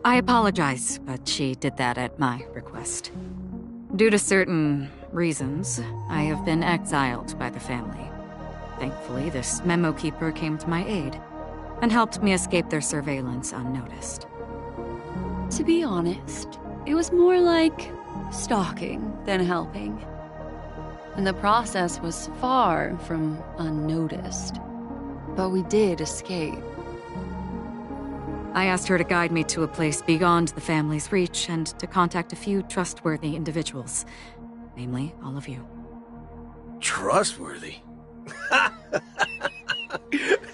I apologize, but she did that at my request. Due to certain reasons, I have been exiled by the family. Thankfully, this memo keeper came to my aid and helped me escape their surveillance unnoticed. To be honest, it was more like stalking than helping. And the process was far from unnoticed. But we did escape. I asked her to guide me to a place beyond the family's reach and to contact a few trustworthy individuals. Namely, all of you. Trustworthy?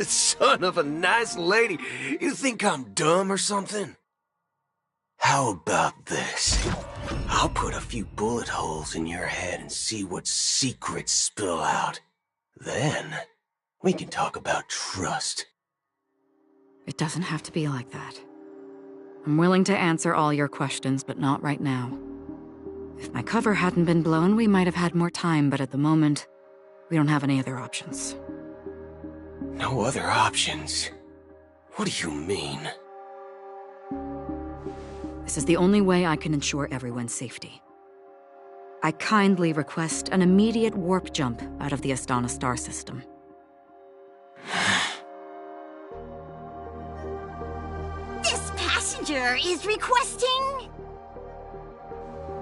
Son of a nice lady. You think I'm dumb or something? How about this? I'll put a few bullet holes in your head and see what secrets spill out. Then, we can talk about trust. It doesn't have to be like that. I'm willing to answer all your questions, but not right now. If my cover hadn't been blown, we might have had more time, but at the moment, we don't have any other options. No other options? What do you mean? This is the only way I can ensure everyone's safety. I kindly request an immediate warp jump out of the Astana star system. This passenger is requesting...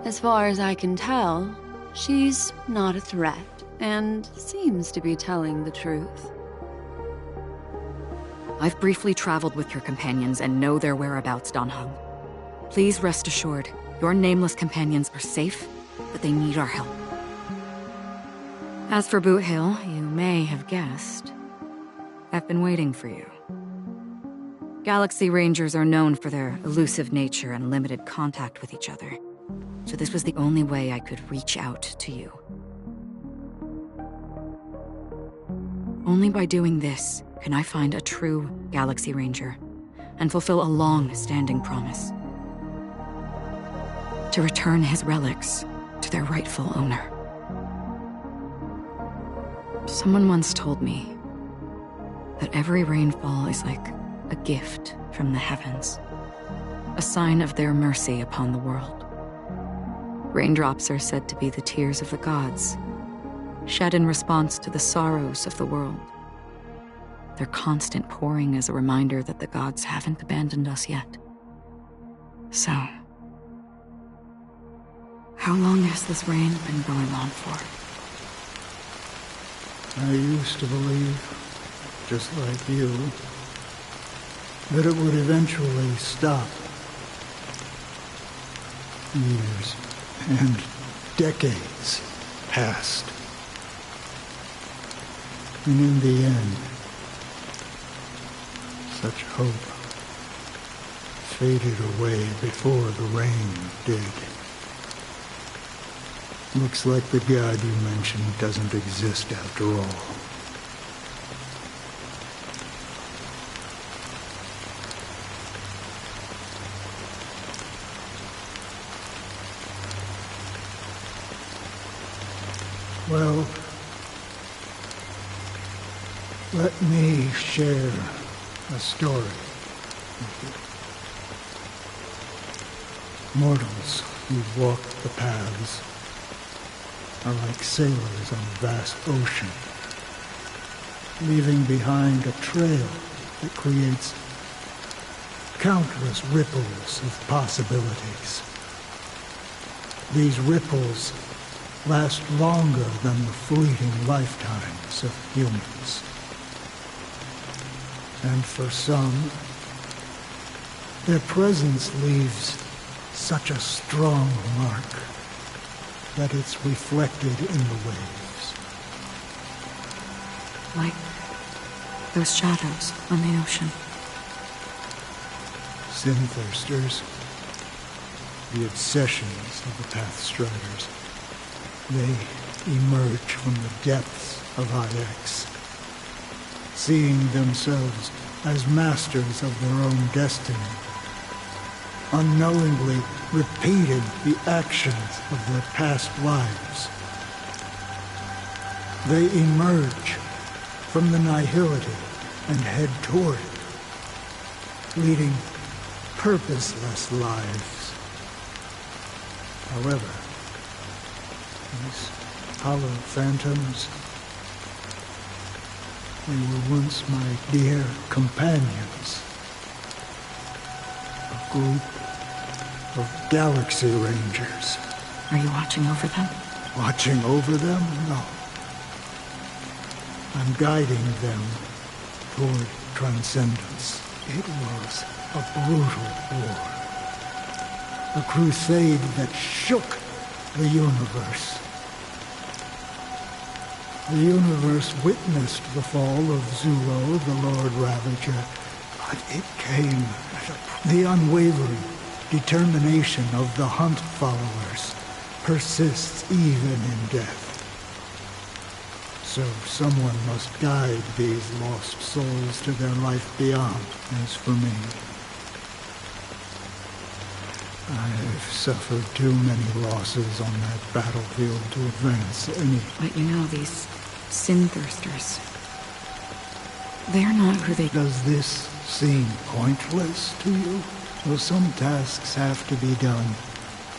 As far as I can tell, she's not a threat, and seems to be telling the truth. I've briefly traveled with your companions and know their whereabouts, Dan Heng. Please rest assured, your nameless companions are safe, but they need our help. As for Boot Hill, you may have guessed. I've been waiting for you. Galaxy Rangers are known for their elusive nature and limited contact with each other, so this was the only way I could reach out to you. Only by doing this can I find a true Galaxy Ranger and fulfill a long-standing promise. To return his relics to their rightful owner. Someone once told me that every rainfall is like a gift from the heavens, a sign of their mercy upon the world. Raindrops are said to be the tears of the gods, shed in response to the sorrows of the world. Their constant pouring is a reminder that the gods haven't abandoned us yet. So, how long has this rain been going on for? I used to believe, just like you, that it would eventually stop. Years and decades passed. And in the end, such hope faded away before the rain did. Looks like the god you mentioned doesn't exist after all. Well, let me share a story with you. Mortals who walk the paths are like sailors on a vast ocean, leaving behind a trail that creates countless ripples of possibilities. These ripples last longer than the fleeting lifetimes of humans. And for some, their presence leaves such a strong mark that it's reflected in the waves. Like those shadows on the ocean. Sin-thirsters, the obsessions of the Pathstriders, they emerge from the depths of Ix, seeing themselves as masters of their own destiny, unknowingly repeating the actions of their past lives. They emerge from the nihility and head toward it, leading purposeless lives. However, these hollow phantoms, they were once my dear companions. A group of Galaxy Rangers. Are you watching over them? Watching over them? No. I'm guiding them toward transcendence. It was a brutal war. A crusade that shook the universe. The universe witnessed the fall of Zulo, the Lord Ravager, but it came at the unwavering determination of the Hunt followers persists even in death. So someone must guide these lost souls to their life beyond. As for me, I've suffered too many losses on that battlefield to advance any. But you know, these Sin-thirsters, they're not who they... Does this seem pointless to you? Well, some tasks have to be done,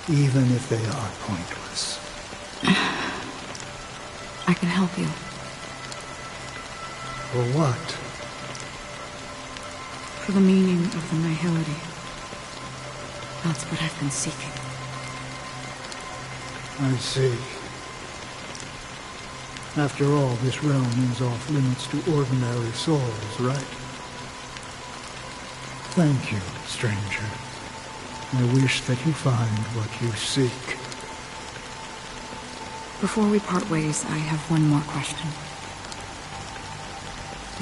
even if they are pointless. I can help you. For what? For the meaning of the nihility. That's what I've been seeking. I see. After all, this realm is off limits to ordinary souls, right? Thank you, stranger. I wish that you find what you seek. Before we part ways, I have one more question.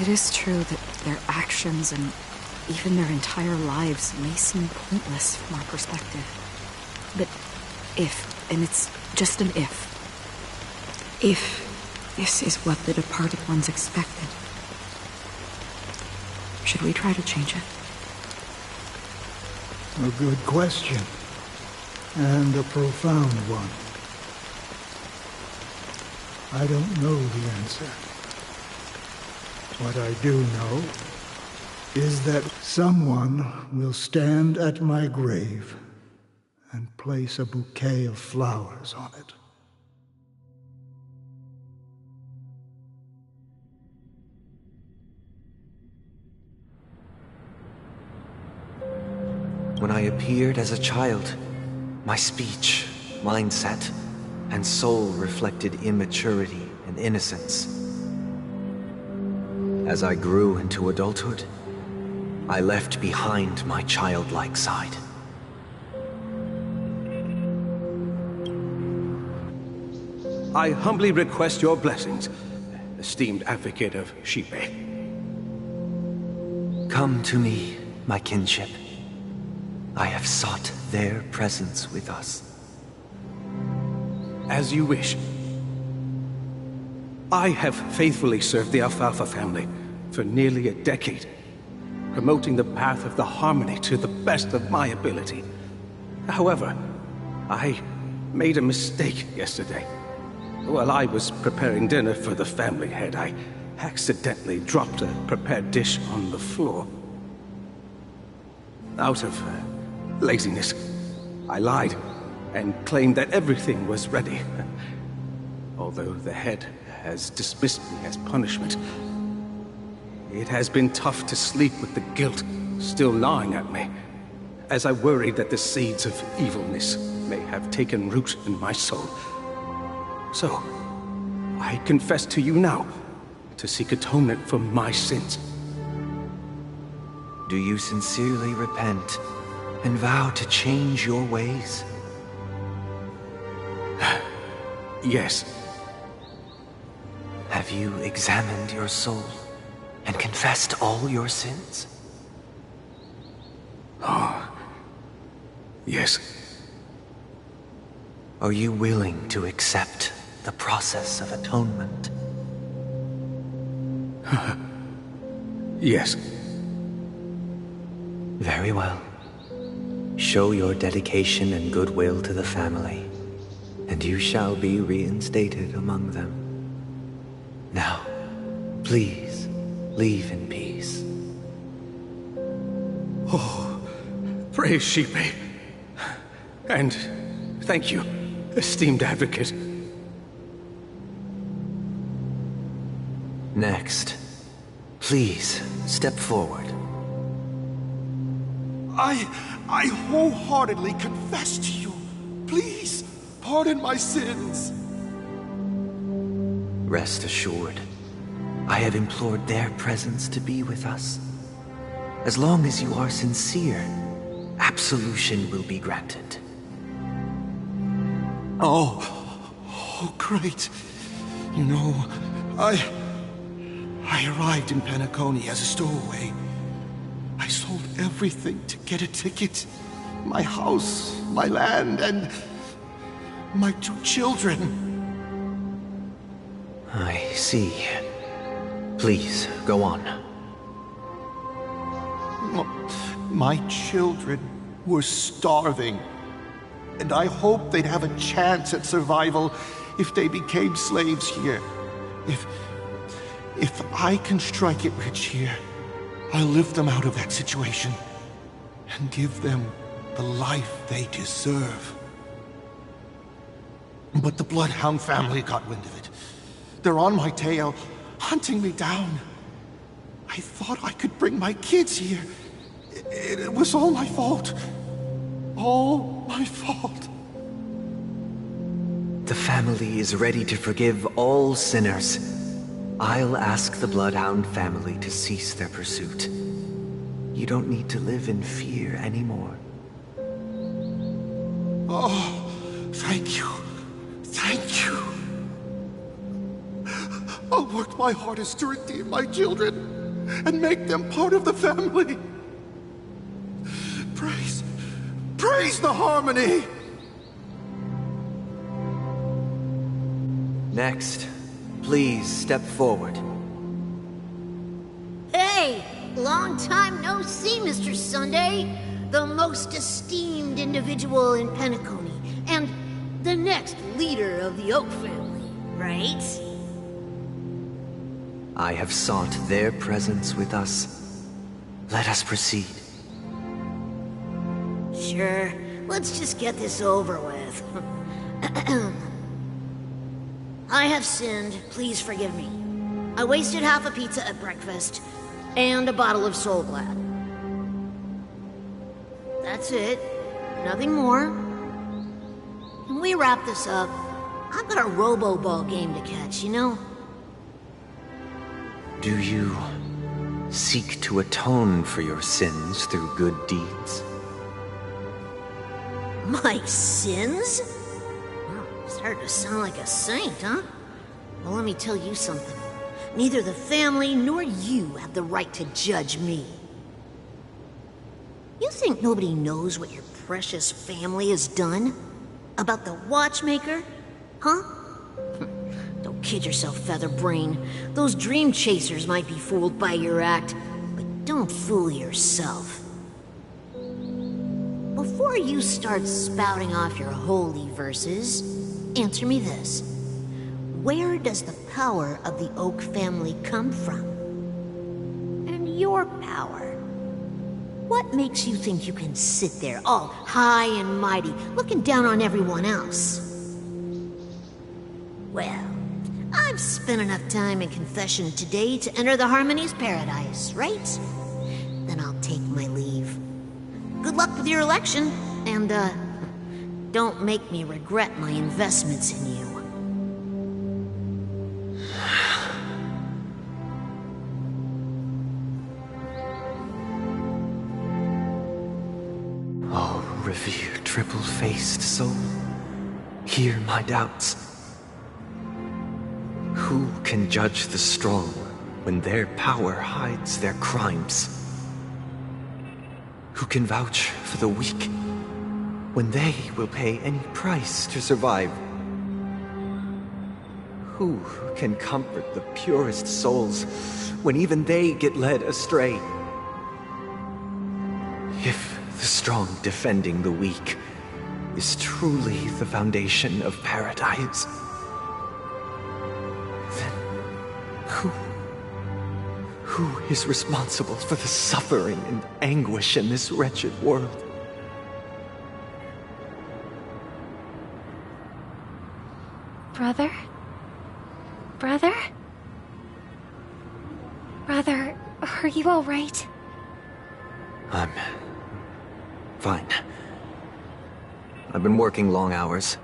It is true that their actions and even their entire lives may seem pointless from our perspective. But if, and it's just an if this is what the departed ones expected, should we try to change it? A good question. And a profound one. I don't know the answer. What I do know is that someone will stand at my grave and place a bouquet of flowers on it. When I appeared as a child, my speech, mindset, and soul reflected immaturity and innocence. As I grew into adulthood, I left behind my childlike side. I humbly request your blessings, esteemed advocate of Xipe. Come to me, my kinship. I have sought their presence with us. As you wish. I have faithfully served the Alfalfa family for nearly a decade, promoting the path of the Harmony to the best of my ability. However, I made a mistake yesterday. While I was preparing dinner for the family head, I accidentally dropped a prepared dish on the floor. Out of laziness, I lied and claimed that everything was ready. Although the head has dismissed me as punishment, it has been tough to sleep with the guilt still gnawing at me, as I worried that the seeds of evilness may have taken root in my soul. So, I confess to you now, to seek atonement for my sins. Do you sincerely repent and vow to change your ways? Yes. Have you examined your soul and confessed all your sins? Yes. Are you willing to accept the process of atonement? Yes. Very well. Show your dedication and goodwill to the family, and you shall be reinstated among them. Now, please, leave in peace. Oh, praise Sheepy. And thank you, esteemed advocate. Next, please step forward. I wholeheartedly confess to you. Please, pardon my sins. Rest assured, I have implored their presence to be with us. As long as you are sincere, absolution will be granted. Oh, great. You know, I arrived in Penacony as a stowaway. I sold everything to get a ticket. My house, my land, and my 2 children. I see. Please, go on. My children were starving, and I hoped they'd have a chance at survival if they became slaves here. If I can strike it rich here, I'll lift them out of that situation and give them the life they deserve. But the Bloodhound family got wind of it. They're on my tail, hunting me down. I thought I could bring my kids here. It was all my fault. All my fault. The family is ready to forgive all sinners. I'll ask the Bloodhound family to cease their pursuit. You don't need to live in fear anymore. Oh, thank you. Thank you. I'll work my hardest to redeem my children and make them part of the family. Praise the Harmony! Next, please step forward. Hey! Long time no see, Mr. Sunday. The most esteemed individual in Penacony, and the next leader of the Oak family, right? I have sought their presence with us. Let us proceed. Sure, let's just get this over with. I have sinned, please forgive me. I wasted half a pizza at breakfast, and a bottle of Soul Glad. That's it. Nothing more. When we wrap this up, I've got a Robo-Ball game to catch, you know? Do you seek to atone for your sins through good deeds? My sins? Starting to sound like a saint, huh? Well, let me tell you something. Neither the family nor you have the right to judge me. You think nobody knows what your precious family has done? About the watchmaker? Huh? Don't kid yourself, Featherbrain. Those dream chasers might be fooled by your act, but don't fool yourself. Before you start spouting off your holy verses, answer me this. Where does the power of the Oak family come from? And your power? What makes you think you can sit there all high and mighty, looking down on everyone else? Well, I've spent enough time in confession today to enter the Harmony's paradise, right? Then I'll take my leave. Good luck with your election, and, don't make me regret my investments in you. revered, triple-faced soul, hear my doubts. Who can judge the strong when their power hides their crimes? Who can vouch for the weak when they will pay any price to survive? Who can comfort the purest souls when even they get led astray? If the strong defending the weak is truly the foundation of paradise, then who is responsible for the suffering and anguish in this wretched world? Brother? Brother? Brother, are you all right? I'm fine. I've been working long hours,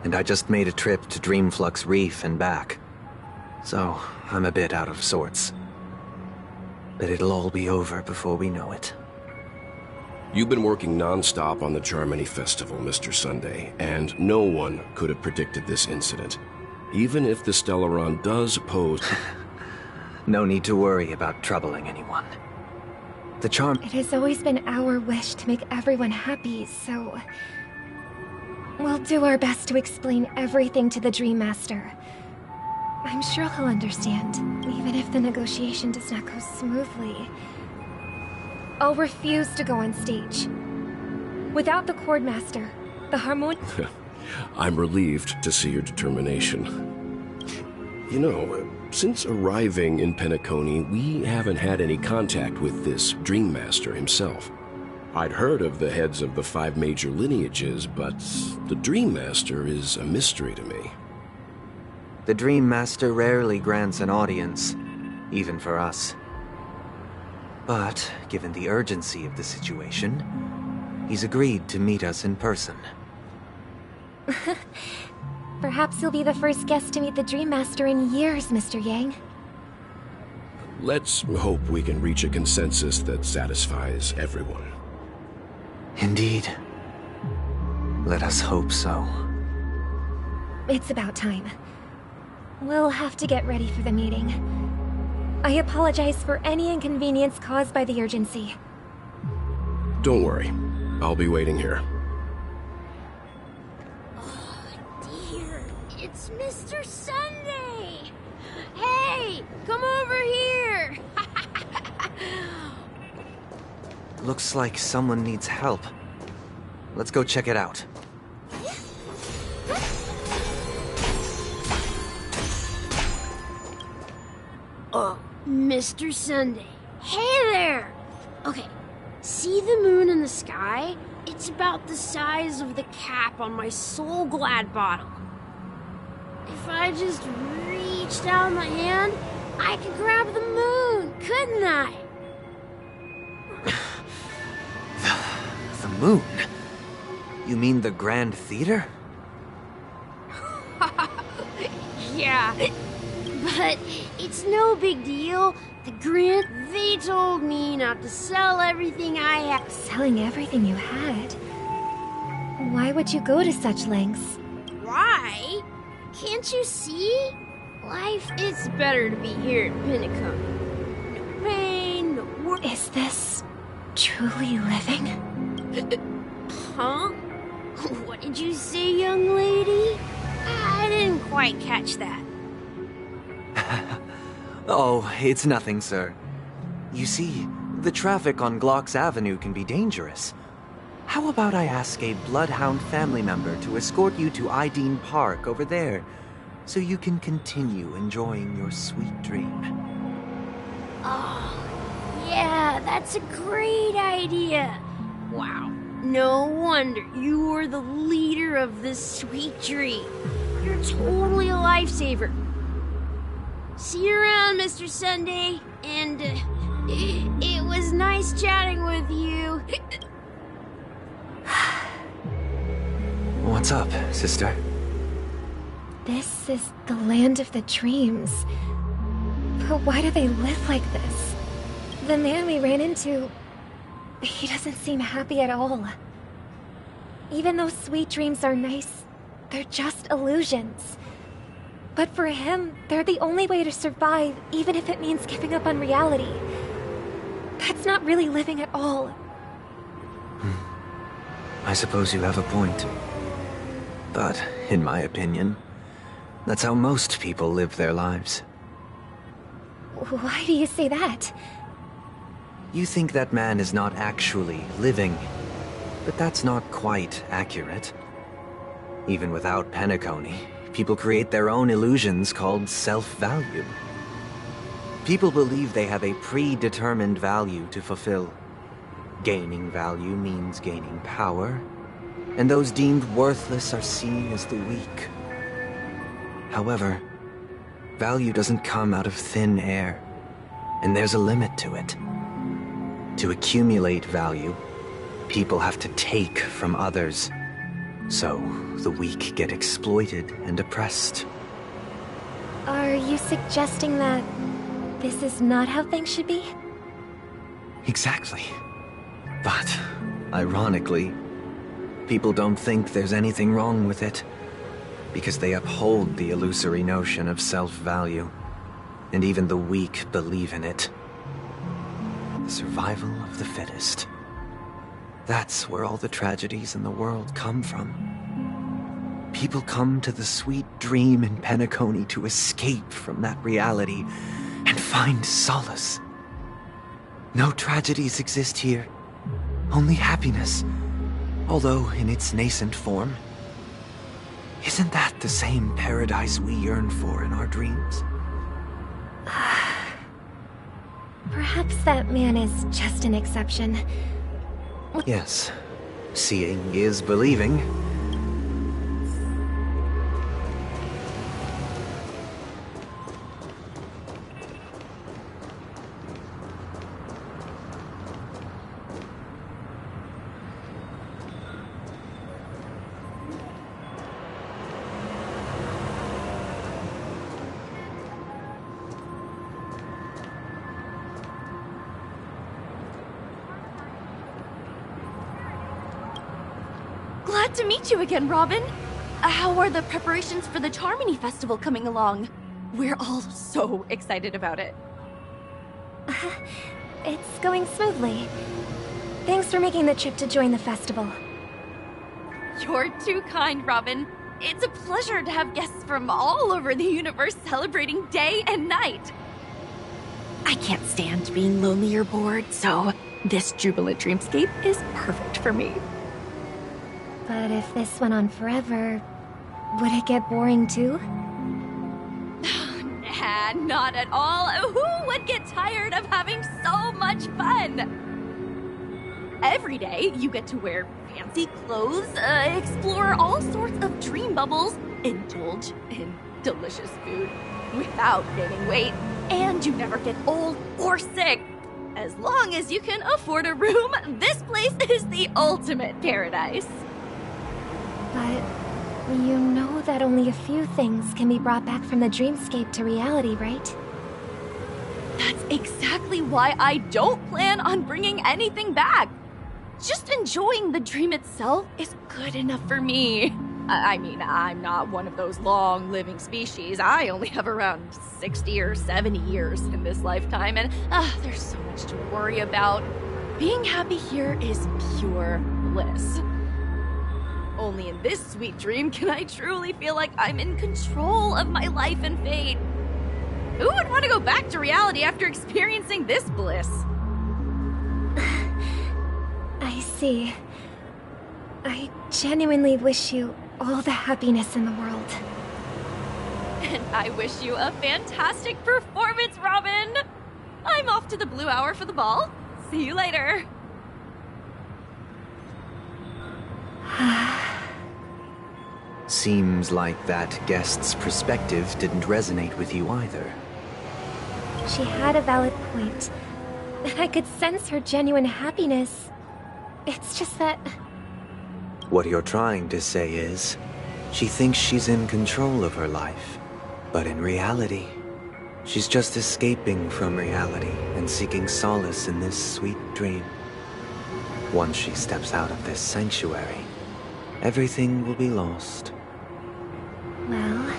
and I just made a trip to Dreamflux Reef and back. So, I'm a bit out of sorts. But it'll all be over before we know it. You've been working non-stop on the Charmony Festival, Mr. Sunday, and no one could have predicted this incident. Even if the Stellaron does pose... No need to worry about troubling anyone. The charm... It has always been our wish to make everyone happy, so... We'll do our best to explain everything to the Dream Master. I'm sure he'll understand, even if the negotiation does not go smoothly. I'll refuse to go on stage. Without the Chord Master, the I'm relieved to see your determination. You know, since arriving in Penacony, we haven't had any contact with this Dream Master himself. I'd heard of the heads of the 5 major lineages, but the Dream Master is a mystery to me. The Dream Master rarely grants an audience, even for us. But, given the urgency of the situation, he's agreed to meet us in person. Perhaps you'll be the first guest to meet the Dream Master in years, Mr. Yang. Let's hope we can reach a consensus that satisfies everyone. Indeed. Let us hope so. It's about time. We'll have to get ready for the meeting. I apologize for any inconvenience caused by the urgency. Don't worry. I'll be waiting here. Oh, dear. It's Mr. Sunday! Hey! Come over here! Looks like someone needs help. Let's go check it out. Mr. Sunday. Hey there! Okay, see the moon in the sky? It's about the size of the cap on my Soul Glad bottle. If I just reached out my hand, I could grab the moon, couldn't I? The moon? You mean the Grand Theater? Yeah, but it's no big deal. The Grant, they told me not to sell everything I have. Selling everything you had? Why would you go to such lengths? Why? Can't you see? Life is better to be here at Penacony. No pain, no work. Is this truly living? Huh? What did you say, young lady? I didn't quite catch that. Oh, it's nothing, sir. You see, the traffic on Glocks Avenue can be dangerous. How about I ask a Bloodhound family member to escort you to Ideen Park over there, so you can continue enjoying your sweet dream? Oh, yeah, that's a great idea. Wow, no wonder you were the leader of this sweet dream. You're totally a lifesaver. See you around, Mr. Sunday, and it was nice chatting with you. What's up, sister? This is the land of the dreams. But why do they live like this? The man we ran into, he doesn't seem happy at all. Even though sweet dreams are nice, they're just illusions. But for him, they're the only way to survive, even if it means giving up on reality. That's not really living at all. I suppose you have a point. But, in my opinion, that's how most people live their lives. Why do you say that? You think that man is not actually living, but that's not quite accurate. Even without Penacony, people create their own illusions called self-value. People believe they have a predetermined value to fulfill. Gaining value means gaining power, and those deemed worthless are seen as the weak. However, value doesn't come out of thin air, and there's a limit to it. To accumulate value, people have to take from others, so the weak get exploited and oppressed. Are you suggesting that this is not how things should be? Exactly. But, ironically, people don't think there's anything wrong with it, because they uphold the illusory notion of self-value, and even the weak believe in it. The survival of the fittest. That's where all the tragedies in the world come from. People come to the sweet dream in Penacony to escape from that reality and find solace. No tragedies exist here, only happiness, although in its nascent form. Isn't that the same paradise we yearn for in our dreams? Perhaps that man is just an exception. Yes. Seeing is believing. Glad to meet you again, Robin. How are the preparations for the Charmony Festival coming along? We're all so excited about it. It's going smoothly. Thanks for making the trip to join the festival. You're too kind, Robin. It's a pleasure to have guests from all over the universe celebrating day and night. I can't stand being lonely or bored, so this jubilant dreamscape is perfect for me. But if this went on forever, would it get boring too? Nah, not at all. Who would get tired of having so much fun? Every day, you get to wear fancy clothes, explore all sorts of dream bubbles, indulge in delicious food without gaining weight, and you never get old or sick. As long as you can afford a room, this place is the ultimate paradise. But you know that only a few things can be brought back from the dreamscape to reality, right? That's exactly why I don't plan on bringing anything back. Just enjoying the dream itself is good enough for me. I mean, I'm not one of those long-living species. I only have around 60 or 70 years in this lifetime, and there's so much to worry about. Being happy here is pure bliss. Only in this sweet dream can I truly feel like I'm in control of my life and fate. Who would want to go back to reality after experiencing this bliss? I see. I genuinely wish you all the happiness in the world. And I wish you a fantastic performance, Robin! I'm off to the Blue Hour for the ball. See you later. Seems like that guest's perspective didn't resonate with you either. She had a valid point, and I could sense her genuine happiness. It's just that... What you're trying to say is, she thinks she's in control of her life, but in reality, she's just escaping from reality and seeking solace in this sweet dream. Once she steps out of this sanctuary, everything will be lost. Well,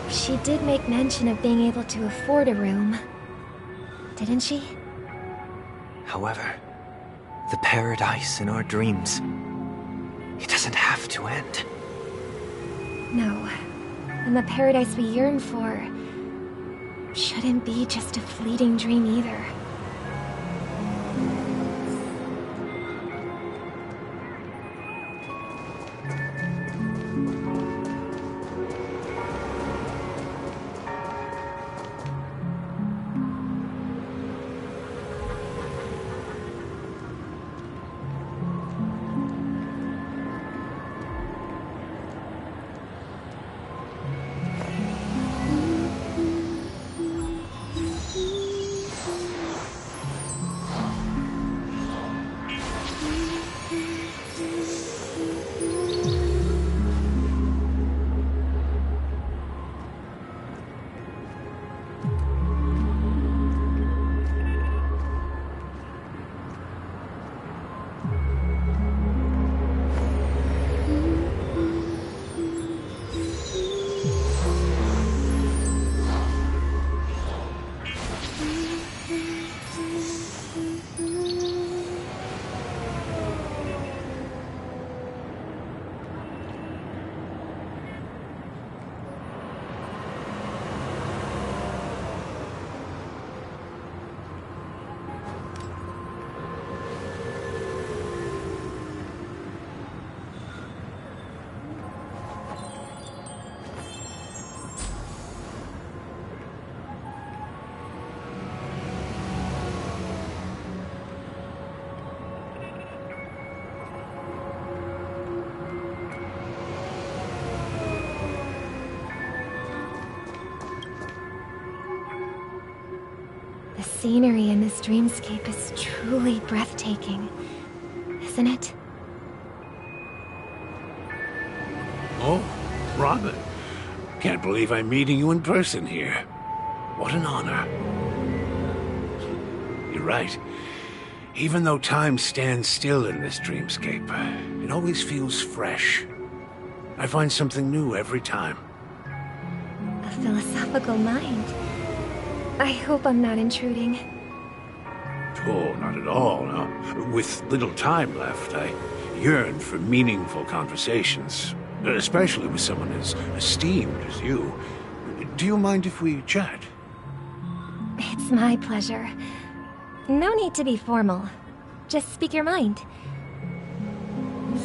she did make mention of being able to afford a room, didn't she? However, the paradise in our dreams, it doesn't have to end. No. And the paradise we yearn for shouldn't be just a fleeting dream either. The scenery in this dreamscape is truly breathtaking, isn't it? Oh, Robin. Can't believe I'm meeting you in person here. What an honor. You're right. Even though time stands still in this dreamscape, it always feels fresh. I find something new every time. A philosophical mind. I hope I'm not intruding. Oh, not at all, no. With little time left, I yearn for meaningful conversations, especially with someone as esteemed as you. Do you mind if we chat? It's my pleasure. No need to be formal. Just speak your mind.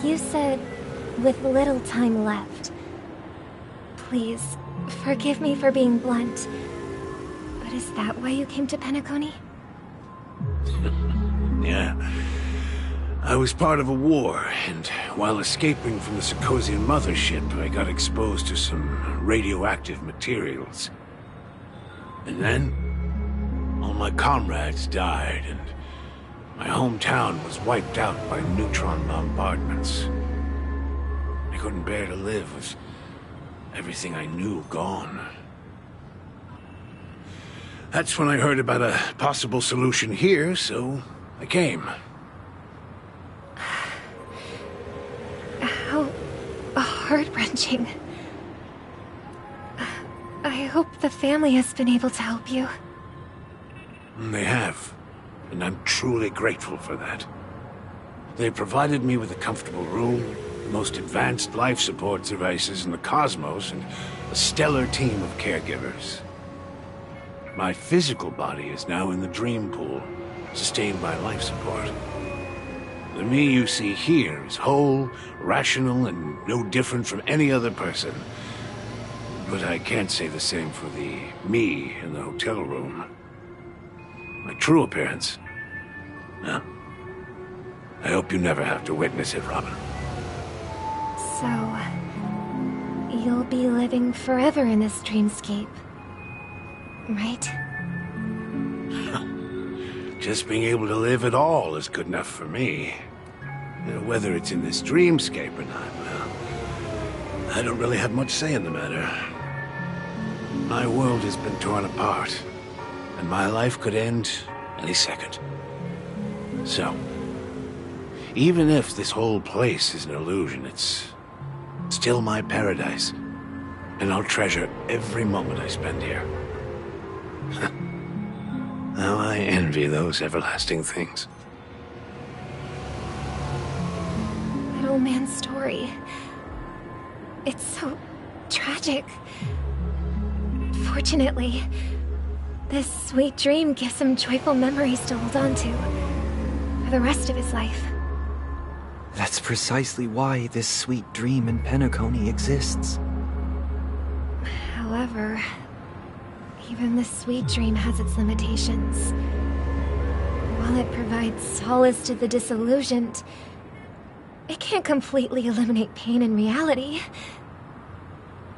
You said, with little time left. Please, forgive me for being blunt. But is that why you came to Penacony? Yeah. I was part of a war, and while escaping from the Sarkosian mothership, I got exposed to some radioactive materials. And then, all my comrades died, and my hometown was wiped out by neutron bombardments. I couldn't bear to live with everything I knew gone. That's when I heard about a possible solution here, so I came. How heart-wrenching. I hope the family has been able to help you. They have, and I'm truly grateful for that. They provided me with a comfortable room, the most advanced life support devices in the cosmos, and a stellar team of caregivers. My physical body is now in the dream pool, sustained by life support. The me you see here is whole, rational, and no different from any other person. But I can't say the same for the me in the hotel room. My true appearance? Well, I hope you never have to witness it, Robin. So, you'll be living forever in this dreamscape, right? Just being able to live at all is good enough for me. Whether it's in this dreamscape or not, well, I don't really have much say in the matter. My world has been torn apart, and my life could end any second. So, even if this whole place is an illusion, it's still my paradise, and I'll treasure every moment I spend here. How I envy those everlasting things. That old man's story. It's so tragic. Fortunately, this sweet dream gives him joyful memories to hold on to for the rest of his life. That's precisely why this sweet dream in Penacony exists. However, even this sweet dream has its limitations. While it provides solace to the disillusioned, it can't completely eliminate pain in reality.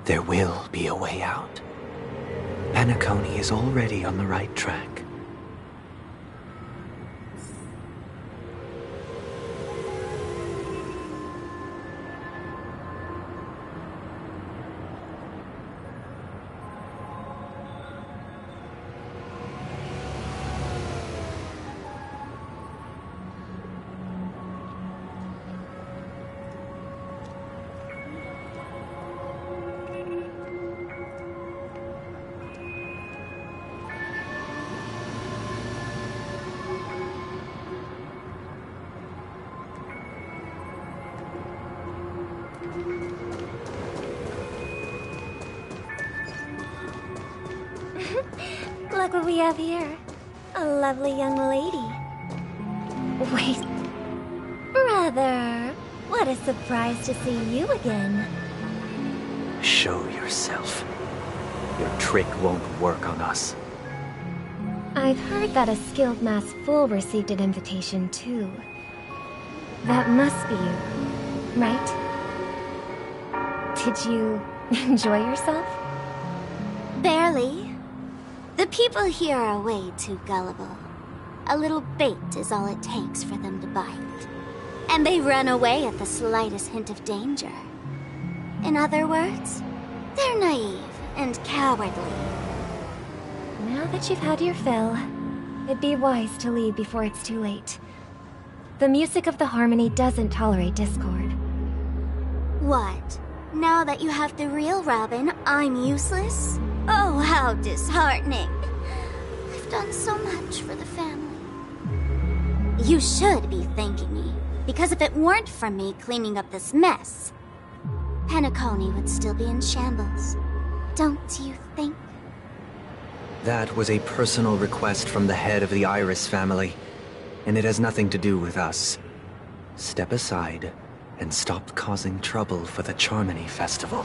There will be a way out. Penacony is already on the right track. Look what we have here. A lovely young lady. Wait. Brother, what a surprise to see you again. Show yourself. Your trick won't work on us. I've heard that a skilled mass fool received an invitation too. That must be you, right? Did you enjoy yourself? Barely. The people here are way too gullible. A little bait is all it takes for them to bite. And they run away at the slightest hint of danger. In other words, they're naive and cowardly. Now that you've had your fill, it'd be wise to leave before it's too late. The music of the Harmony doesn't tolerate discord. What? Now that you have the real Robin, I'm useless? Oh, how disheartening. I've done so much for the family. You should be thanking me, because if it weren't for me cleaning up this mess, Penacony would still be in shambles. Don't you think? That was a personal request from the head of the Iris family, and it has nothing to do with us. Step aside and stop causing trouble for the Charmony Festival.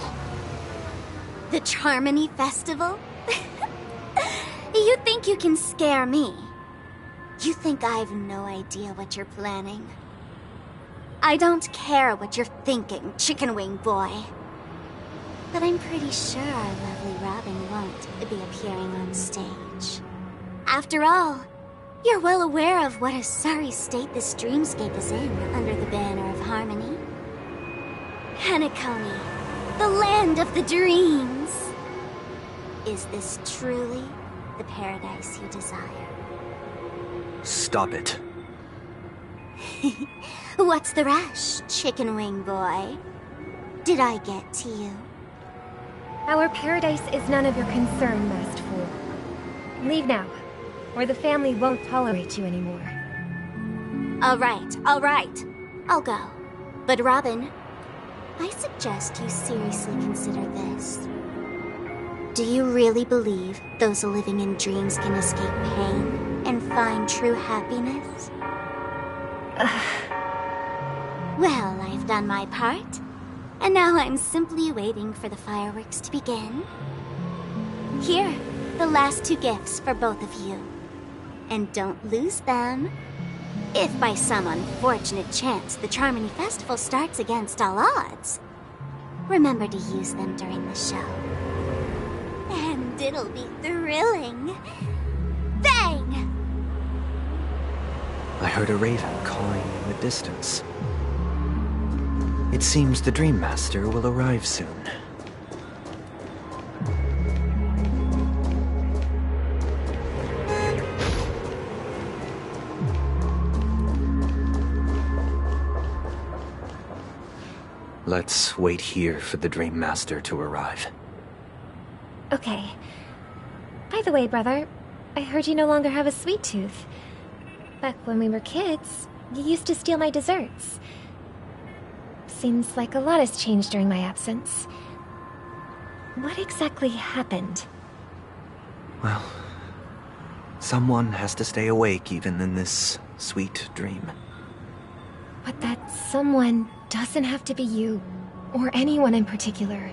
The Charmony Festival? You think you can scare me? You think I have no idea what you're planning? I don't care what you're thinking, Chicken Wing Boy. But I'm pretty sure our lovely Robin won't be appearing on stage. After all, you're well aware of what a sorry state this dreamscape is in under the banner of Harmony. Penacony, the land of the dreams. Is this truly the paradise you desire? Stop it. What's the rush, Chicken Wing Boy? Did I get to you? Our paradise is none of your concern, Masked Fool. Leave now, or the family won't tolerate you anymore. All right. I'll go. But Robin, I suggest you seriously consider this. Do you really believe those living in dreams can escape pain and find true happiness? Well, I've done my part, and now I'm simply waiting for the fireworks to begin. Here, the last 2 gifts for both of you. And don't lose them. If by some unfortunate chance the Charmony Festival starts against all odds, remember to use them during the show. And it'll be thrilling. Bang! I heard a raven cawing in the distance. It seems the Dream Master will arrive soon. Let's wait here for the Dream Master to arrive. Okay. By the way, brother, I heard you no longer have a sweet tooth. Back when we were kids, you used to steal my desserts. Seems like a lot has changed during my absence. What exactly happened? Well, someone has to stay awake even in this sweet dream. But that someone doesn't have to be you, or anyone in particular.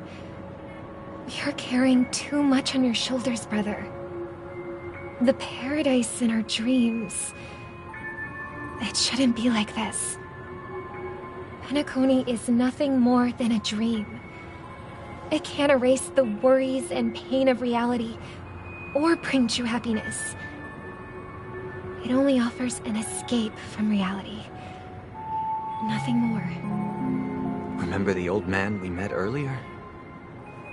You're carrying too much on your shoulders, brother. The paradise in our dreams. It shouldn't be like this. Penacony is nothing more than a dream. It can't erase the worries and pain of reality, or bring true happiness. It only offers an escape from reality. Nothing more. Remember the old man we met earlier?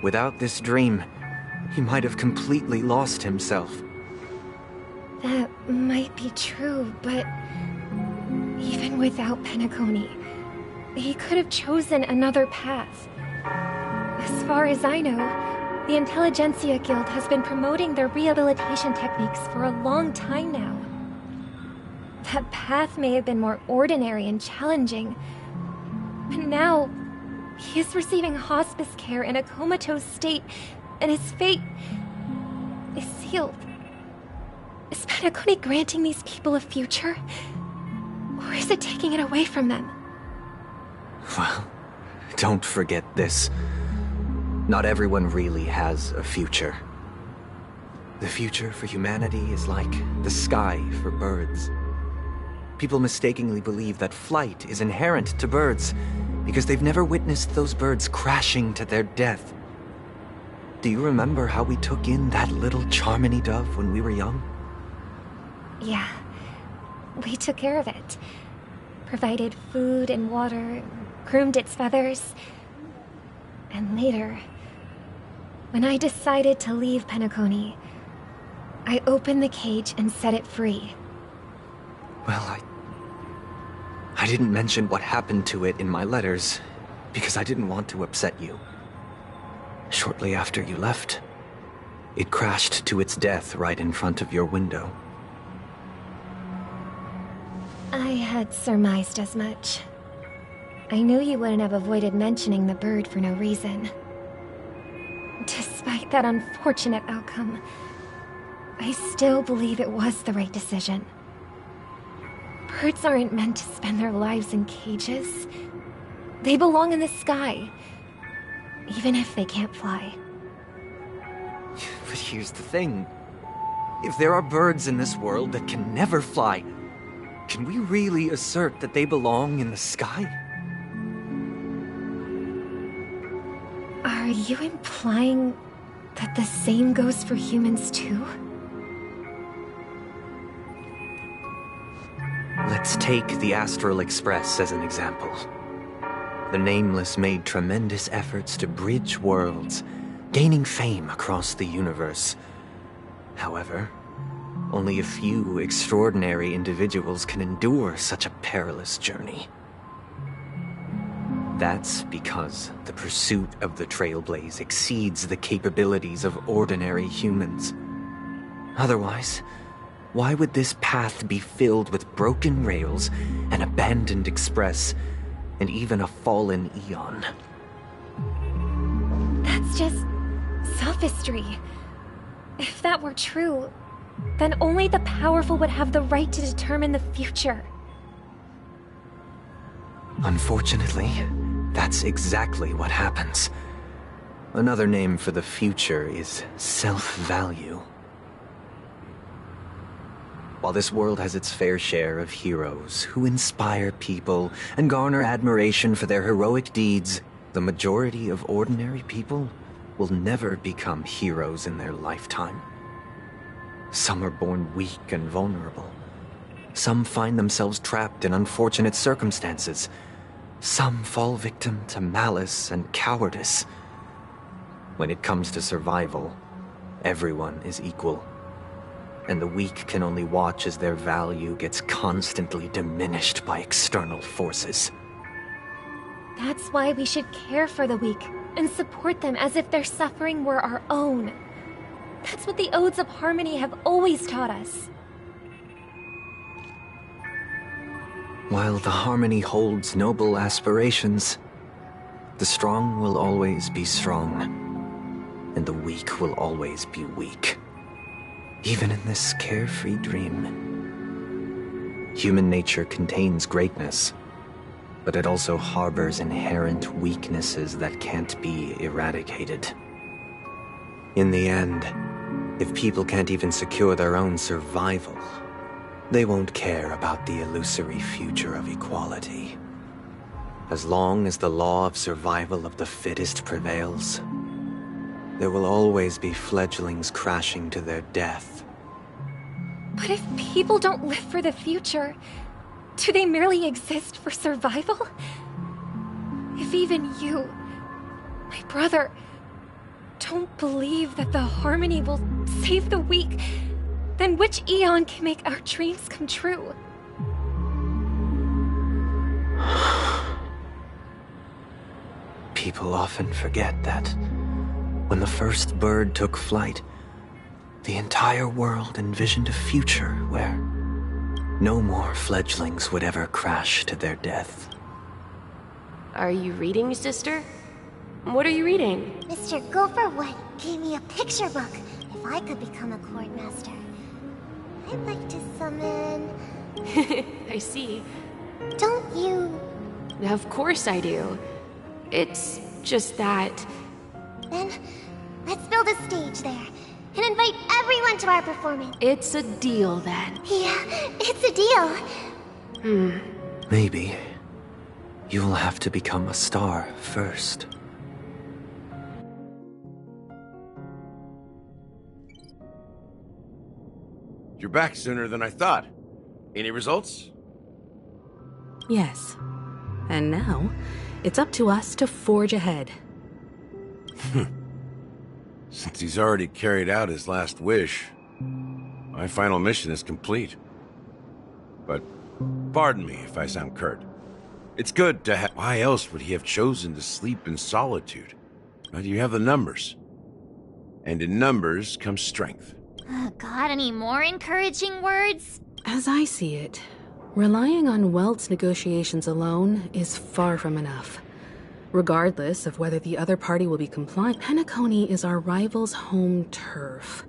Without this dream, he might have completely lost himself. That might be true, but even without Penacony, he could have chosen another path. As far as I know, the Intelligentsia Guild has been promoting their rehabilitation techniques for a long time now. That path may have been more ordinary and challenging, but now he is receiving hospice care in a comatose state, and his fate is sealed. Is Penacony granting these people a future? Or is it taking it away from them? Well, don't forget this. Not everyone really has a future. The future for humanity is like the sky for birds. People mistakenly believe that flight is inherent to birds because they've never witnessed those birds crashing to their death. Do you remember how we took in that little Charmony dove when we were young? Yeah. We took care of it. Provided food and water, groomed its feathers. And later, when I decided to leave Penacony, I opened the cage and set it free. Well, I didn't mention what happened to it in my letters because I didn't want to upset you. Shortly after you left, it crashed to its death right in front of your window. I had surmised as much. I knew you wouldn't have avoided mentioning the bird for no reason. Despite that unfortunate outcome, I still believe it was the right decision. Birds aren't meant to spend their lives in cages. They belong in the sky, even if they can't fly. But here's the thing. If there are birds in this world that can never fly, can we really assert that they belong in the sky? Are you implying that the same goes for humans too? Let's take the Astral Express as an example. The Nameless made tremendous efforts to bridge worlds, gaining fame across the universe. However, only a few extraordinary individuals can endure such a perilous journey. That's because the pursuit of the Trailblaze exceeds the capabilities of ordinary humans. Otherwise, why would this path be filled with broken rails, an abandoned express, and even a fallen Eon? That's just sophistry. If that were true, then only the powerful would have the right to determine the future. Unfortunately, that's exactly what happens. Another name for the future is self-value. While this world has its fair share of heroes who inspire people and garner admiration for their heroic deeds, the majority of ordinary people will never become heroes in their lifetime. Some are born weak and vulnerable. Some find themselves trapped in unfortunate circumstances. Some fall victim to malice and cowardice. When it comes to survival, everyone is equal. And the weak can only watch as their value gets constantly diminished by external forces. That's why we should care for the weak and support them as if their suffering were our own. That's what the Odes of Harmony have always taught us. While the Harmony holds noble aspirations, the strong will always be strong, and the weak will always be weak. Even in this carefree dream. Human nature contains greatness, but it also harbors inherent weaknesses that can't be eradicated. In the end, if people can't even secure their own survival, they won't care about the illusory future of equality. As long as the law of survival of the fittest prevails, there will always be fledglings crashing to their death. But if people don't live for the future, do they merely exist for survival? If even you, my brother, don't believe that the Harmony will save the weak, then which Aeon can make our dreams come true? People often forget that when the first bird took flight, the entire world envisioned a future where no more fledglings would ever crash to their death. Are you reading, sister? What are you reading? Mr. Gopherwood gave me a picture book. If I could become a court master, I'd like to summon... I see. Don't you? Of course I do. It's just that... Then, let's build a stage there, and invite everyone to our performance. It's a deal, then. Yeah, it's a deal. Maybe you'll have to become a star first. You're back sooner than I thought. Any results? Yes. And now, it's up to us to forge ahead. Since he's already carried out his last wish, my final mission is complete. But pardon me if I sound curt. It's good to have... Why else would he have chosen to sleep in solitude? But you have the numbers. And in numbers comes strength. Got any more encouraging words? As I see it, relying on Welt's negotiations alone is far from enough. Regardless of whether the other party will be compliant, Penacony is our rival's home turf,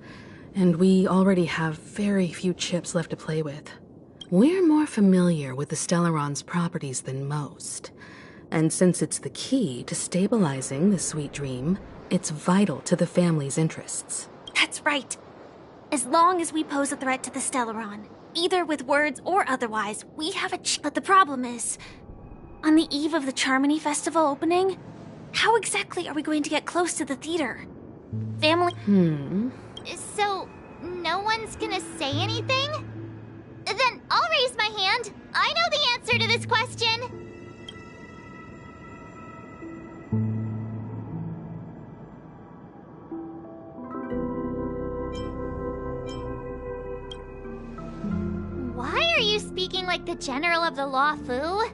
and we already have very few chips left to play with. We're more familiar with the Stellaron's properties than most, and since it's the key to stabilizing the Sweet Dream, it's vital to the family's interests. That's right. As long as we pose a threat to the Stellaron, either with words or otherwise, we have a But the problem is, on the eve of the Charmony Festival opening, how exactly are we going to get close to the theater? Family... So, no one's gonna say anything? Then I'll raise my hand. I know the answer to this question. Why are you speaking like the General of the Law Fu?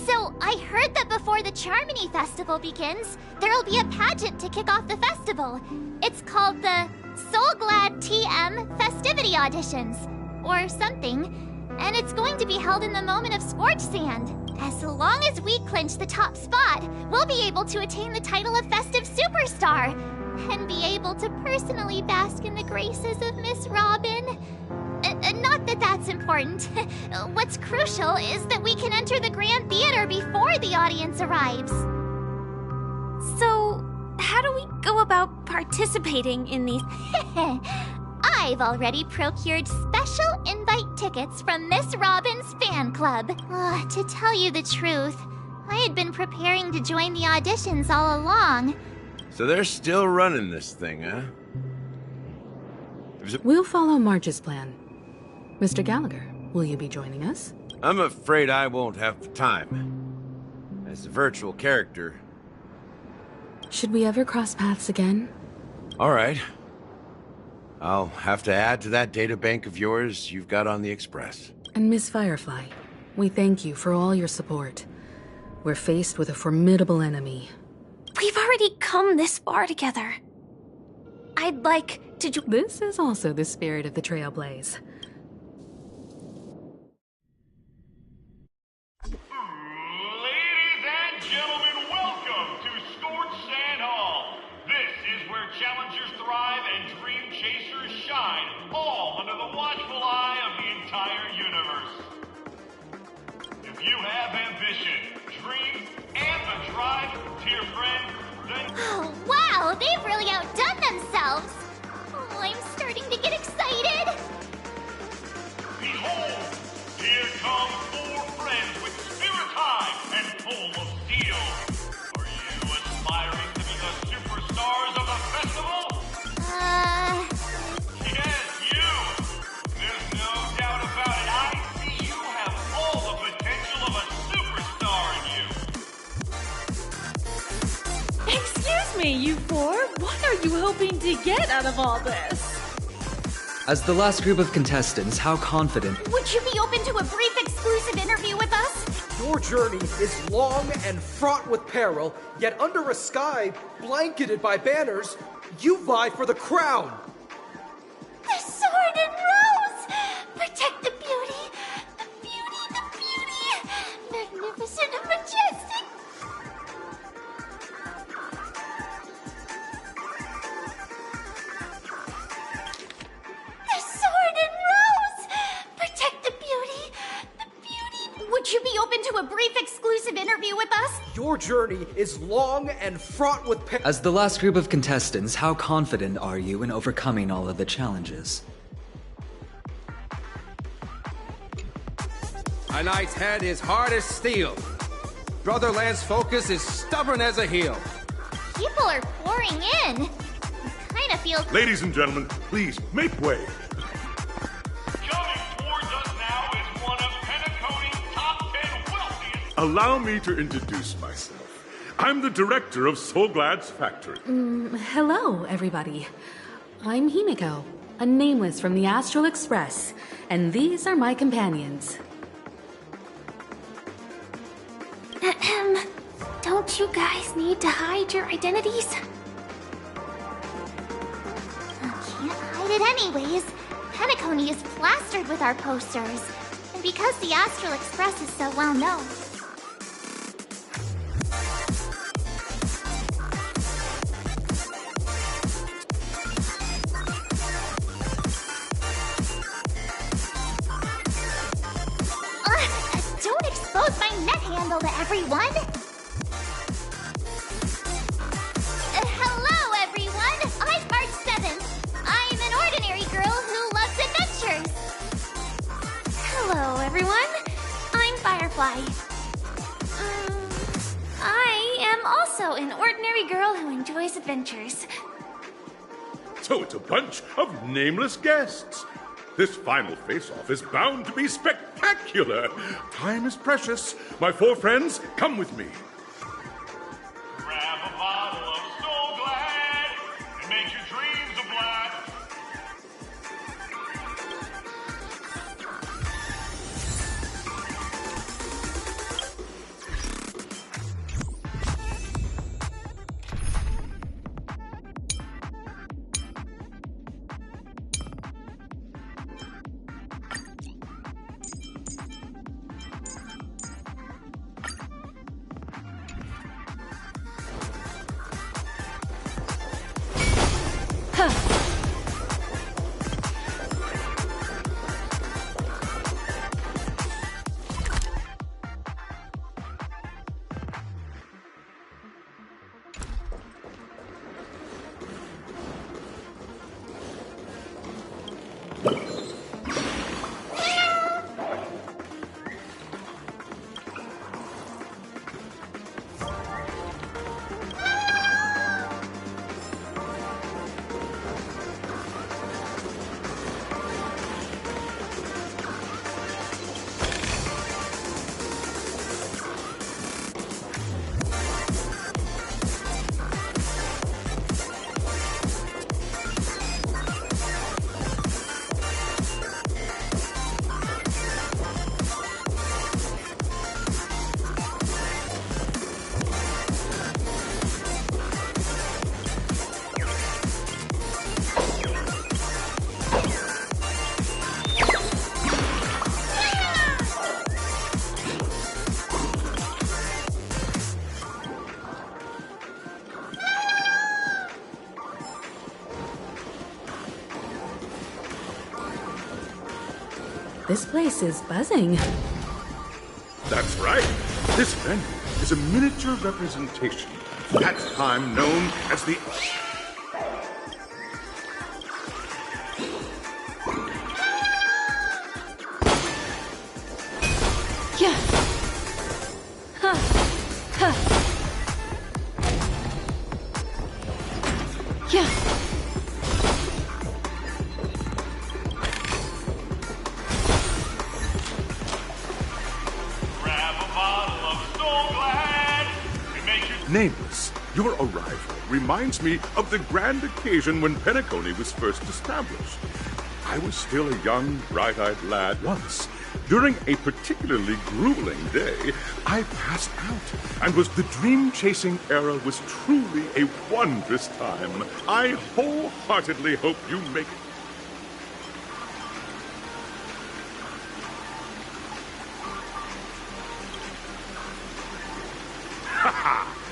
So, I heard that before the Charmony Festival begins, there'll be a pageant to kick off the festival. It's called the Soul Glad TM Festivity Auditions, or something. And it's going to be held in the moment of Scorch Sand. As long as we clinch the top spot, we'll be able to attain the title of Festive Superstar, and be able to personally bask in the graces of Miss Robin. Not that that's important. What's crucial is that we can enter the Grand Theater before the audience arrives. So, how do we go about participating in these? I've already procured special invite tickets from Miss Robin's fan club. To tell you the truth, I had been preparing to join the auditions all along. So they're still running this thing, huh? We'll follow March's plan. Mr. Gallagher, will you be joining us? I'm afraid I won't have the time. As a virtual character... Should we ever cross paths again? All right. I'll have to add to that databank of yours you've got on the Express. And Miss Firefly, we thank you for all your support. We're faced with a formidable enemy. We've already come this far together. I'd like to This is also the spirit of the Trailblaze. Ladies and gentlemen, welcome to Storch Sand Hall. This is where challengers thrive and dream chasers shine, all under the watchful eye of the entire universe. If you have ambition, dreams, and the drive, dear friend, then... Oh, wow! They've really outdone themselves! Oh, I'm starting to get excited! Behold! Here come 4 friends with spirit high and full of steel! Are you aspiring to be the superstars of the festival? Yes, you! There's no doubt about it. I see you have all the potential of a superstar in you! Excuse me, you 4. What are you hoping to get out of all this? As the last group of contestants, how confident... Would you be open to a brief exclusive interview with us? Your journey is long and fraught with peril, yet under a sky blanketed by banners, you vie for the crown. The sword and rose! Protect the beauty! The beauty, the beauty! Magnificent and majestic! The sword and rose! Protect the beauty! The beauty! Would you be open to a brief exclusive interview with us? Your journey is long and fraught with peril. As the last group of contestants, how confident are you in overcoming all of the challenges? A knight's head is hard as steel. Brother Lance Focus is stubborn as a heel. People are pouring in. It kind of feels... Ladies and gentlemen, please make way. Coming towards us now is one of Penacony's top 10 wealthiest... Allow me to introduce myself. I'm the director of Soulglad's factory. Hello, everybody. I'm Himiko, a nameless from the Astral Express, and these are my companions. Don't you guys need to hide your identities? Can't hide it anyways. Penacony is plastered with our posters. And because the Astral Express is so well known. Don't expose my net handle to everyone! Hello, everyone! I'm March 7th. I'm an ordinary girl who loves adventures. Hello, everyone. I'm Firefly. I am also an ordinary girl who enjoys adventures. So it's a bunch of nameless guests. This final face-off is bound to be spectacular. Time is precious. My 4 friends, come with me. Grab a bottle of Soul Glad and make your dreams a blast. This place is buzzing. That's right. This venue is a miniature representation of that time known as the... Yeah. Huh. Huh. Yeah. Nameless, your arrival reminds me of the grand occasion when Penacony was first established. I was still a young, bright-eyed lad once. During a particularly grueling day, I passed out, and the dream-chasing era was truly a wondrous time. I wholeheartedly hope you make it.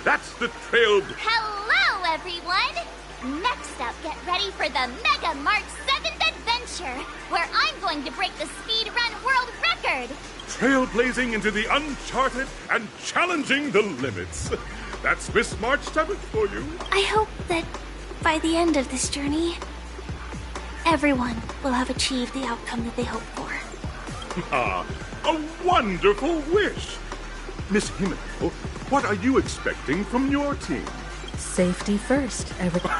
That's the trail... Hello, everyone! Next up, get ready for the Mega March 7th Adventure, where I'm going to break the speedrun world record! Trailblazing into the uncharted and challenging the limits. That's Miss March 7th for you. I hope that by the end of this journey, everyone will have achieved the outcome that they hope for. Ah, a wonderful wish! Miss Himiko, what are you expecting from your team? Safety first, everything.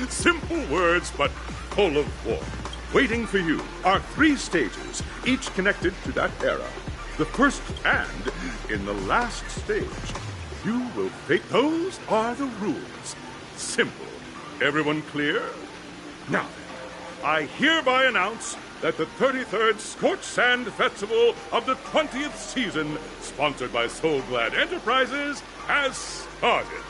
Simple words, but full of force. Waiting for you are 3 stages, each connected to that era. The first and in the last stage. You will fake those are the rules. Simple. Everyone clear? Now, I hereby announce that the 33rd Scorched Sand Festival of the 20th season, sponsored by Soul Glad Enterprises, has started.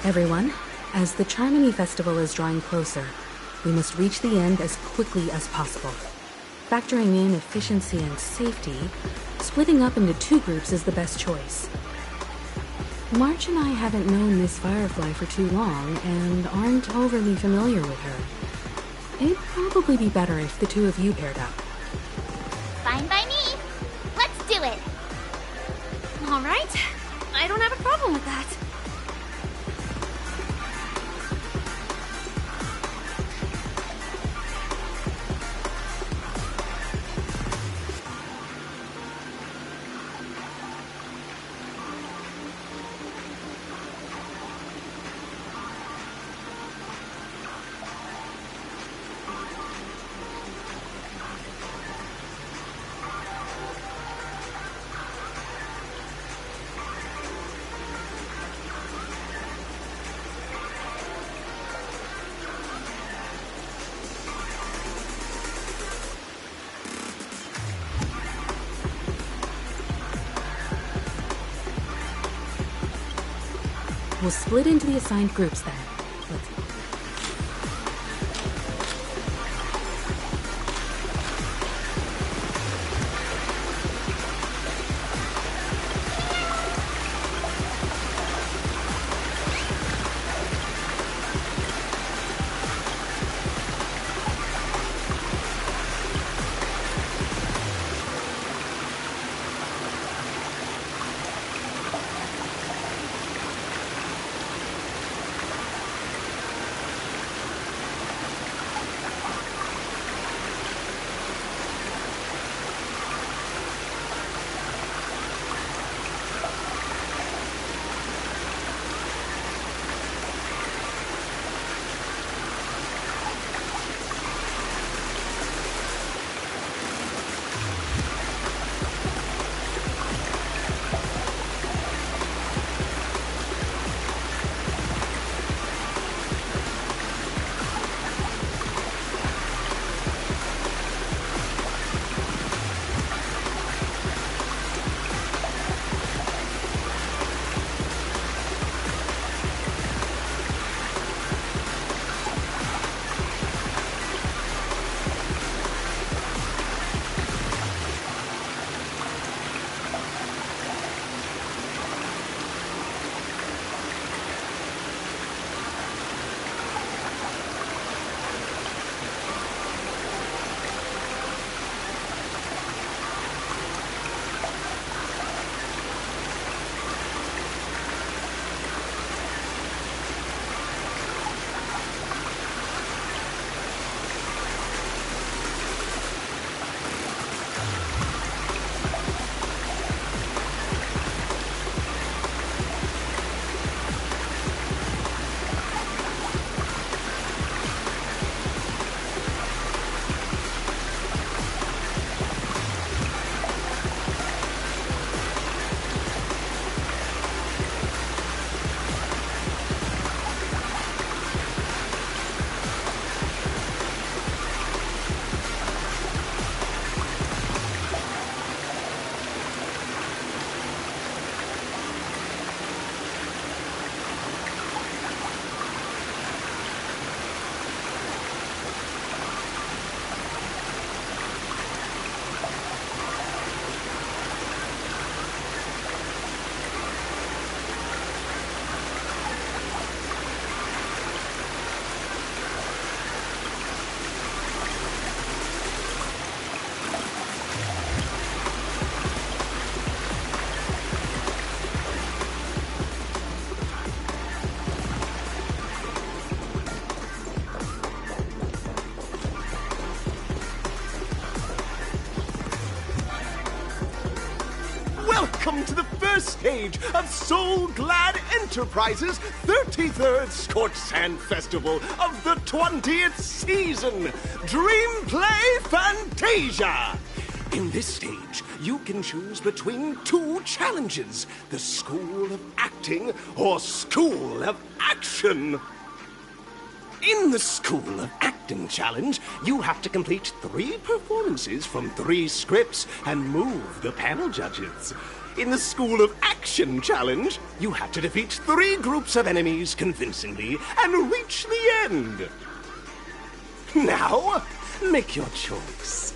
Everyone, as the Charmony Festival is drawing closer, we must reach the end as quickly as possible. Factoring in efficiency and safety, splitting up into 2 groups is the best choice. March and I haven't known Miss Firefly for too long and aren't overly familiar with her. It'd probably be better if the 2 of you paired up. Fine by me. Let's do it. All right. I don't have a problem with that. We'll split into the assigned groups then. welcome to the first stage of Soul Glad Enterprises' 33rd Scorched Sand Festival of the 20th season, Dreamplay Fantasia. In this stage, you can choose between two challenges, the School of Acting or School of Action. In the School of Acting challenge, you have to complete 3 performances from 3 scripts and move the panel judges. In the School of Action challenge, you have to defeat 3 groups of enemies convincingly and reach the end. Now, make your choice.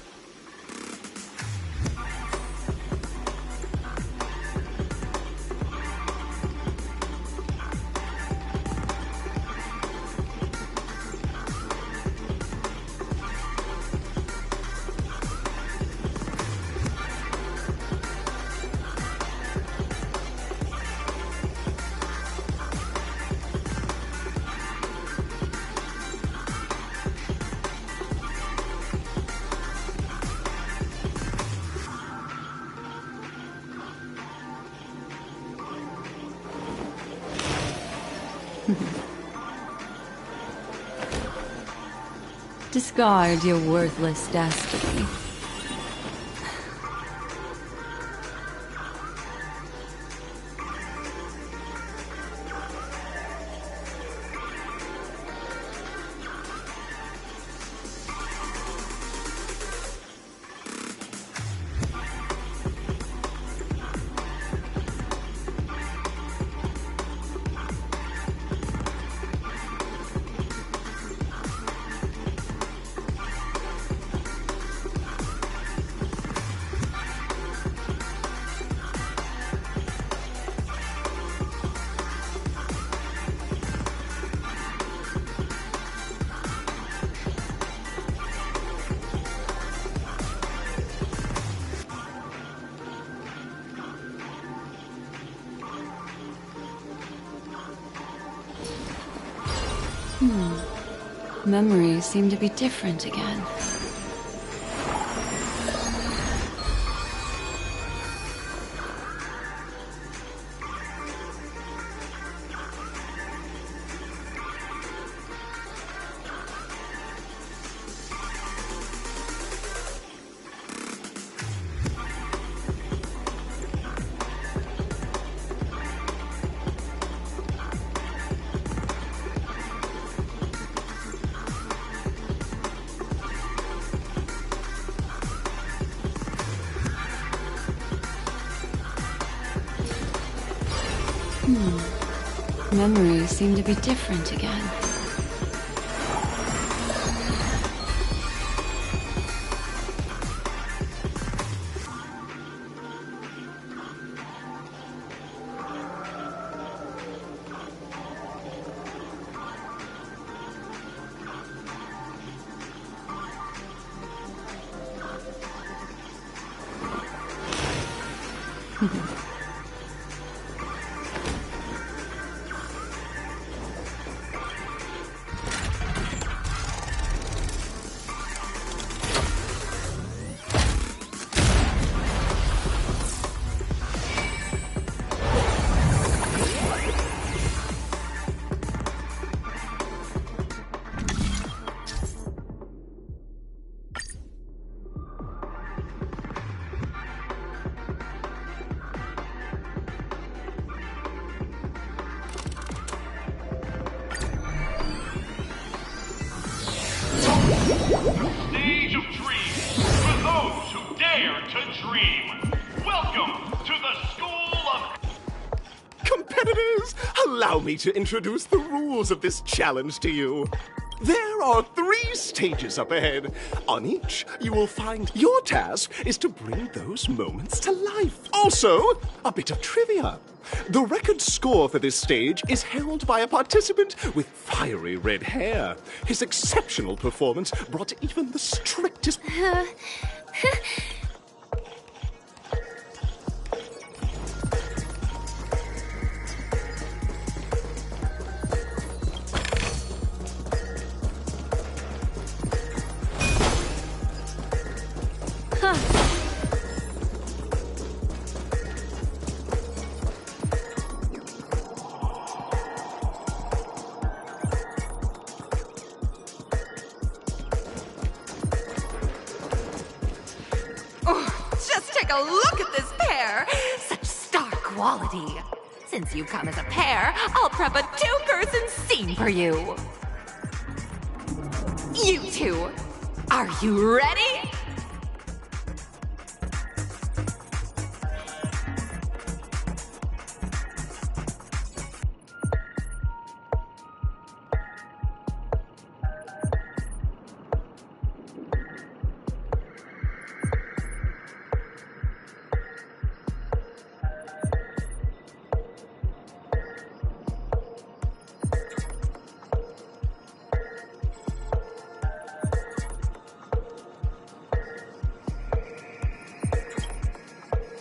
Discard your worthless destiny. Memories seem to be different again. Memories seem to be different again. Stage of Dreams for those who dare to dream. Welcome to the School of... Competitors, allow me to introduce the rules of this challenge to you. There are 3 stages up ahead. On each, you will find your task is to bring those moments to life. Also, a bit of trivia. The record score for this stage is held by a participant with fiery red hair. His exceptional performance brought even the strictest... look at this pair! Such star quality. Since you come as a pair, I'll prep a two-person scene for you. You two, are you ready?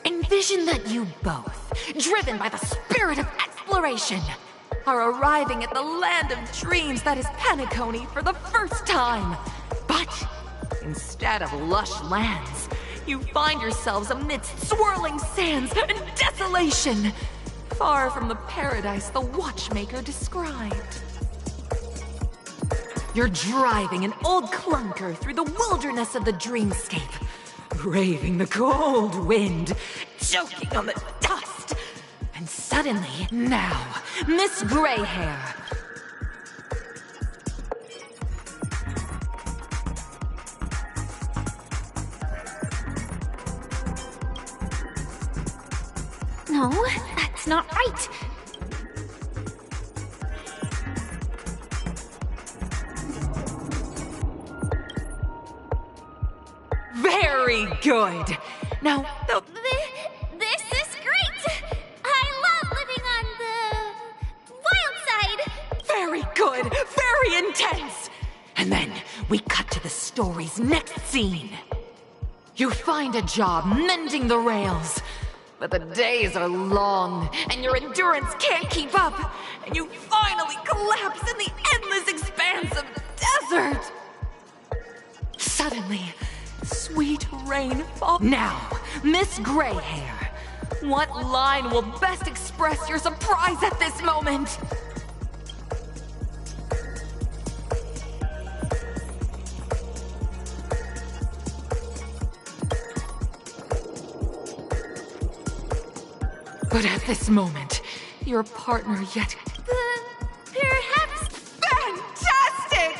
Envision that you both, driven by the spirit of exploration, are arriving at the land of dreams that is Penacony for the first time. But instead of lush lands, you find yourselves amidst swirling sands and desolation, far from the paradise the Watchmaker described. You're driving an old clunker through the wilderness of the dreamscape, braving the cold wind, choking on the dust. And suddenly, now, Miss Greyhair. No, that's not right. Very good. Now, This is great! I love living on the wild side! very good, very intense. And then we cut to the story's next scene. You find a job mending the rails, but the days are long and your endurance can't keep up, and you finally collapse in the endless expanse of desert. Suddenly, sweet rain falls. Now, Miss Greyhair, what line will best express your surprise at this moment? But at this moment, your partner yet... Perhaps... Fantastic!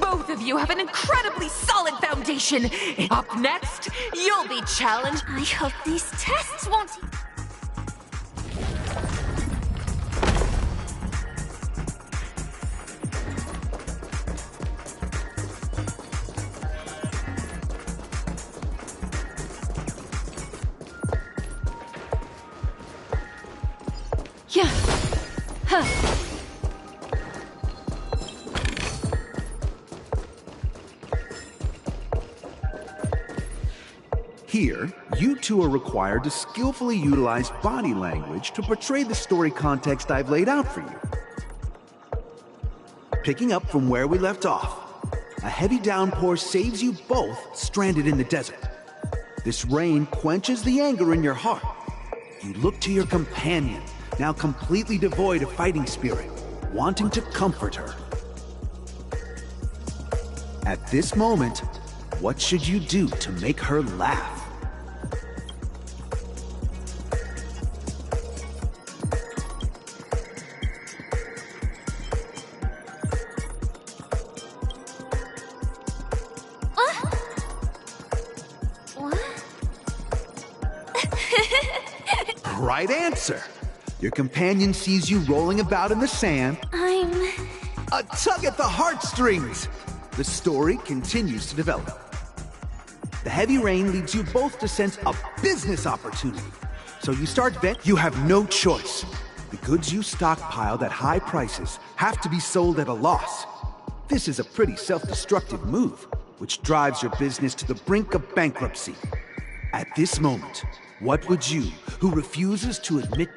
Both of you have an incredibly solid foundation. Up next, you'll be challenged. I hope these tests won't... Yeah. Huh. Here, you two are required to skillfully utilize body language to portray the story context I've laid out for you. Picking up from where we left off, a heavy downpour saves you both stranded in the desert. This rain quenches the anger in your heart. You look to your companion, now completely devoid of fighting spirit, wanting to comfort her. At this moment, what should you do to make her laugh? Right answer! Your companion sees you rolling about in the sand. I'm... A tug at the heartstrings! The story continues to develop. The heavy rain leads you both to sense a business opportunity. So you start bet you have no choice. The goods you stockpiled at high prices have to be sold at a loss. This is a pretty self-destructive move, which drives your business to the brink of bankruptcy. At this moment, what would you, who refuses to admit...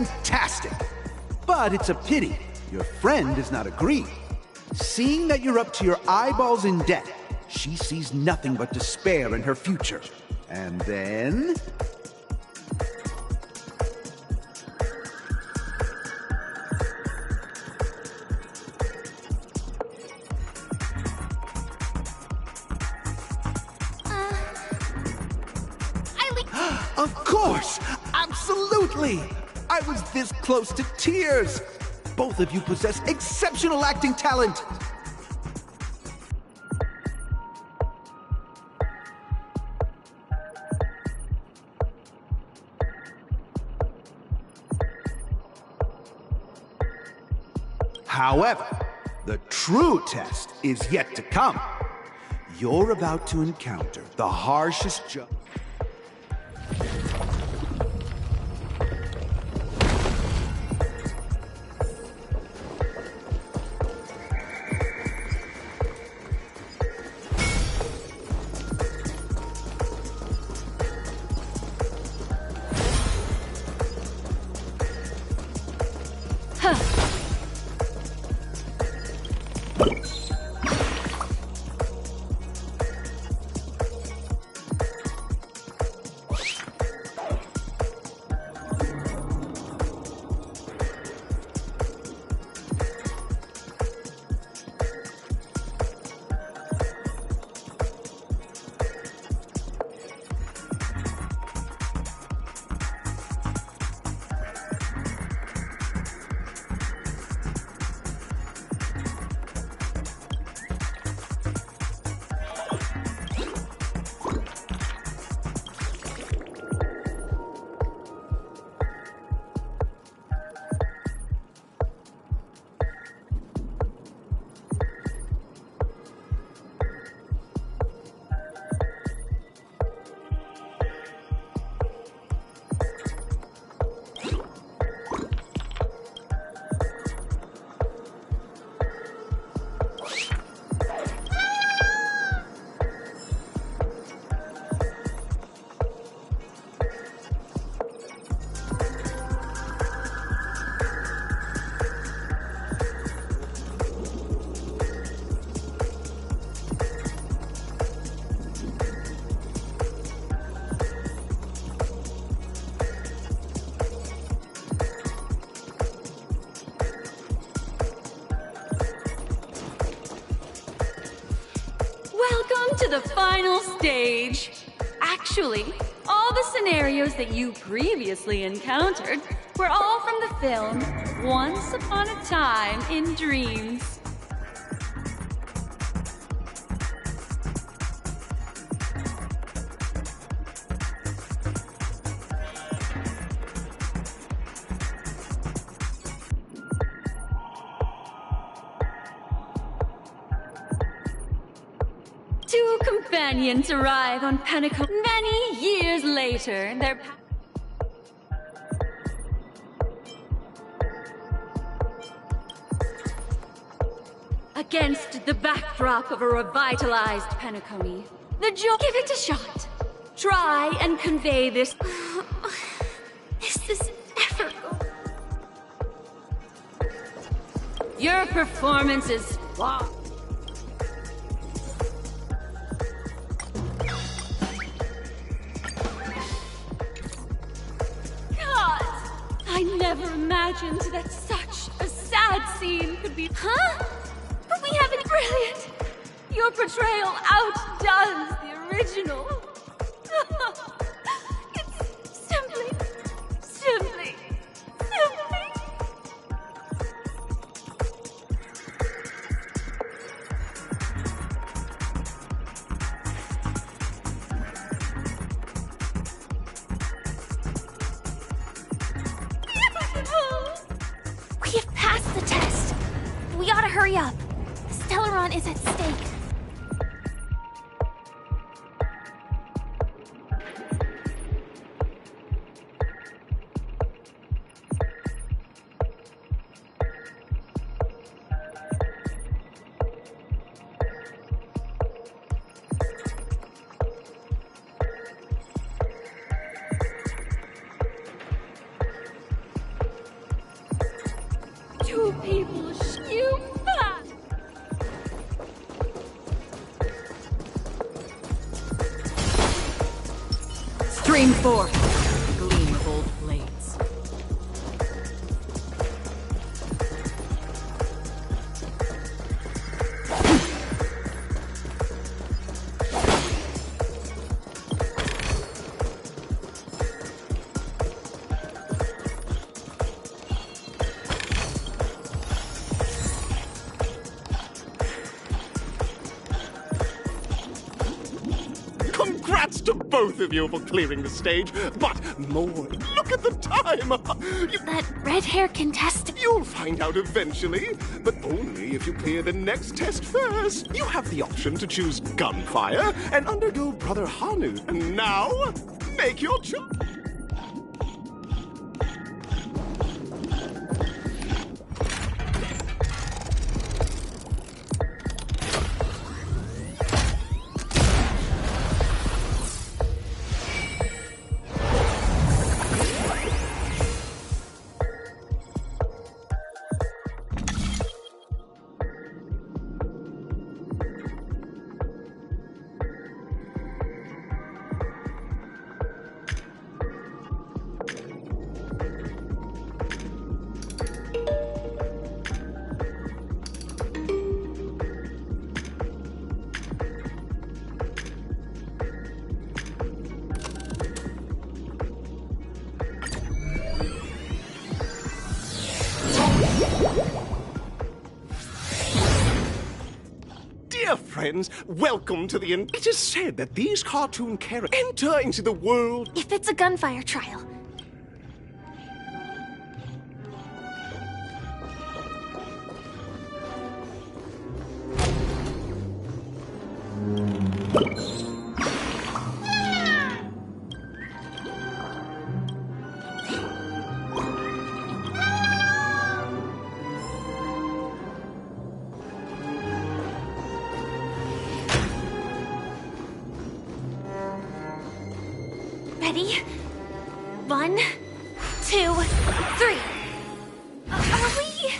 fantastic! But it's a pity your friend does not agree. Seeing that you're up to your eyeballs in debt, she sees nothing but despair in her future. And then... Of course! Absolutely! I was this close to tears! Both of you possess exceptional acting talent! However, the true test is yet to come. You're about to encounter the harshest judge. To the final stage. Actually, all the scenarios that you previously encountered were all from the film Once Upon a Time in Dreams. Two companions arrive on Pentecost many years later. Their against the backdrop of a revitalized Penacony, the joy. Give it a shot. Try and convey this. Is this ever going? Your performance is flawed. I never imagined that such a sad scene could be. Huh? But we have it brilliant! Your portrayal outdoes the original. It's simply. We have passed the test. We ought to hurry up. Stellaron is at stake. You people, you fat! Stream forth, gleam of old blades. Congrats to both of you for clearing the stage, but more, look at the time! That red-haired contestant... You'll find out eventually, but only if you clear the next test first. You have the option to choose gunfire and undergo Brother Hanu. And now, make your choice. Dear friends, welcome to the end. It is said that these cartoon characters enter into the world. If it's a gunfire trial, ready? 1, 2, 3. Are we?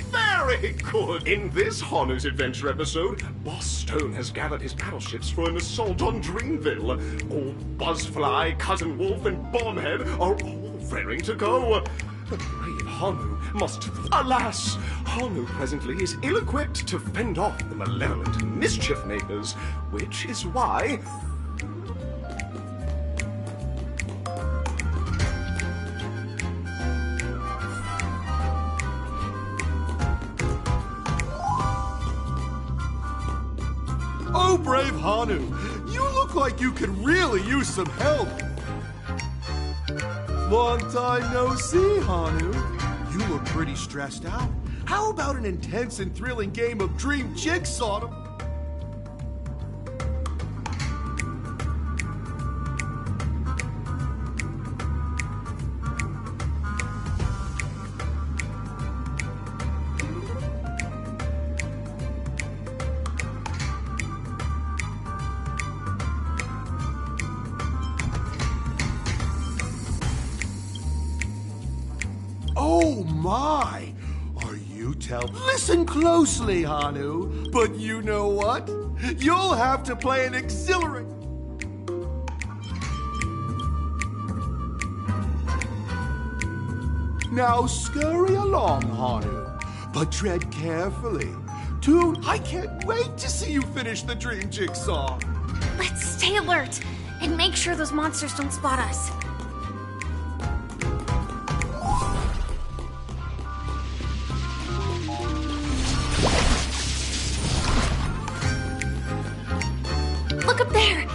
Very good. In this Hanu's Adventure episode, Boss Stone has gathered his battleships for an assault on Dreamville. Old Buzzfly, Cousin Wolf, and Bombhead are all raring to go. The brave Hanu must... Alas! Hanu presently is ill-equipped to fend off the malevolent mischief makers, which is why... Oh, brave Hanu, you look like you could really use some help. Long time no see, Hanu. You look pretty stressed out. How about an intense and thrilling game of Dream Jigsaw? Oh my! Are you Listen closely, Hanu. But you know what? You'll have to play an auxiliary. Now scurry along, Hanu. But tread carefully. Dude, I can't wait to see you finish the dream jigsaw. Let's stay alert and make sure those monsters don't spot us. Look up there!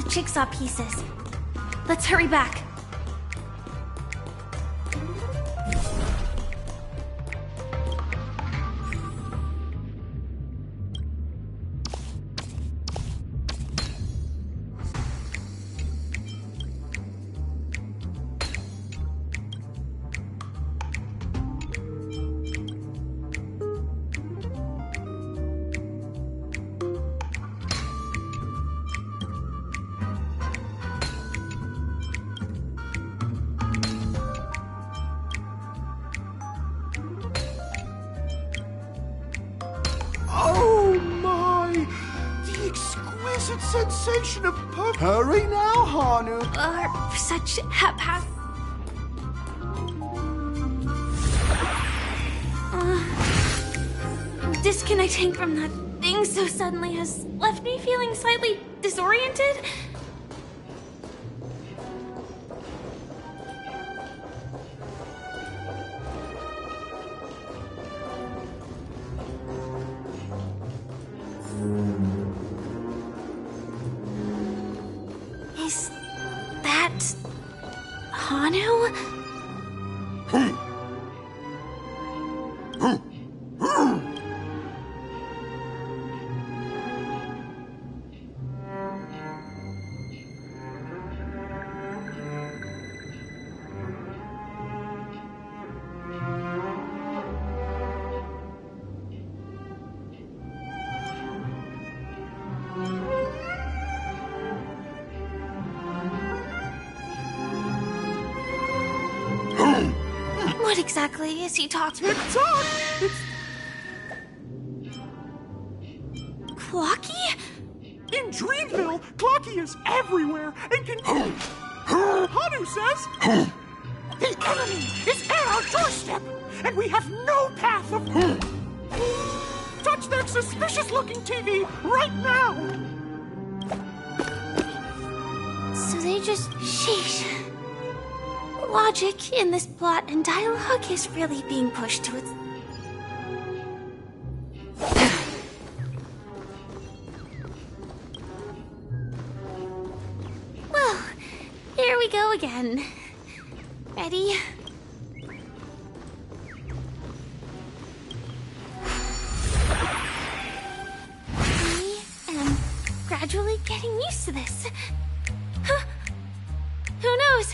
the jigsaw pieces. Let's hurry back. Oh my! The exquisite sensation of perfume. Hurry now, Hanu. Such haphazard. Disconnecting from that thing so suddenly has left me feeling slightly disoriented. Is that Hanu? What exactly is he talking about? It's Clocky? in Dreamville, Clocky is everywhere and can. Hanu says the enemy is at our doorstep, and we have no path of. Touch that suspicious-looking TV right now. So they just... Sheesh. Logic in this plot and dialogue is really being pushed to its... Well, here we go again. Ready? I am gradually getting used to this. Huh? Who knows?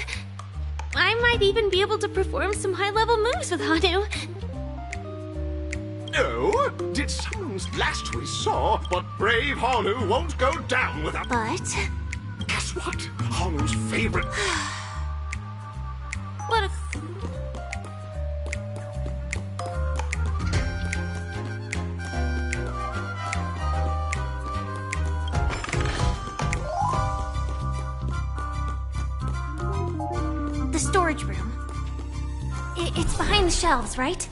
I might even be able to perform some high-level moves with Hanu. Oh, did someone's last we saw, but brave Hanu won't go down without... But... Guess what? Hanu's favorite... What if... The storage room. It's behind the shelves, right?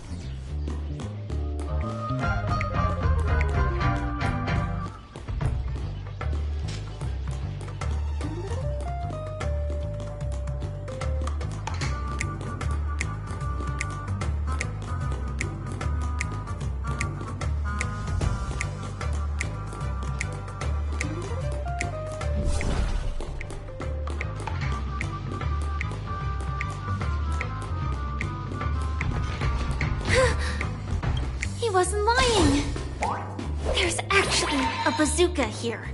He wasn't lying. There's actually a bazooka here.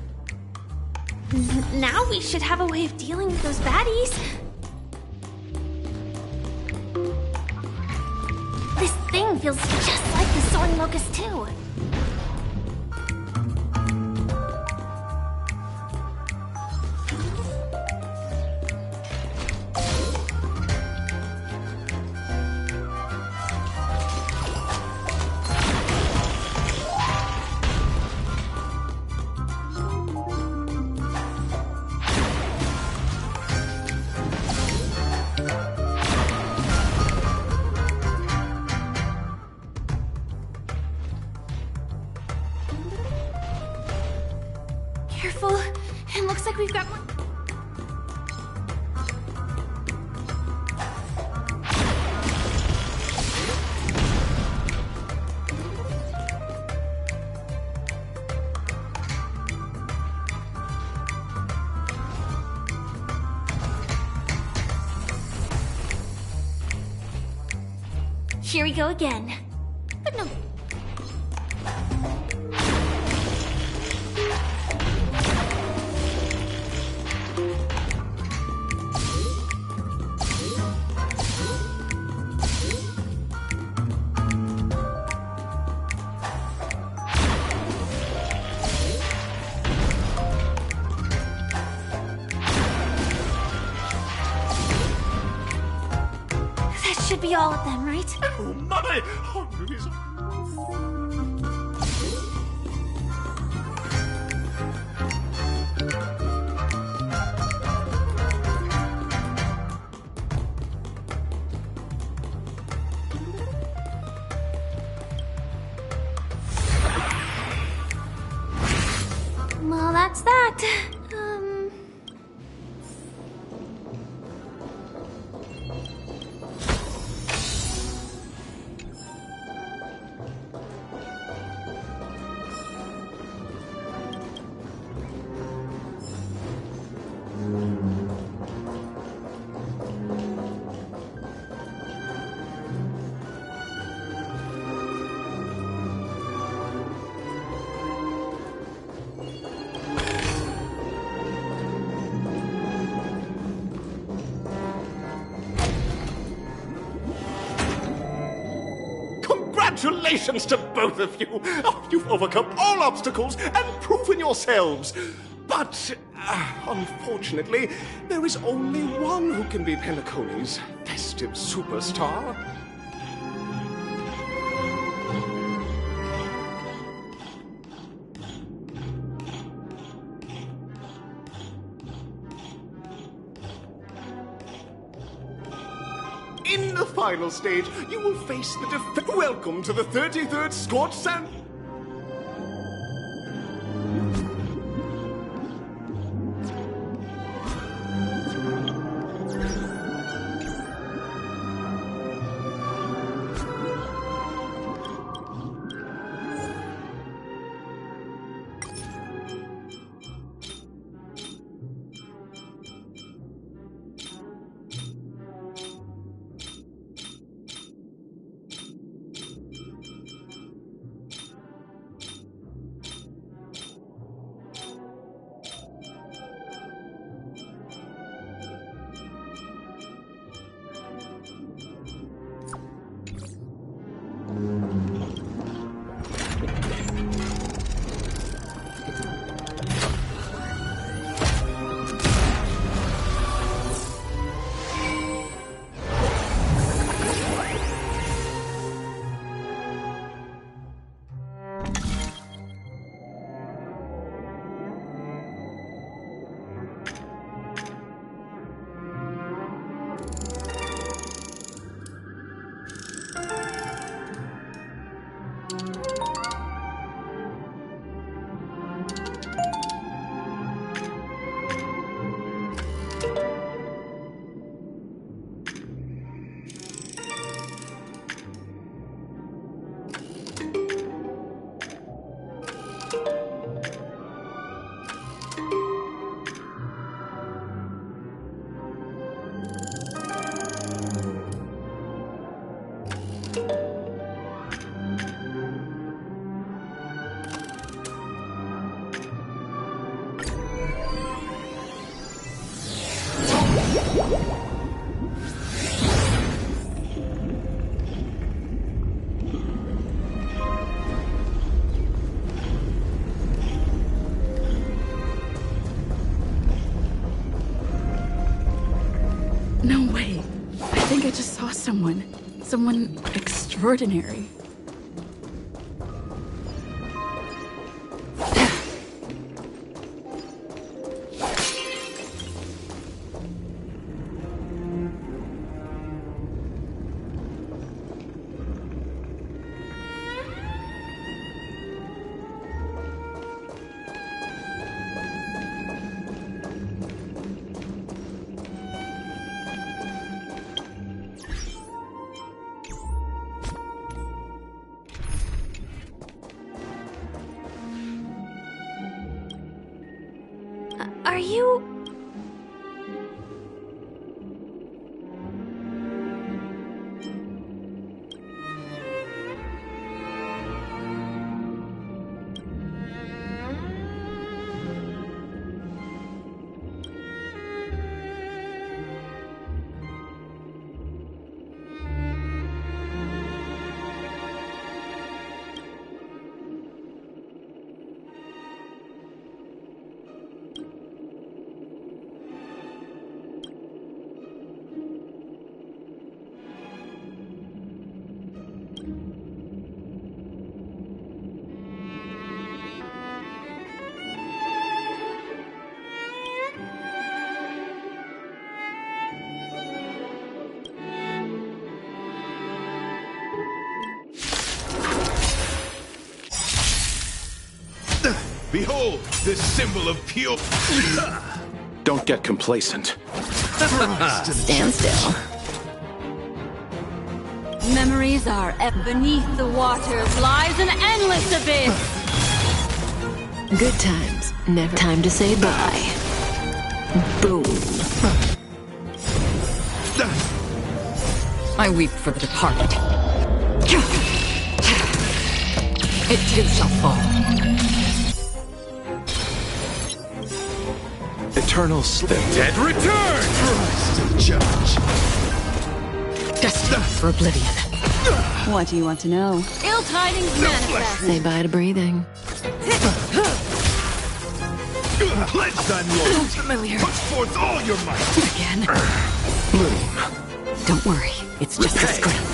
Now we should have a way of dealing with those baddies. This thing feels just like the Soaring Locust too. Careful. It looks like we've got one. Here we go again. But no. That should be all of them, right? Oh my! Haru is... Well, that's that. Congratulations to both of you! Oh, you've overcome all obstacles and proven yourselves! But, unfortunately, there is only one who can be Penacony's festive superstar. In the final stage, you will face the Welcome to the 33rd Scorched Sand... No way. I think I just saw someone. Someone extraordinary. Are you... Behold, this symbol of pure... Don't get complacent. Stand still. Memories are beneath the waters lies an endless abyss. Good times, never time to say bye. Boom. I weep for the departed. It too shall fall. Eternal sleep. The dead return! Christ the judge. Destined for oblivion. What do you want to know? Ill tidings manifest. Say bye to breathing. Pledge thy loyalty. Familiar. Put forth all your might. Again. Bloom. Don't worry, it's just a scrim.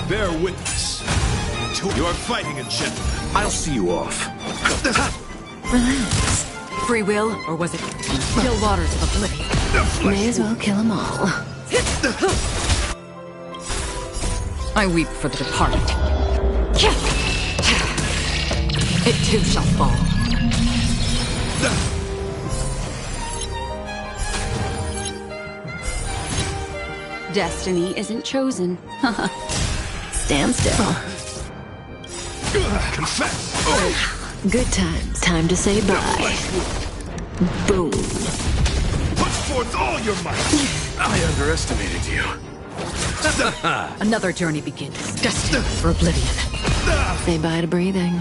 Bear witness. You are fighting a gentleman. I'll see you off. Relax. Free will, or was it still waters of oblivion? May as well kill them all. I weep for the departed. It too shall fall. Destiny isn't chosen. Stand still. Confess. Good times. Time to say bye. Boom. Put forth all your might. I underestimated you. Another journey begins. Destined for oblivion. Say bye to breathing.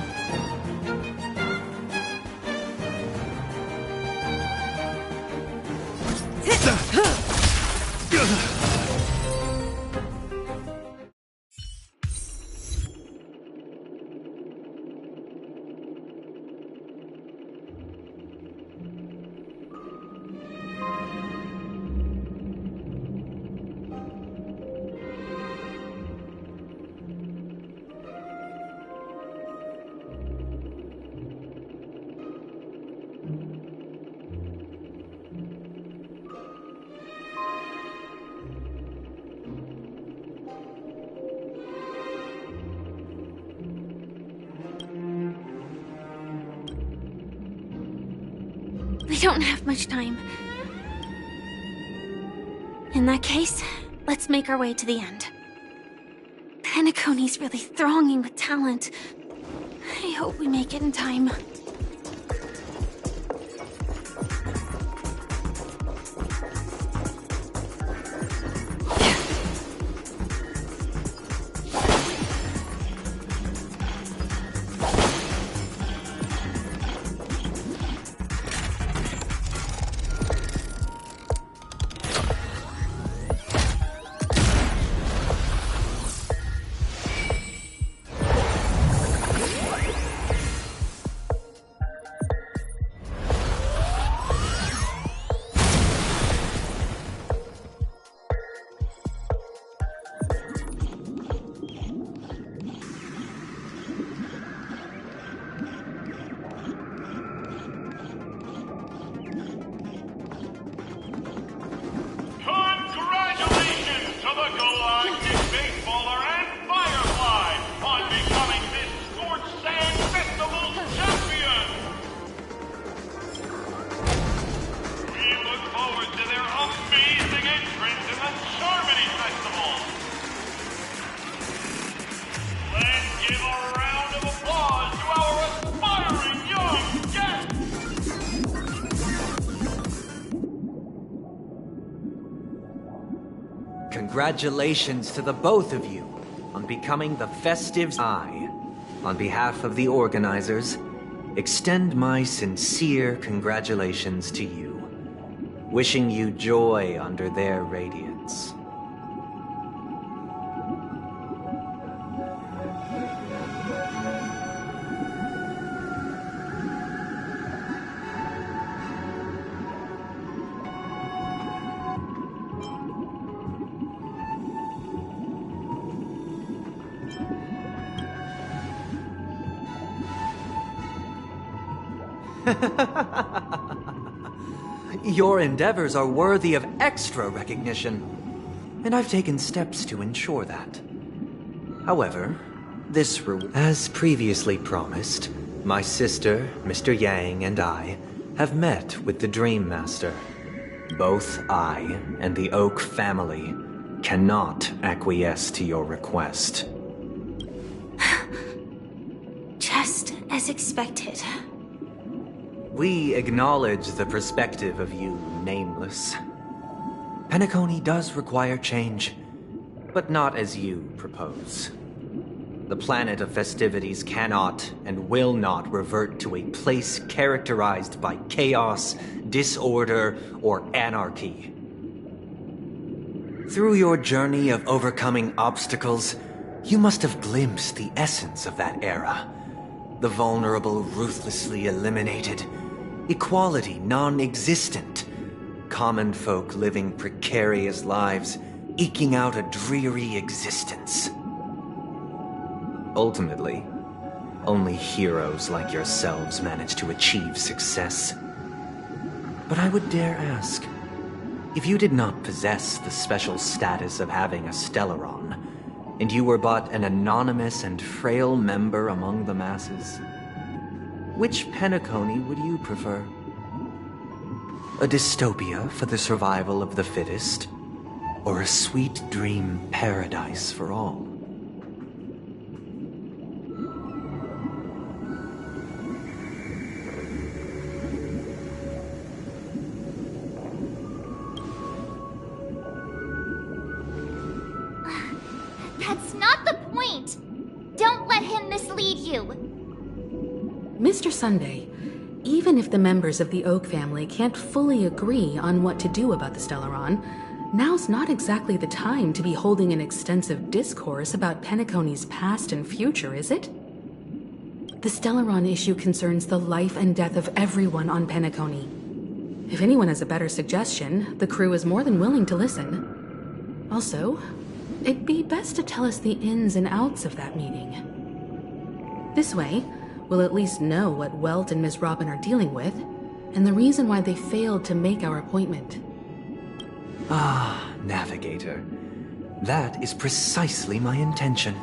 We don't have much time. In that case, let's make our way to the end. Penacony's really thronging with talent. I hope we make it in time. Congratulations to the both of you on becoming the Festives. I, on behalf of the organizers, extend my sincere congratulations to you, wishing you joy under their radiance. Your endeavors are worthy of extra recognition, and I've taken steps to ensure that. However, As previously promised, my sister, Mr. Yang, and I have met with the Dream Master. Both I and the Oak family cannot acquiesce to your request. Just as expected. We acknowledge the perspective of you, Nameless. Penacony does require change, but not as you propose. The planet of festivities cannot and will not revert to a place characterized by chaos, disorder, or anarchy. Through your journey of overcoming obstacles, you must have glimpsed the essence of that era. The vulnerable ruthlessly eliminated, equality non-existent, common folk living precarious lives, eking out a dreary existence. Ultimately, only heroes like yourselves manage to achieve success. But I would dare ask, if you did not possess the special status of having a Stellaron, and you were but an anonymous and frail member among the masses, which Penacony would you prefer? A dystopia for the survival of the fittest, or a sweet dream paradise for all? That's not the point! Don't let him mislead you! Mr. Sunday, even if the members of the Oak family can't fully agree on what to do about the Stellaron, now's not exactly the time to be holding an extensive discourse about Penacony's past and future, is it? The Stellaron issue concerns the life and death of everyone on Penacony. If anyone has a better suggestion, the crew is more than willing to listen. Also, it'd be best to tell us the ins and outs of that meeting. This way, we'll at least know what Welt and Ms. Robin are dealing with, and the reason why they failed to make our appointment. Ah, Navigator. That is precisely my intention.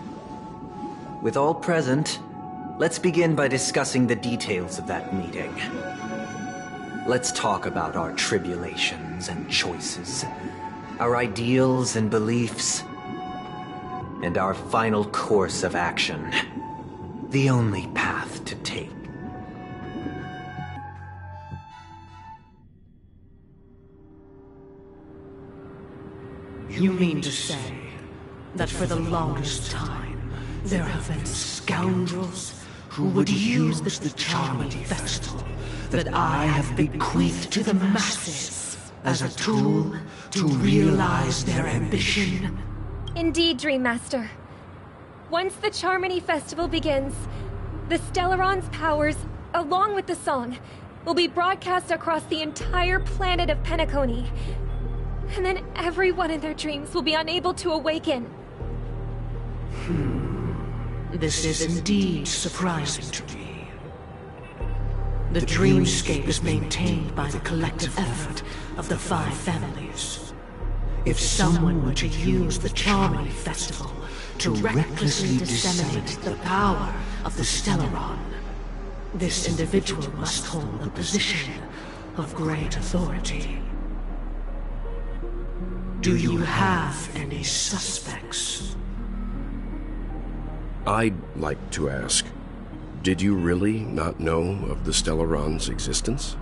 With all present, let's begin by discussing the details of that meeting. Let's talk about our tribulations and choices, our ideals and beliefs, and our final course of action. The only path to take. You mean to say that for the longest time, there have been scoundrels who would use the Charmony Festival that I have bequeathed to the masses as a tool to realize their ambition? Indeed, Dream Master. Once the Charmony Festival begins, the Stellaron's powers, along with the song, will be broadcast across the entire planet of Penacony. And then everyone in their dreams will be unable to awaken. This is indeed surprising to me. The dreamscape is maintained by the collective effort of the 5 families. If someone were to use the Charmony Festival to recklessly disseminate the power of the Stellaron, this individual must hold a position of great authority. Do you have any suspects? I'd like to ask, did you really not know of the Stellaron's existence?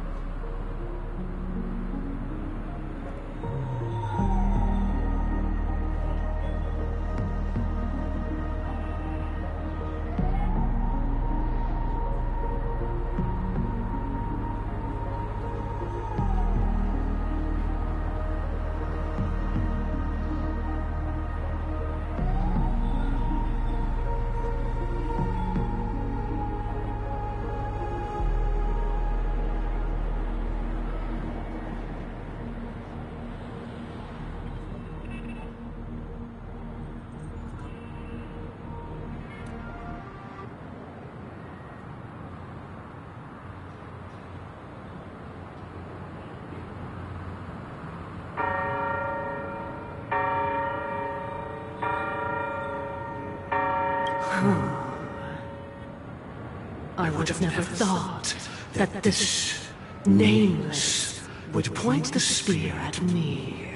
I would have never thought that this nameless would point the spear at me.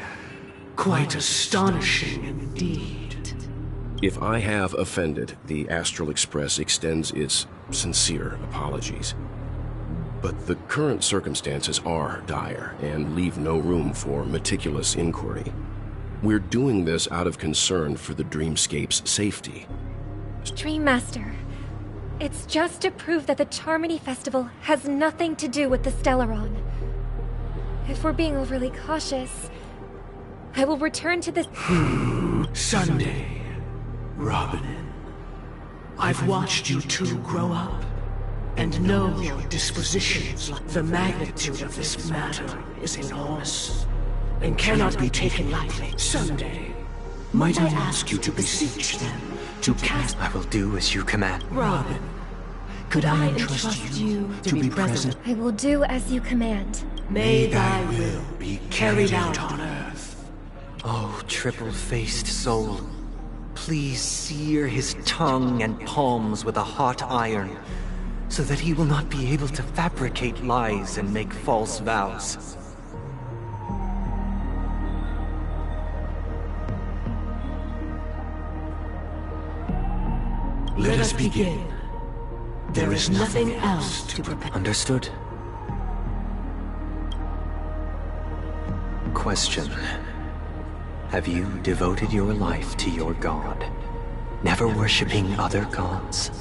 Quite astonishing indeed. If I have offended, the Astral Express extends its sincere apologies. But the current circumstances are dire and leave no room for meticulous inquiry. We're doing this out of concern for the Dreamscape's safety. Dreammaster, it's just to prove that the Charmony Festival has nothing to do with the Stellaron. If we're being overly cautious, I will return to this— Sunday, Robin. I've watched you two grow up, and know your dispositions. The magnitude of this matter is enormous, and cannot be taken lightly. Sunday, might I ask you to beseech them to cast— I will do as you command. Robin, could I entrust you to be present? I will do as you command. May thy will be carried out on earth. Oh, triple-faced soul, please sear his tongue and palms with a hot iron, so that he will not be able to fabricate lies and make false vows. Let us begin. There is nothing else to prepare. Understood. Question. Have you devoted your life to your god, never worshipping other gods?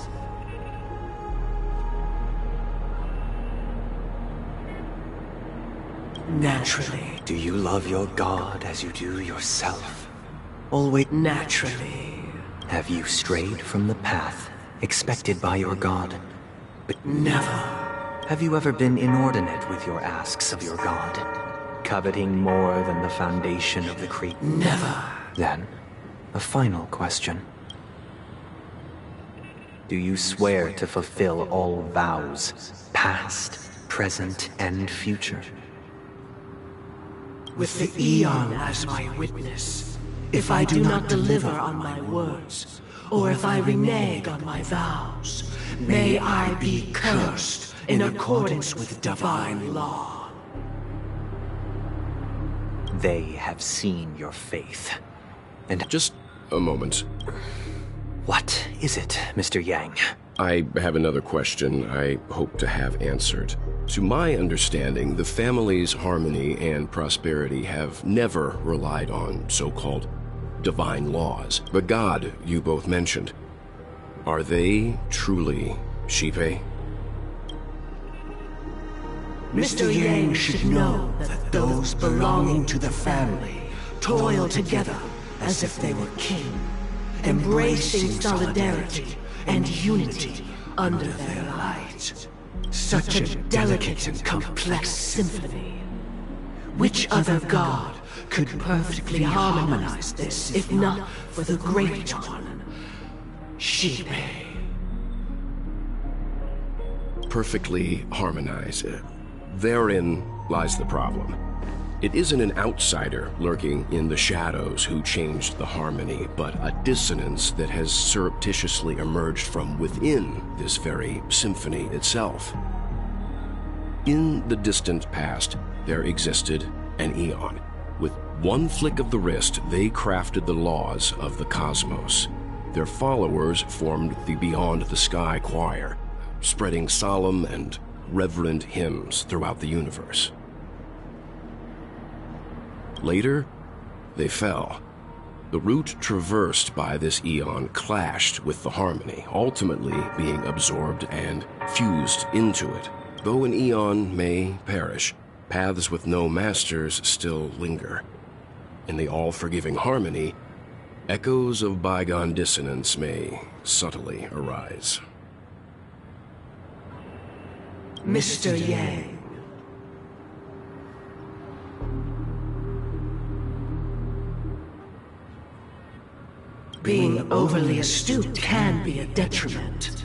Naturally. Do you love your god as you do yourself? Always naturally. Have you strayed from the path expected by your god? But never. Have you ever been inordinate with your asks of your god, coveting more than the foundation of the creed? Never. Then, a final question. Do you swear to fulfill all vows, past, present, and future? With the Aeon as my witness, if I do not deliver on my words, or if I renege on my vows, may I be cursed in accordance with divine law. They have seen your faith. And just a moment. What is it, Mr. Yang? I have another question I hope to have answered. To my understanding, the family's harmony and prosperity have never relied on so-called divine laws. The god you both mentioned, are they truly Xipe? Mr. Yang should know that those belonging to the family toil together as if they were kin, embracing solidarity and unity under their light. Such a delicate and complex symphony. Which other god could perfectly harmonize this, if not for the Great One, Xipe? Perfectly harmonize. Therein lies the problem. It isn't an outsider lurking in the shadows who changed the harmony, but a dissonance that has surreptitiously emerged from within this very symphony itself. In the distant past, there existed an Aeon. With one flick of the wrist, they crafted the laws of the cosmos. Their followers formed the Beyond the Sky Choir, spreading solemn and reverent hymns throughout the universe. Later, they fell. The route traversed by this Aeon clashed with the harmony, ultimately being absorbed and fused into it. Though an Aeon may perish, paths with no masters still linger. In the all-forgiving harmony, echoes of bygone dissonance may subtly arise. Mr. Yang. Being overly astute can be a detriment.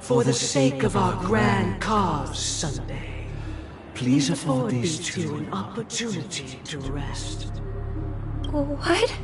For the sake of our grand cause, Sunday, please afford these two an opportunity to rest. What?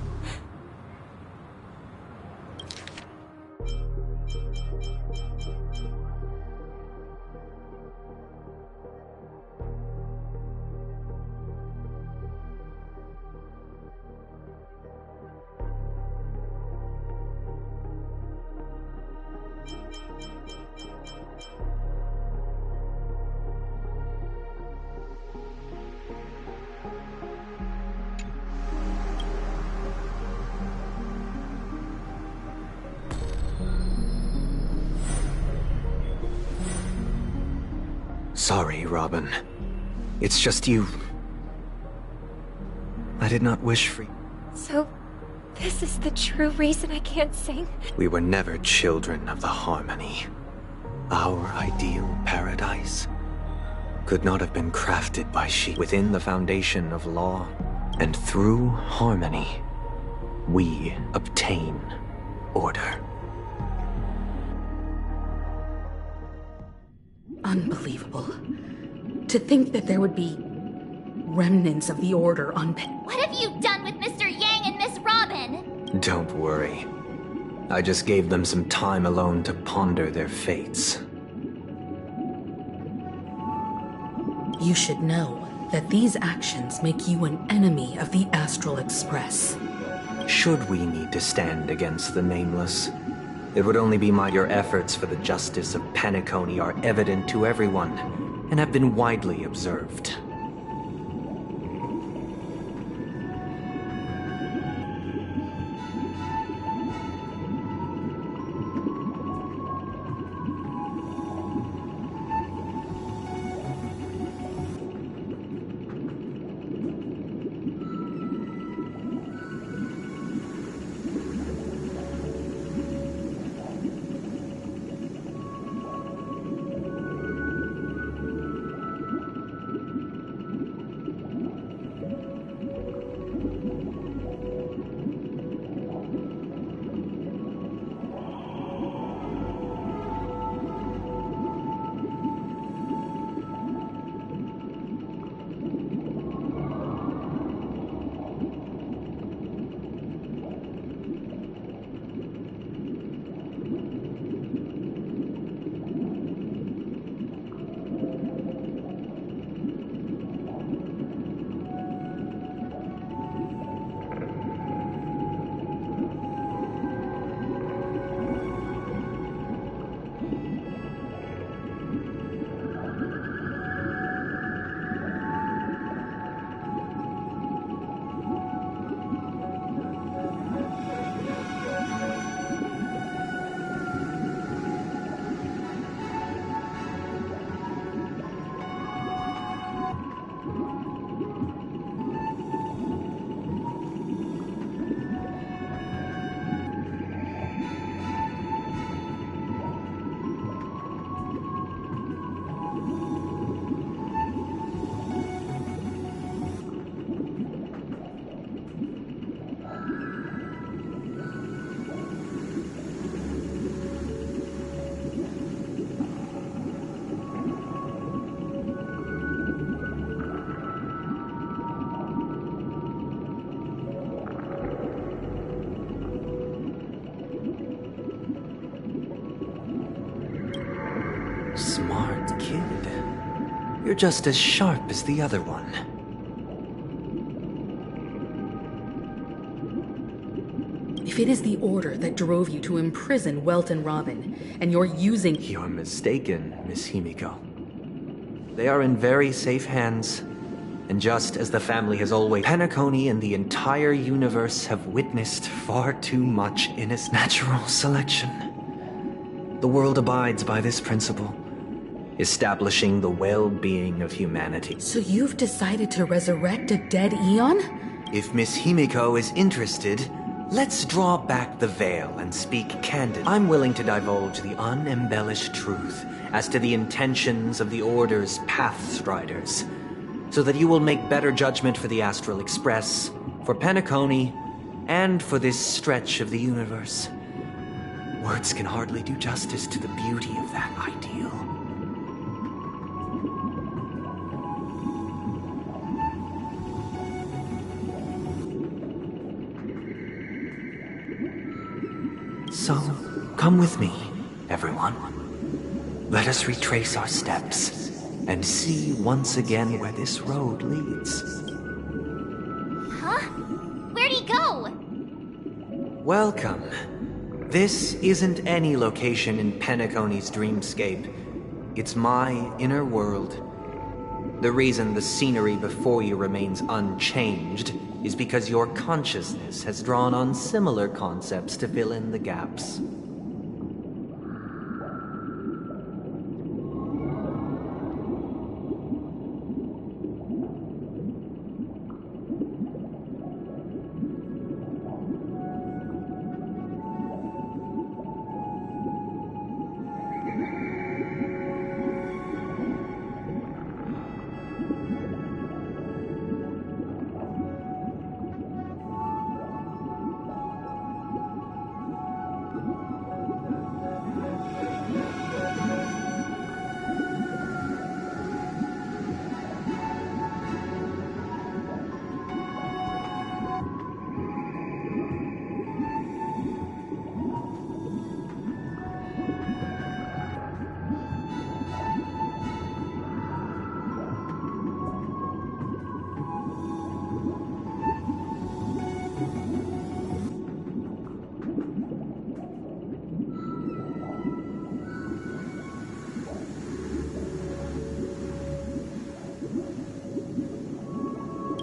Sorry, Robin. It's just you. I did not wish for you. So, this is the true reason I can't sing? We were never children of the Harmony. Our ideal paradise could not have been crafted by she. Within the foundation of law, and through harmony, we obtain order. Unbelievable. To think that there would be remnants of the Order on What have you done with Mr. Yang and Miss Robin? Don't worry. I just gave them some time alone to ponder their fates. You should know that these actions make you an enemy of the Astral Express. Should we need to stand against the Nameless, it would only be your efforts for the justice of Penacony are evident to everyone, and have been widely observed. Smart kid. You're just as sharp as the other one. If it is the Order that drove you to imprison Welt and Robin, and you're using— You're mistaken, Miss Himiko. They are in very safe hands, and just as the family has always— Penacony and the entire universe have witnessed far too much in its natural selection. The world abides by this principle, establishing the well-being of humanity. So you've decided to resurrect a dead Eon? If Miss Himiko is interested, let's draw back the veil and speak candid. I'm willing to divulge the unembellished truth as to the intentions of the Order's Pathstriders, so that you will make better judgment for the Astral Express, for Penacony, and for this stretch of the universe. Words can hardly do justice to the beauty of that ideal. So, come with me, everyone. Let us retrace our steps and see once again where this road leads. Huh? Where'd he go? Welcome. This isn't any location in Penacony's dreamscape. It's my inner world. The reason the scenery before you remains unchanged is because your consciousness has drawn on similar concepts to fill in the gaps.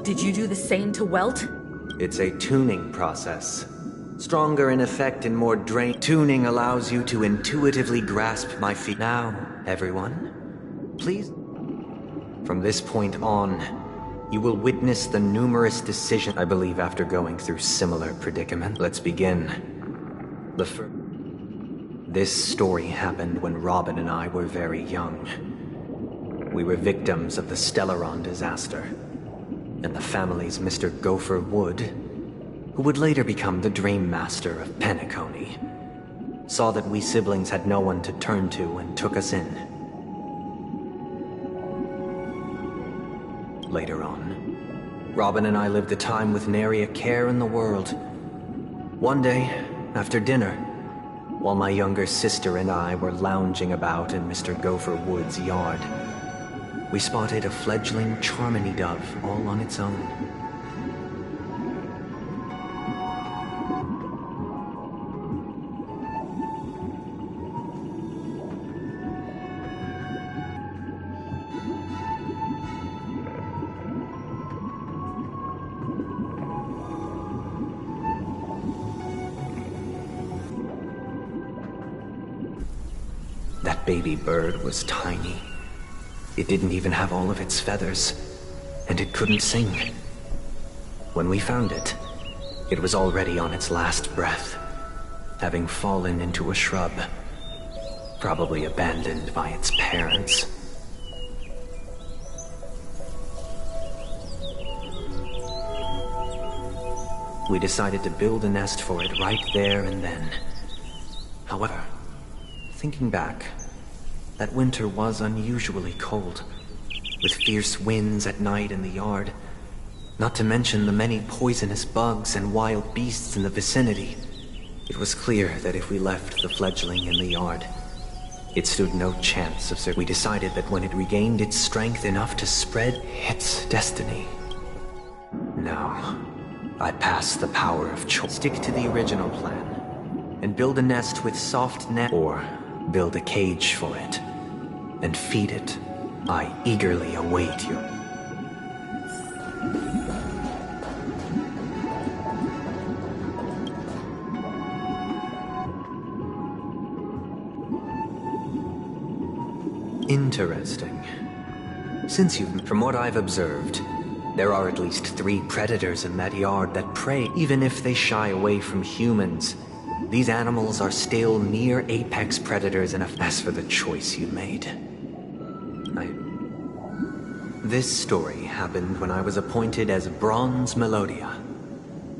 Did you do the same to Welt? It's a tuning process. Stronger in effect and more Tuning allows you to intuitively grasp my feet. Now, everyone, please. From this point on, you will witness the numerous decisions. I believe after going through similar predicament. Let's begin. This story happened when Robin and I were very young. We were victims of the Stellaron disaster, and the family's Mr. Gopher Wood, who would later become the Dream Master of Penacony, saw that we siblings had no one to turn to and took us in. Later on, Robin and I lived a time with nary a care in the world. One day, after dinner, while my younger sister and I were lounging about in Mr. Gopher Wood's yard, we spotted a fledgling Charmony dove all on its own. That baby bird was tiny. It didn't even have all of its feathers, and it couldn't sing. When we found it, it was already on its last breath, having fallen into a shrub, probably abandoned by its parents. We decided to build a nest for it right there and then. However, thinking back, that winter was unusually cold, with fierce winds at night in the yard, not to mention the many poisonous bugs and wild beasts in the vicinity. It was clear that if we left the fledgling in the yard, it stood no chance of survival. We decided that when it regained its strength enough to spread its destiny. Now, I pass the power of choice. Stick to the original plan, and build a nest with soft net, or build a cage for it, and feed it. I eagerly await you. Interesting. From what I've observed, there are at least 3 predators in that yard that prey. Even if they shy away from humans, these animals are still near apex predators. As for the choice you made, This story happened when I was appointed as Bronze Melodia,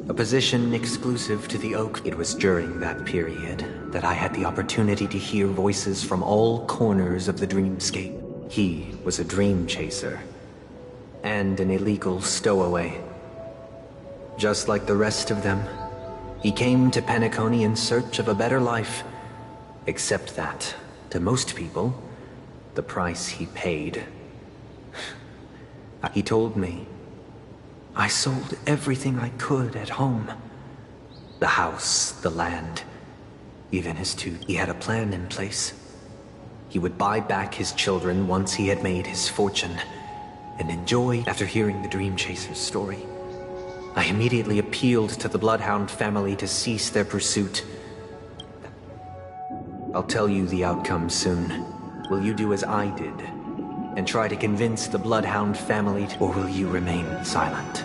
a position exclusive to the Oak. It was during that period that I had the opportunity to hear voices from all corners of the dreamscape. He was a dream chaser, and an illegal stowaway. Just like the rest of them, he came to Penacony in search of a better life, except that, to most people, the price he paid. He told me, I sold everything I could at home. The house, the land, even his tooth. He had a plan in place. He would buy back his children once he had made his fortune, and enjoy. After hearing the Dream Chaser's story, I immediately appealed to the Bloodhound family to cease their pursuit. I'll tell you the outcome soon. Will you do as I did, and try to convince the Bloodhound family, or will you remain silent,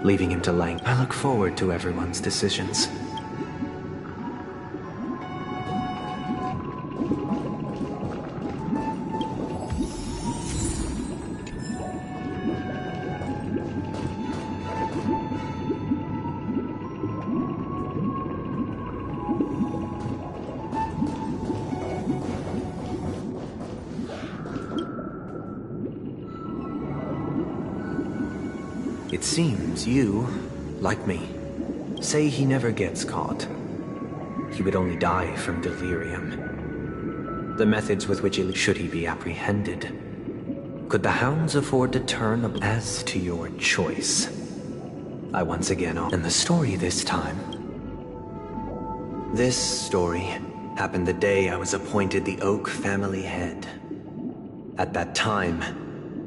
leaving him to languish? I look forward to everyone's decisions. It seems you, like me, say he never gets caught. He would only die from delirium. The methods with which should he be apprehended? Could the hounds afford to turn as to your choice? I once again and the story this time. This story happened the day I was appointed the Oak family head. At that time,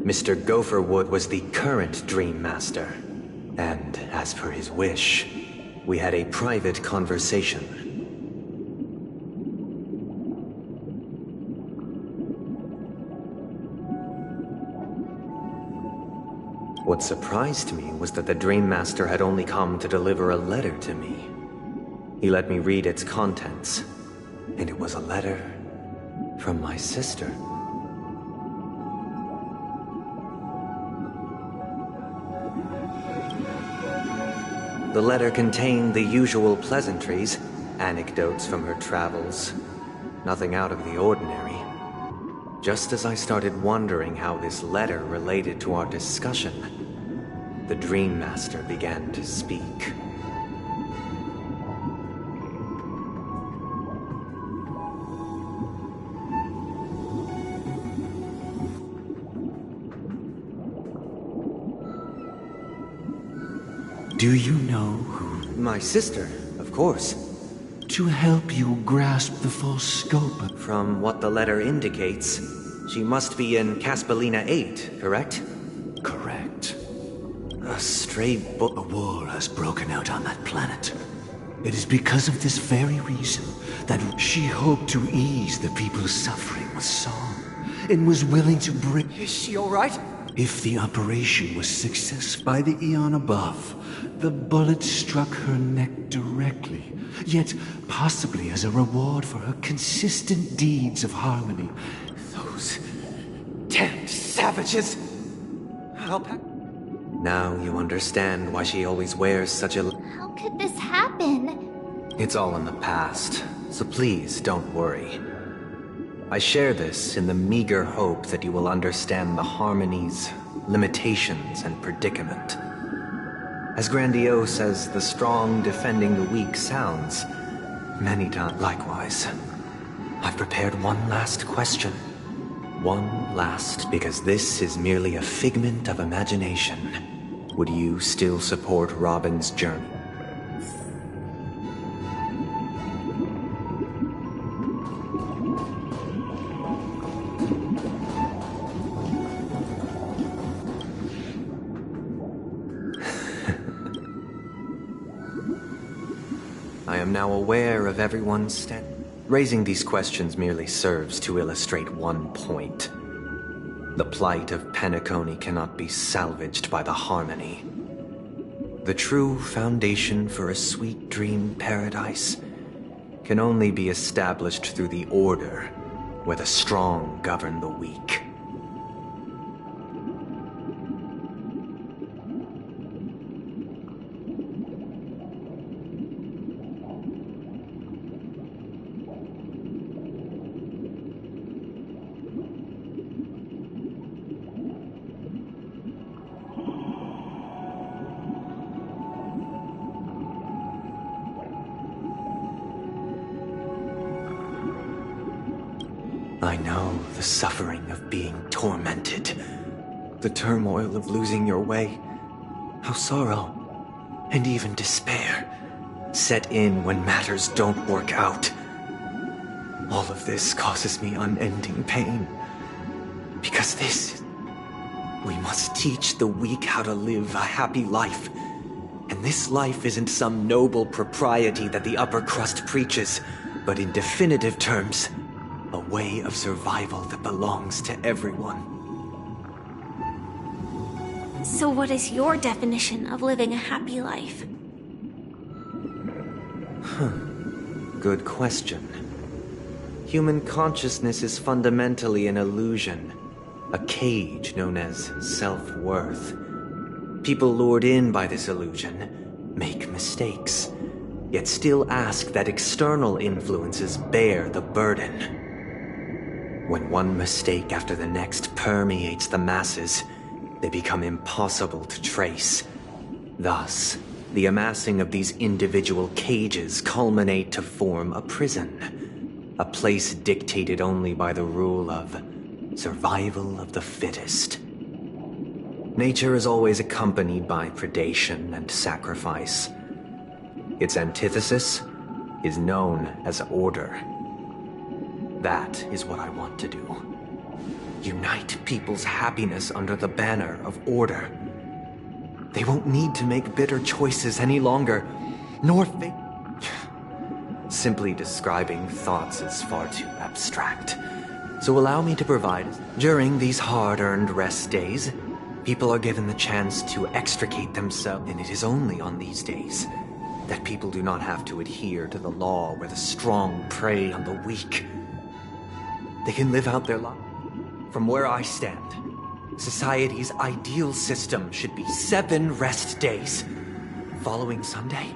Mr. Gopherwood was the current Dream Master, and as per his wish, we had a private conversation. What surprised me was that the Dream Master had only come to deliver a letter to me. He let me read its contents, and it was a letter from my sister. The letter contained the usual pleasantries, anecdotes from her travels, nothing out of the ordinary. Just as I started wondering how this letter related to our discussion, the Dream Master began to speak. Do you know who? My sister, of course. To help you grasp the full scope. From what the letter indicates, she must be in Caspelina 8, correct? Correct. A stray book. A war has broken out on that planet. It is because of this very reason that she hoped to ease the people's suffering with song, and was willing to bring... Is she alright? If the operation was successful by the eon above, the bullet struck her neck directly, yet possibly as a reward for her consistent deeds of harmony. Those damned savages! Now you understand why she always wears such a... How could this happen? It's all in the past, so please don't worry. I share this in the meager hope that you will understand the harmony's limitations and predicament. As grandiose as the strong defending the weak sounds, many times likewise, I've prepared one last question. One last, because this is merely a figment of imagination. Would you still support Robin's journey? I am now aware of everyone's stand. Raising these questions merely serves to illustrate one point. The plight of Penacony cannot be salvaged by the harmony. The true foundation for a sweet dream paradise can only be established through the order where the strong govern the weak. I know the suffering of being tormented, the turmoil of losing your way, how sorrow, and even despair, set in when matters don't work out. All of this causes me unending pain, because we must teach the weak how to live a happy life. And this life isn't some noble propriety that the upper crust preaches, but in definitive terms, a way of survival that belongs to everyone. So what is your definition of living a happy life? Good question. Human consciousness is fundamentally an illusion, a cage known as self-worth. People lured in by this illusion make mistakes, yet still ask that external influences bear the burden. When one mistake after the next permeates the masses, they become impossible to trace. Thus, the amassing of these individual cages culminate to form a prison, a place dictated only by the rule of survival of the fittest. Nature is always accompanied by predation and sacrifice. Its antithesis is known as order. That is what I want to do. Unite people's happiness under the banner of order. They won't need to make bitter choices any longer, nor Simply describing thoughts is far too abstract. So allow me to provide. During these hard-earned rest days, people are given the chance to extricate themselves, and it is only on these days that people do not have to adhere to the law where the strong prey on the weak. They can live out their life. From where I stand, society's ideal system should be 7 rest days. Following Sunday,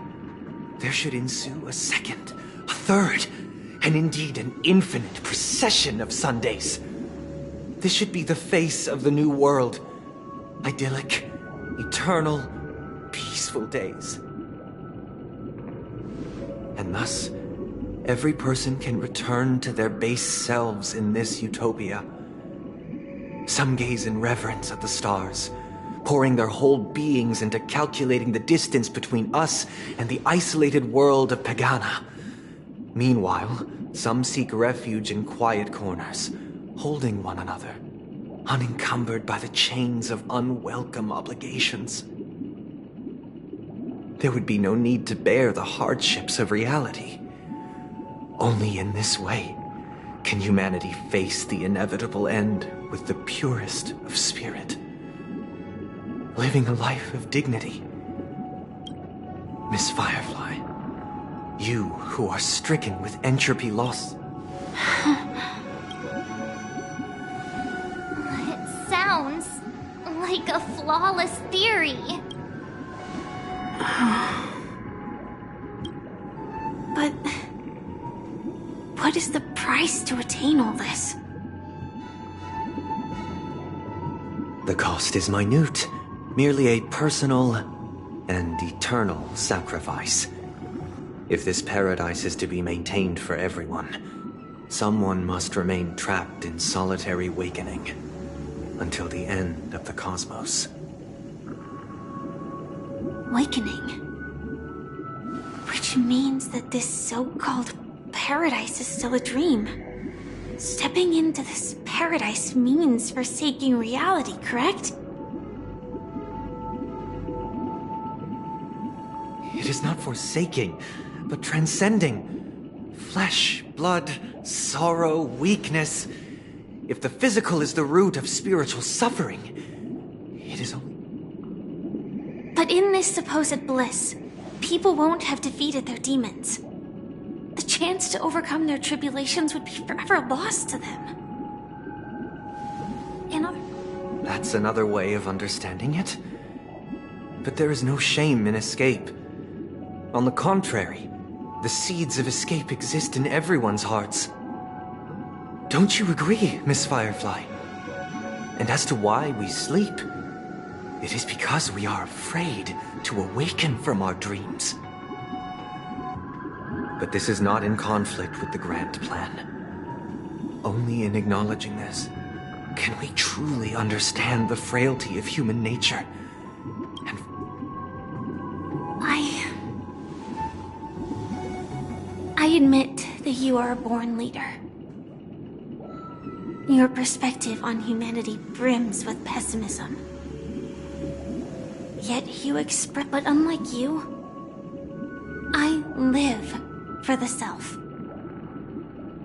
there should ensue a second, a third, and indeed an infinite procession of Sundays. This should be the face of the new world. Idyllic, eternal, peaceful days. And thus, every person can return to their base selves in this utopia. Some gaze in reverence at the stars, pouring their whole beings into calculating the distance between us and the isolated world of Pagana. Meanwhile, some seek refuge in quiet corners, holding one another, unencumbered by the chains of unwelcome obligations. There would be no need to bear the hardships of reality. Only in this way can humanity face the inevitable end with the purest of spirit, living a life of dignity. Miss Firefly, you who are stricken with entropy loss. It sounds like a flawless theory. But what is the price to attain all this? The cost is minute, merely a personal and eternal sacrifice. If this paradise is to be maintained for everyone, someone must remain trapped in solitary awakening until the end of the cosmos. Awakening. Which means that this so-called paradise is still a dream. Stepping into this paradise means forsaking reality, correct? It is not forsaking, but transcending. Flesh, blood, sorrow, weakness. If the physical is the root of spiritual suffering, it is only... But in this supposed bliss, people won't have defeated their demons. The chance to overcome their tribulations would be forever lost to them. That's another way of understanding it. But there is no shame in escape. On the contrary, the seeds of escape exist in everyone's hearts. Don't you agree, Miss Firefly? And as to why we sleep, it is because we are afraid to awaken from our dreams. But this is not in conflict with the grand plan. Only in acknowledging this can we truly understand the frailty of human nature. I admit that you are a born leader. Your perspective on humanity brims with pessimism. Yet you express, but unlike you, I live for the self.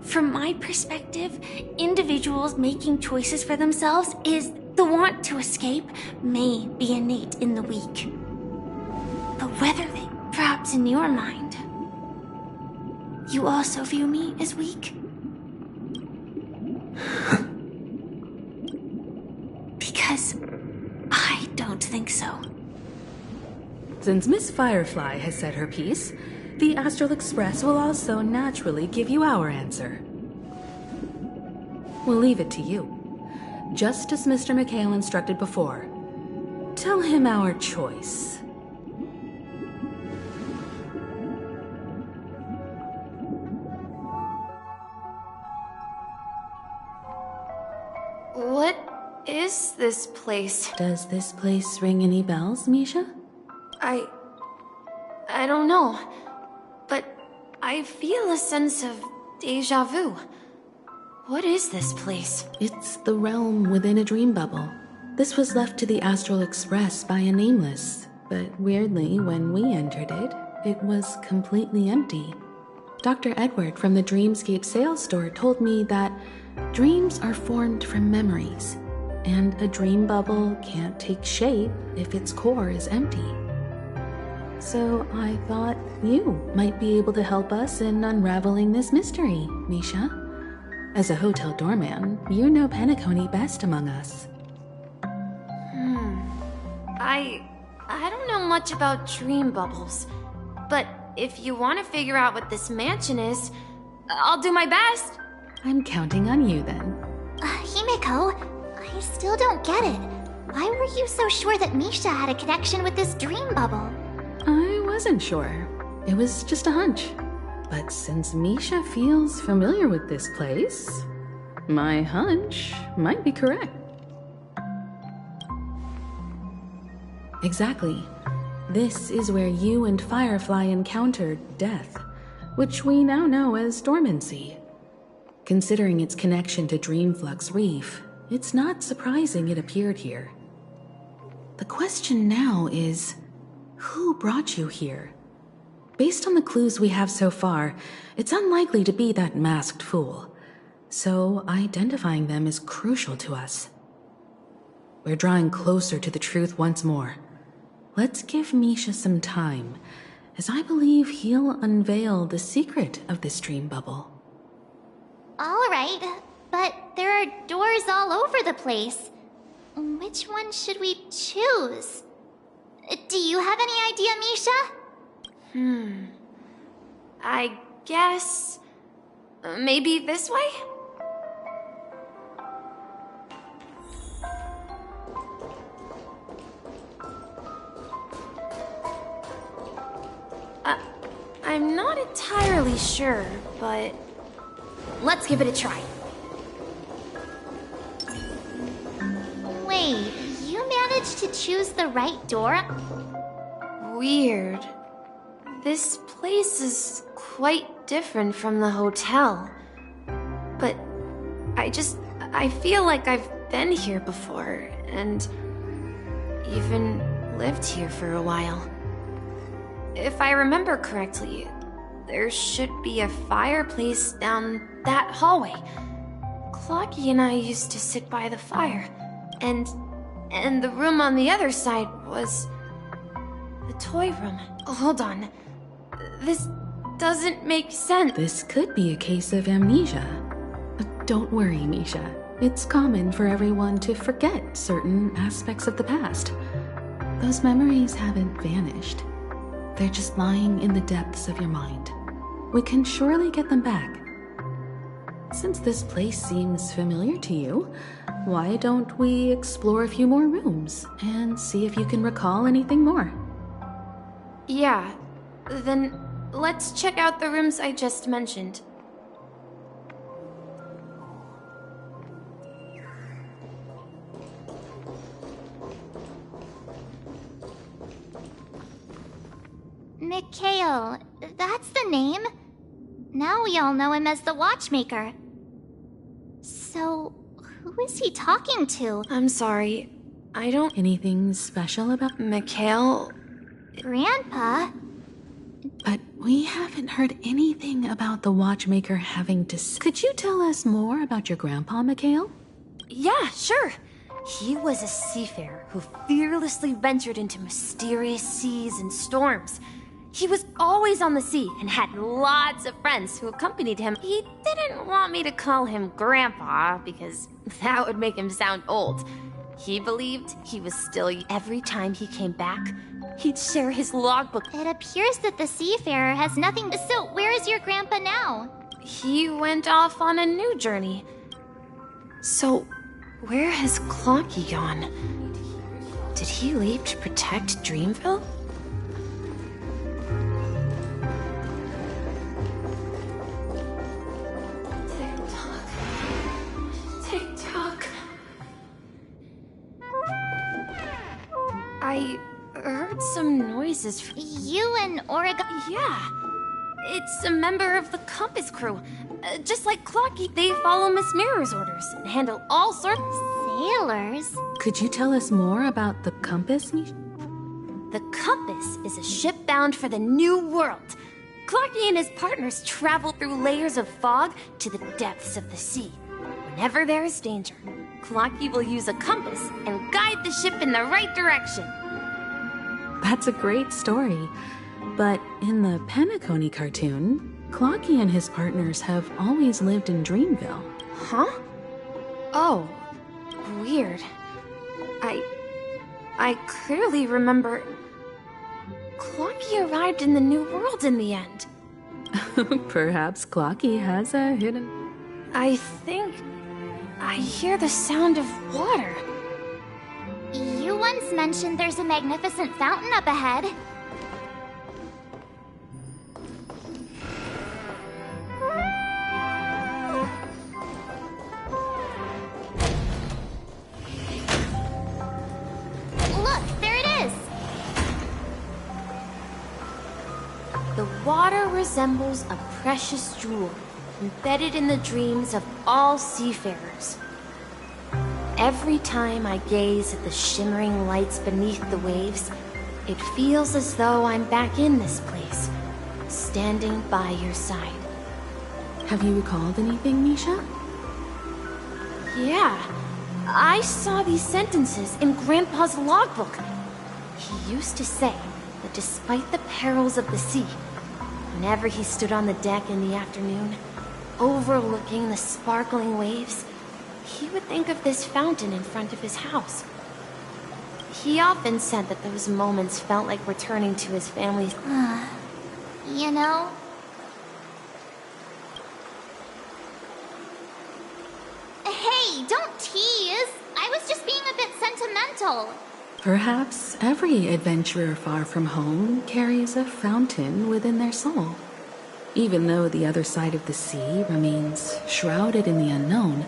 From my perspective, individuals making choices for themselves is the want to escape may be innate in the weak. But whether they, perhaps in your mind, you also view me as weak? Because I don't think so. Since Miss Firefly has said her piece, the Astral Express will also naturally give you our answer. We'll leave it to you. Just as Mr. McHale instructed before. Tell him our choice. What is this place? Does this place ring any bells, Misha? I don't know, but I feel a sense of déjà vu. What is this place? It's the realm within a dream bubble. This was left to the Astral Express by a Nameless, but weirdly, when we entered it, it was completely empty. Dr. Edward from the Dreamscape sales store told me that dreams are formed from memories, and a dream bubble can't take shape if its core is empty. So I thought you might be able to help us in unraveling this mystery, Misha. As a hotel doorman, you know Penacony best among us. I don't know much about dream bubbles, but if you want to figure out what this mansion is, I'll do my best. I'm counting on you then. Himeko, I still don't get it. Why were you so sure that Misha had a connection with this dream bubble? I wasn't sure. It was just a hunch. But since Misha feels familiar with this place, my hunch might be correct. Exactly. This is where you and Firefly encountered death, which we now know as dormancy. Considering its connection to Dreamflux Reef, it's not surprising it appeared here. The question now is, who brought you here? Based on the clues we have so far, it's unlikely to be that masked fool. So identifying them is crucial to us. We're drawing closer to the truth once more. Let's give Misha some time, as I believe he'll unveil the secret of this dream bubble. All right, but there are doors all over the place. Which one should we choose? Do you have any idea, Misha? I guess... maybe this way? I'm not entirely sure, but let's give it a try. Wait, you managed to choose the right door? Weird. This place is quite different from the hotel. But I feel like I've been here before, and even lived here for a while. If I remember correctly, there should be a fireplace down that hallway. Clocky and I used to sit by the fire, and the room on the other side was the toy room. Hold on. This doesn't make sense. This could be a case of amnesia. But don't worry, Misha. It's common for everyone to forget certain aspects of the past. Those memories haven't vanished. They're just lying in the depths of your mind. We can surely get them back. Since this place seems familiar to you, why don't we explore a few more rooms and see if you can recall anything more? Yeah, then let's check out the rooms I just mentioned. Mikhail, that's the name. Now we all know him as the Watchmaker. So, who is he talking to? I'm sorry, I don't... Anything special about Mikhail? Grandpa? But we haven't heard anything about the Watchmaker having to... Could you tell us more about your grandpa, Mikhail? Yeah, sure. He was a seafarer who fearlessly ventured into mysterious seas and storms. He was always on the sea and had lots of friends who accompanied him. He didn't want me to call him Grandpa because that would make him sound old. He believed he was still... Every time he came back, he'd share his logbook. It appears that the seafarer has nothing... So, where is your grandpa now? He went off on a new journey. So, where has Clocky gone? Did he leave to protect Dreamville? Tick-tock. I heard some noises from... You and Origa... Yeah. It's a member of the Compass crew. Just like Clocky, they follow Miss Mirror's orders and handle all sorts of sailors. Could you tell us more about the compass, Misha? The compass is a ship bound for the new world. Clocky and his partners travel through layers of fog to the depths of the sea. Whenever there is danger, Clocky will use a compass and guide the ship in the right direction. That's a great story. But in the Penacony cartoon, Clocky and his partners have always lived in Dreamville. Huh? Oh, weird. I clearly remember Clocky arrived in the new world in the end. Perhaps Clocky has a hidden... I think I hear the sound of water. You once mentioned there's a magnificent fountain up ahead. Look, there it is! The water resembles a precious jewel embedded in the dreams of all seafarers. Every time I gaze at the shimmering lights beneath the waves, it feels as though I'm back in this place, standing by your side. Have you recalled anything, Misha? Yeah, I saw these sentences in Grandpa's logbook. He used to say that despite the perils of the sea, whenever he stood on the deck in the afternoon, overlooking the sparkling waves, he would think of this fountain in front of his house. He often said that those moments felt like returning to his family's... You know... Hey, don't tease! I was just being a bit sentimental. Perhaps every adventurer far from home carries a fountain within their soul. Even though the other side of the sea remains shrouded in the unknown,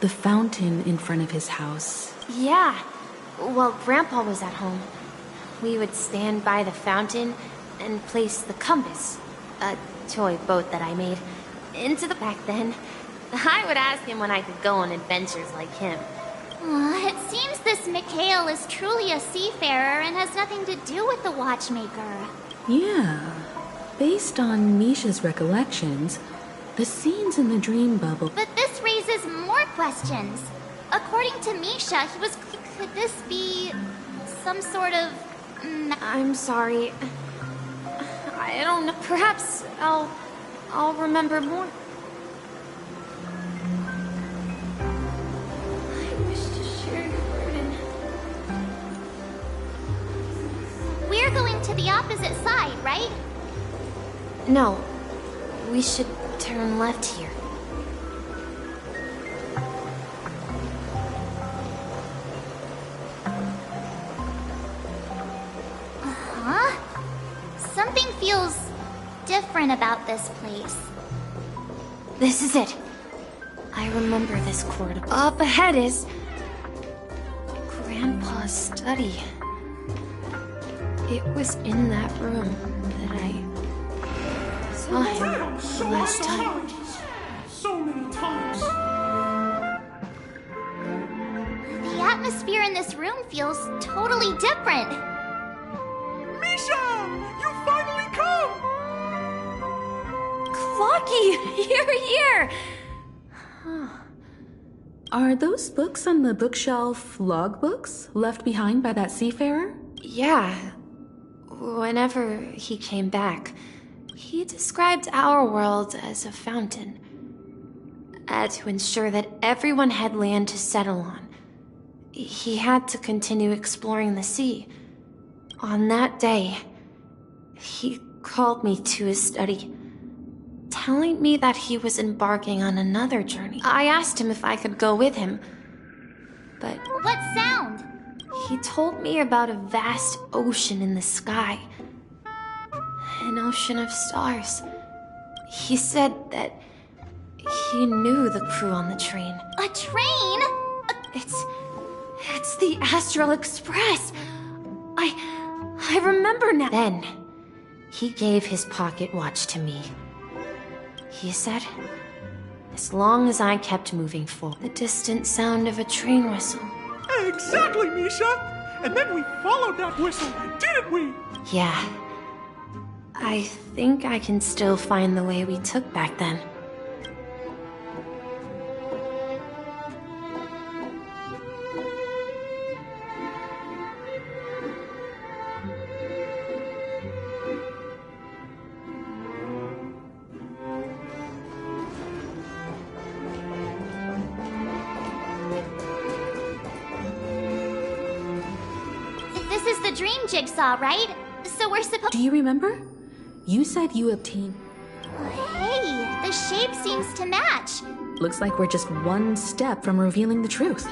the fountain in front of his house... Yeah, while Grandpa was at home, we would stand by the fountain and place the compass, a toy boat that I made, into the... Back then, I would ask him when I could go on adventures like him. It seems this Mikhail is truly a seafarer and has nothing to do with the watchmaker. Yeah. Based on Misha's recollections, the scenes in the dream bubble... But this raises more questions. According to Misha, he was... Could this be... some sort of... I'm sorry. I don't know. Perhaps I'll remember more. I wish to share your burden. We're going to the opposite side, right? No. We should turn left here. Huh? Something feels different about this place. This is it. I remember this corridor. Up ahead is... Grandpa's study. It was in that room that I saw him last time. So many times. The atmosphere in this room feels totally different. Misha! You finally come! Clocky! You're here! Are those books on the bookshelf logbooks left behind by that seafarer? Yeah. Whenever he came back, he described our world as a fountain. To ensure that everyone had land to settle on, he had to continue exploring the sea. On that day, he called me to his study, telling me that he was embarking on another journey. I asked him if I could go with him, but... What sound? He told me about a vast ocean in the sky. An ocean of stars. He said that he knew the crew on the train. A train? It's the Astral Express. I remember now. Then, he gave his pocket watch to me. He said, As long as I kept moving forward, the distant sound of a train whistle. Exactly, Misha! And then we followed that whistle, didn't we? Yeah. I think I can still find the way we took back then. This is the dream jigsaw, right? So we're supposed— Do you remember? You said you obtained... Hey, the shape seems to match. Looks like we're just one step from revealing the truth.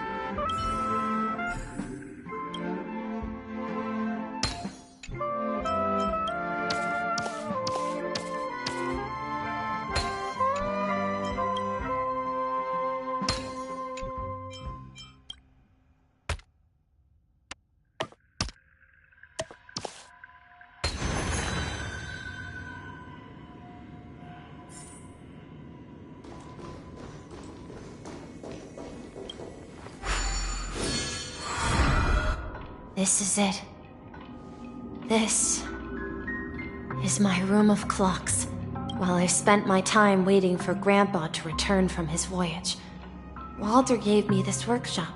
This is it. This is my room of clocks. While I spent my time waiting for Grandpa to return from his voyage, Walter gave me this workshop,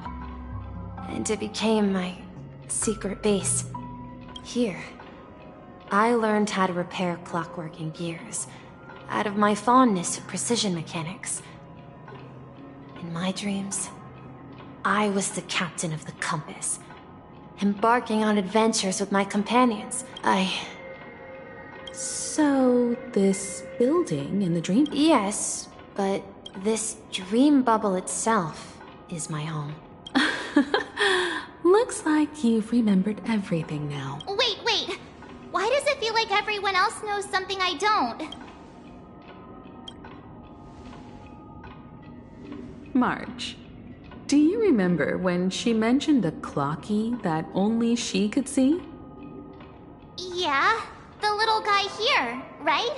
and it became my secret base. Here, I learned how to repair clockwork and gears out of my fondness for precision mechanics. In my dreams, I was the captain of the compass, embarking on adventures with my companions. So, this building in the dream? Yes, but this dream bubble itself is my home. Looks like you've remembered everything now. Wait. Why does it feel like everyone else knows something I don't? March, do you remember when she mentioned a clocky that only she could see? Yeah, the little guy here, right?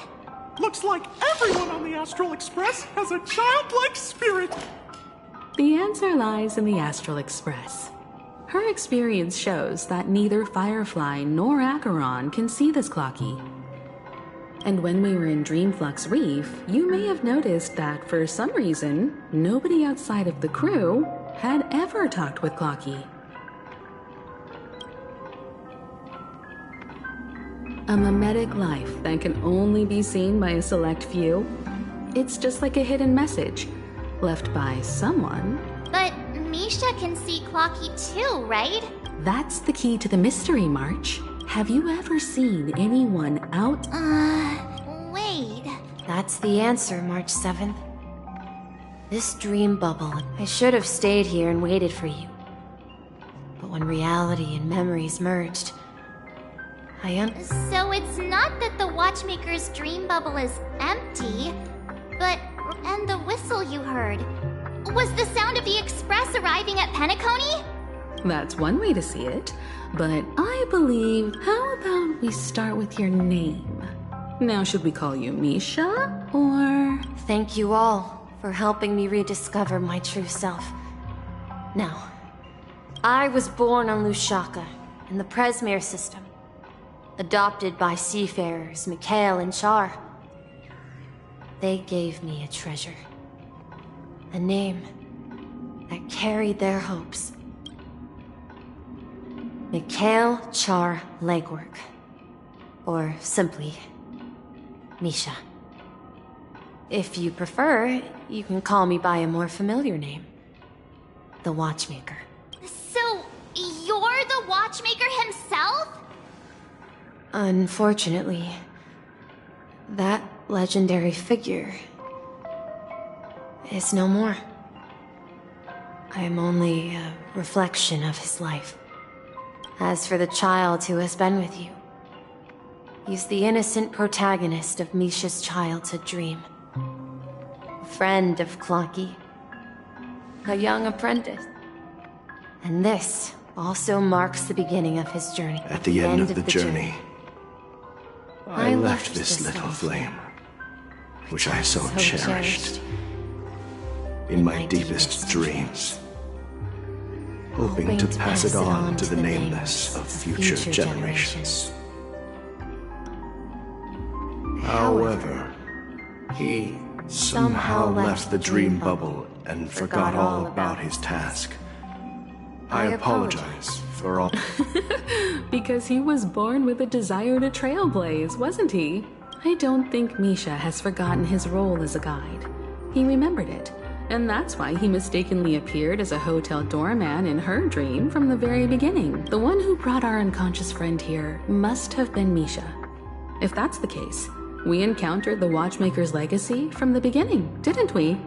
Looks like everyone on the Astral Express has a childlike spirit. The answer lies in the Astral Express. Her experience shows that neither Firefly nor Acheron can see this clocky. And when we were in Dreamflux Reef, you may have noticed that for some reason, nobody outside of the crew had ever talked with Clocky. A mimetic life that can only be seen by a select few. It's just like a hidden message, left by someone. But Misha can see Clocky too, right? That's the key to the mystery, March. Have you ever seen anyone out? Wait. That's the answer, March 7th. This dream bubble, I should have stayed here and waited for you. But when reality and memories merged, So it's not that the Watchmaker's dream bubble is empty, but... And the whistle you heard. Was the sound of the Express arriving at Penacony? That's one way to see it, but I believe... How about we start with your name? Now, should we call you Misha, or... Thank you all for helping me rediscover my true self. Now, I was born on Lushaka, in the Presmere system, adopted by seafarers Mikhail and Char. They gave me a treasure, a name that carried their hopes. Mikhail Char Legwork, or simply, Misha. If you prefer, you can call me by a more familiar name, the Watchmaker. So, you're the Watchmaker himself? Unfortunately, that legendary figure is no more. I am only a reflection of his life. As for the child who has been with you, he's the innocent protagonist of Misha's childhood dream. A friend of Clocky, a young apprentice. And this also marks the beginning of his journey. At the end of the journey, I left this little flame, which I so cherished. in my deepest dreams, hoping to pass it on to the nameless of future generations. However, he somehow left the dream bubble and forgot all about his task. I apologize for all. Because he was born with a desire to trailblaze, wasn't he? I don't think Misha has forgotten his role as a guide. He remembered it, and that's why he mistakenly appeared as a hotel doorman in her dream from the very beginning. The one who brought our unconscious friend here must have been Misha. If that's the case, we encountered the Watchmaker's legacy from the beginning, didn't we?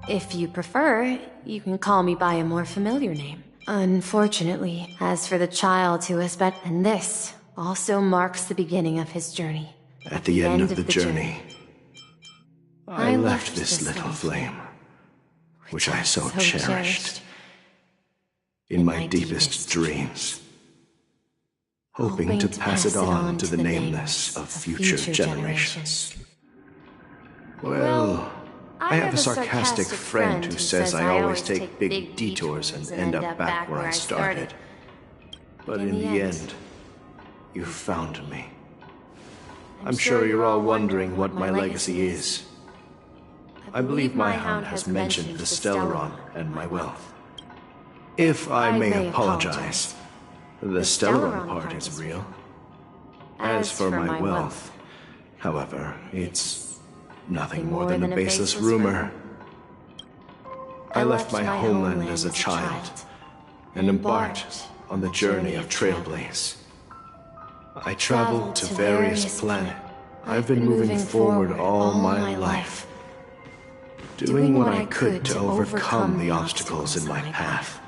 If you prefer, you can call me by a more familiar name. Unfortunately, as for the child who has been, and this also marks the beginning of his journey. At the end of the journey, I left this little flame, which I so cherished, in my deepest dreams, hoping to pass it on to the nameless of future generations. Well, I have a sarcastic friend who says I always take big detours and end up back where I started. But in the end, you found me. I'm sure you're all wondering what my legacy is. I believe my hound has mentioned the Stellaron and my wealth. If I may apologize, the Stellaron part is real. As for my wealth, however, it's nothing more than a baseless rumor. I left my homeland as a child and embarked on the journey of Trailblaze. I traveled to various planets. I've been moving forward all my life, doing what I could to overcome the obstacles in my path.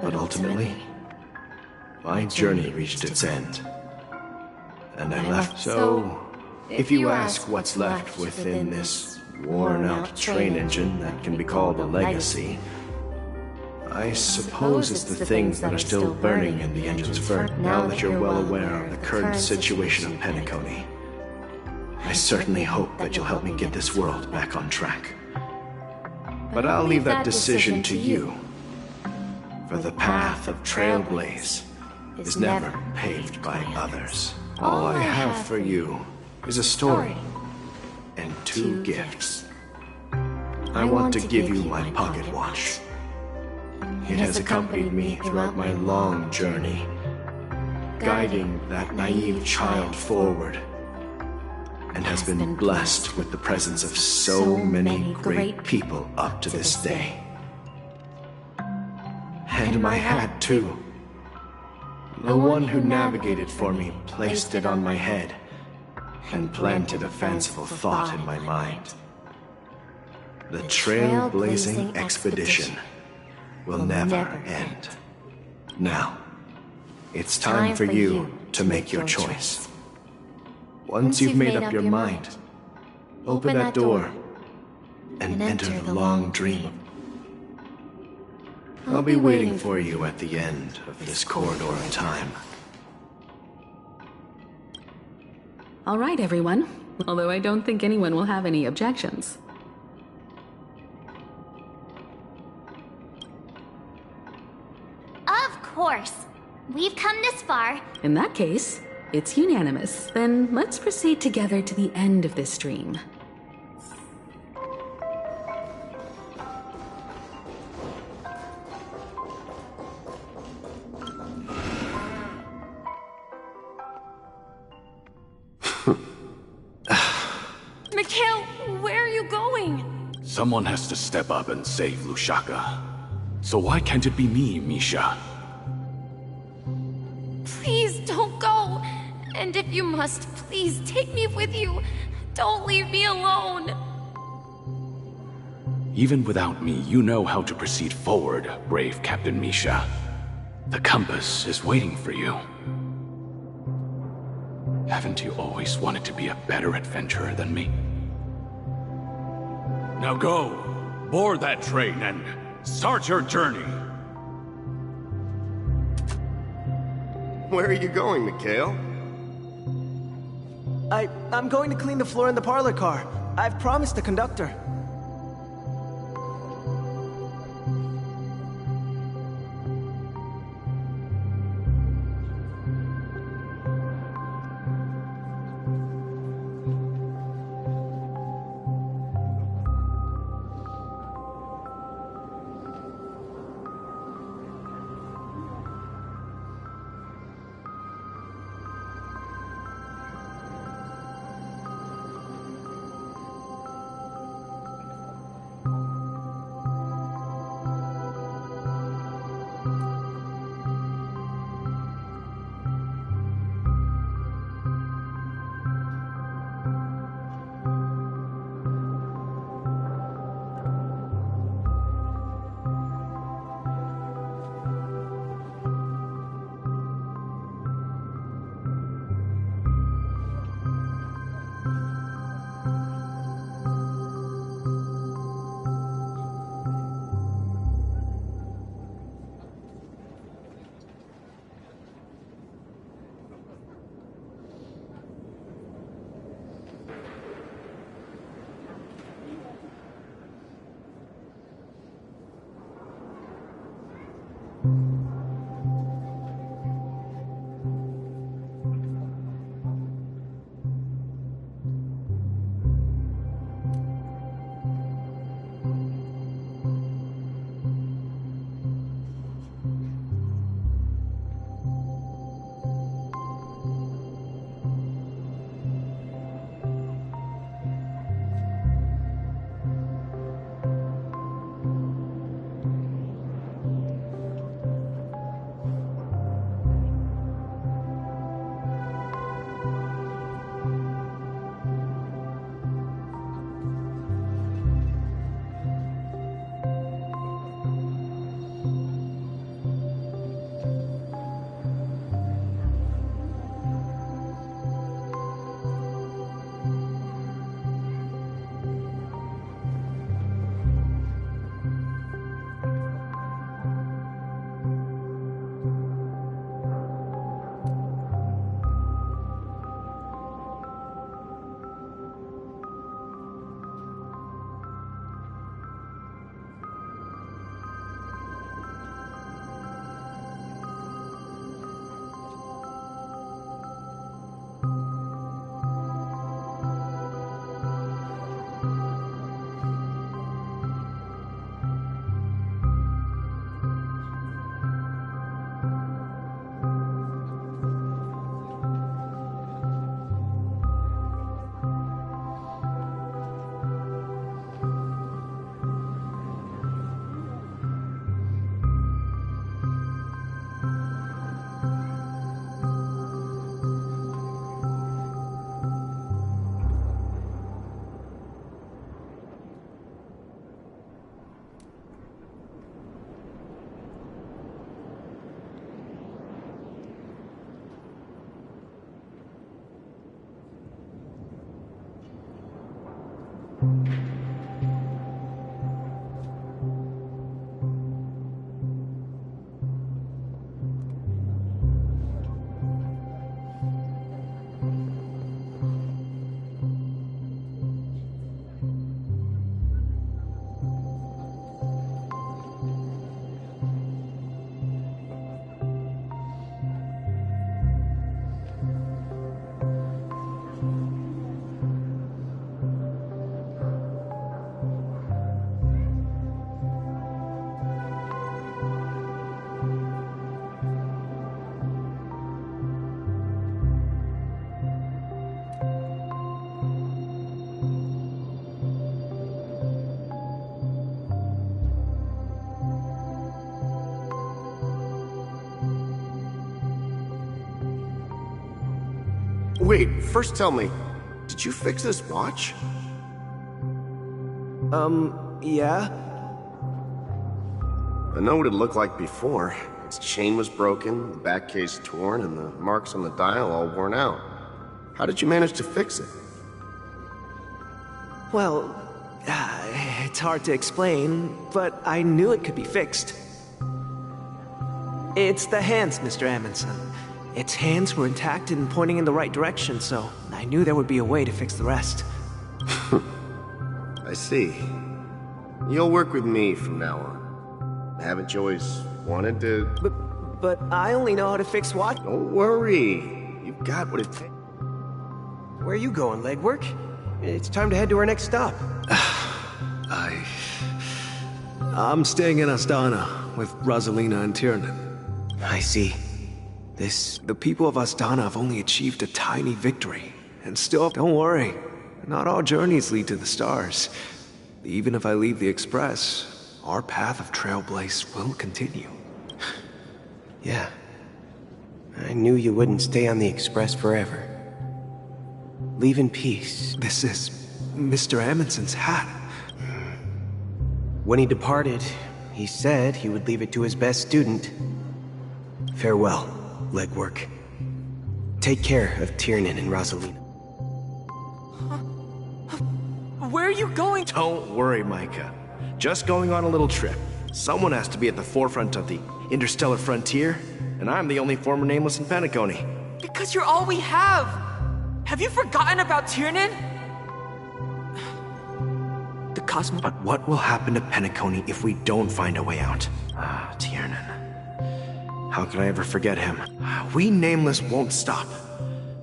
But ultimately, my journey reached its end, and I left. So, if you ask what's left within this worn-out train engine that can be called a legacy, I suppose it's the things that are still burning in the engine's furnace. Now that you're well aware of the current situation of Penacony, I certainly hope that you'll help me get this world back on track. But I'll leave that decision to you, for the path of Trailblaze is never paved by others. All I have for you is a story and 2 gifts. I want to give you my pocket watch. It has accompanied me throughout my long journey, guiding that naive child forward, and has been blessed with the presence of so many great people up to this day. And my hat, too. The one who navigated for me placed it on my head and planted a fanciful thought in my mind. The trailblazing expedition will never end. Now, it's time for you to make your choice. Once you've made up your mind, open that door and enter the long dream. I'll be waiting for you at the end of this corridor of time. All right, everyone. Although I don't think anyone will have any objections. Of course. We've come this far. In that case, it's unanimous. Then let's proceed together to the end of this dream. Mikhail, where are you going? Someone has to step up and save Lushaka. So why can't it be me, Misha? Please don't go. And if you must, please take me with you. Don't leave me alone. Even without me, you know how to proceed forward, brave Captain Misha. The compass is waiting for you. Haven't you always wanted to be a better adventurer than me? Now go, board that train and start your journey. Where are you going, Mikhail? I'm going to clean the floor in the parlor car. I've promised the conductor. Wait, first tell me, did you fix this watch? Yeah? I know what it looked like before. Its chain was broken, the back case torn, and the marks on the dial all worn out. How did you manage to fix it? Well, it's hard to explain, but I knew it could be fixed. It's the hands, Mr. Amundsen. Its hands were intact and pointing in the right direction, so I knew there would be a way to fix the rest. I see. You'll work with me from now on. Haven't you always wanted to... But I only know how to fix what? Don't worry. You've got what it takes. Where are you going, legwork? It's time to head to our next stop. I'm staying in Astana with Rosalina and Tiernan. I see. The people of Astana have only achieved a tiny victory. And still, don't worry. Not all journeys lead to the stars. Even if I leave the Express, our path of Trailblaze will continue. Yeah. I knew you wouldn't stay on the Express forever. Leave in peace. This is Mr. Amundsen's hat. When he departed, he said he would leave it to his best student. Farewell, legwork. Take care of Tiernan and Rosalina. Where are you going? Don't worry, Micah. Just going on a little trip. Someone has to be at the forefront of the interstellar frontier, and I'm the only former Nameless in Penacony. Because you're all we have! Have you forgotten about Tiernan? The Cosmo... But what will happen to Penacony if we don't find a way out? Tiernan. How could I ever forget him? We Nameless won't stop.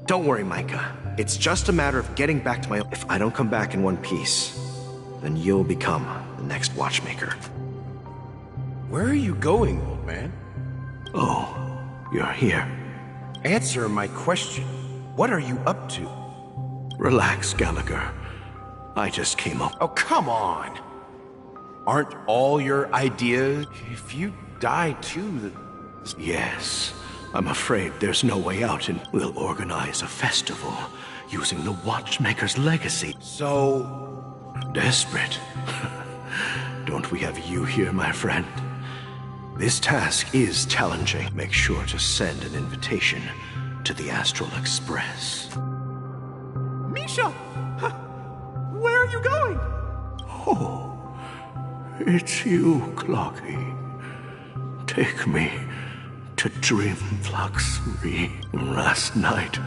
Don't worry, Micah. It's just a matter of getting back to my... If I don't come back in one piece, then you'll become the next Watchmaker. Where are you going, old man? Oh, you're here. Answer my question. What are you up to? Relax, Gallagher. I just came up. Oh, come on! Aren't all your ideas... If you die too, Yes. I'm afraid there's no way out, and we'll organize a festival using the Watchmaker's legacy. So... Desperate. Don't we have you here, my friend? This task is challenging. Make sure to send an invitation to the Astral Express. Misha! Where are you going? Oh, it's you, Clocky. Take me to Dreamflux 3. Last night,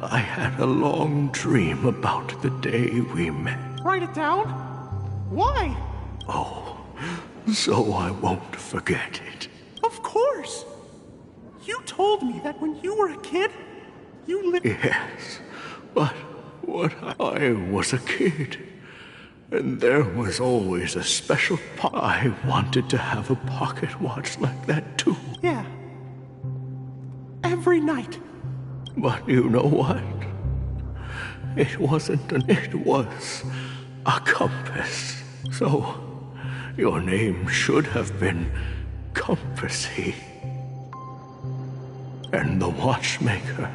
I had a long dream about the day we met. Write it down? Why? Oh, so I won't forget it. Of course! You told me that when you were a kid, you lived... Yes, but when I was a kid, and there was always a special I wanted to have a pocket watch like that too. Yeah. Every night. But you know what? It wasn't it was a compass. So, your name should have been Compassy. And the Watchmaker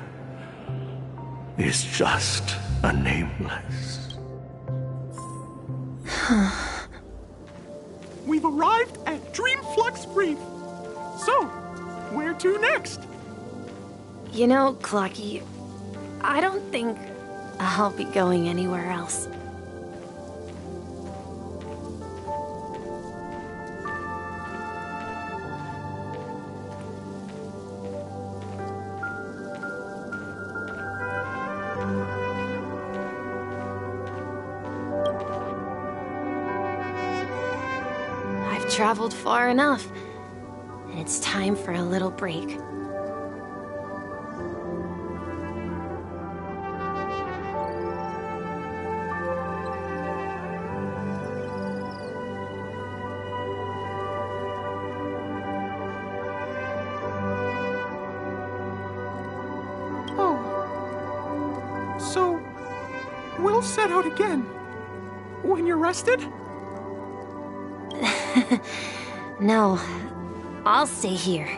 is just a nameless. We've arrived at Dreamflux Reef. So, where to next? You know, Clocky, I don't think I'll be going anywhere else. I've traveled far enough, and it's time for a little break. So, we'll set out again. When you're rested? No, I'll stay here.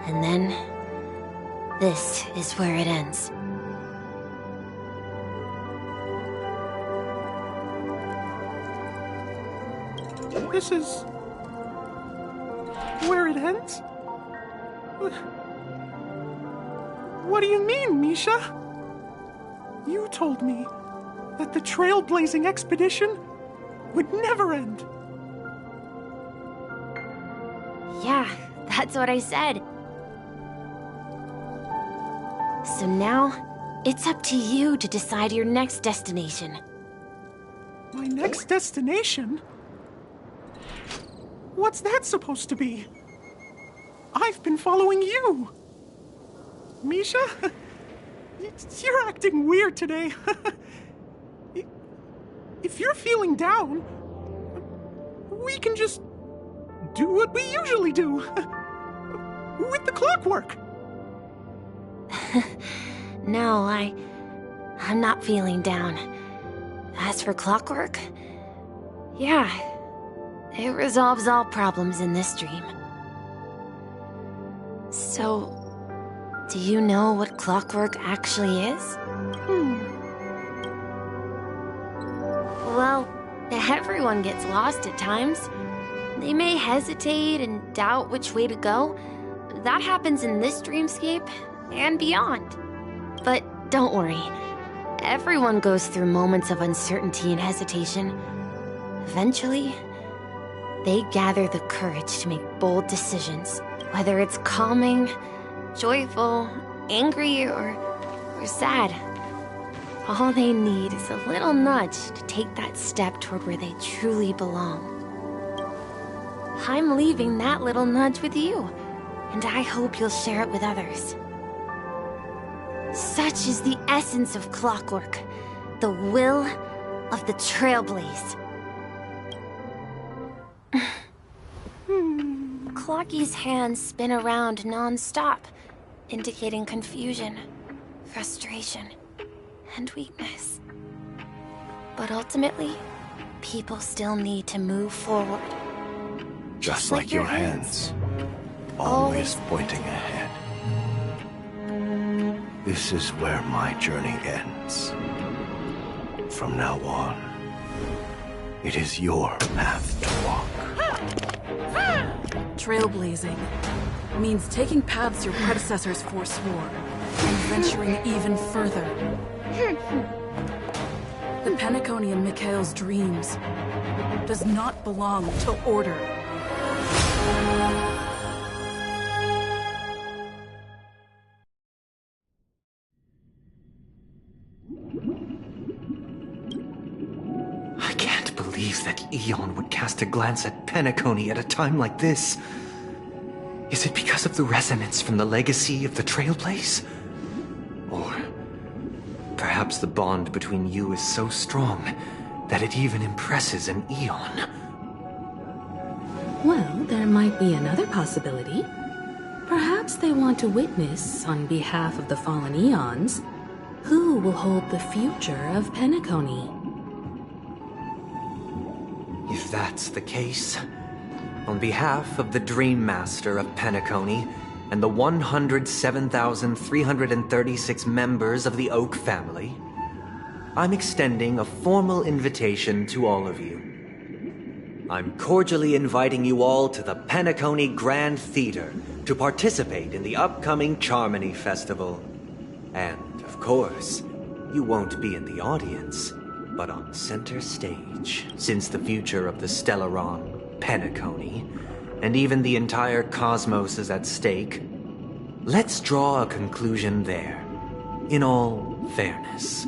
And then, this is where it ends. This is... where it ends? What do you mean, Misha? You told me that the trailblazing expedition would never end. Yeah, that's what I said. So now, it's up to you to decide your next destination. My next destination? What's that supposed to be? I've been following you. Misha? You're acting weird today. If you're feeling down, we can just do what we usually do. With the clockwork. No, I'm not feeling down. As for clockwork, yeah, it resolves all problems in this dream. So, do you know what clockwork actually is? Well, everyone gets lost at times. They may hesitate and doubt which way to go. That happens in this dreamscape and beyond. But don't worry. Everyone goes through moments of uncertainty and hesitation. Eventually, they gather the courage to make bold decisions, whether it's calming, joyful, angry, or sad. All they need is a little nudge to take that step toward where they truly belong. I'm leaving that little nudge with you, and I hope you'll share it with others. Such is the essence of clockwork, the will of the Trailblaze. Clocky's hands spin around non-stop, indicating confusion, frustration, and weakness. But ultimately, people still need to move forward. Just like your hands, always pointing ahead. This is where my journey ends. From now on, it is your path to walk. Trailblazing means taking paths your predecessors forswore and venturing even further. The Penacony in Mikhail's dreams does not belong to Order. I can't believe that Eon would cast a glance at Penacony at a time like this. Is it because of the resonance from the legacy of the Trailblaze? Or perhaps the bond between you is so strong that it even impresses an Eon? Well, there might be another possibility. Perhaps they want to witness, on behalf of the fallen Eons, who will hold the future of Penacony. If that's the case, on behalf of the Dream Master of Penacony and the 107,336 members of the Oak family, I'm extending a formal invitation to all of you. I'm cordially inviting you all to the Penacony Grand Theater to participate in the upcoming Charmony Festival. And, of course, you won't be in the audience, but on center stage, since the future of the Stellaron, Penacony, and even the entire cosmos is at stake. Let's draw a conclusion there, in all fairness.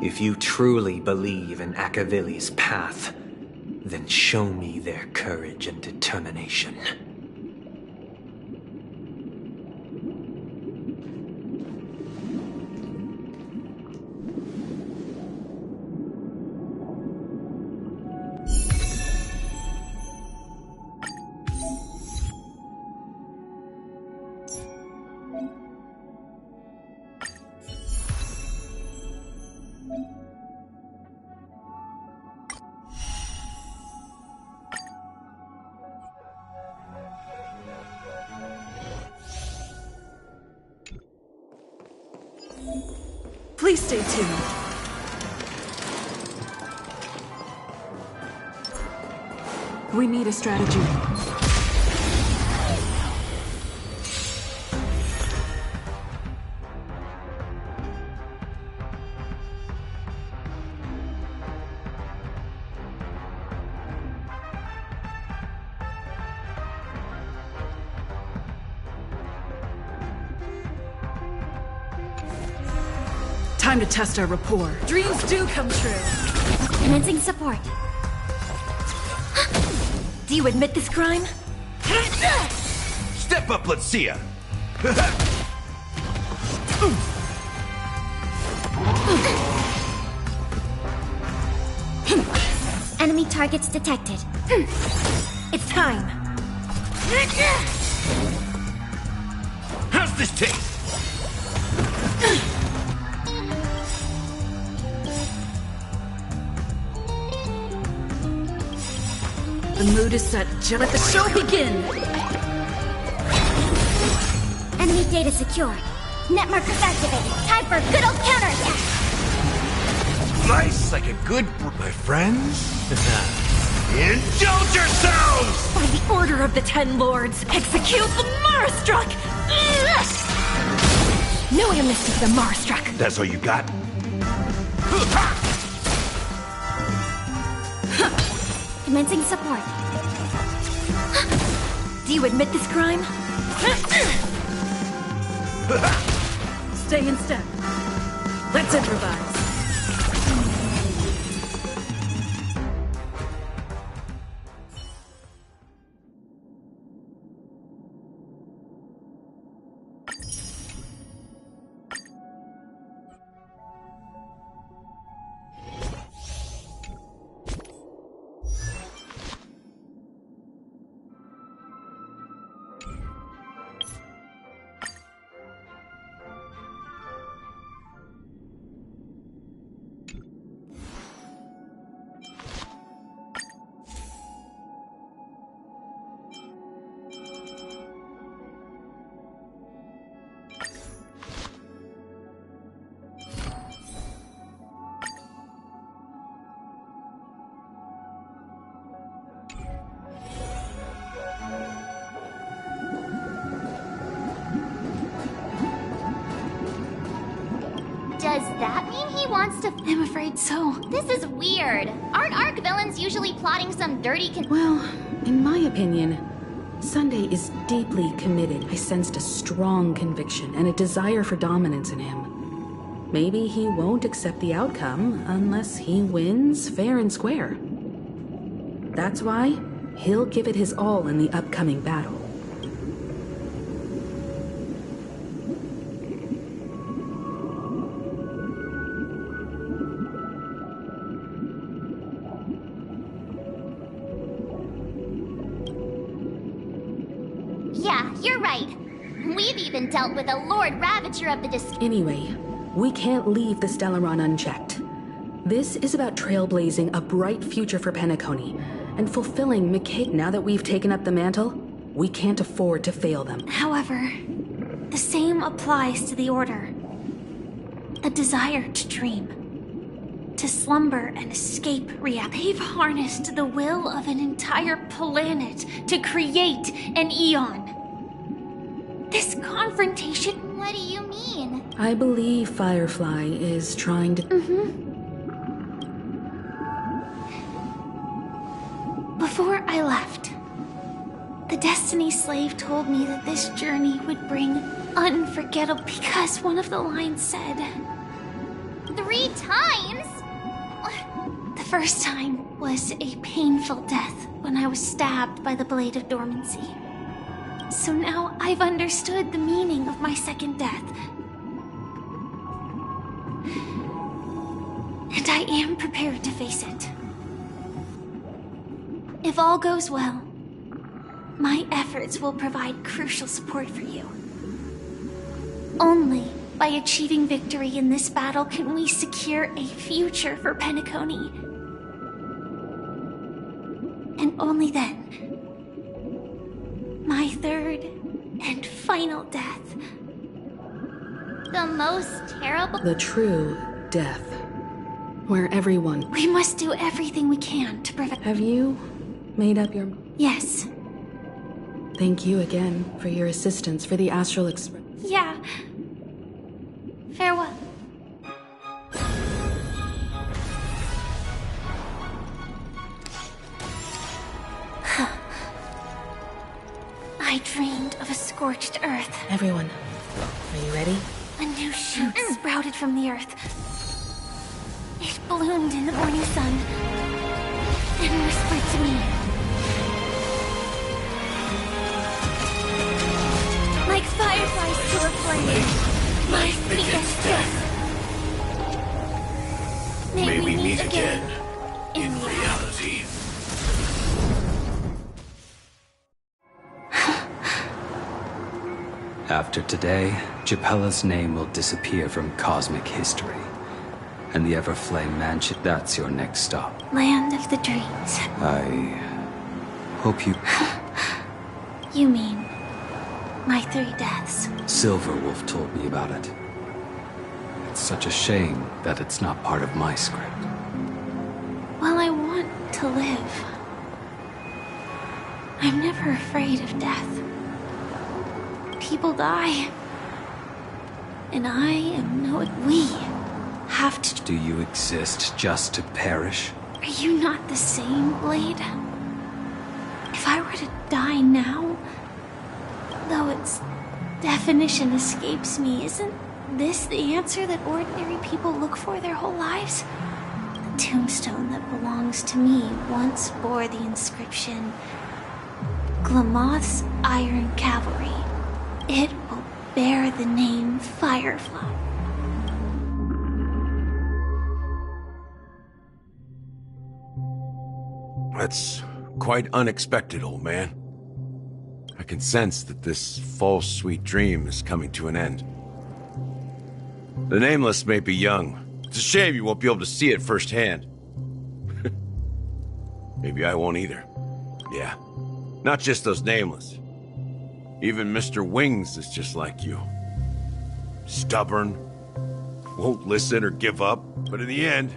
If you truly believe in Akavili's path, then show me their courage and determination. Please stay tuned. We need a strategy. Time to test our rapport. Dreams do come true. Commencing support. Do you admit this crime? Step up, let's see ya! Enemy targets detected. It's time. How's this taste? The mood is set. Let the show begin! Enemy data secure. Net markers activated. Time for a good old counterattack. Nice, like a good... My friends? Indulge yourselves! By the order of the Ten Lords, execute the Marastruck! No amnesty for the Marastruck! That's all you got? Commencing support. Do you admit this crime? Stay in step. Let's improvise. Does that mean he wants to... I'm afraid so. This is weird. Aren't Arc villains usually plotting some dirty Well, in my opinion, Sunday is deeply committed. I sensed a strong conviction and a desire for dominance in him. Maybe he won't accept the outcome unless he wins fair and square. That's why he'll give it his all in the upcoming battle. Yeah, you're right. We've even dealt with a Lord Ravager of the Anyway, we can't leave the Stellaron unchecked. This is about trailblazing a bright future for Penacony and fulfilling McKay. Now that we've taken up the mantle, we can't afford to fail them. However, the same applies to the Order. A desire to dream, to slumber and escape reality. They've harnessed the will of an entire planet to create an Eon. This confrontation... What do you mean? I believe Firefly is trying to... Before I left, the Destiny Slave told me that this journey would bring unforgettable... Because one of the lines said... 3 times? The first time was a painful death when I was stabbed by the Blade of Dormancy. So now I've understood the meaning of my second death. And I am prepared to face it. If all goes well, my efforts will provide crucial support for you. Only by achieving victory in this battle can we secure a future for Penacony. And only then, my third and final death. The most terrible... The true death. Where everyone... We must do everything we can to prevent... Have you made up your... Yes. Thank you again for your assistance for the Astral Express. Yeah. Farewell. I dreamed of a scorched earth. Everyone, are you ready? A new shoot sprouted from the earth, bloomed in the morning sun and whispered to me. Like fireflies to a flame, my sweetest death. May we meet again in reality. After today, Japella's name will disappear from cosmic history. And the Everflame Mansion, that's your next stop. Land of the Dreams. I hope you... You mean my 3 deaths? Silverwolf told me about it. It's such a shame that it's not part of my script. Well, I want to live. I'm never afraid of death. People die. And we have to... Do you exist just to perish? Are you not the same, Blade? If I were to die now, though its definition escapes me, isn't this the answer that ordinary people look for their whole lives? The tombstone that belongs to me once bore the inscription, Glamoth's Iron Cavalry. It will bear the name Firefly. That's quite unexpected, old man. I can sense that this false sweet dream is coming to an end. The Nameless may be young. It's a shame you won't be able to see it firsthand. Maybe I won't either. Yeah, not just those Nameless. Even Mr. Wings is just like you. Stubborn, won't listen or give up, but in the end,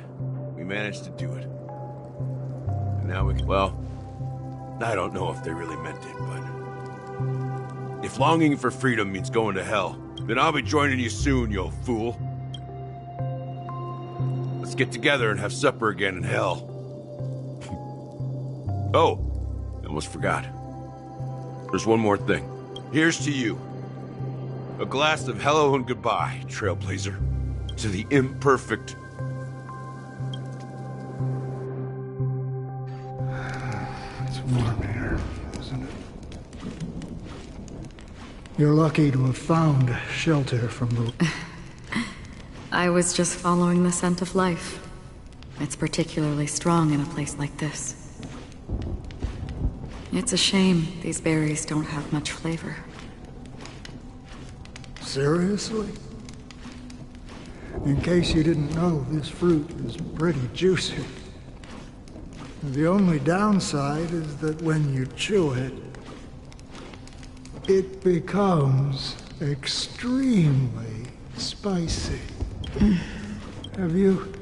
we managed to do it. And now we can, well, I don't know if they really meant it, but... If longing for freedom means going to hell, then I'll be joining you soon, you old fool. Let's get together and have supper again in hell. Oh, almost forgot. There's one more thing. Here's to you. A glass of hello and goodbye, Trailblazer. To the imperfect. It's warm here, isn't it? You're lucky to have found shelter from the... I was just following the scent of life. It's particularly strong in a place like this. It's a shame these berries don't have much flavor. Seriously? In case you didn't know, this fruit is pretty juicy. The only downside is that when you chew it, it becomes extremely spicy. Have you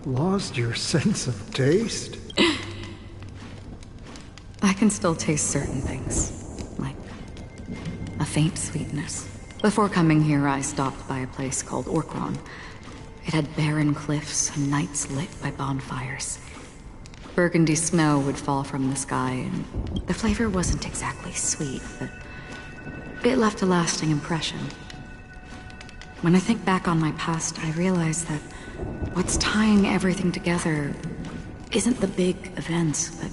lost your sense of taste? I can still taste certain things, like a faint sweetness. Before coming here, I stopped by a place called Orkron. It had barren cliffs and nights lit by bonfires. Burgundy snow would fall from the sky, and the flavor wasn't exactly sweet, but it left a lasting impression. When I think back on my past, I realize that what's tying everything together isn't the big events, but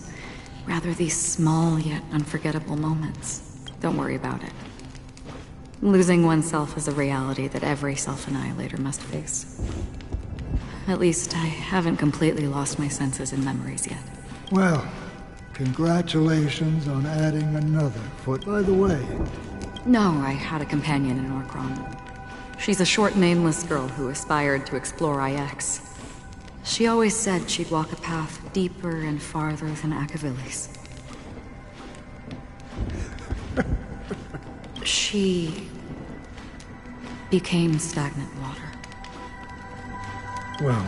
rather these small yet unforgettable moments. Don't worry about it. Losing oneself is a reality that every self-annihilator must face. At least, I haven't completely lost my senses and memories yet. Well, congratulations on adding another foot. By the way... No, I had a companion in Orkron. She's a short, nameless girl who aspired to explore IX. She always said she'd walk a path deeper and farther than Akavilis. She became stagnant water. Well,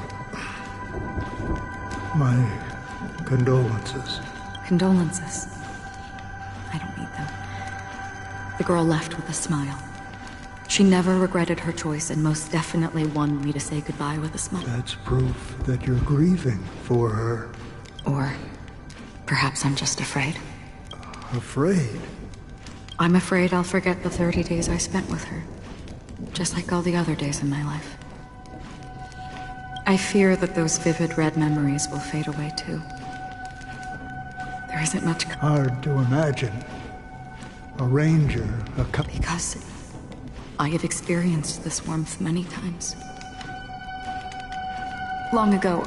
my condolences. Condolences. I don't need them. The girl left with a smile. She never regretted her choice and most definitely wanted me to say goodbye with a smile. That's proof that you're grieving for her. Or perhaps I'm just afraid. Afraid? I'm afraid I'll forget the 30 days I spent with her. Just like all the other days in my life. I fear that those vivid red memories will fade away too. There isn't much. Hard to imagine. A ranger, Because I have experienced this warmth many times. Long ago,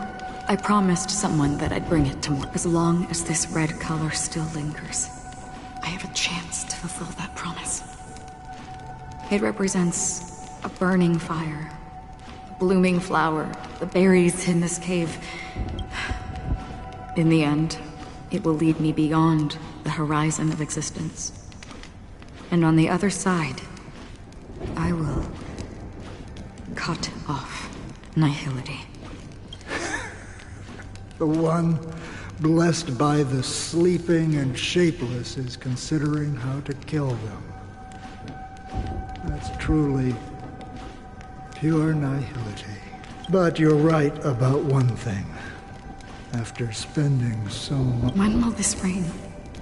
I promised someone that I'd bring it to more. As long as this red color still lingers, I have a chance to fulfill that promise. It represents a burning fire, a blooming flower, the berries in this cave. In the end, it will lead me beyond the horizon of existence. And on the other side, I will cut off Nihility. The one blessed by the sleeping and shapeless is considering how to kill them. That's truly pure nihility. But you're right about one thing. After spending so much... When will this rain?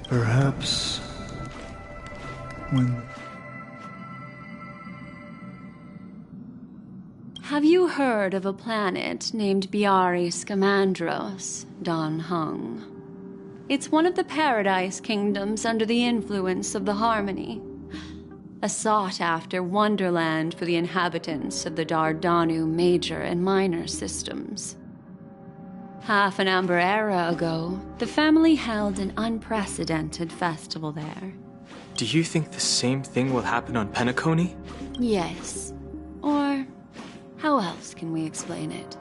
Perhaps... when... Have you heard of a planet named Biari Scamandros, Don Hung? It's one of the Paradise Kingdoms under the influence of the Harmony. A sought-after wonderland for the inhabitants of the Dardanu Major and Minor systems. Half an Amber Era ago, the family held an unprecedented festival there. Do you think the same thing will happen on Penacony? Yes. Or... how else can we explain it?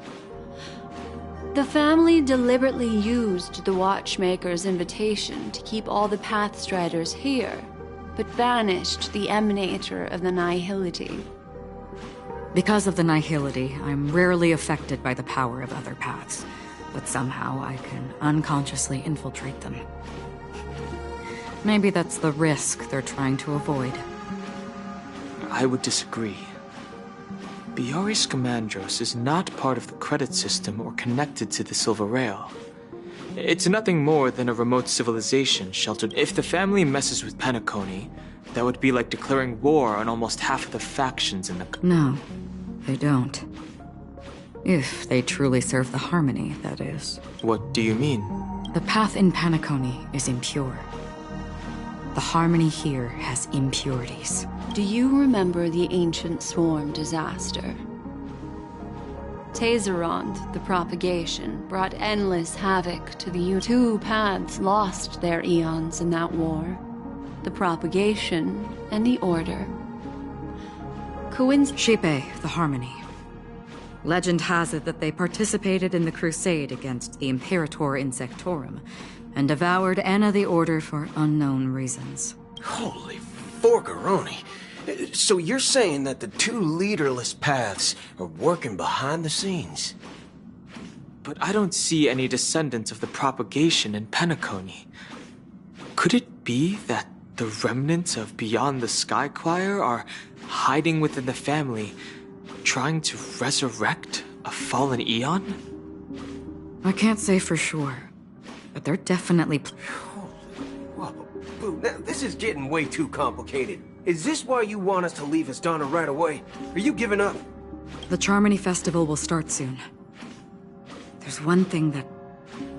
The family deliberately used the Watchmaker's invitation to keep all the Pathstriders here, but banished the Emanator of the Nihility. Because of the Nihility, I'm rarely affected by the power of other paths, but somehow I can unconsciously infiltrate them. Maybe that's the risk they're trying to avoid. I would disagree. Biari Scamandros is not part of the credit system or connected to the Silver Rail. It's nothing more than a remote civilization sheltered. If the family messes with Penacony, that would be like declaring war on almost half of the factions in the... No, they don't. If they truly serve the Harmony, that is. What do you mean? The path in Penacony is impure. The Harmony here has impurities. Do you remember the Ancient Swarm disaster? Tazerond, the propagation, brought endless havoc to the Two paths lost their eons in that war. The propagation and the Order. Shepe, the Harmony. Legend has it that they participated in the crusade against the Imperator Insectorum, and devoured Anna the Order for unknown reasons. Holy forgaroni. So you're saying that the two leaderless paths are working behind the scenes? But I don't see any descendants of the propagation in Penacony. Could it be that the remnants of Beyond the Sky Choir are hiding within the family, trying to resurrect a fallen Eon? I can't say for sure, but they're definitely... Whoa, Boo, now this is getting way too complicated. Is this why you want us to leave Astana right away? Are you giving up? The Charmony Festival will start soon. There's one thing that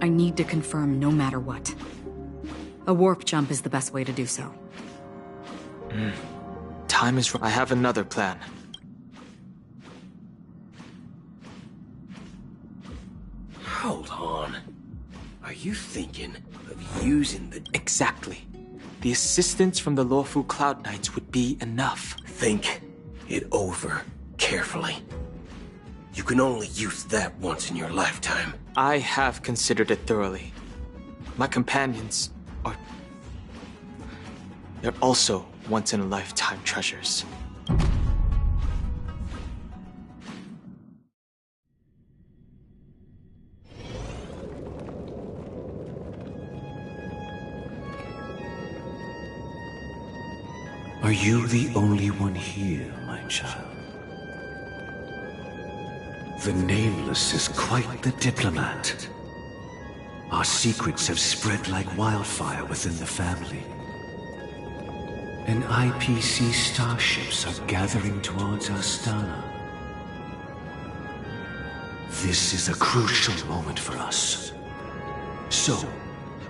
I need to confirm no matter what. A warp jump is the best way to do so. Time is right. I have another plan. Hold on. Are you thinking of using the... Exactly. The assistance from the Lawful Cloud Knights would be enough. Think it over carefully. You can only use that once in your lifetime. I have considered it thoroughly. My companions are... they're also once-in-a-lifetime treasures. Are you the only one here, my child? The Nameless is quite the diplomat. Our secrets have spread like wildfire within the family. And IPC starships are gathering towards Astana. This is a crucial moment for us. So,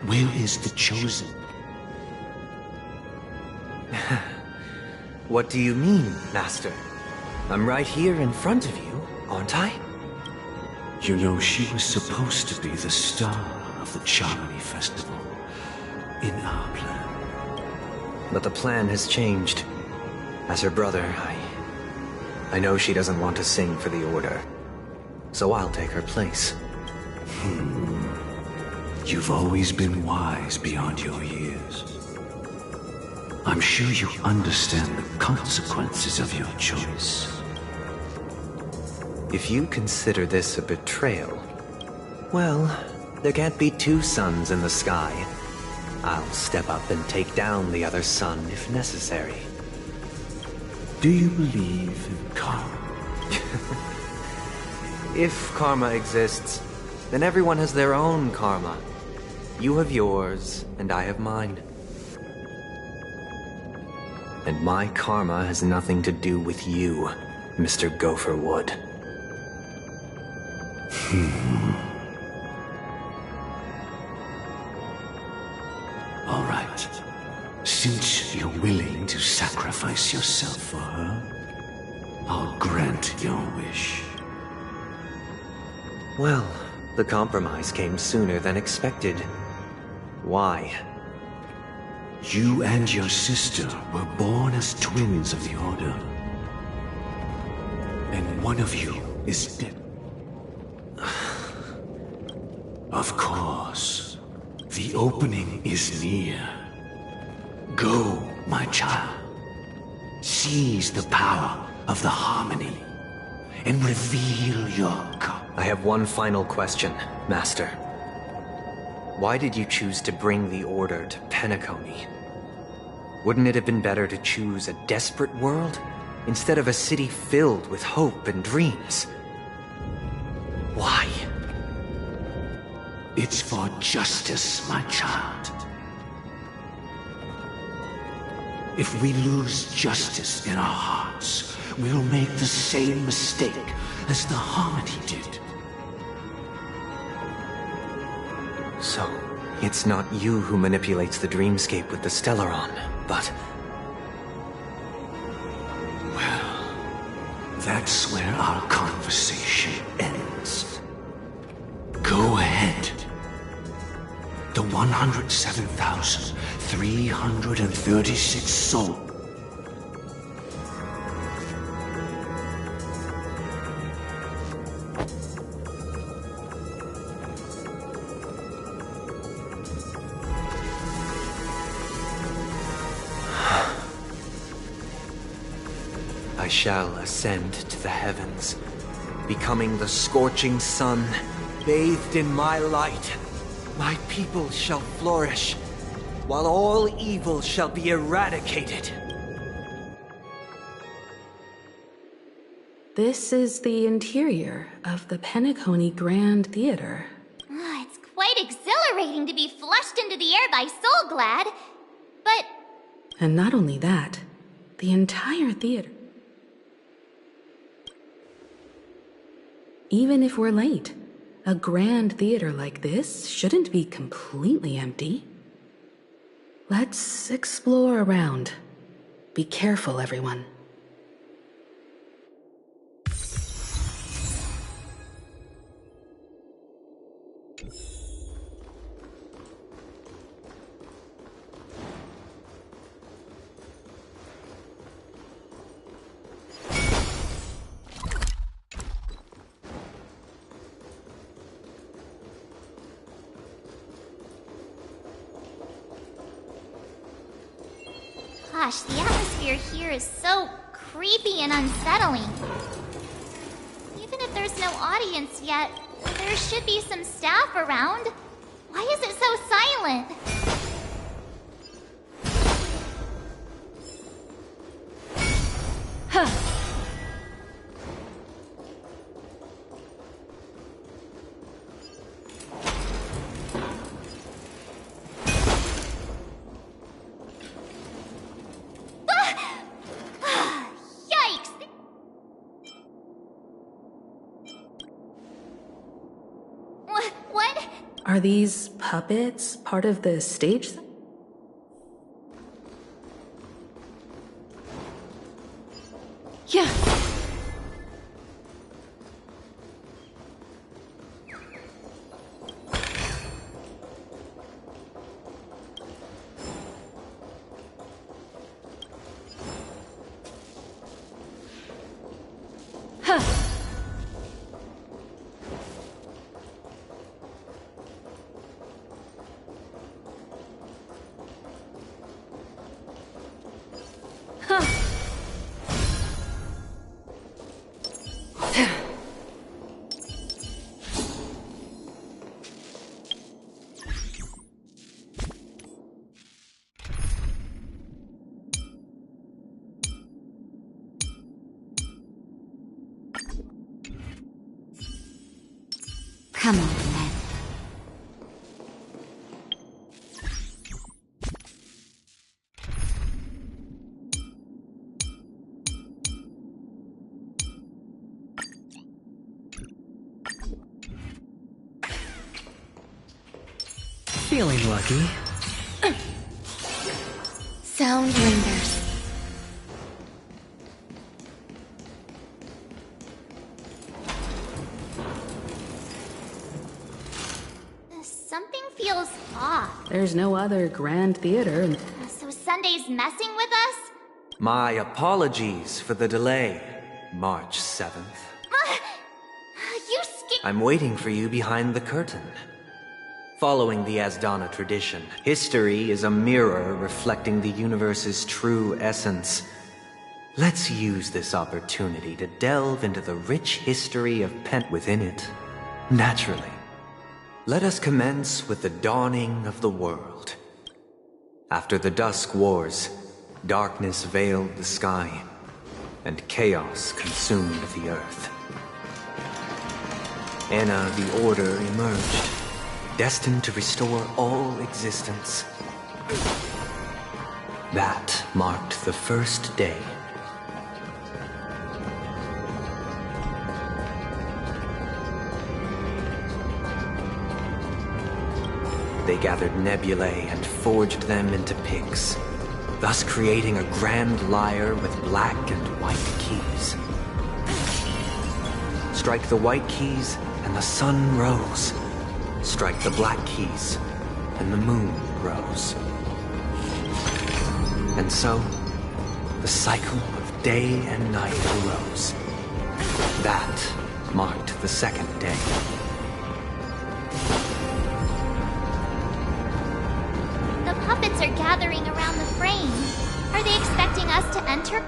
where is the Chosen? What do you mean, Master? I'm right here in front of you, aren't I? You know, she was supposed to be the star of the Charmony Festival. In our plan. But the plan has changed. As her brother, I know she doesn't want to sing for the Order. So I'll take her place. You've always been wise beyond your years. I'm sure you understand the consequences of your choice. If you consider this a betrayal, well, there can't be two suns in the sky. I'll step up and take down the other sun if necessary. Do you believe in karma? If karma exists, then everyone has their own karma. You have yours, and I have mine. And my karma has nothing to do with you, Mr. Gopherwood. All right. Since you're willing to sacrifice yourself for her, I'll grant your wish. Well, the compromise came sooner than expected. Why? You and your sister were born as twins of the Order. And one of you is dead. Of course. The opening is near. Go, my child. Seize the power of the Harmony and reveal your cup. I have one final question, Master. Why did you choose to bring the Order to Penacony? Wouldn't it have been better to choose a desperate world instead of a city filled with hope and dreams? Why? It's for justice, my child. If we lose justice in our hearts, we'll make the same mistake as the Harmony did. So, it's not you who manipulates the dreamscape with the Stellaron, but... Well, that's where our conversation ends. Go ahead. The 107,336 souls. I shall ascend to the heavens, becoming the scorching sun, bathed in my light. My people shall flourish, while all evil shall be eradicated. This is the interior of the Penacony Grand Theater. It's quite exhilarating to be flushed into the air by Soulglad, but... And not only that, the entire theater. Even if we're late, a grand theater like this shouldn't be completely empty. Let's explore around. Be careful, everyone. Gosh, the atmosphere here is so creepy and unsettling. Even if there's no audience yet, there should be some staff around. Why is it so silent? Huh. Are these puppets part of the stage? Yeah. Come on, then. Feeling lucky. Sound lingers. Something feels off. There's no other grand theater. So Sunday's messing with us? My apologies for the delay, March 7th. You scared. I'm waiting for you behind the curtain. Following the Asdana tradition, history is a mirror reflecting the universe's true essence. Let's use this opportunity to delve into the rich history of Pen within it. Naturally. Let us commence with the dawning of the world. After the Dusk Wars, darkness veiled the sky, and chaos consumed the earth. Anna the Order emerged, destined to restore all existence. That marked the first day. They gathered nebulae and forged them into pix, thus creating a grand lyre with black and white keys. Strike the white keys, and the sun rose. Strike the black keys, and the moon rose. And so, the cycle of day and night arose. That marked the second day. The puppets are gathering around the frame. Are they expecting us to enter?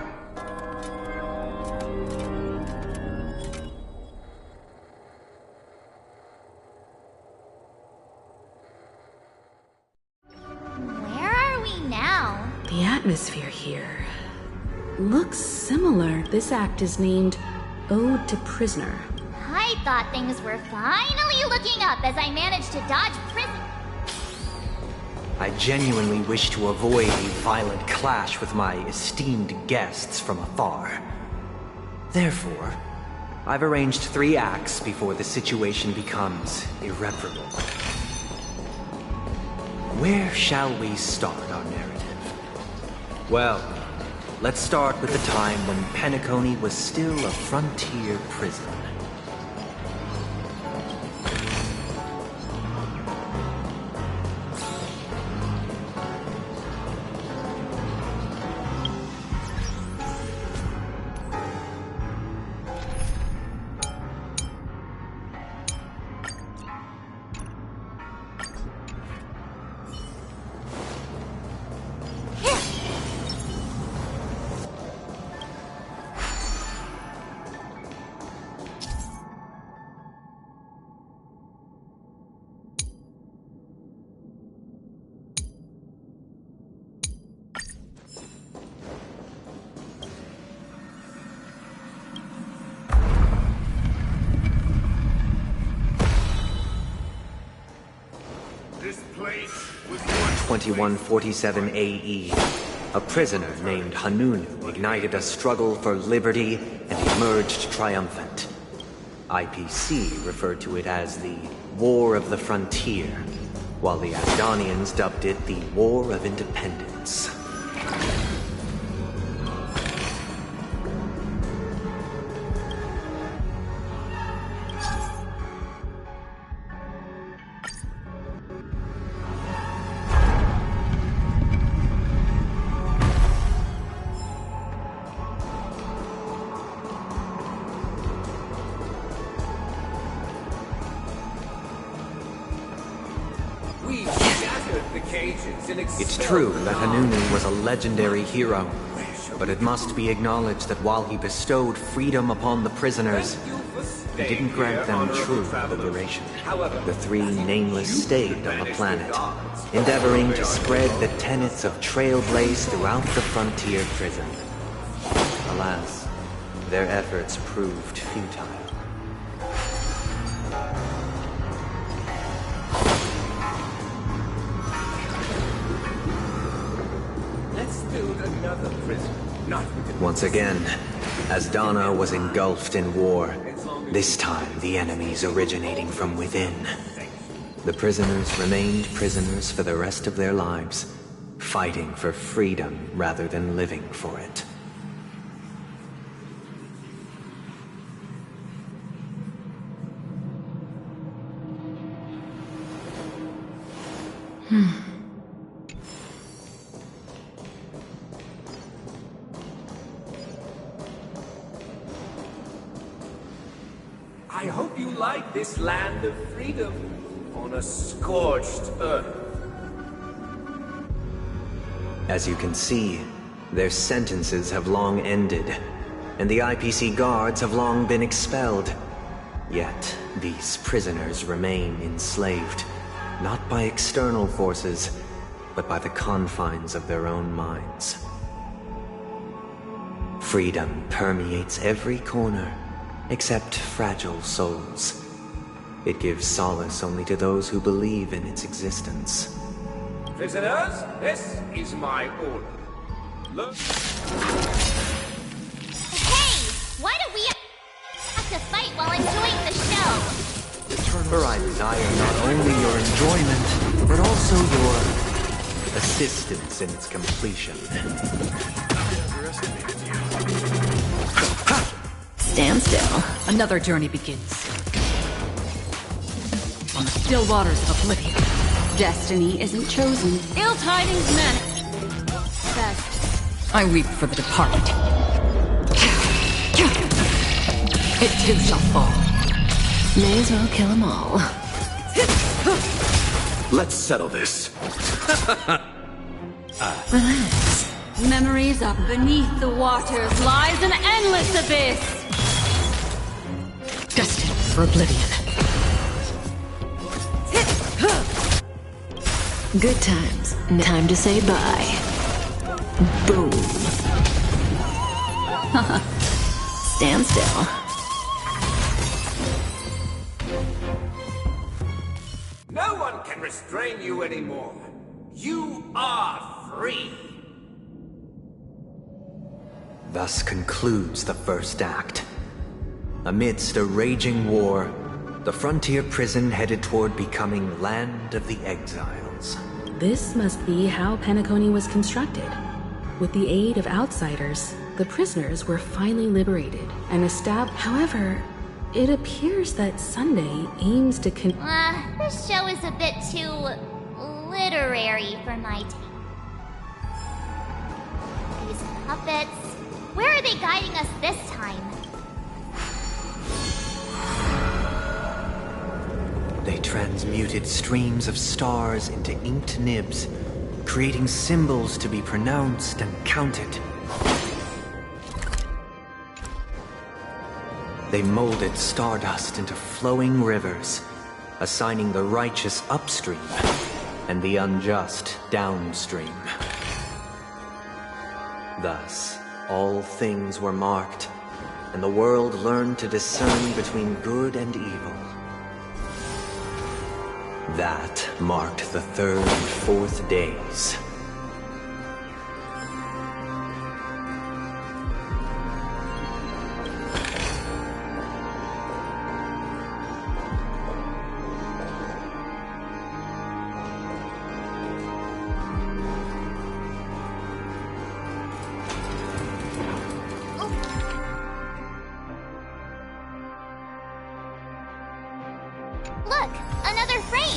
The atmosphere here looks similar. This act is named Ode to Prisoner. I thought things were finally looking up as I managed to dodge prison. I genuinely wish to avoid a violent clash with my esteemed guests from afar. Therefore, I've arranged 3 acts before the situation becomes irreparable. Where shall we start our narrative? Well, let's start with the time when Penacony was still a frontier prison. This place was 2147 AE. A prisoner named Hanunu ignited a struggle for liberty and emerged triumphant. IPC referred to it as the War of the Frontier, while the Asdanians dubbed it the War of Independence. It's true that Hanunu was a legendary hero, but it must be acknowledged that while he bestowed freedom upon the prisoners, he didn't grant them true liberation. The three Nameless stayed on the planet, endeavoring to spread the tenets of Trailblaze throughout the Frontier prison. Alas, their efforts proved futile. Once again, Asdana was engulfed in war, this time the enemies originating from within. The prisoners remained prisoners for the rest of their lives, fighting for freedom rather than living for it. I hope you like this land of freedom on a scorched earth. As you can see, their sentences have long ended, and the IPC guards have long been expelled. Yet, these prisoners remain enslaved, not by external forces, but by the confines of their own minds. Freedom permeates every corner, except fragile souls. It gives solace only to those who believe in its existence. Visitors, this is my order. Look. Hey! Why do we have to fight while enjoying the show? For I desire not only your enjoyment, but also your assistance in its completion. Stand still. Another journey begins. On the still waters of oblivion. Destiny isn't chosen. Ill tidings meant. Best. I weep for the departed. It too shall fall. May as well kill them all. Let's settle this. Relax. Memories up beneath the waters lies an endless abyss. Destined for oblivion. Good times. Time to say bye. Boom. Stand still. No one can restrain you anymore. You are free. Thus concludes the first act. Amidst a raging war, the Frontier prison headed toward becoming Land of the Exiles. This must be how Penacony was constructed. With the aid of outsiders, the prisoners were finally liberated and established. However, it appears that Sunday aims to This show is a bit too literary for my taste. These puppets, where are they guiding us this time? They transmuted streams of stars into inked nibs, creating symbols to be pronounced and counted. They molded stardust into flowing rivers, assigning the righteous upstream and the unjust downstream. Thus, all things were marked, and the world learned to discern between good and evil. That marked the third and fourth days.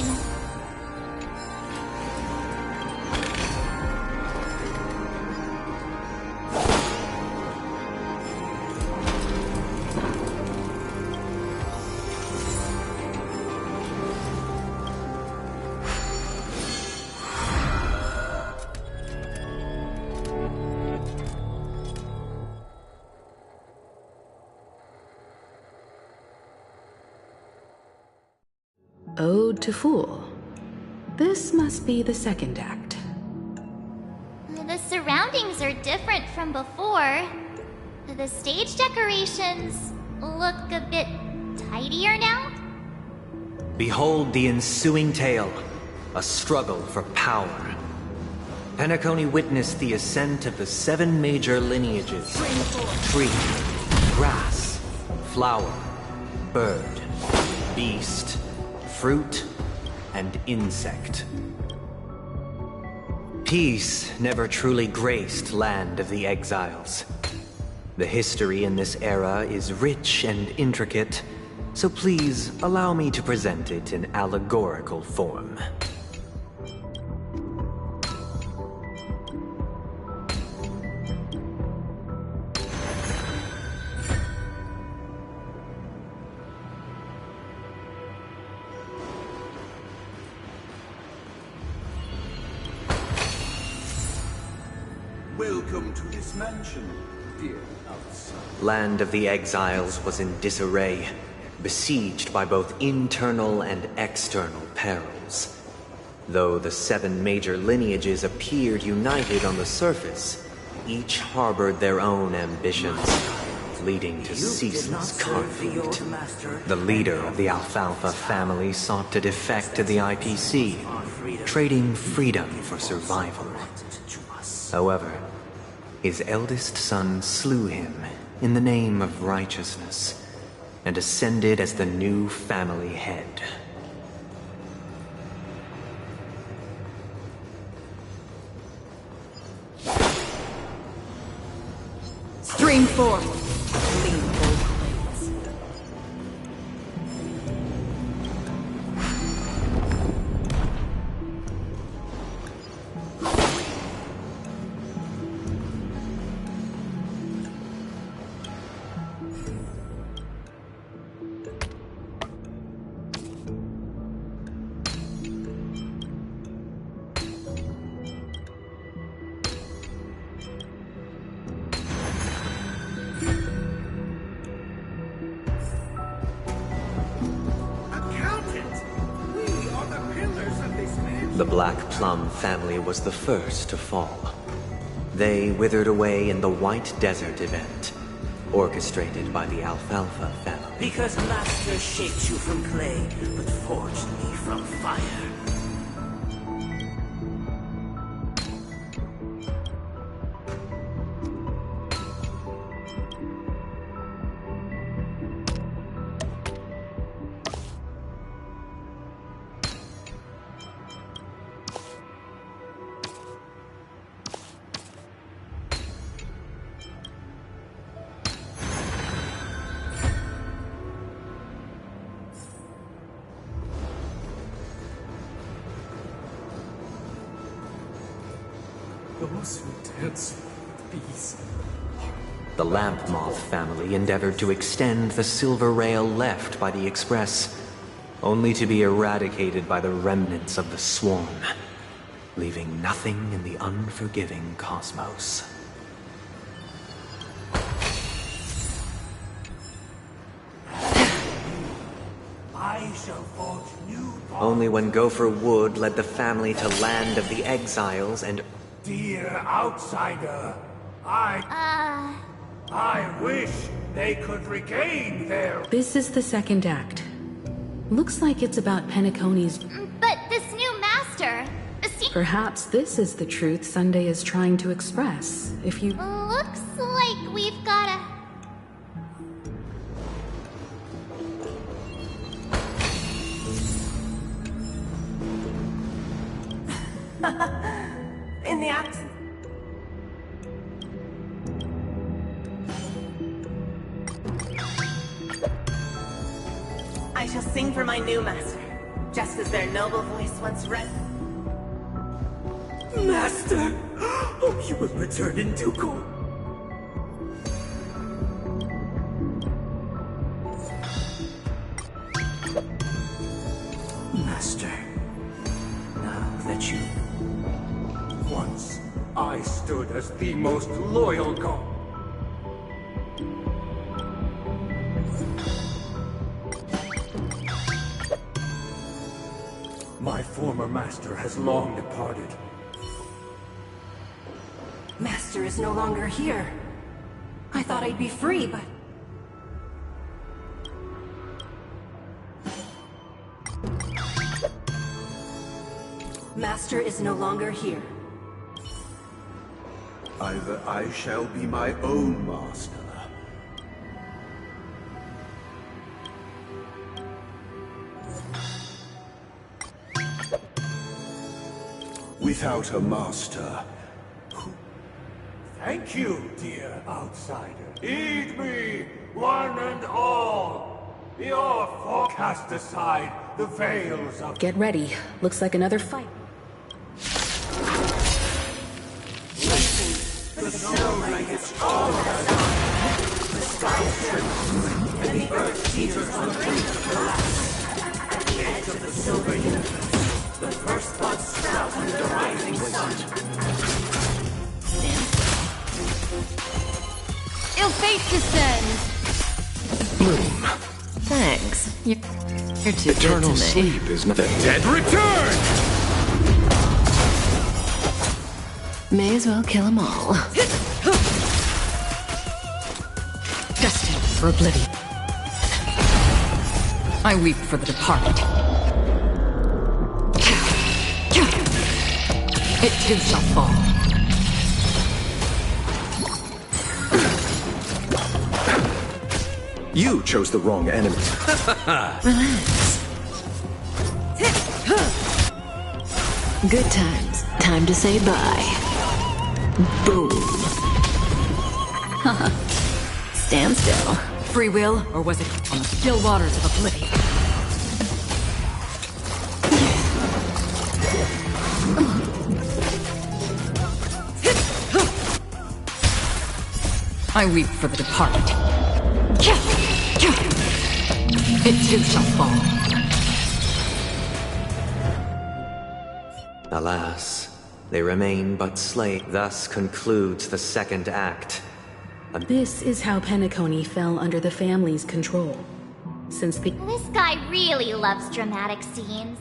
mean? Ode to Fool. This must be the second act. The surroundings are different from before. The stage decorations look a bit tidier now. Behold the ensuing tale, a struggle for power. Penacony witnessed the ascent of the 7 major lineages: tree, grass, flower, bird, beast, fruit, and insect. Peace never truly graced Land of the Exiles. The history in this era is rich and intricate, so please allow me to present it in allegorical form. Welcome to this mansion, dear outsider. Land of the Exiles was in disarray, besieged by both internal and external perils. Though the 7 major lineages appeared united on the surface, each harbored their own ambitions, leading to ceaseless conflict. The leader of the Alfalfa family sought to defect to the IPC, trading freedom for survival. However, his eldest son slew him in the name of righteousness, and ascended as the new family head. Stream forth! Lean both blades. The Black Plum family was the first to fall. They withered away in the White Desert event, orchestrated by the Alfalfa family. Because Master shaped you from clay, but forged me from fire. Those who dance with bees. The Lamp Moth family endeavored to extend the silver rail left by the Express, only to be eradicated by the remnants of the Swarm, leaving nothing in the unforgiving cosmos. I shall forge new bonds. Only when Gopher Wood led the family to Land of the Exiles and... Dear outsider, I wish they could regain their... This is the second act. Looks like it's about Penacony's... But this new master... Perhaps this is the truth Sunday is trying to express, if you... Looks like we've gotta... In the act. I shall sing for my new master, just as their noble voice once read. Master! Oh, you will return in due course. Master, now that you... Once, I stood as the most loyal god. My former master has long departed. Master is no longer here. I thought I'd be free, but... Master is no longer here. Either I shall be my own master, without a master. Thank you, dear outsider. Heed me, one and all. Your forecast aside the veils of... Get ready. Looks like another fight. The snow blankets all has died. The sky trembles, and the earth teeters on the brink of collapse. At the edge of the silver universe, the first buds sprout under the rising sun. Ill fate descends! Bloom. Thanks. You're too Eternal good to me. sleep is not... The dead return! May as well kill them all. Destined for oblivion. I weep for the departed. It too shall fall. You chose the wrong enemy. Relax. Good times. Time to say bye. Boom. Stand still. Free will, or was it on the still waters of oblivion? I weep for the departed. It too shall fall. Alas, they remain but slain. Thus concludes the second act. This is how Penacony fell under the family's control. Since the... This guy really loves dramatic scenes.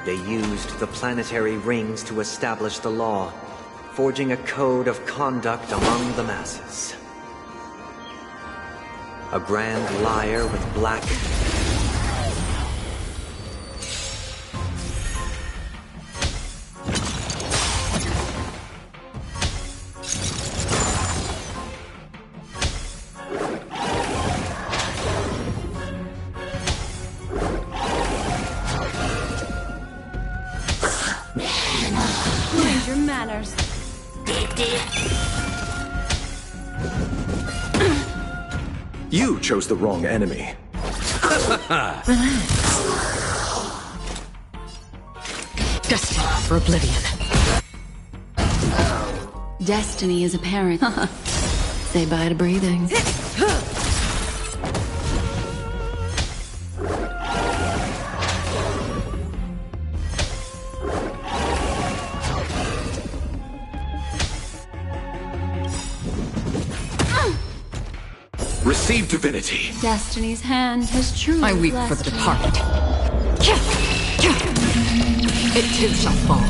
They used the planetary rings to establish the law, forging a code of conduct among the masses. A grand liar with black... Mind your manners. You chose the wrong enemy. Relax. Destined for oblivion. Destiny is apparent. Say bye to breathing. Receive divinity. Destiny's hand has truly I weep for the departed. It too shall fall.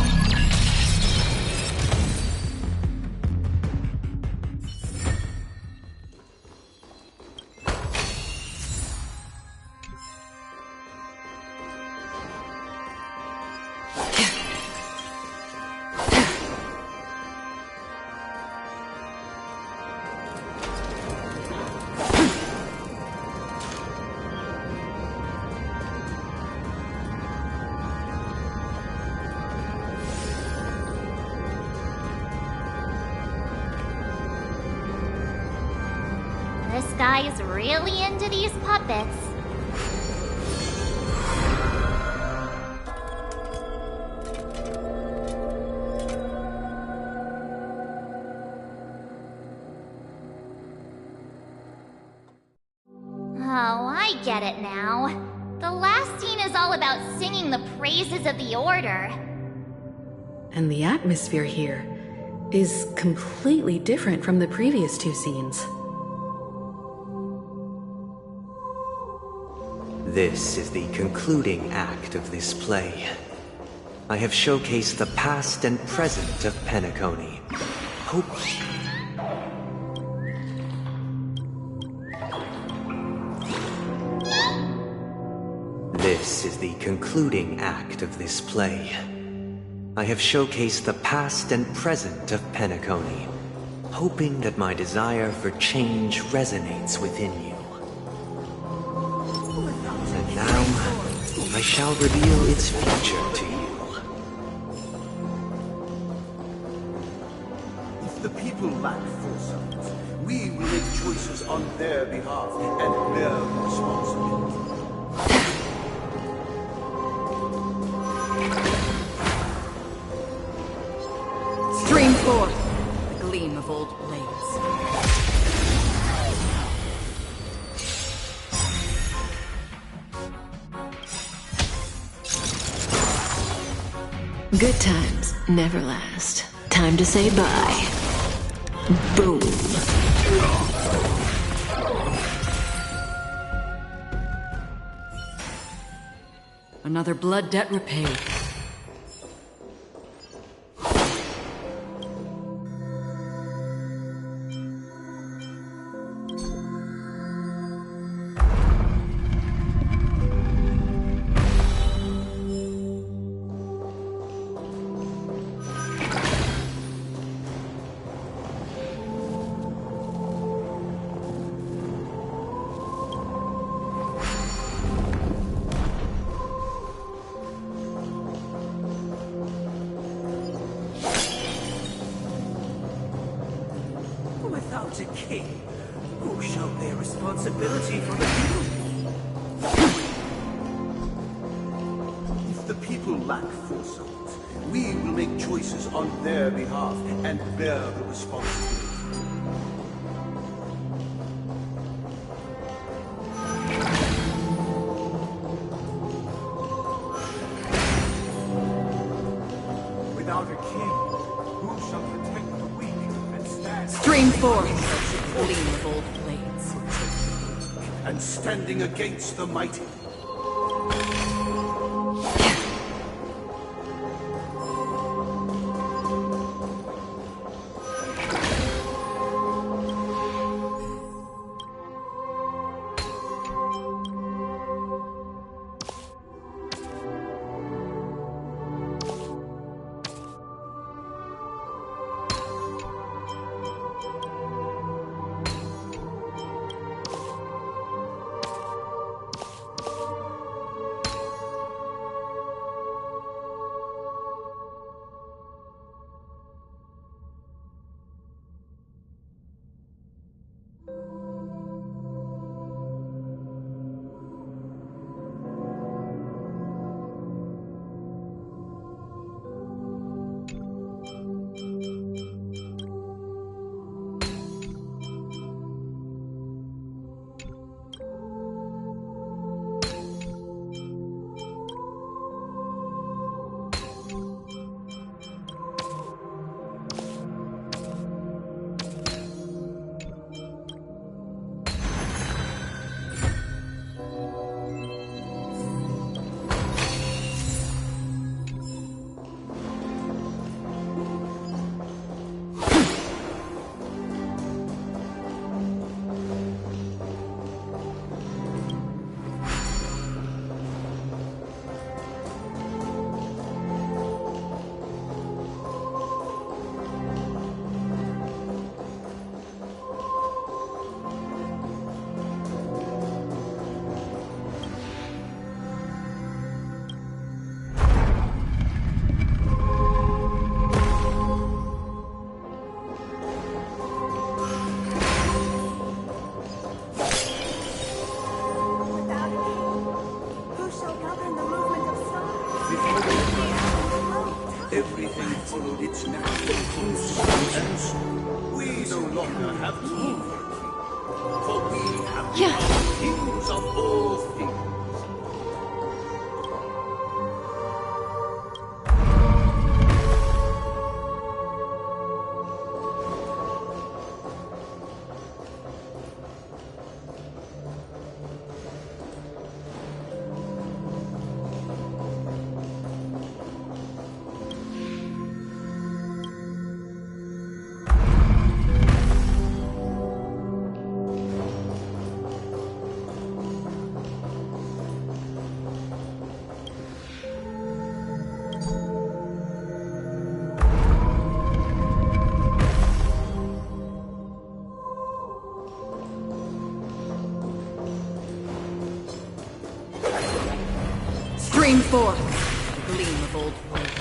guy's really into these puppets. Oh, I get it now. The last scene is all about singing the praises of the Order. And the atmosphere here is completely different from the previous two scenes. This is the concluding act of this play. I have showcased the past and present of Penacony. This is the concluding act of this play. I have showcased the past and present of Penacony, hoping that my desire for change resonates within you. And now, I shall reveal its future to you. If the people lack foresight, we will make choices on their behalf and bear responsibility. Stream forth the gleam of old blades. Good times never last. Time to say bye. Boom. Another blood debt repaid. Without a king, who shall bear responsibility for the people? If the people lack foresight, we will make choices on their behalf and bear the responsibility. Without a king, who shall protect the weak and stand? Stream forth the gleam of old blades. And standing against the mighty. institutions, we no longer have king, for we have become kings of all things. Stream forth, gleam of old wounds.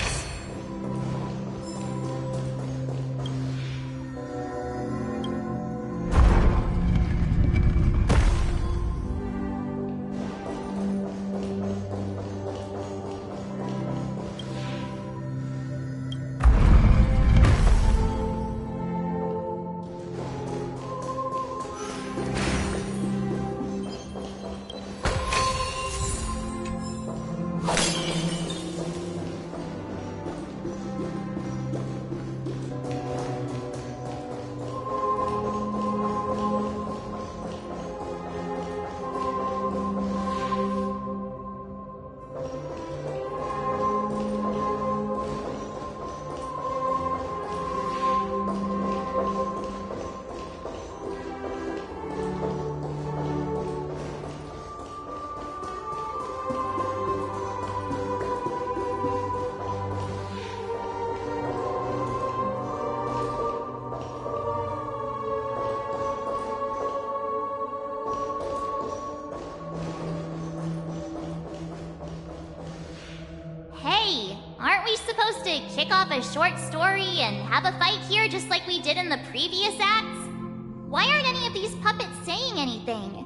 Hey, aren't we supposed to kick off a short story and have a fight here just like we did in the previous acts? Why aren't any of these puppets saying anything?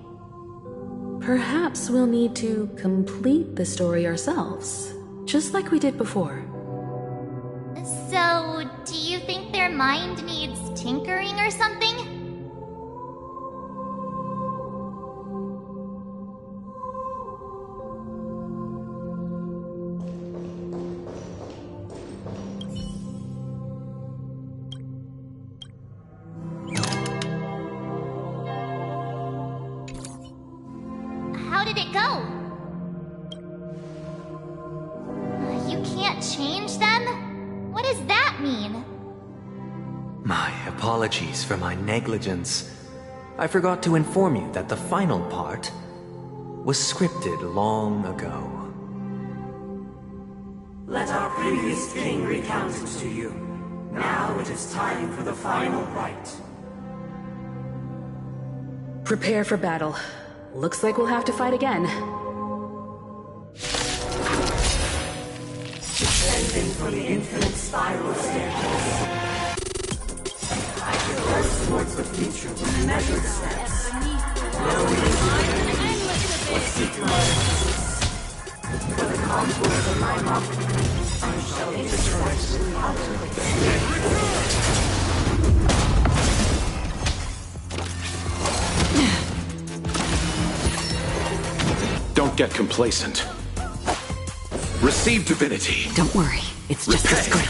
Perhaps we'll need to complete the story ourselves, just like we did before. So, do you think their mind needs tinkering or something? How did it go? You can't change them? What does that mean? My apologies for my negligence. I forgot to inform you that the final part was scripted long ago. Let our previous king recount it to you. Now it is time for the final rite. Prepare for battle. Looks like we'll have to fight again. Descending from the infinite spiral staircase. I course towards the future with measured steps. For the contours of my mountain, I shall intersect out of the Don't get complacent. Receive divinity. Don't worry, it's just a scrape.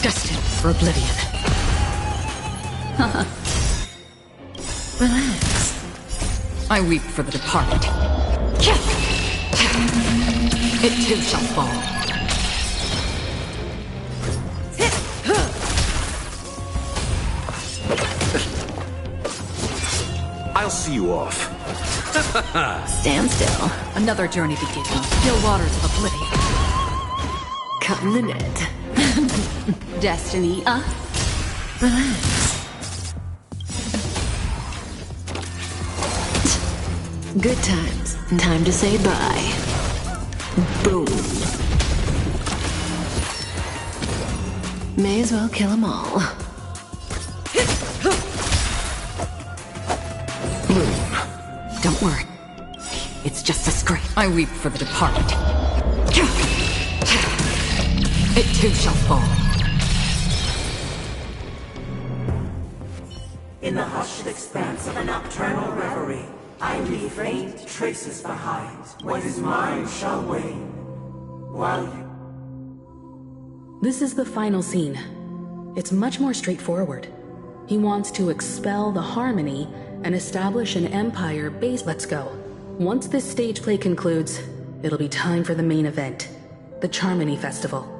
Destined for oblivion. Relax. I weep for the departed. It too shall fall. I'll see you off. Stand still. Another journey begins. Still waters of oblivion. Cut in the net. Destiny, relax. Good times. Time to say bye. Boom. May as well kill them all. Don't worry. It's just a scrape. I weep for the departed. it too shall fall. In the hushed expanse of a nocturnal reverie, I leave faint traces behind. What is mine shall wane, while you... This is the final scene. It's much more straightforward. He wants to expel the Harmony and establish an empire base. Let's go. Once this stage play concludes, it'll be time for the main event, the Charmony Festival.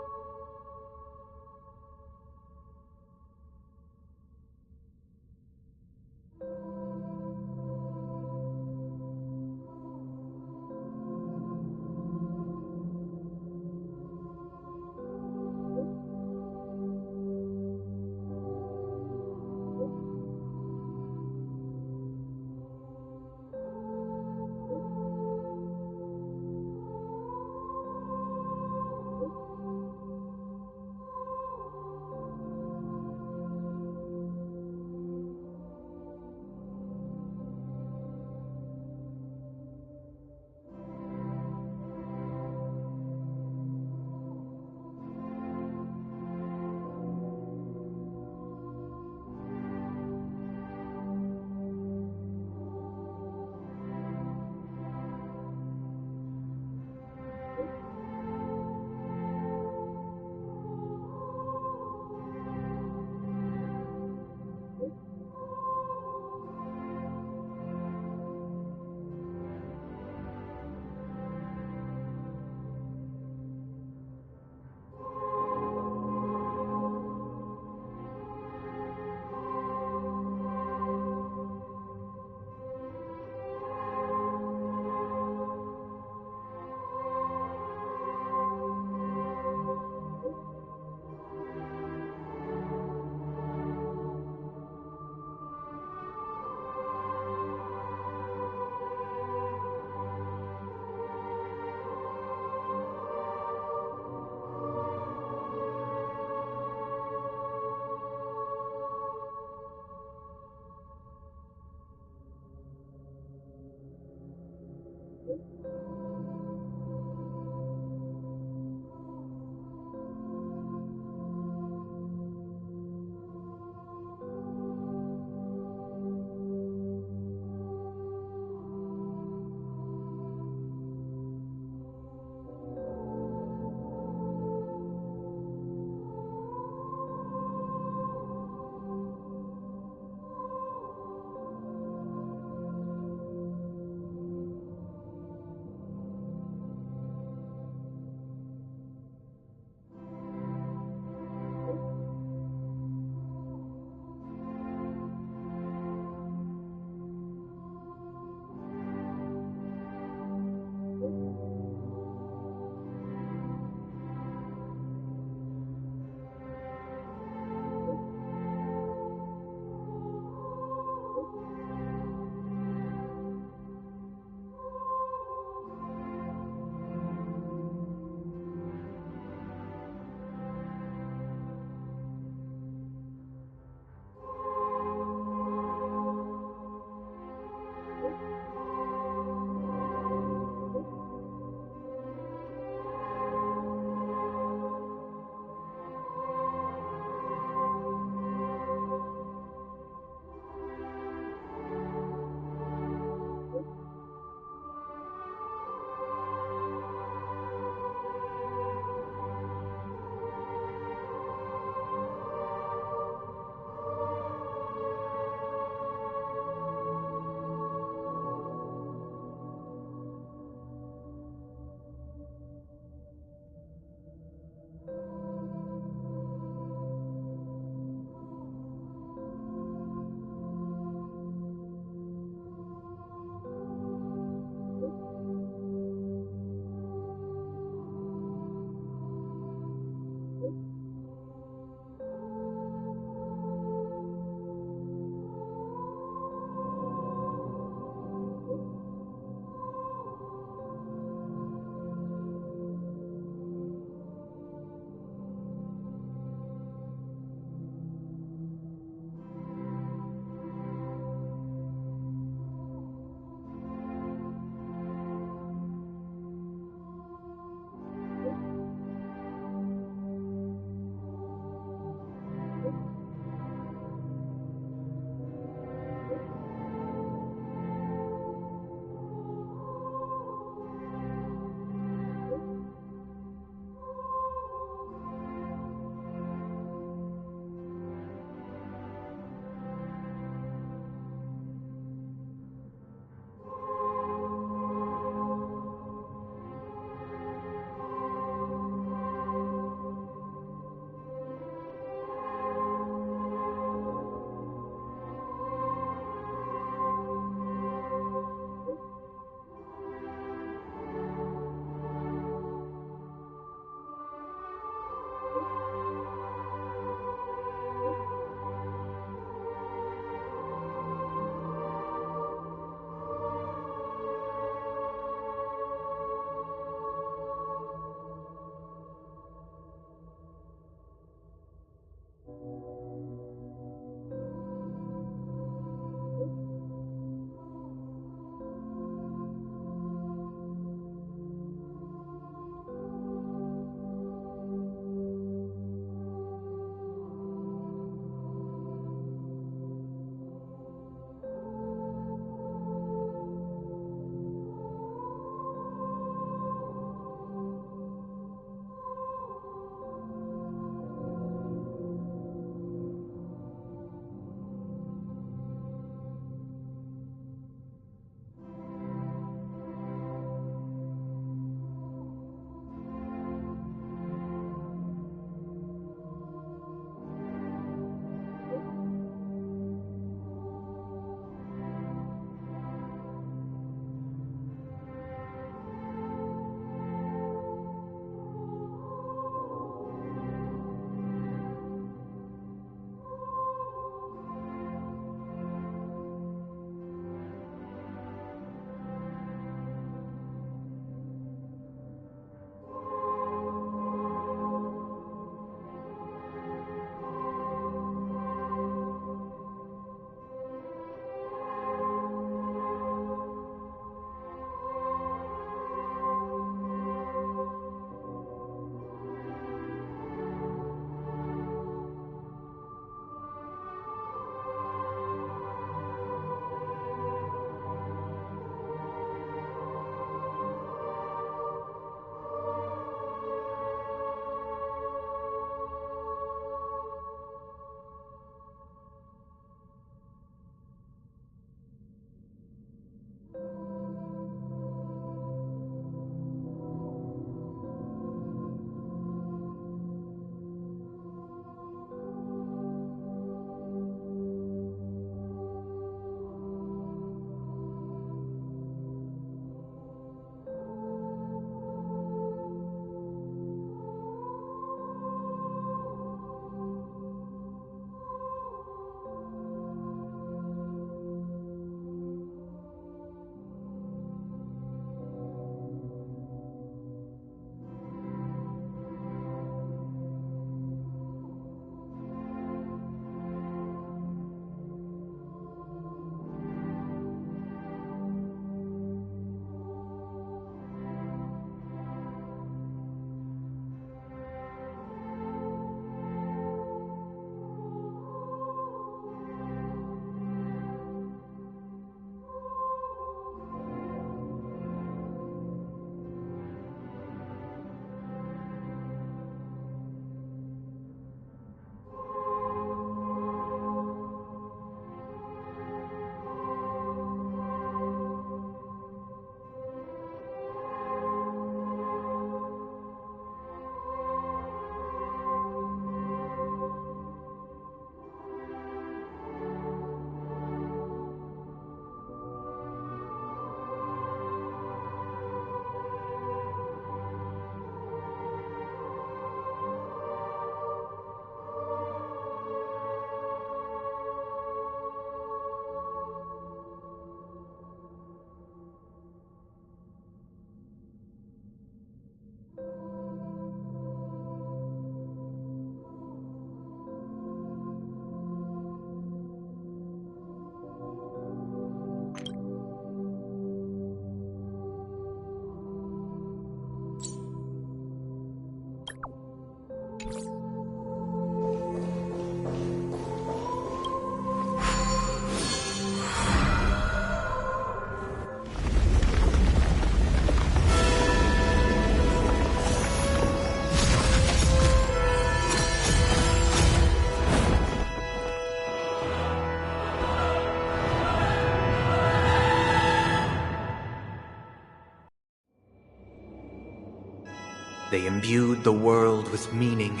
they imbued the world with meaning,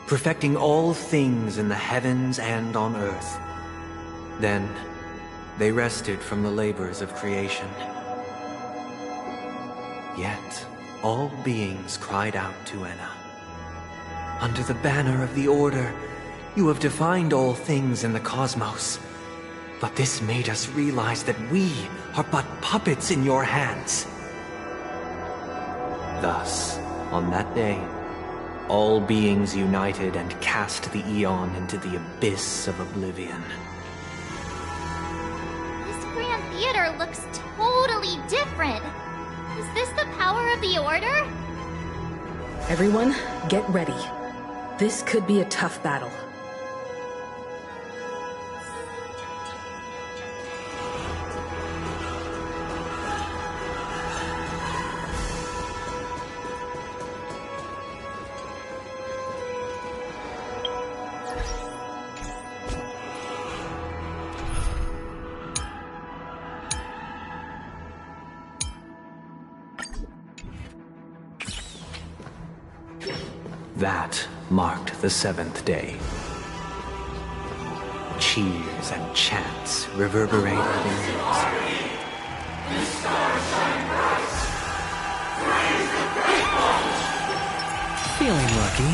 perfecting all things in the heavens and on earth. Then, they rested from the labors of creation. Yet, all beings cried out to Enna. Under the banner of the Order, you have defined all things in the cosmos. But this made us realize that we are but puppets in your hands. Thus, on that day, all beings united and cast the Aeon into the abyss of oblivion. This Grand Theater looks totally different. Is this the power of the Order? Everyone, get ready. This could be a tough battle. That marked the 7th day. Cheers and chants reverberated in the air. Feeling lucky.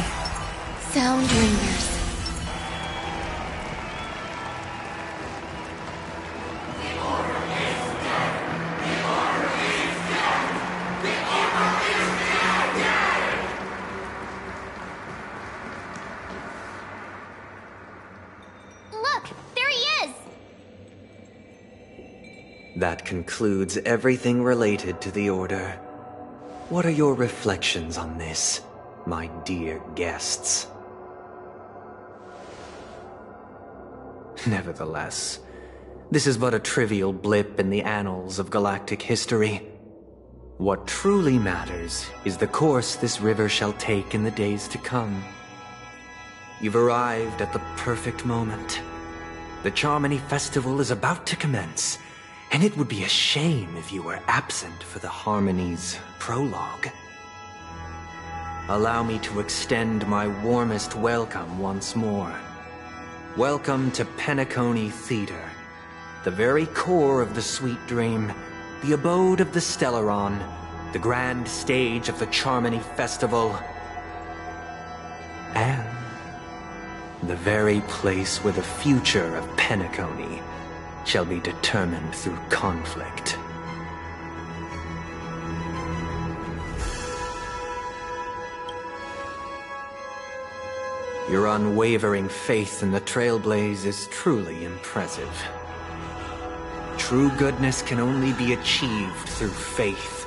Sound lingers. That concludes everything related to the Order. What are your reflections on this, my dear guests? Nevertheless, this is but a trivial blip in the annals of galactic history. What truly matters is the course this river shall take in the days to come. You've arrived at the perfect moment. The Charmony Festival is about to commence, and it would be a shame if you were absent for the Harmony's prologue. Allow me to extend my warmest welcome once more. Welcome to Penacony Theater, the very core of the Sweet Dream, the abode of the Stellaron, the grand stage of the Charmony Festival, and the very place where the future of Penacony shall be determined through conflict. Your unwavering faith in the Trailblaze is truly impressive. True goodness can only be achieved through faith.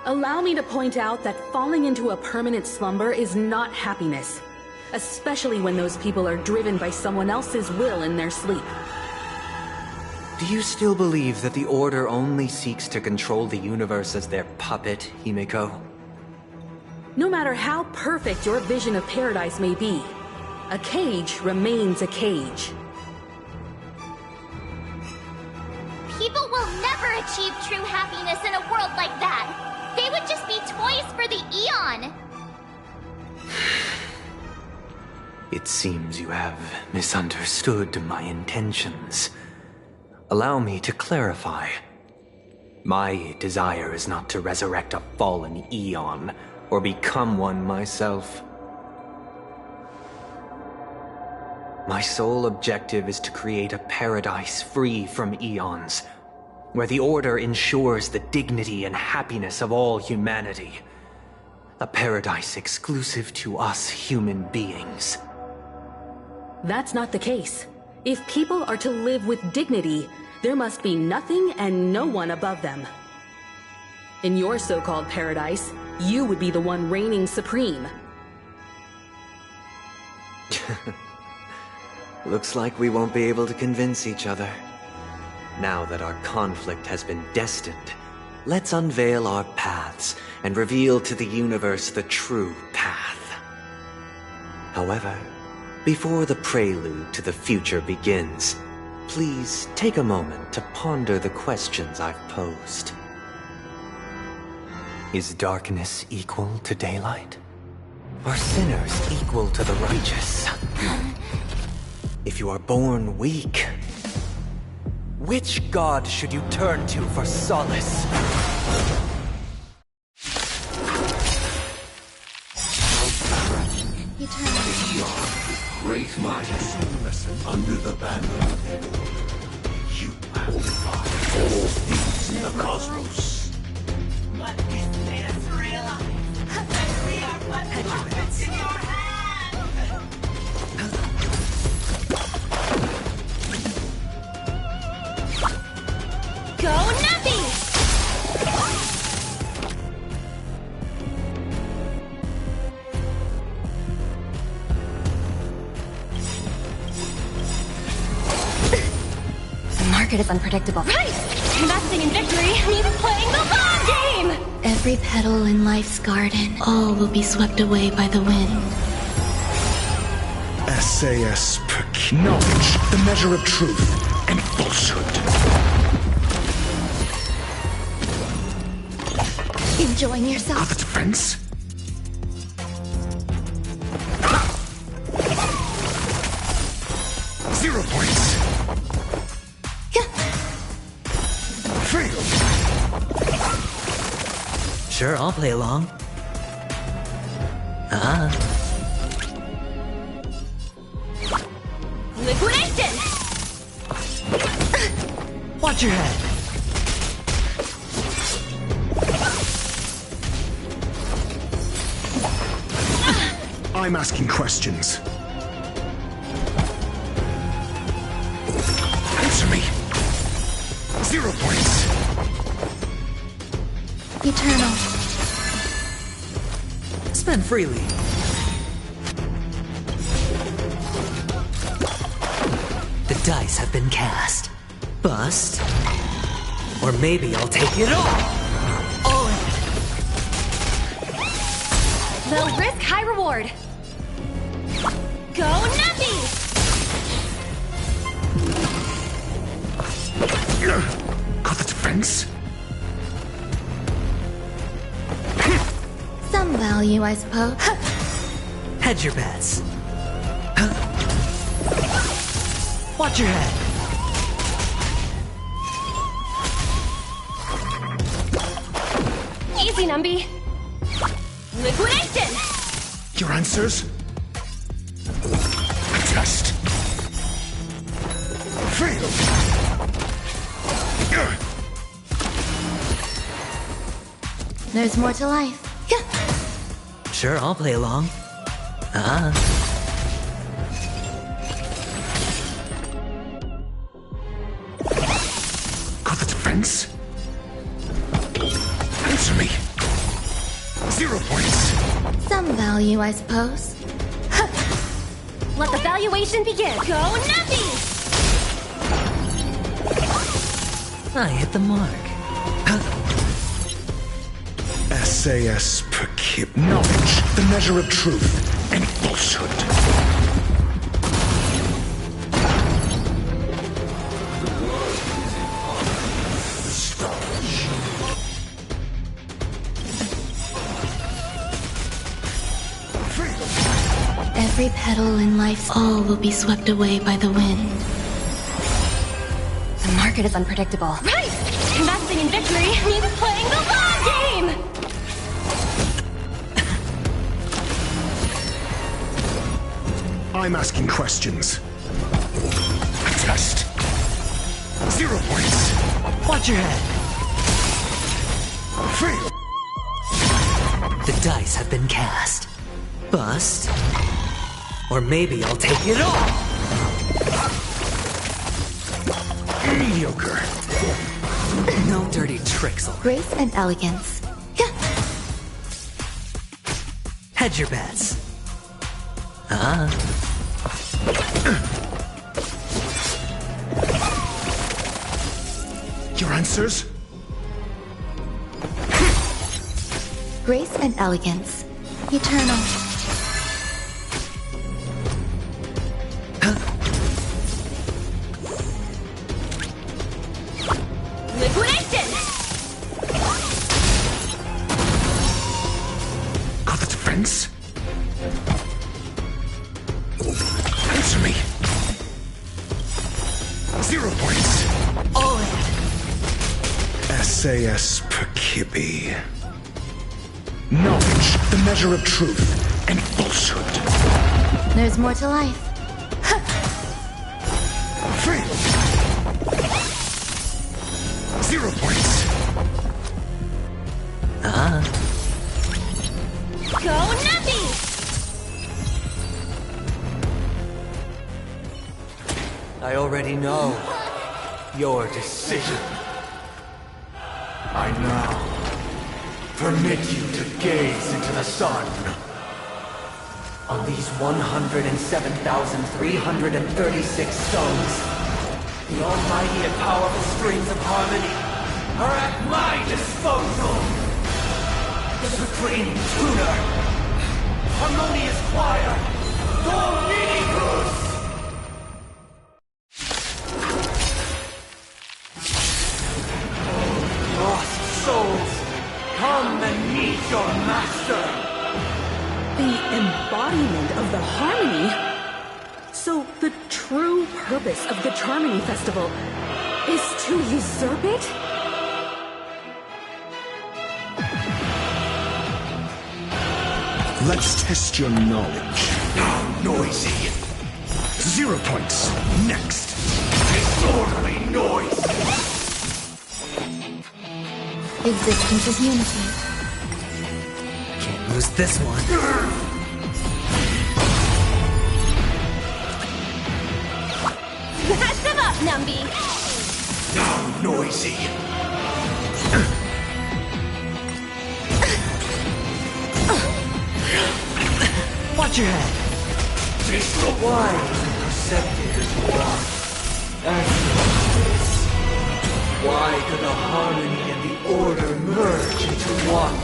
Allow me to point out that falling into a permanent slumber is not happiness, especially when those people are driven by someone else's will in their sleep. Do you still believe that the Order only seeks to control the universe as their puppet, Himeko? No matter how perfect your vision of paradise may be, a cage remains a cage. People will never achieve true happiness in a world like that. They would just be toys for the Aeon. It seems you have misunderstood my intentions. Allow me to clarify. My desire is not to resurrect a fallen Aeon, or become one myself. My sole objective is to create a paradise free from Aeons, where the Order ensures the dignity and happiness of all humanity. A paradise exclusive to us human beings. That's not the case. If people are to live with dignity, there must be nothing and no one above them. In your so-called paradise, you would be the one reigning supreme. Looks like we won't be able to convince each other. Now that our conflict has been destined, let's unveil our paths and reveal to the universe the true path. However, before the prelude to the future begins, please take a moment to ponder the questions I've posed. Is darkness equal to daylight? Are sinners equal to the righteous? If you are born weak, which god should you turn to for solace? Great might under the banner. You amplify all things in the cosmos. What is this realize? That we are but puppets in your hand! Go Nappy! Market is unpredictable. Right! Investing in victory means playing the long game! Every petal in life's garden, all will be swept away by the wind. SAS per knowledge, the measure of truth and falsehood. Enjoying yourself? For the defense? 0 points. Fail. Sure, I'll play along. Liquidation! Watch your head. I'm asking questions. Answer me. 0 points. Eternal. Spend freely. The dice have been cast. Bust. Or maybe I'll take it all. Low risk, high reward. Go Nappy! Got the defense? Some value, I suppose. Hedge your bets. Watch your head. Easy, Numby. Liquidation! Your answers? A test. Fail. There's more to life. Sure, I'll play along. Got the defense? Answer me. 0 points. Some value, I suppose. Let the valuation begin. Go Nappy! I hit the mark. SAS per kip. Knowledge, the measure of truth and falsehood. Every petal in life's all will be swept away by the wind. The market is unpredictable. Right! Investing in victory means playing the long game! I'm asking questions. A test. 0 points. Watch your head. Fail. The dice have been cast. Bust. Or maybe I'll take it all. Mediocre. No dirty tricks. Grace and elegance. Hedge your bets. Your answers? Grace and elegance. Eternal. Liquidation! points? Answer me. 0 points. All in. SAS Perkibi. Knowledge, the measure of truth and falsehood. There's more to life. Fail. 0 points. Go Nuppy! I already know your decision. I now permit you to gaze into the sun. On these 107,336 stones, the almighty and powerful springs of harmony are at my disposal. Supreme Tuner, Harmonious Choir, Dominicus! Lost souls, come and meet your master! The embodiment of the harmony? So the true purpose of the Charmony Festival is to usurp it? Let's test your knowledge. How noisy! 0 points. Next. Disorderly noise! Existence is unity. Can't lose this one. Smash them up, Numby! How noisy! Watch your head. Why perceptive is one? Answer this. Why do the harmony and the order merge into one?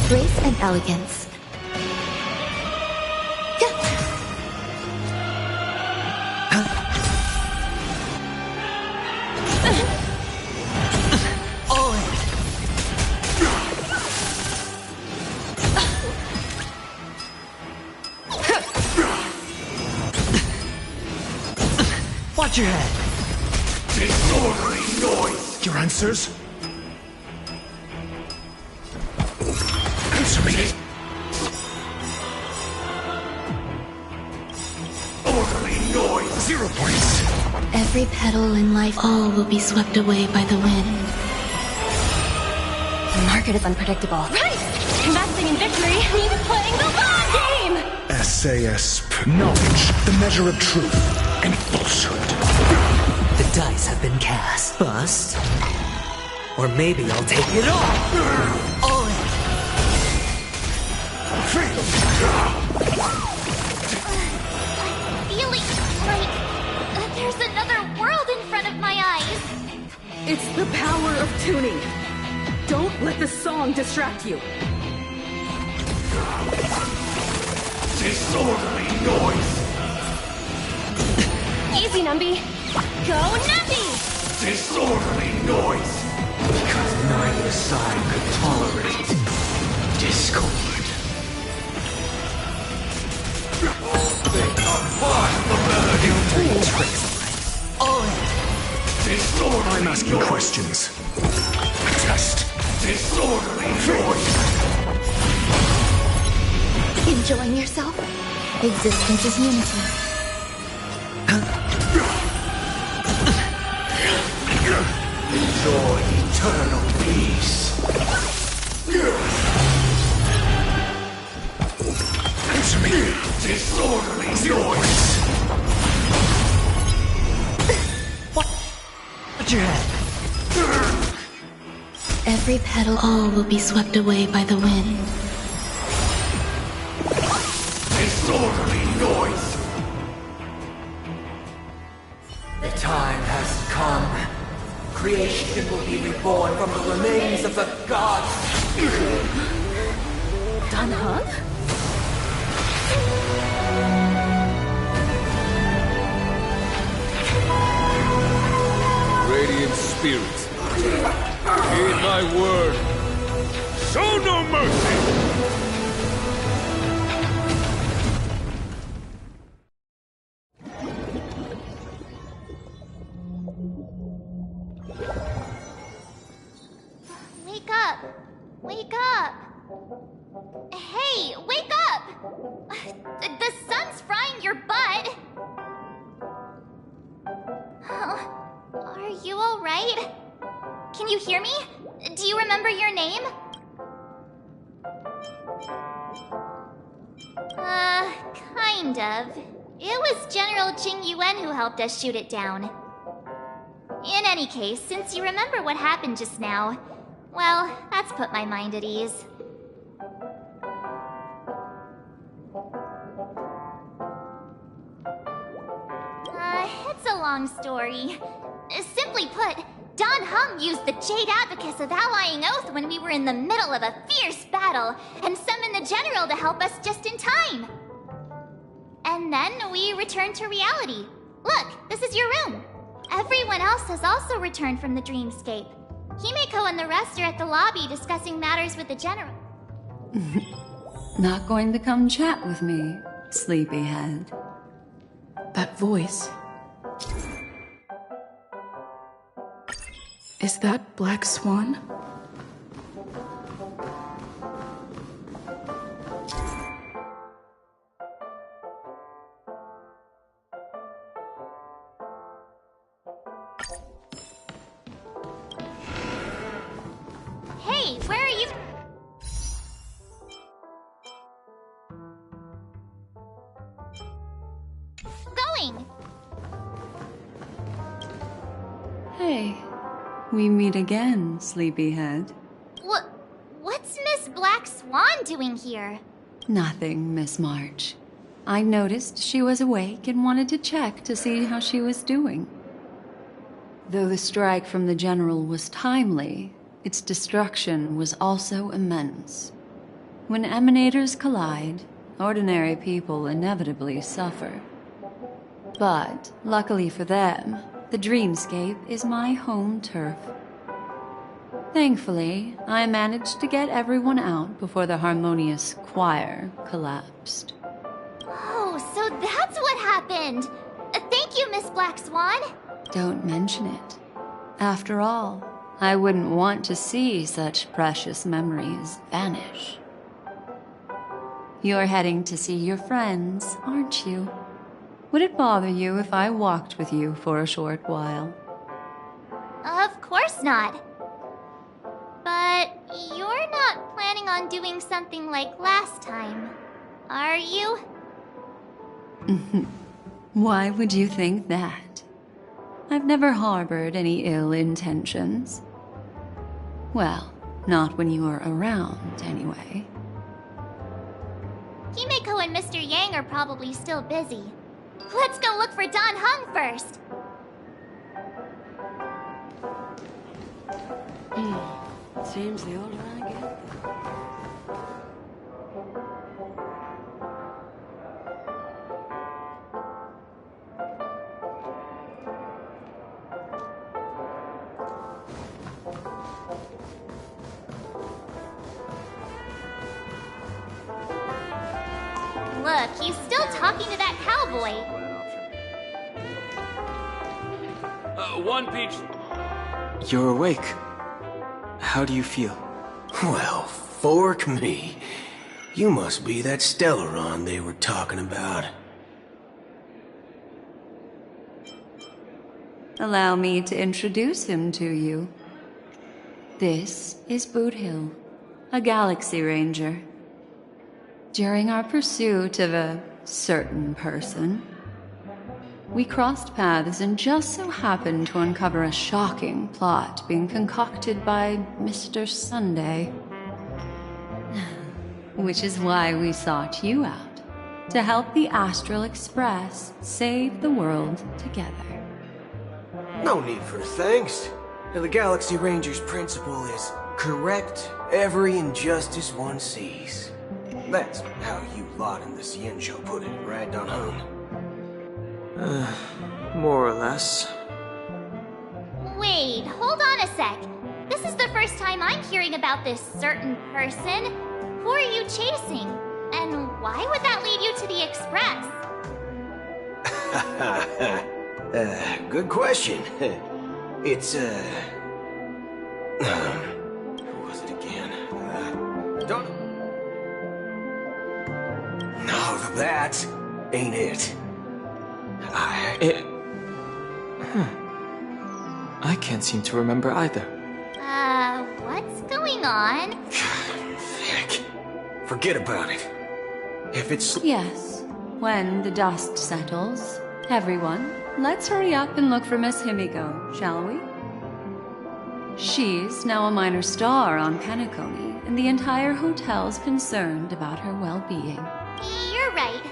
Grace and elegance. All in. Watch your head. Disorderly noise! Your answers? Answer me. Orderly noise! 0 points. Every petal in life, all will be swept away by the wind. The market is unpredictable. Right! Investing in victory means playing the long game! SAS Knowledge, the measure of truth and falsehood. The dice have been cast. Bust. Or maybe I'll take it all. All in. Fail. Feeling like there's another world in front of my eyes. It's the power of tuning. Don't let the song distract you. Disorderly noise! Easy, Numby. Go Nuppy! Disorderly noise! Because neither side could tolerate discord. They are part of the melody. Tricks. All in. Disorderly I'm asking noise! questions. A test. Disorderly noise! Enjoying yourself? Existence is unity. Enjoy eternal peace. Answer me. Disorderly 0 noise! points. Watch your head. Every petal, all will be swept away by the wind. Disorderly noise! The time has come. Creation will be reborn from the remains of the gods. Dan Heng? Radiant spirits, heed my word. Show no mercy! Wake up! Wake up! Hey, wake up! The sun's frying your butt! Are you alright? Can you hear me? Do you remember your name? Kind of. It was General Jing Yuan who helped us shoot it down. In any case, since you remember what happened just now, well, that's put my mind at ease. It's a long story. Simply put, Don Hung used the Jade Abacus of Allying Oath when we were in the middle of a fierce battle, and summoned the General to help us just in time. And then we returned to reality. Look, this is your room. Everyone else has also returned from the dreamscape. Himeko and the rest are at the lobby discussing matters with the General. Not going to come chat with me, sleepyhead. That voice. Is that Black Swan? Hey, where are you? Going? Hey, we meet again, sleepyhead. What's Miss Black Swan doing here? Nothing, Miss March. I noticed she was awake and wanted to check to see how she was doing. Though the strike from the General was timely, its destruction was also immense. When emanators collide, ordinary people inevitably suffer. But, luckily for them, the dreamscape is my home turf. Thankfully, I managed to get everyone out before the Harmonious Choir collapsed. Oh, so that's what happened! Thank you, Miss Black Swan! Don't mention it. After all, I wouldn't want to see such precious memories vanish. You're heading to see your friends, aren't you? Would it bother you if I walked with you for a short while? Of course not. But you're not planning on doing something like last time, are you? Why would you think that? I've never harbored any ill intentions. Well, not when you were around, anyway. Himeko and Mr. Yang are probably still busy. Let's go look for Don Hung first! Seems the older I get. Look, he's still talking to that cowboy. One peach. You're awake. How do you feel? Well, fork me. You must be that Stellaron they were talking about. Allow me to introduce him to you. This is Boot Hill, a Galaxy Ranger. During our pursuit of a certain person, we crossed paths and just so happened to uncover a shocking plot being concocted by Mr. Sunday. Which is why we sought you out, to help the Astral Express save the world together. No need for thanks. The Galaxy Ranger's principle is correct every injustice one sees. That's how you lot in the Xianzhou put it, right, Don Hung? More or less. Wait, hold on a sec. This is the first time I'm hearing about this certain person. Who are you chasing? And why would that lead you to the Express? Good question. It's, who was it again? Don't... No, that ain't it. I can't seem to remember either. What's going on? Heck. Forget about it. If it's... Yes. When the dust settles, everyone, let's hurry up and look for Miss Himiko, shall we? She's now a minor star on Penacony, and the entire hotel's concerned about her well-being. You're right.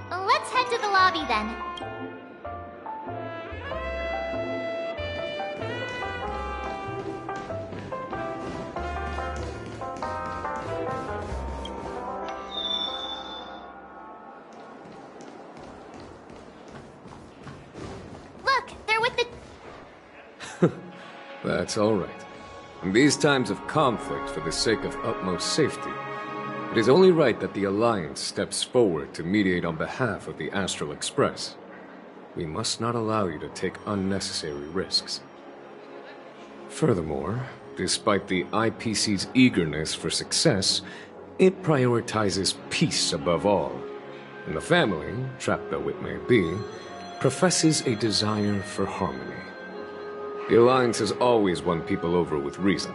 Let's head to the lobby then. Look, they're with the... That's all right. In these times of conflict for the sake of utmost safety, it is only right that the Alliance steps forward to mediate on behalf of the Astral Express. We must not allow you to take unnecessary risks. Furthermore, despite the IPC's eagerness for success, it prioritizes peace above all. And the family, trapped though it may be, professes a desire for harmony. The Alliance has always won people over with reason.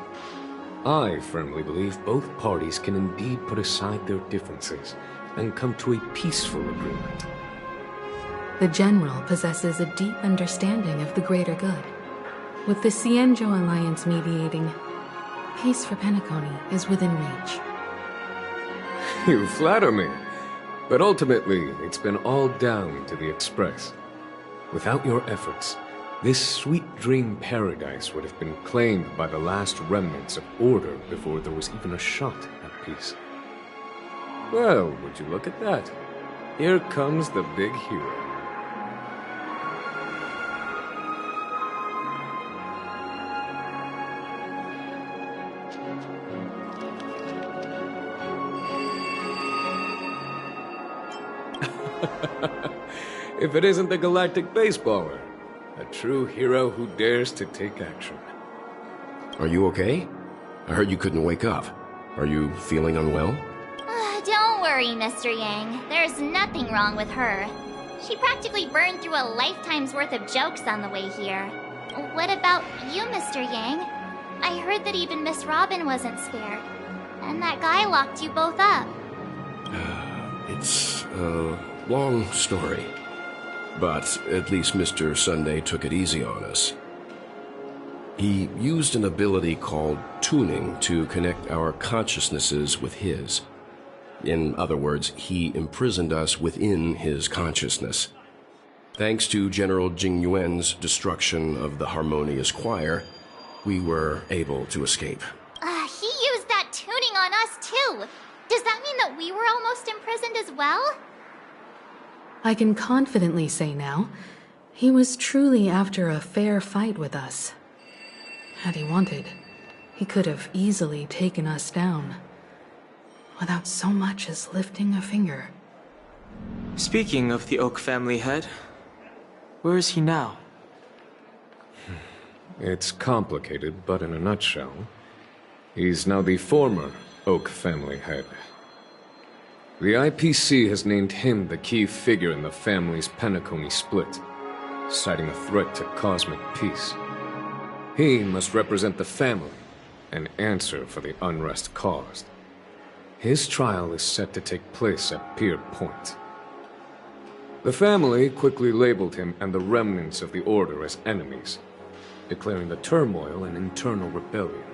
I firmly believe both parties can indeed put aside their differences and come to a peaceful agreement. The General possesses a deep understanding of the greater good. With the Xianzhou Alliance mediating, peace for Penacony is within reach. You flatter me. But ultimately, it's been all down to the Express. Without your efforts, this sweet dream paradise would have been claimed by the last remnants of order before there was even a shot at peace. Well, would you look at that? Here comes the big hero. If it isn't the galactic baseballer. A true hero who dares to take action. Are you okay? I heard you couldn't wake up. Are you feeling unwell? Don't worry, Mr. Yang. There's nothing wrong with her. She practically burned through a lifetime's worth of jokes on the way here. What about you, Mr. Yang? I heard that even Miss Robin wasn't spared. And that guy locked you both up. It's a long story. But at least Mr. Sunday took it easy on us. He used an ability called tuning to connect our consciousnesses with his. In other words, he imprisoned us within his consciousness. Thanks to General Jing Yuan's destruction of the Harmonious Choir, we were able to escape. He used that tuning on us too. Does that mean that we were almost imprisoned as well? I can confidently say now, he was truly after a fair fight with us. Had he wanted, he could have easily taken us down, without so much as lifting a finger. Speaking of the Oak family head, where is he now? It's complicated, but in a nutshell, he's now the former Oak family head. The IPC has named him the key figure in the family's Penacony split, citing a threat to cosmic peace. He must represent the family and answer for the unrest caused. His trial is set to take place at Pier Point. The family quickly labeled him and the remnants of the Order as enemies, declaring the turmoil an internal rebellion.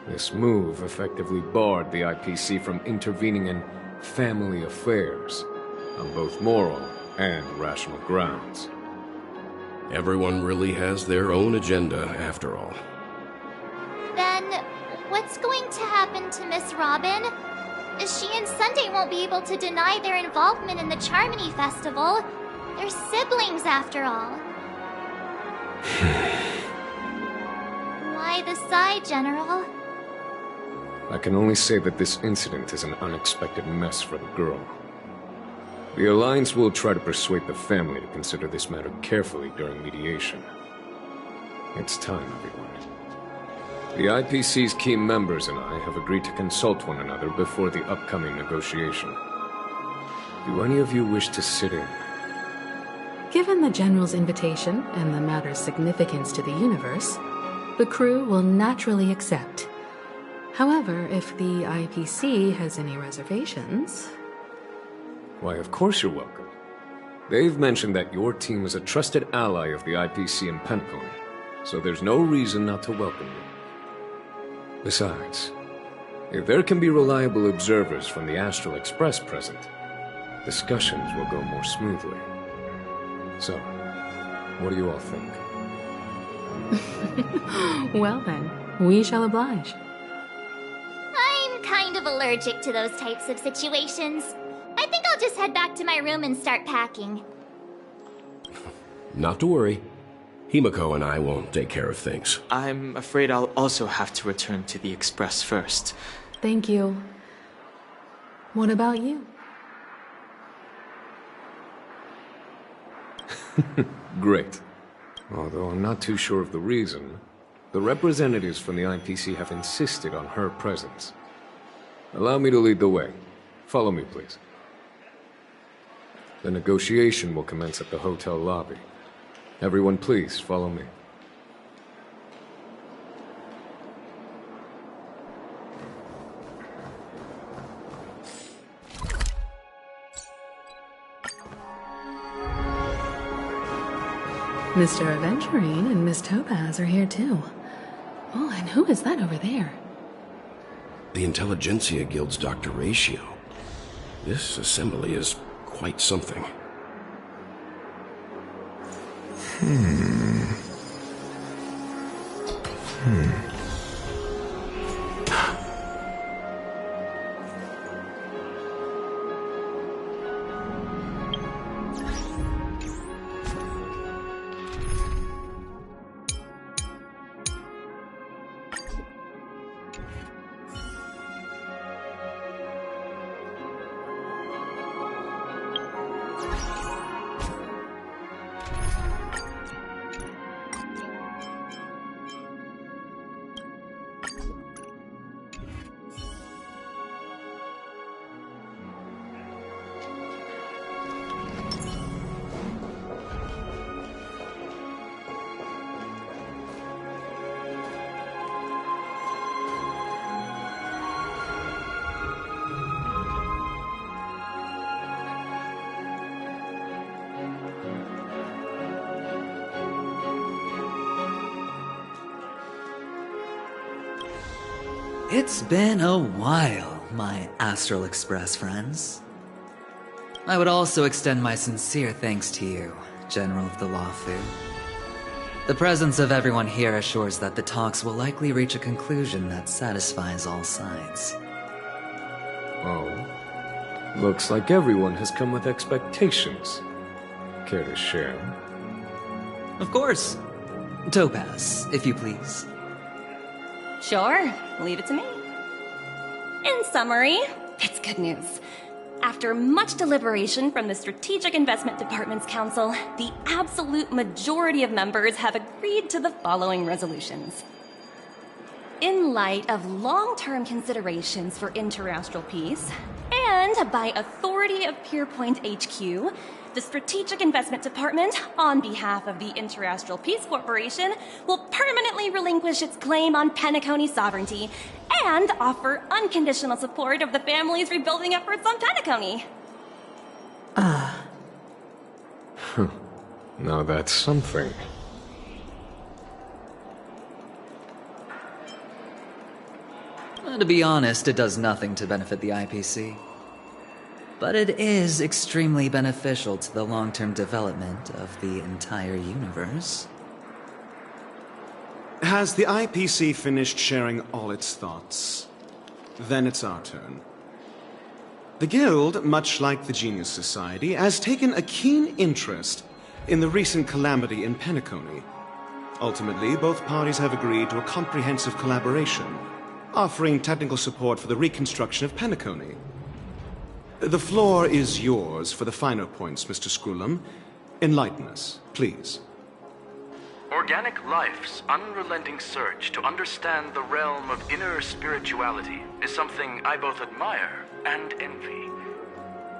This move effectively barred the IPC from intervening in family affairs on both moral and rational grounds. Everyone really has their own agenda, after all. Then, what's going to happen to Miss Robin? She and Sunday won't be able to deny their involvement in the Charmony Festival. They're siblings, after all. Why by the side, General. I can only say that this incident is an unexpected mess for the girl. The Alliance will try to persuade the family to consider this matter carefully during mediation. It's time, everyone. The IPC's key members and I have agreed to consult one another before the upcoming negotiation. Do any of you wish to sit in? Given the General's invitation and the matter's significance to the universe, the crew will naturally accept. However, if the IPC has any reservations... Why, of course you're welcome. They've mentioned that your team is a trusted ally of the IPC in Penacony, so there's no reason not to welcome you. Besides, if there can be reliable observers from the Astral Express present, discussions will go more smoothly. So, what do you all think? Well then, we shall oblige. I'm kind of allergic to those types of situations. I think I'll just head back to my room and start packing. Not to worry. Himiko and I will take care of things. I'm afraid I'll also have to return to the Express first. Thank you. What about you? Great. Although I'm not too sure of the reason, the representatives from the IPC have insisted on her presence. Allow me to lead the way. Follow me, please. The negotiation will commence at the hotel lobby. Everyone, please follow me. Mr. Aventurine and Miss Topaz are here too. Oh, and who is that over there? The Intelligentsia Guild's Dr. Ratio. This assembly is quite something. It's been a while, my Astral Express friends. I would also extend my sincere thanks to you, General of the Luofu. The presence of everyone here assures that the talks will likely reach a conclusion that satisfies all sides. Oh. Looks like everyone has come with expectations. Care to share? Of course. Topaz, if you please. Sure, leave it to me. In summary, it's good news. After much deliberation from the Strategic Investment Department's Council, the absolute majority of members have agreed to the following resolutions. In light of long-term considerations for interastral peace, and by authority of Pierpoint HQ, the Strategic Investment Department, on behalf of the Interastral Peace Corporation, will permanently relinquish its claim on Penacony sovereignty and offer unconditional support of the family's rebuilding efforts on Penacony. Now that's something. To be honest, it does nothing to benefit the IPC. But it is extremely beneficial to the long-term development of the entire universe. Has the IPC finished sharing all its thoughts? Then it's our turn. The Guild, much like the Genius Society, has taken a keen interest in the recent calamity in Penacony. Ultimately, both parties have agreed to a comprehensive collaboration, offering technical support for the reconstruction of Penacony. The floor is yours for the finer points, Mr. Screwlum. Enlighten us, please. Organic life's unrelenting search to understand the realm of inner spirituality is something I both admire and envy.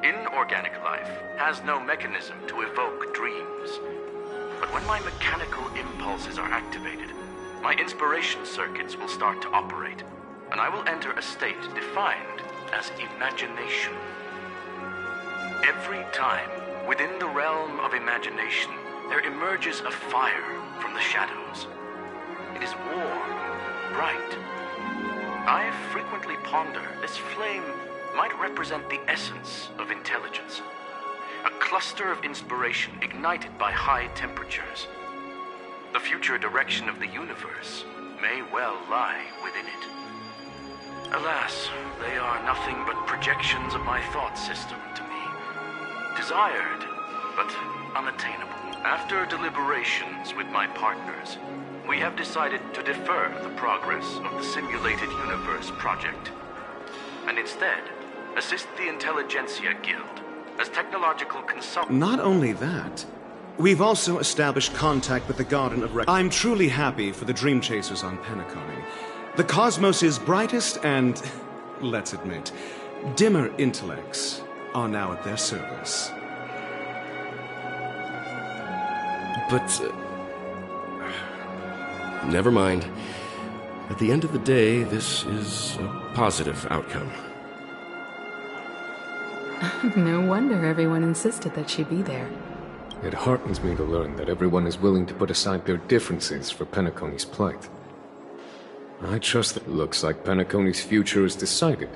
Inorganic life has no mechanism to evoke dreams. But when my mechanical impulses are activated, my inspiration circuits will start to operate, and I will enter a state defined as imagination. Every time, within the realm of imagination, there emerges a fire from the shadows. It is warm, bright. I frequently ponder this flame might represent the essence of intelligence. A cluster of inspiration ignited by high temperatures. The future direction of the universe may well lie within it. Alas, they are nothing but projections of my thought system to me. Desired, but unattainable. After deliberations with my partners, we have decided to defer the progress of the Simulated Universe project, and instead assist the Intelligentsia Guild as technological consultants. Not only that, we've also established contact with the Garden of Rec. I'm truly happy for the Dream Chasers on Penacony. The cosmos' brightest and, let's admit, dimmer intellects are now at their service. But, never mind. At the end of the day, this is a positive outcome. No wonder everyone insisted that she be there. It heartens me to learn that everyone is willing to put aside their differences for Penacony's plight. I trust that it looks like Penacony's future is decided.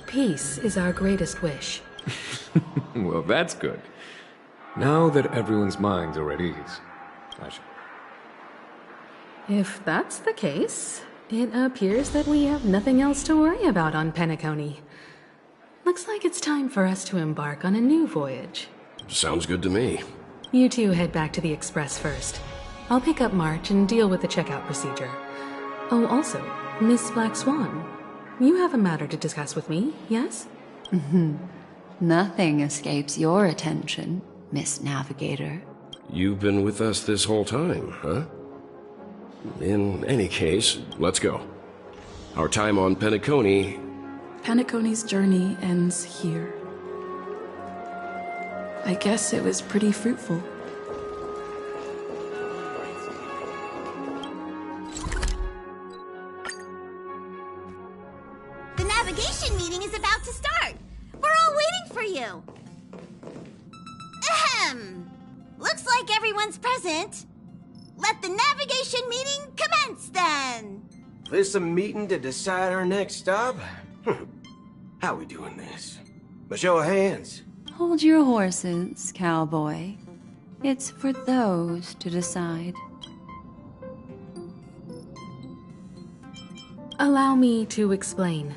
Peace is our greatest wish. Well, that's good. Now that everyone's minds are at ease, If that's the case, it appears that we have nothing else to worry about on Penacony. Looks like it's time for us to embark on a new voyage. Sounds good to me. You two head back to the Express first. I'll pick up March and deal with the checkout procedure. Oh, also, Miss Black Swan, you have a matter to discuss with me, yes? Nothing escapes your attention, Miss Navigator. You've been with us this whole time, huh? In any case, let's go. Our time on Penacony... Penacony's journey ends here. I guess it was pretty fruitful. The navigation meeting is about to start. We're all waiting for you. Ahem. Looks like everyone's present. Let the navigation meeting commence then. This a meeting to decide our next stop? How we doing this? A show of hands. Hold your horses, cowboy. It's for those to decide. Allow me to explain.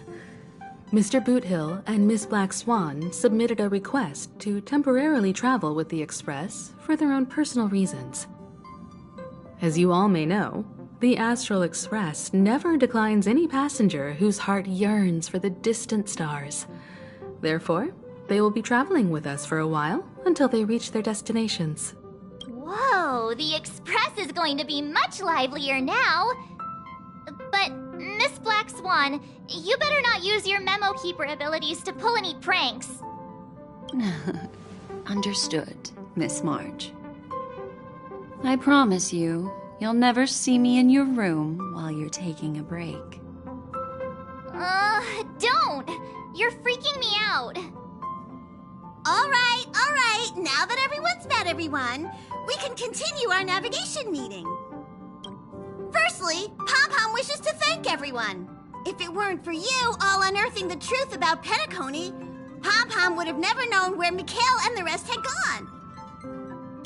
Mr. Boothill and Miss Black Swan submitted a request to temporarily travel with the Express for their own personal reasons. As you all may know, the Astral Express never declines any passenger whose heart yearns for the distant stars. Therefore, they will be traveling with us for a while until they reach their destinations. Whoa, the Express is going to be much livelier now. But, Miss Black Swan, you better not use your Memo Keeper abilities to pull any pranks. Understood, Miss March. I promise you, you'll never see me in your room while you're taking a break. Don't! You're freaking me out. All right. Now that everyone's met everyone, we can continue our navigation meeting. Firstly, Pom-Pom wishes to thank everyone. If it weren't for you all unearthing the truth about Penacony, Pom-Pom would have never known where Mikhail and the rest had gone.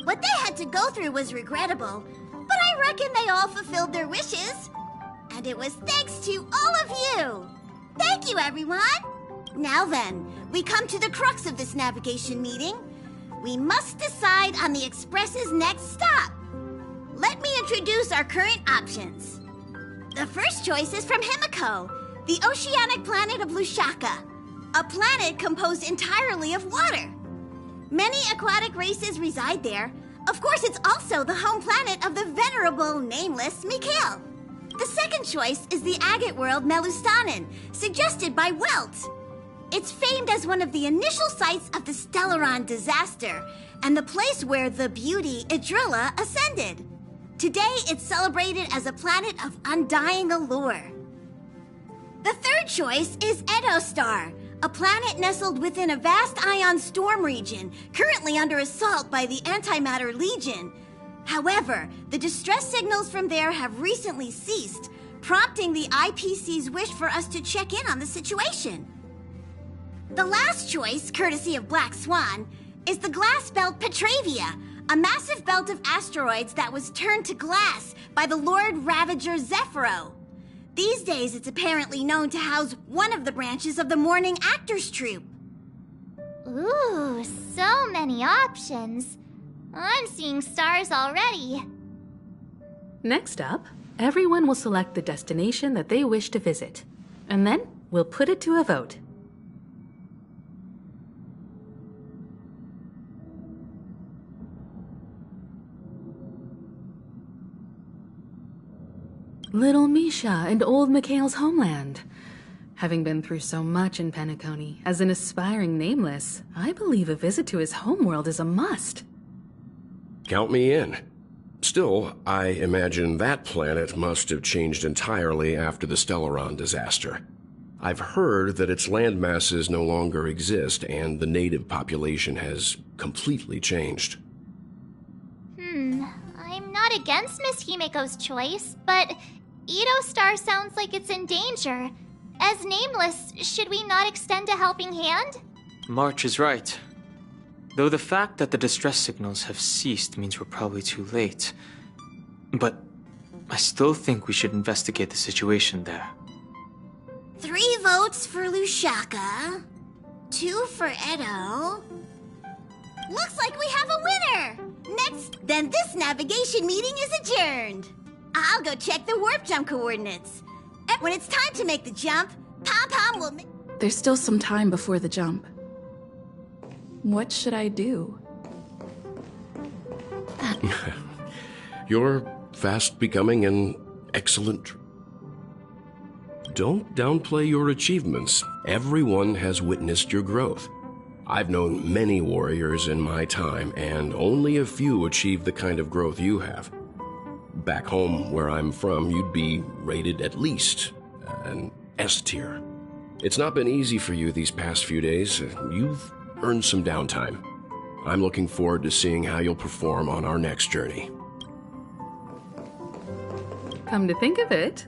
What they had to go through was regrettable, but I reckon they all fulfilled their wishes. And it was thanks to all of you. Thank you, everyone. Now then, we come to the crux of this navigation meeting. We must decide on the Express's next stop. Let me introduce our current options. The first choice is from Himiko, the oceanic planet of Lushaka, a planet composed entirely of water. Many aquatic races reside there. Of course, it's also the home planet of the venerable, nameless Mikhail. The second choice is the agate world Melustanen, suggested by Welt. It's famed as one of the initial sites of the Stellaron disaster, and the place where the beauty Idrilla ascended. Today, it's celebrated as a planet of undying allure. The third choice is Edo Star, a planet nestled within a vast ion storm region, currently under assault by the Antimatter Legion. However, the distress signals from there have recently ceased, prompting the IPC's wish for us to check in on the situation. The last choice, courtesy of Black Swan, is the glass belt Petravia, a massive belt of asteroids that was turned to glass by the Lord Ravager Zephyro. These days, it's apparently known to house one of the branches of the Morning Actors Troupe. Ooh, so many options. I'm seeing stars already. Next up, everyone will select the destination that they wish to visit, and then we'll put it to a vote. Little Misha and old Mikhail's homeland. Having been through so much in Penacony, as an aspiring nameless, I believe a visit to his homeworld is a must. Count me in. Still, I imagine that planet must have changed entirely after the Stellaron disaster. I've heard that its land masses no longer exist and the native population has completely changed. I'm not against Miss Himiko's choice, but Edo Star sounds like it's in danger. As nameless, should we not extend a helping hand? March is right. Though the fact that the distress signals have ceased means we're probably too late. But I still think we should investigate the situation there. 3 votes for Lushaka, 2 for Edo. Looks like we have a winner! Then this navigation meeting is adjourned. I'll go check the warp jump coordinates. And when it's time to make the jump, Pom-Pom will... There's still some time before the jump. What should I do? You're fast becoming an excellent... Don't downplay your achievements. Everyone has witnessed your growth. I've known many warriors in my time, and only a few achieve the kind of growth you have. Back home, where I'm from, you'd be rated at least an S tier. It's not been easy for you these past few days. You've earned some downtime. I'm looking forward to seeing how you'll perform on our next journey. Come to think of it,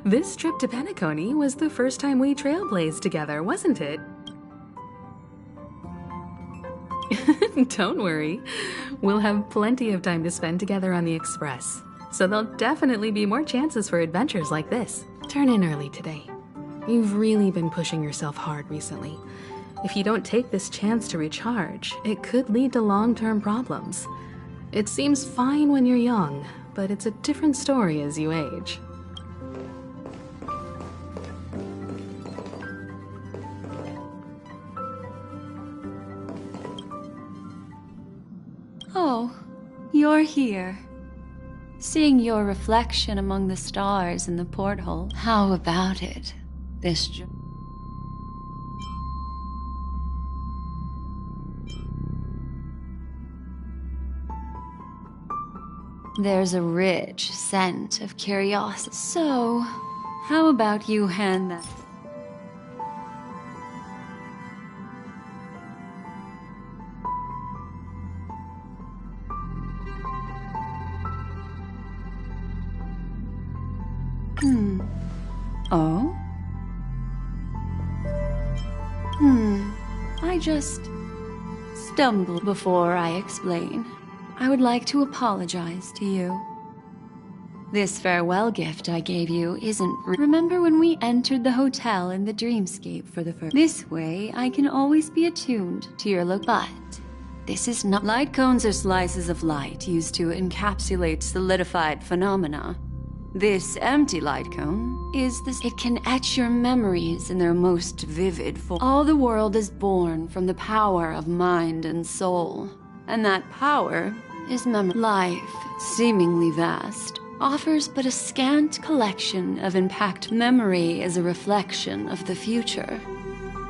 this trip to Penacony was the first time we trailblazed together, wasn't it? Don't worry. We'll have plenty of time to spend together on the Express, so there'll definitely be more chances for adventures like this. Turn in early today. You've really been pushing yourself hard recently. If you don't take this chance to recharge, it could lead to long-term problems. It seems fine when you're young, but it's a different story as you age. Oh, you're here. Seeing your reflection among the stars in the porthole. How about it? There's a rich scent of curiosity. So, how about you hand that? Oh? I just stumbled before I explain. I would like to apologize to you. This farewell gift I gave you isn't... Remember when we entered the hotel in the dreamscape for the first... This way, I can always be attuned to your look. But This is not— Light cones are slices of light used to encapsulate solidified phenomena. This empty light cone is this— It can etch your memories in their most vivid form. All the world is born from the power of mind and soul, and that power is memory. Life, seemingly vast, offers but a scant collection of impact. Memory is a reflection of the future.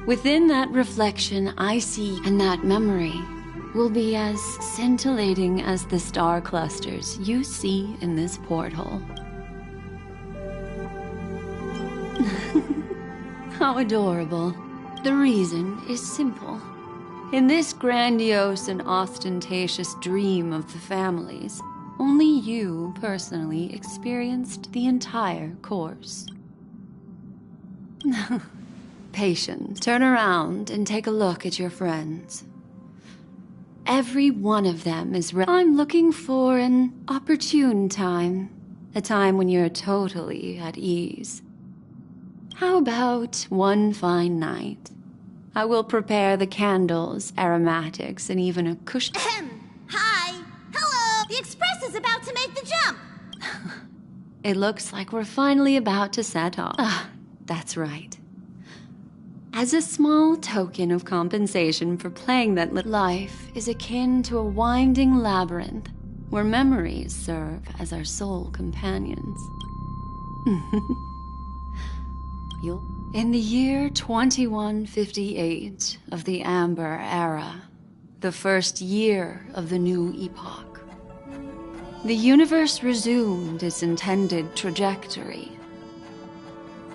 Within that reflection, I see, and that memory will be as scintillating as the star clusters you see in this porthole. How adorable. The reason is simple. In this grandiose and ostentatious dream of the families, only you personally experienced the entire course. Patience. Turn around and take a look at your friends. Every one of them is I'm looking for an opportune time. A time when you're totally at ease. How about one fine night? I will prepare the candles, aromatics, and even a cushion. Hi! Hello! The express is about to make the jump! It looks like we're finally about to set off. Ah, that's right. As a small token of compensation for playing that life is akin to a winding labyrinth where memories serve as our sole companions. In the year 2158 of the Amber Era, the first year of the new epoch, the universe resumed its intended trajectory.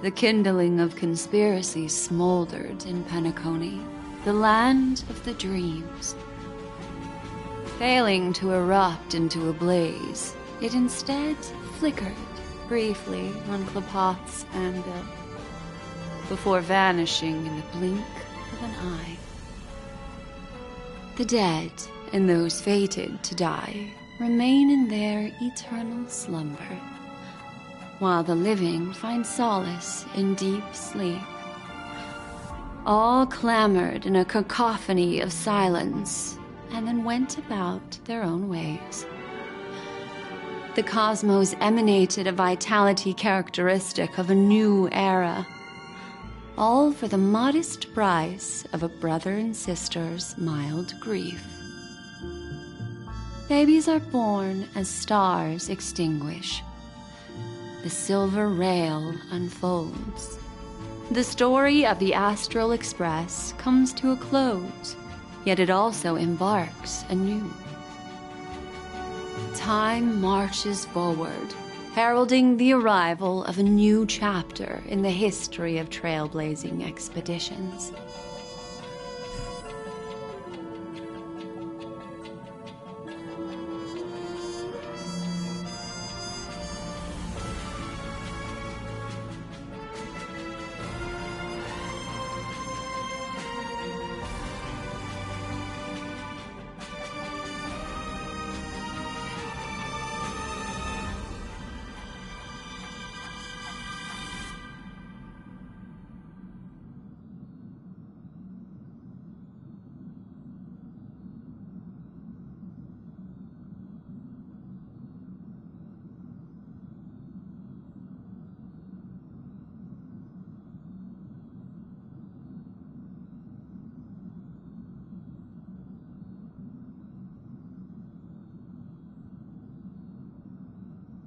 The kindling of conspiracy smoldered in Penacony, the land of the dreams. Failing to erupt into a blaze, it instead flickered briefly on Klapoth's anvil, before vanishing in the blink of an eye. The dead and those fated to die remain in their eternal slumber, while the living find solace in deep sleep. All clamored in a cacophony of silence, and then went about their own ways. The cosmos emanated a vitality characteristic of a new era, all for the modest price of a brother and sister's mild grief. Babies are born as stars extinguish. The silver rail unfolds. The story of the Astral Express comes to a close, yet it also embarks anew. Time marches forward, heralding the arrival of a new chapter in the history of trailblazing expeditions.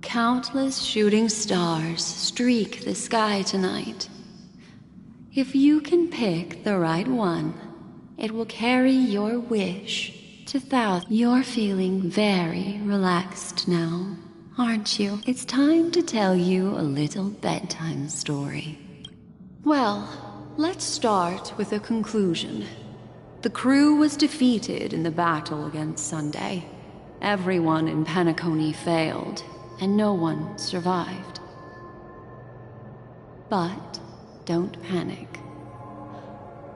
Countless shooting stars streak the sky tonight. If you can pick the right one, it will carry your wish to thousands. You're feeling very relaxed now, aren't you? It's time to tell you a little bedtime story. Well, let's start with a conclusion. The crew was defeated in the battle against Sunday. Everyone in Penacony failed, and no one survived. But don't panic.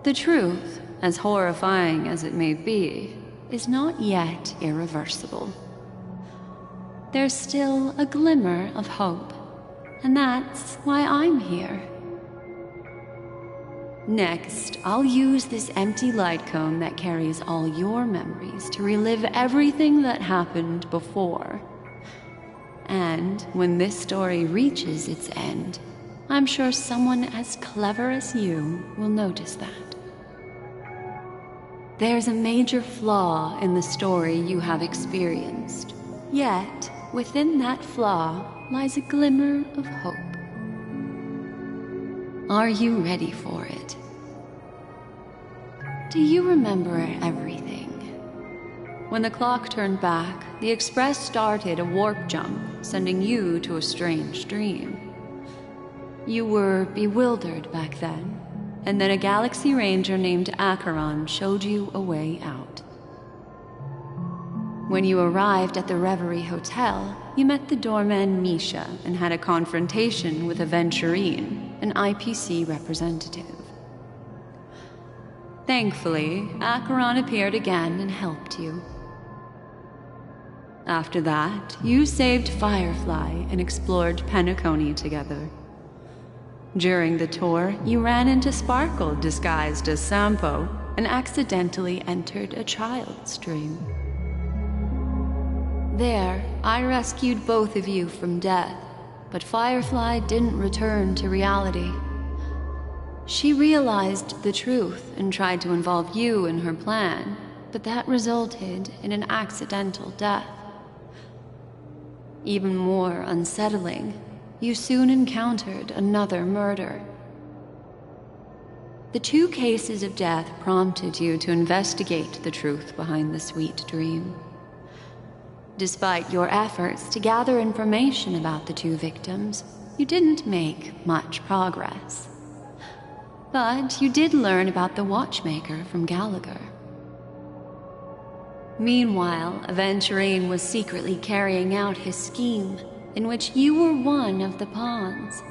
The truth, as horrifying as it may be, is not yet irreversible. There's still a glimmer of hope, and that's why I'm here. Next, I'll use this empty light cone that carries all your memories to relive everything that happened before. And when this story reaches its end, I'm sure someone as clever as you will notice that. There's a major flaw in the story you have experienced, yet within that flaw lies a glimmer of hope. Are you ready for it? Do you remember everything? When the clock turned back, the Express started a warp jump, sending you to a strange dream. You were bewildered back then, and then a Galaxy Ranger named Acheron showed you a way out. When you arrived at the Reverie Hotel, you met the doorman Misha and had a confrontation with Aventurine, an IPC representative. Thankfully, Acheron appeared again and helped you. After that, you saved Firefly and explored Penacony together. During the tour, you ran into Sparkle disguised as Sampo and accidentally entered a child's dream. There, I rescued both of you from death, but Firefly didn't return to reality. She realized the truth and tried to involve you in her plan, but that resulted in an accidental death. Even more unsettling, you soon encountered another murder. The 2 cases of death prompted you to investigate the truth behind the sweet dream. Despite your efforts to gather information about the 2 victims, you didn't make much progress. But you did learn about the Watchmaker from Gallagher. Meanwhile, Aventurine was secretly carrying out his scheme, in which you were one of the pawns.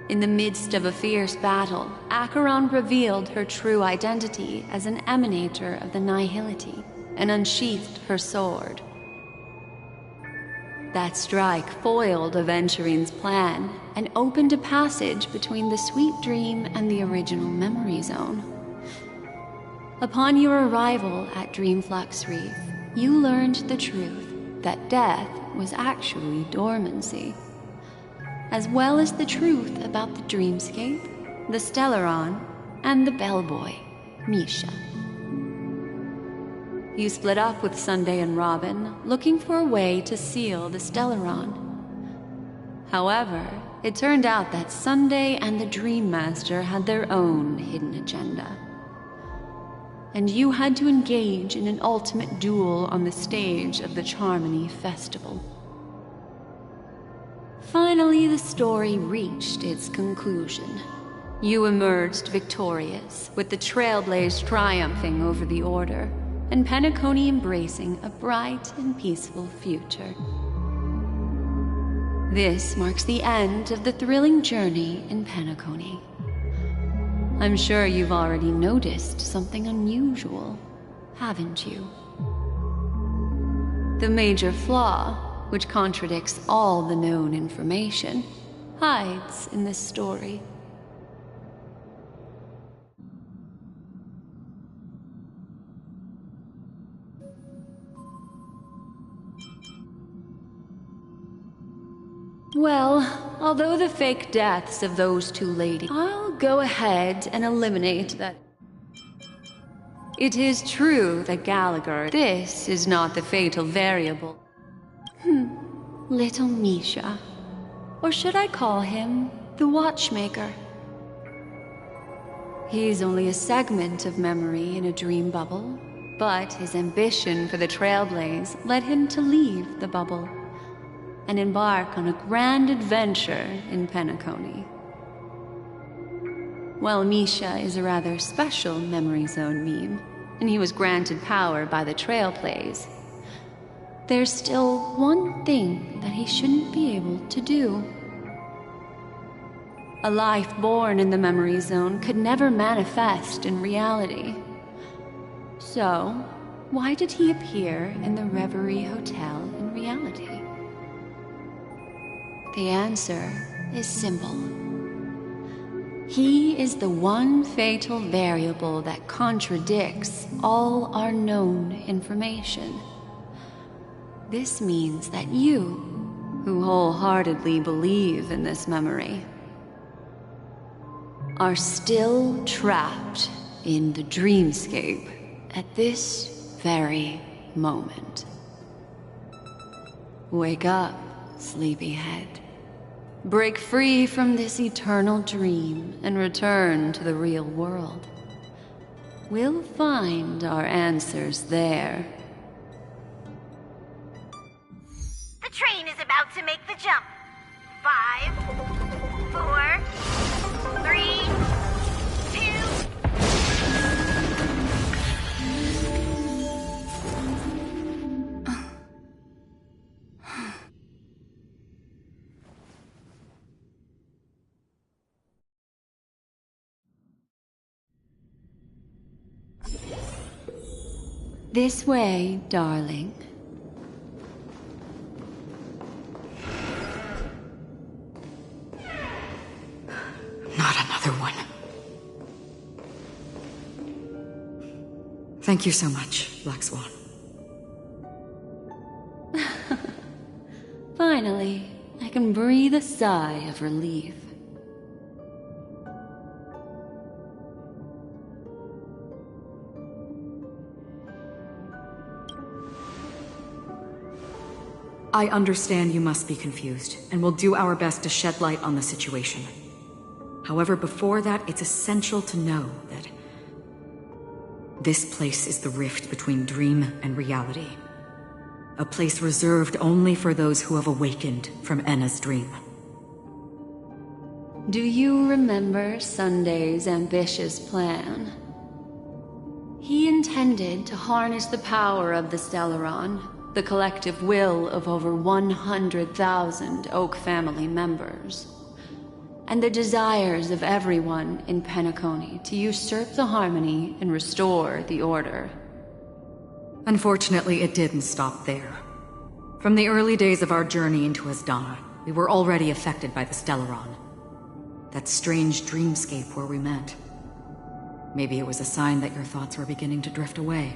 In the midst of a fierce battle, Acheron revealed her true identity as an emanator of the Nihility and unsheathed her sword. That strike foiled Aventurine's plan and opened a passage between the sweet dream and the original memory zone. Upon your arrival at Dreamflux Reef, you learned the truth that death was actually dormancy, as well as the truth about the dreamscape, the Stellaron, and the bellboy, Misha. You split up with Sunday and Robin, looking for a way to seal the Stellaron. However, it turned out that Sunday and the Dream Master had their own hidden agenda. And you had to engage in an ultimate duel on the stage of the Charmony Festival. Finally, the story reached its conclusion. You emerged victorious, with the Trailblaze triumphing over the Order, and Penacony embracing a bright and peaceful future. This marks the end of the thrilling journey in Penacony. I'm sure you've already noticed something unusual, haven't you? The major flaw, which contradicts all the known information, hides in this story. Well, although the fake deaths of those 2 ladies, I'll go ahead and eliminate that. It is true that Gallagher, this is not the fatal variable. Little Misha. Or should I call him the Watchmaker? He's only a segment of memory in a dream bubble, but his ambition for the Trailblaze led him to leave the bubble and embark on a grand adventure in Penacony. While Misha is a rather special memory zone meme, and he was granted power by the Trailblaze, there's still one thing that he shouldn't be able to do. A life born in the memory zone could never manifest in reality. So, why did he appear in the Reverie Hotel in reality? The answer is simple. He is the one fatal variable that contradicts all our known information. This means that you, who wholeheartedly believe in this memory, are still trapped in the dreamscape at this very moment. Wake up, sleepyhead. Break free from this eternal dream and return to the real world. We'll find our answers there. The train is about to make the jump. 5, 4, 3, 2... This way, darling. Not another one. Thank you so much, Black Swan. Finally, I can breathe a sigh of relief. I understand you must be confused, and we'll do our best to shed light on the situation. However, before that, it's essential to know that this place is the rift between dream and reality. A place reserved only for those who have awakened from Enna's dream. Do you remember Sunday's ambitious plan? He intended to harness the power of the Stellaron, the collective will of over 100,000 Oak family members, and the desires of everyone in Penacony to usurp the harmony and restore the order. Unfortunately, it didn't stop there. From the early days of our journey into Asdana, we were already affected by the Stellaron. That strange dreamscape where we met. Maybe it was a sign that your thoughts were beginning to drift away.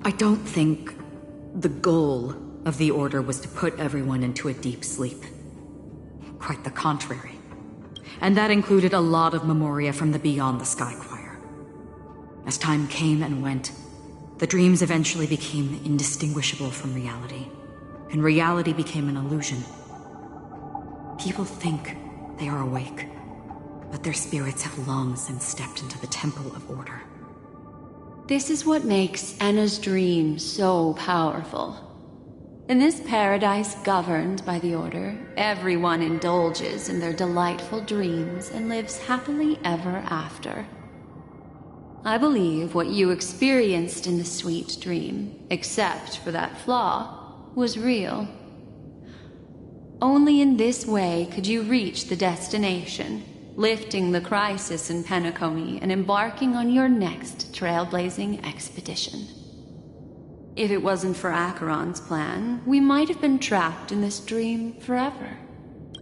I don't think the goal of the Order was to put everyone into a deep sleep. Quite the contrary. And that included a lot of memoria from the Beyond the Sky Choir. As time came and went, the dreams eventually became indistinguishable from reality, and reality became an illusion. People think they are awake, but their spirits have long since stepped into the Temple of Order. This is what makes Enna's dream so powerful. In this paradise governed by the Order, everyone indulges in their delightful dreams and lives happily ever after. I believe what you experienced in the sweet dream, except for that flaw, was real. Only in this way could you reach the destination, lifting the crisis in Penacony and embarking on your next trailblazing expedition. If it wasn't for Acheron's plan, we might have been trapped in this dream forever.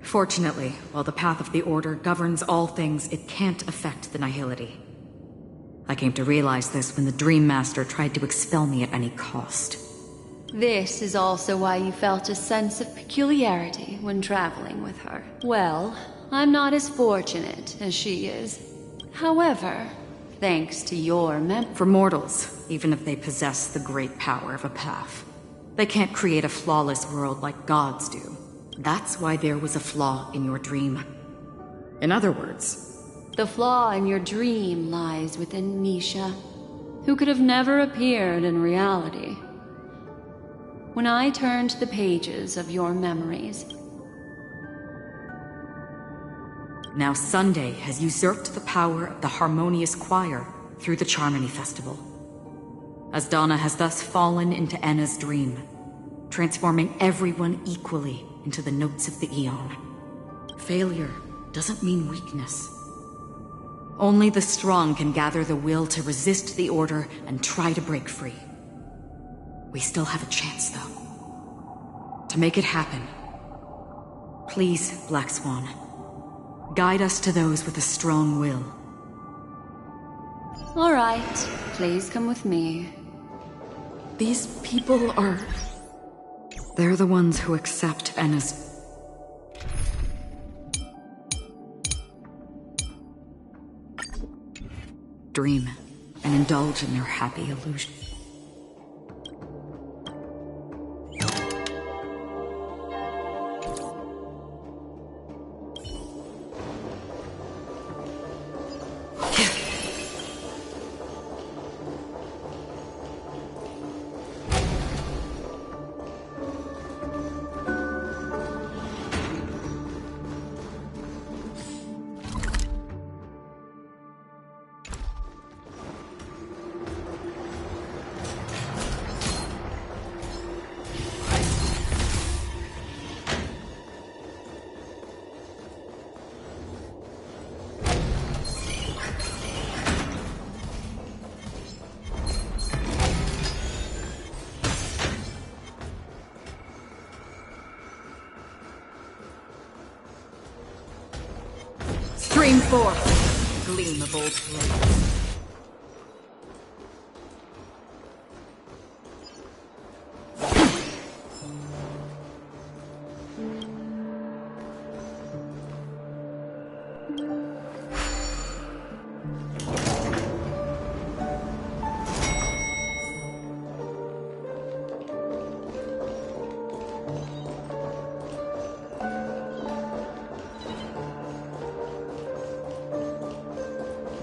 Fortunately, while the path of the Order governs all things, it can't affect the Nihility. I came to realize this when the Dream Master tried to expel me at any cost. This is also why you felt a sense of peculiarity when traveling with her. Well, I'm not as fortunate as she is. However, thanks to your For mortals, even if they possess the great power of a path, they can't create a flawless world like gods do. That's why there was a flaw in your dream. In other words, the flaw in your dream lies within Misha, who could have never appeared in reality. When I turned the pages of your memories, now Sunday has usurped the power of the Harmonious Choir through the Charmony Festival. Asdana has thus fallen into Enna's dream, transforming everyone equally into the notes of the Aeon. Failure doesn't mean weakness. Only the strong can gather the will to resist the Order and try to break free. We still have a chance, though. To make it happen, please, Black Swan, guide us to those with a strong will. All right, please come with me. These people are... They're the ones who accept Enna's... dream and indulge in their happy illusion. Stream forth, gleam of old flame.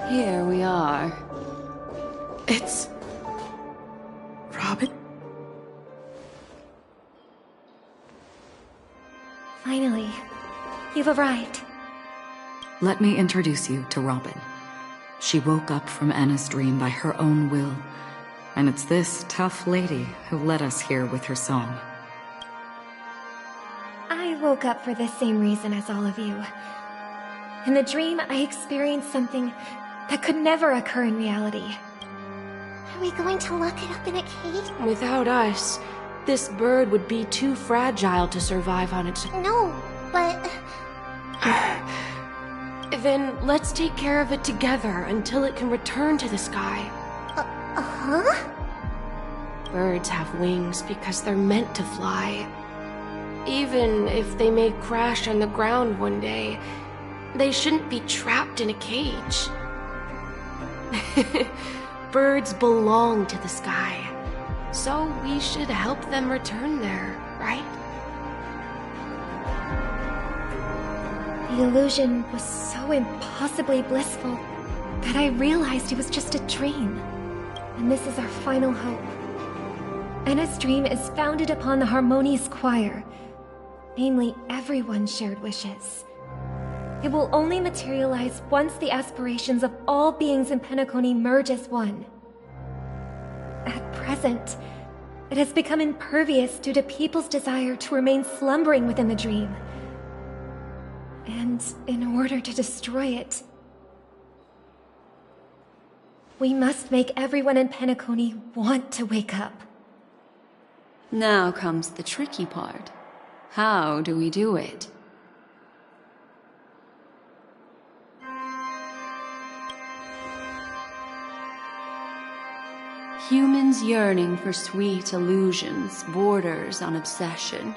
Here we are. It's... Robin? Finally, you've arrived. Let me introduce you to Robin. She woke up from Enna's dream by her own will, and it's this tough lady who led us here with her song. I woke up for the same reason as all of you. In the dream, I experienced something that could never occur in reality. Are we going to lock it up in a cage? Without us, this bird would be too fragile to survive on its own. No, but... Then let's take care of it together until it can return to the sky. Huh? Birds have wings because they're meant to fly. Even if they may crash on the ground one day, they shouldn't be trapped in a cage. Birds belong to the sky, so we should help them return there, right? The illusion was so impossibly blissful that I realized it was just a dream. And this is our final hope. Enna's dream is founded upon the harmonious choir, namely everyone's shared wishes. It will only materialize once the aspirations of all beings in Penacony merge as one. At present, it has become impervious due to people's desire to remain slumbering within the dream. And in order to destroy it, we must make everyone in Penacony want to wake up. Now comes the tricky part. How do we do it? Humans yearning for sweet illusions borders on obsession,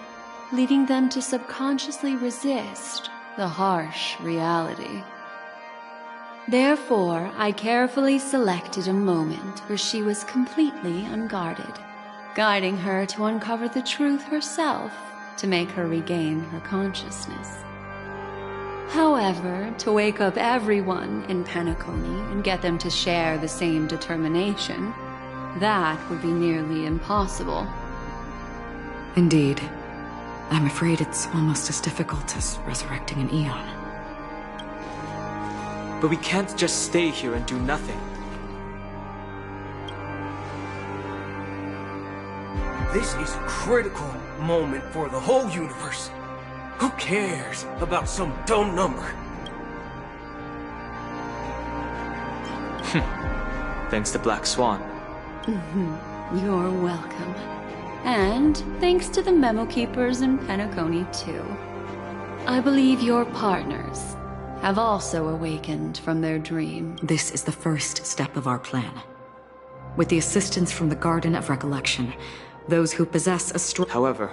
leading them to subconsciously resist the harsh reality. Therefore, I carefully selected a moment where she was completely unguarded, guiding her to uncover the truth herself to make her regain her consciousness. However, to wake up everyone in Penacony and get them to share the same determination, that would be nearly impossible. Indeed. I'm afraid it's almost as difficult as resurrecting an Eon. But we can't just stay here and do nothing. This is a critical moment for the whole universe. Who cares about some dumb number? Thanks to Black Swan. You're welcome. And thanks to the memo keepers in Penacony, too. I believe your partners have also awakened from their dream. This is the first step of our plan. With the assistance from the Garden of Recollection, those who possess a strong... However,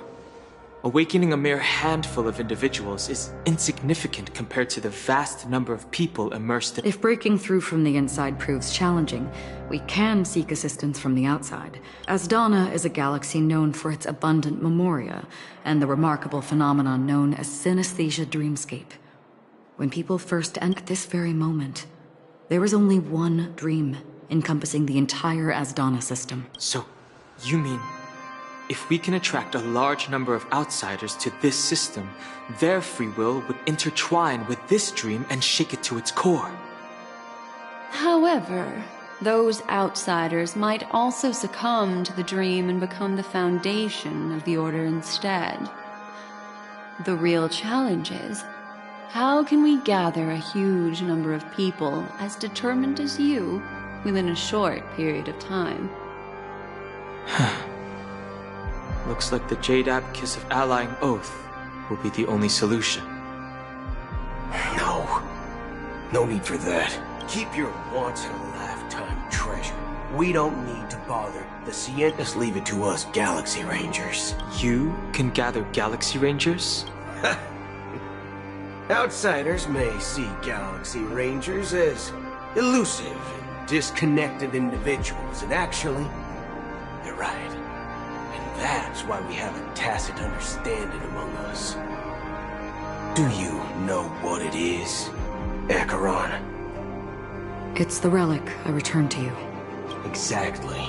awakening a mere handful of individuals is insignificant compared to the vast number of people immersed in... If breaking through from the inside proves challenging, we can seek assistance from the outside. Asdana is a galaxy known for its abundant memoria, and the remarkable phenomenon known as synesthesia dreamscape. When people first enter this very moment, there is only one dream encompassing the entire Asdana system. So, you mean, if we can attract a large number of outsiders to this system, their free will would intertwine with this dream and shake it to its core? However, those outsiders might also succumb to the dream and become the foundation of the Order instead. The real challenge is, how can we gather a huge number of people as determined as you within a short period of time? Looks like the Jade Kiss of Allying Oath will be the only solution. No need for that. Keep your once-in-a-lifetime treasure. We don't need to bother the Sientas. Leave it to us Galaxy Rangers. You can gather Galaxy Rangers? Outsiders may see Galaxy Rangers as elusive and disconnected individuals, and actually, they're right. And that's why we have a tacit understanding among us. Do you know what it is, Acheron? It's the relic I returned to you. Exactly.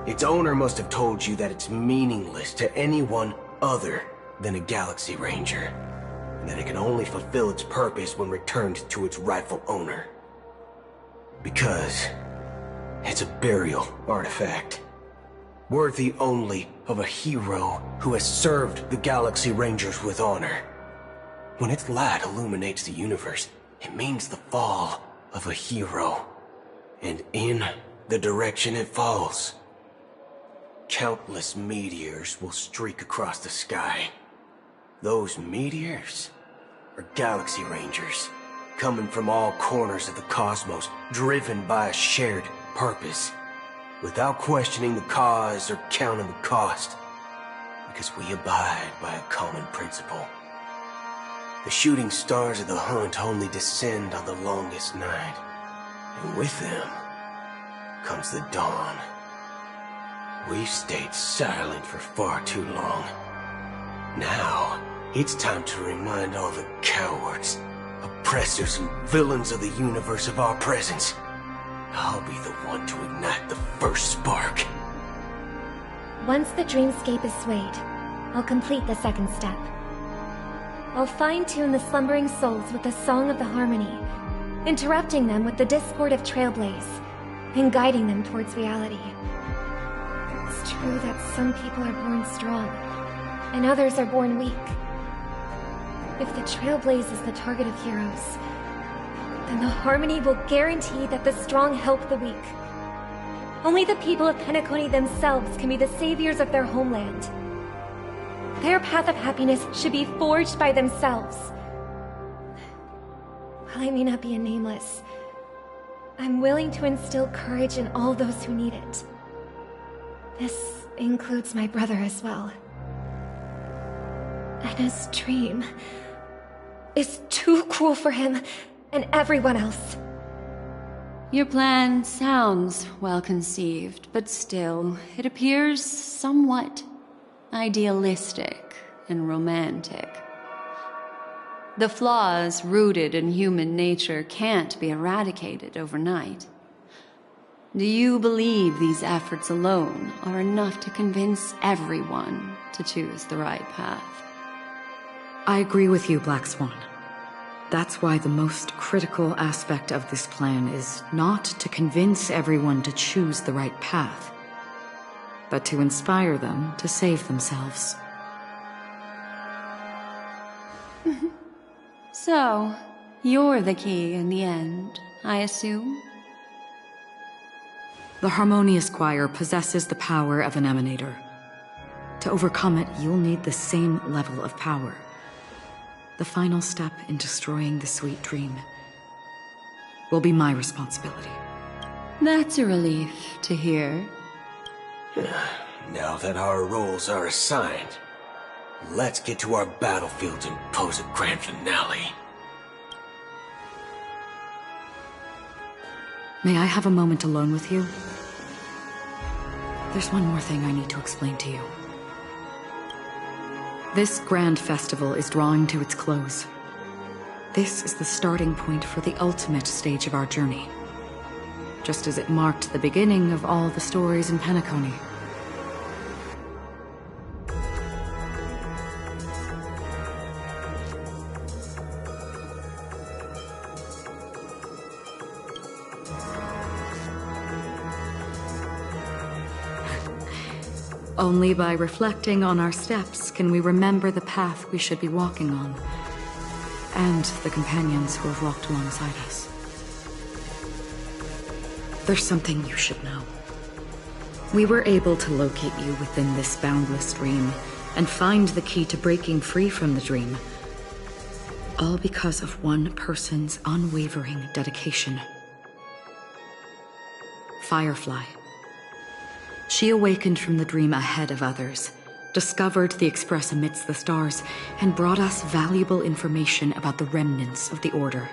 Its owner must have told you that it's meaningless to anyone other than a Galaxy Ranger, and that it can only fulfill its purpose when returned to its rightful owner. Because it's a burial artifact, worthy only of a hero who has served the Galaxy Rangers with honor. When its light illuminates the universe, it means the fall of a hero. And in the direction it falls, countless meteors will streak across the sky. Those meteors are Galaxy Rangers, coming from all corners of the cosmos, driven by a shared purpose, without questioning the cause or counting the cost, because we abide by a common principle. The shooting stars of the hunt only descend on the longest night, and with them comes the dawn. We've stayed silent for far too long. Now, it's time to remind all the cowards, oppressors, and villains of the universe of our presence. I'll be the one to ignite the first spark. Once the dreamscape is swayed, I'll complete the second step. I'll fine-tune the slumbering souls with the Song of the Harmony, interrupting them with the discord of Trailblaze, and guiding them towards reality. It's true that some people are born strong, and others are born weak. If the Trailblaze is the target of heroes, then the Harmony will guarantee that the strong help the weak. Only the people of Penacony themselves can be the saviors of their homeland. Their path of happiness should be forged by themselves. While I may not be a Nameless, I'm willing to instill courage in all those who need it. This includes my brother as well. Anna's dream is too cruel for him and everyone else. Your plan sounds well conceived, but still, it appears somewhat idealistic and romantic. The flaws rooted in human nature can't be eradicated overnight. Do you believe these efforts alone are enough to convince everyone to choose the right path? I agree with you, Black Swan. That's why the most critical aspect of this plan is not to convince everyone to choose the right path, but to inspire them to save themselves. So, you're the key in the end, I assume? The Harmonious Choir possesses the power of an emanator. To overcome it, you'll need the same level of power. The final step in destroying the sweet dream will be my responsibility. That's a relief to hear. Now that our roles are assigned, let's get to our battlefields and pose a grand finale. May I have a moment alone with you? There's one more thing I need to explain to you. This grand festival is drawing to its close. This is the starting point for the ultimate stage of our journey. Just as it marked the beginning of all the stories in Penacony. Only by reflecting on our steps can we remember the path we should be walking on, and the companions who have walked alongside us. There's something you should know. We were able to locate you within this boundless dream, and find the key to breaking free from the dream. All because of one person's unwavering dedication. Firefly. She awakened from the dream ahead of others, discovered the Express amidst the stars, and brought us valuable information about the remnants of the Order.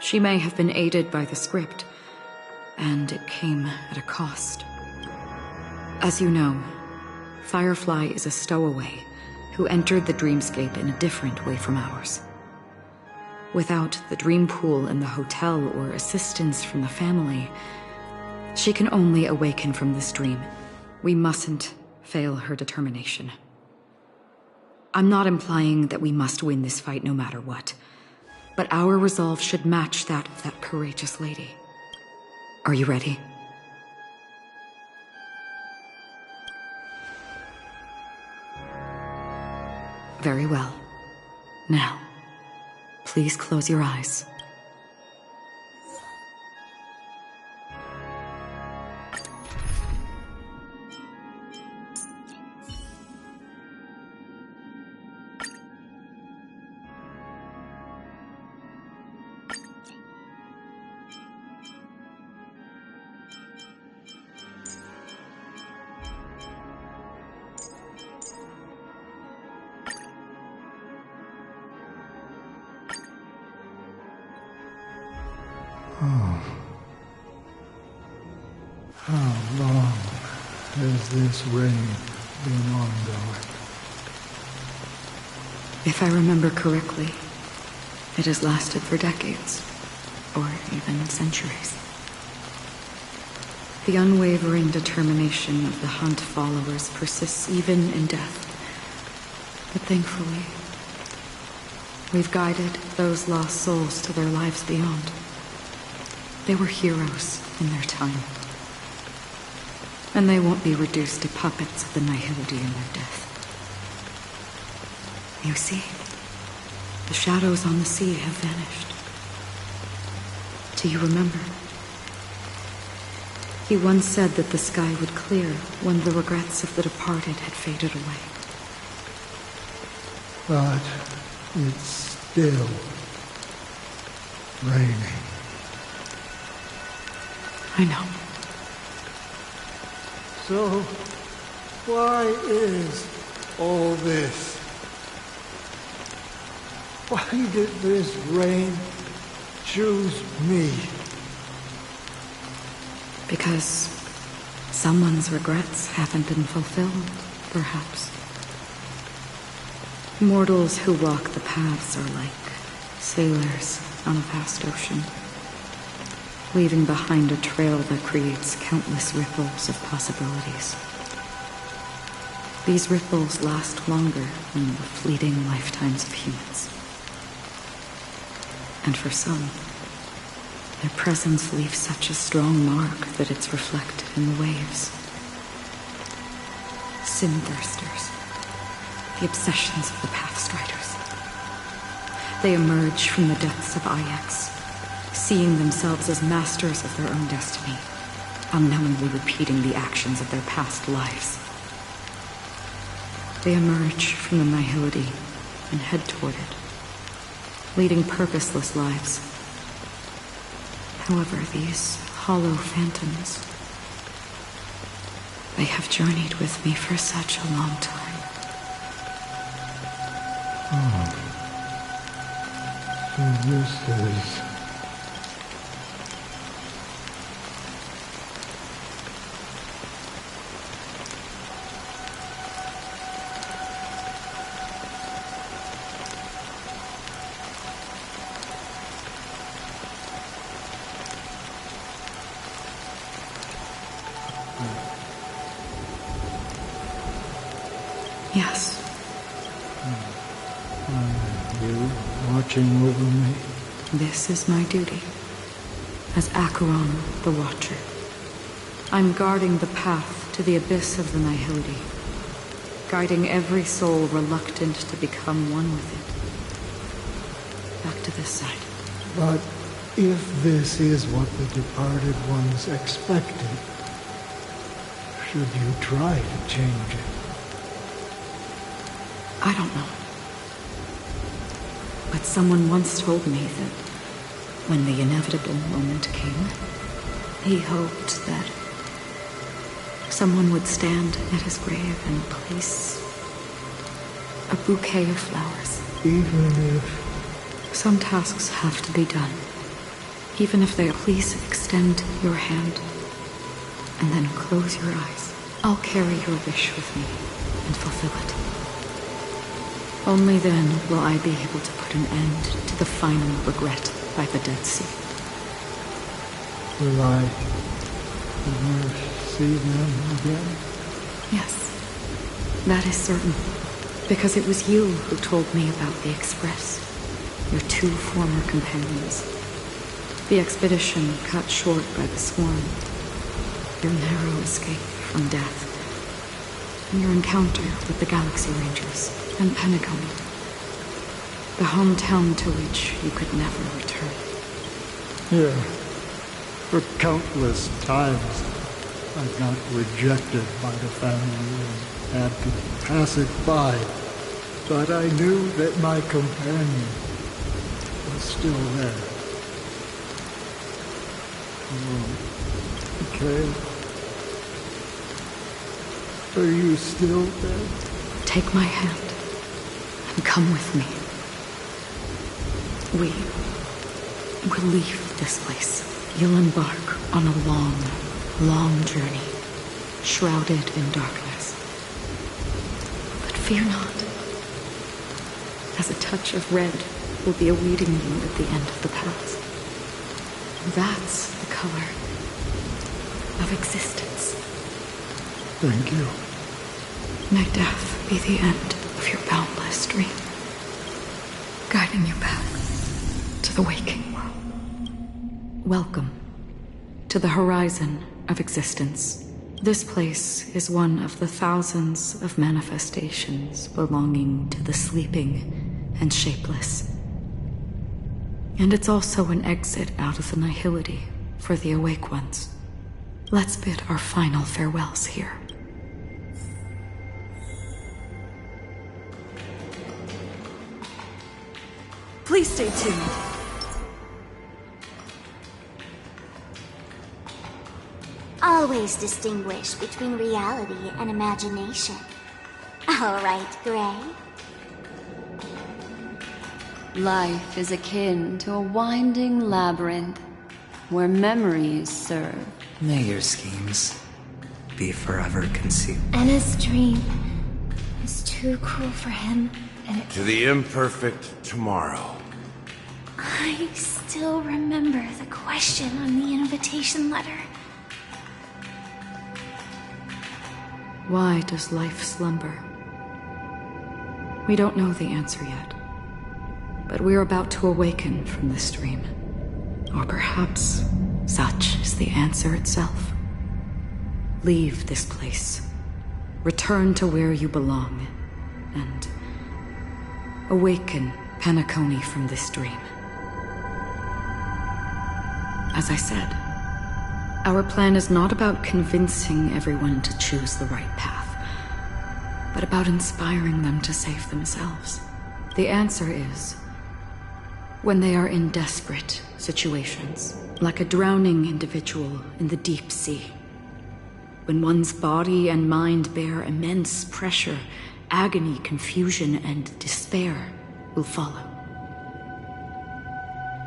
She may have been aided by the script, and it came at a cost. As you know, Firefly is a stowaway who entered the dreamscape in a different way from ours. Without the dream pool in the hotel or assistance from the family, she can only awaken from this dream. We mustn't fail her determination. I'm not implying that we must win this fight no matter what, but our resolve should match that of that courageous lady. Are you ready? Very well. Now, please close your eyes. How long has this reign been ongoing? If I remember correctly, it has lasted for decades, or even centuries. The unwavering determination of the Hunt followers persists even in death. But thankfully, we've guided those lost souls to their lives beyond. They were heroes in their time. And they won't be reduced to puppets of the Nihility in their death. You see, the shadows on the sea have vanished. Do you remember? He once said that the sky would clear when the regrets of the departed had faded away. But it's still raining. I know. So, why is all this? Why did this rain choose me? Because someone's regrets haven't been fulfilled, perhaps. Mortals who walk the paths are like sailors on a vast ocean, leaving behind a trail that creates countless ripples of possibilities. These ripples last longer than the fleeting lifetimes of humans. And for some, their presence leaves such a strong mark that it's reflected in the waves. Sin-thirsters, the obsessions of the Pathstriders. They emerge from the depths of Ix, seeing themselves as masters of their own destiny, unknowingly repeating the actions of their past lives. They emerge from the Nihility and head toward it, leading purposeless lives. However, these hollow phantoms, they have journeyed with me for such a long time. Oh. So this is... Yes. Are you watching over me? This is my duty. As Acheron, the Watcher. I'm guarding the path to the abyss of the Nihility, guiding every soul reluctant to become one with it. Back to this side. But if this is what the departed ones expected, should you try to change it? I don't know. But someone once told me that when the inevitable moment came, he hoped that someone would stand at his grave and place a bouquet of flowers. Even if... Some tasks have to be done. Even if they... Please extend your hand and then close your eyes. I'll carry your wish with me and fulfill it. Only then will I be able to put an end to the final regret by the Dead Sea. Will I ever see them again? Yes, that is certain. Because it was you who told me about the Express, your two former companions. The expedition cut short by the Swarm, your narrow escape from death, and your encounter with the Galaxy Rangers and Penacony, the hometown to which you could never return. Yeah. For countless times, I got rejected by the family and had to pass it by. But I knew that my companion was still there. Oh, okay. Are you still there? Take my hand and come with me. We will leave this place. You'll embark on a long, long journey, shrouded in darkness. But fear not, as a touch of red will be awaiting you at the end of the path. That's the color of existence. Thank you. May death be the end of your boundless dream, guiding you back to the waking world. Welcome to the horizon of existence. This place is one of the thousands of manifestations belonging to the sleeping and shapeless. And it's also an exit out of the Nihility for the awake ones. Let's bid our final farewells here. Please stay tuned. Always distinguish between reality and imagination. All right, Gray. Life is akin to a winding labyrinth where memories serve. May your schemes be forever concealed. Anna's dream is too cruel for him, and it... To the imperfect tomorrow. I still remember the question on the invitation letter. Why does life slumber? We don't know the answer yet, but we're about to awaken from this dream. Or perhaps such is the answer itself. Leave this place, return to where you belong, and awaken Penacony from this dream. As I said, our plan is not about convincing everyone to choose the right path. but about inspiring them to save themselves. The answer is when they are in desperate situations, like a drowning individual in the deep sea. When one's body and mind bear immense pressure, agony, confusion, and despair will follow.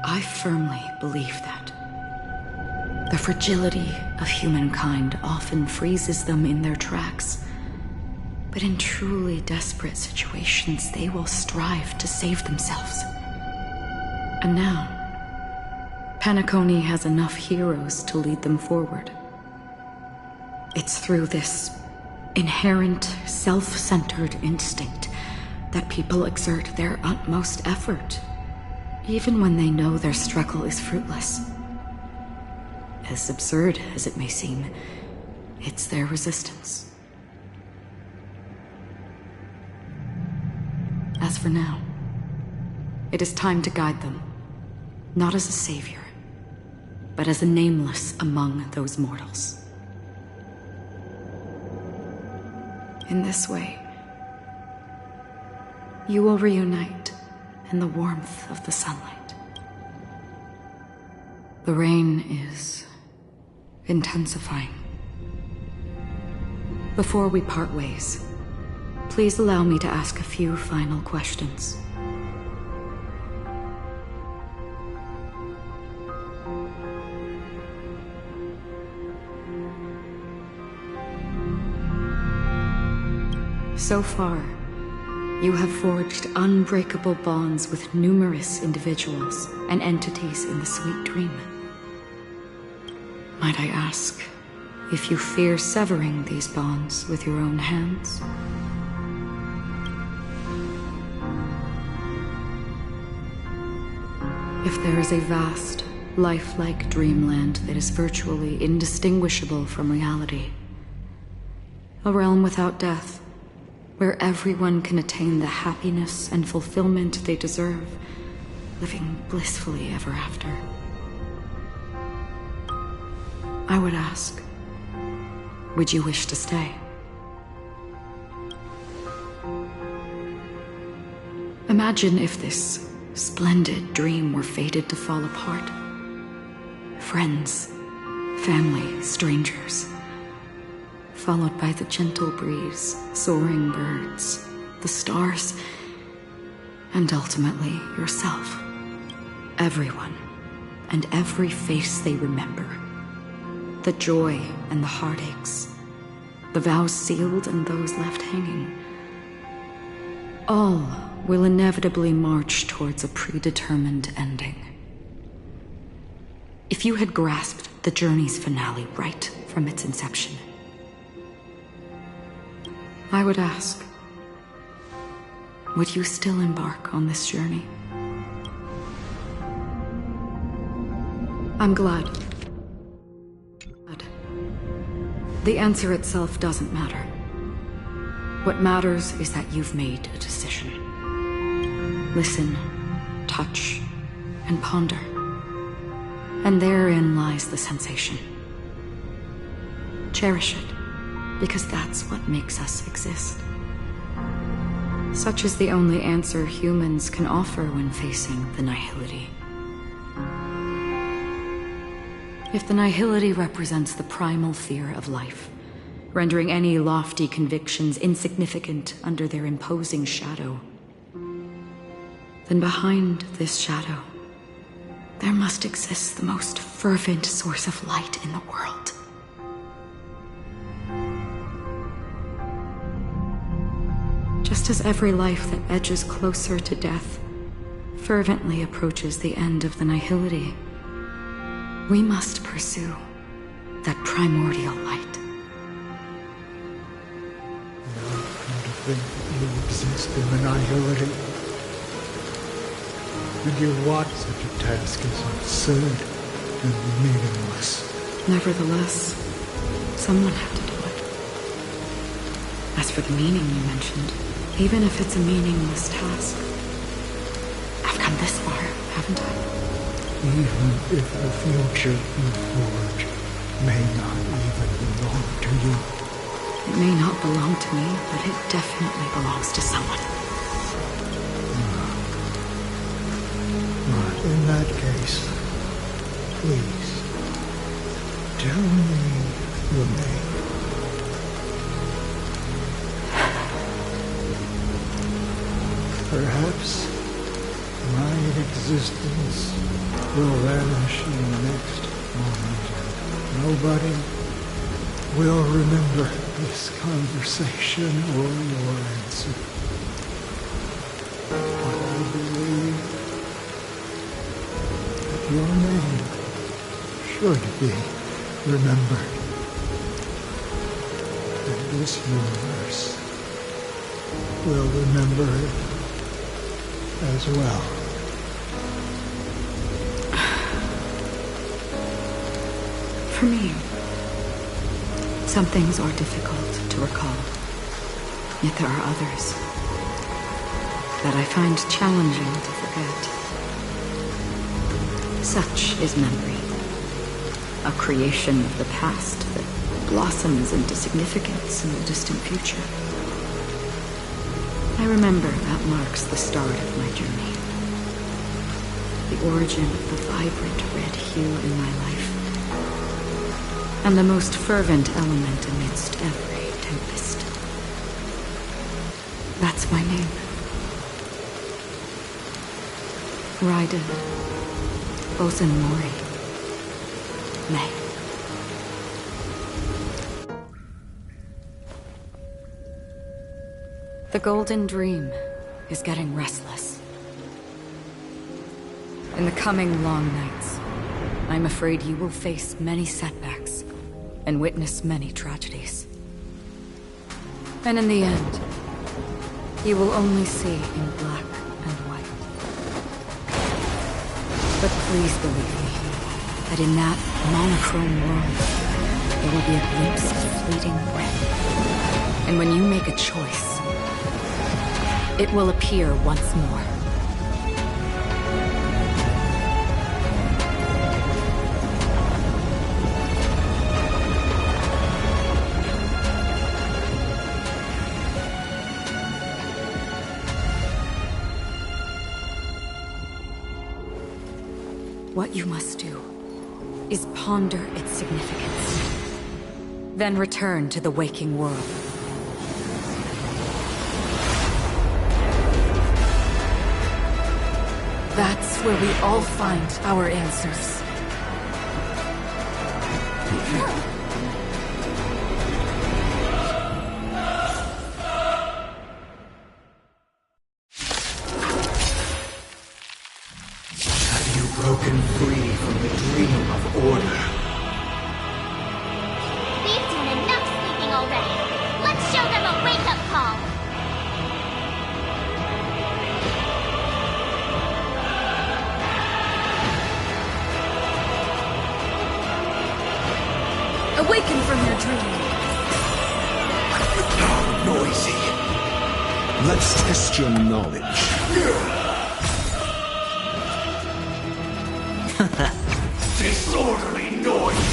I firmly believe that. The fragility of humankind often freezes them in their tracks. But in truly desperate situations, they will strive to save themselves. And now, Penacony has enough heroes to lead them forward. It's through this inherent, self-centered instinct that people exert their utmost effort, even when they know their struggle is fruitless. As absurd as it may seem, it's their resistance. As for now, it is time to guide them, not as a savior, but as a nameless among those mortals. In this way, you will reunite in the warmth of the sunlight. The rain is intensifying. Before we part ways, please allow me to ask a few final questions. So far, you have forged unbreakable bonds with numerous individuals and entities in the Sweet Dream. Might I ask if you fear severing these bonds with your own hands? If there is a vast, lifelike dreamland that is virtually indistinguishable from reality, a realm without death, where everyone can attain the happiness and fulfillment they deserve, living blissfully ever after, I would ask, would you wish to stay? Imagine if this splendid dream were fated to fall apart. Friends, family, strangers, followed by the gentle breeze, soaring birds, the stars, and ultimately yourself. Everyone, and every face they remember. The joy and the heartaches, the vows sealed and those left hanging. All will inevitably march towards a predetermined ending. If you had grasped the journey's finale right from its inception, I would ask, would you still embark on this journey? I'm glad. The answer itself doesn't matter. What matters is that you've made a decision. Listen, touch, and ponder. And therein lies the sensation. Cherish it, because that's what makes us exist. Such is the only answer humans can offer when facing the nihility. If the nihility represents the primal fear of life, rendering any lofty convictions insignificant under their imposing shadow, then behind this shadow, there must exist the most fervent source of light in the world. Just as every life that edges closer to death fervently approaches the end of the nihility, we must pursue that primordial light. Now I come to think that you exist in the nihility. And you watch such a task as absurd and meaningless. Nevertheless, someone had to do it. As for the meaning you mentioned, even if it's a meaningless task, I've come this far, haven't I? Even if the future you forge may not even belong to you. It may not belong to me, but it definitely belongs to someone. In that case, please, tell me your name. Perhaps my existence will vanish in the next moment. Nobody will remember this conversation or your answer. But I believe that your name should be remembered. And this universe will remember it as well. For me, some things are difficult to recall. Yet there are others that I find challenging to forget. Such is memory, a creation of the past that blossoms into significance in the distant future. I remember that marks the start of my journey, the origin of the vibrant red hue in my life, and the most fervent element amidst every tempest. That's my name. Raiden Bozen Mori May. The Golden Dream is getting restless. In the coming long nights, I'm afraid you will face many setbacks and witness many tragedies. And in the end, you will only see in black and white. But please believe me, that in that monochrome world, there will be a glimpse of fleeting red. And when you make a choice, it will appear once more. What you must do is ponder its significance, then return to the waking world. That's where we all find our answers. Have you broken free from the dream of order? We've done enough sleeping already. Let's show them a wake-up call. Awaken from your dream. Noisy. Let's test your knowledge. Disorderly noise.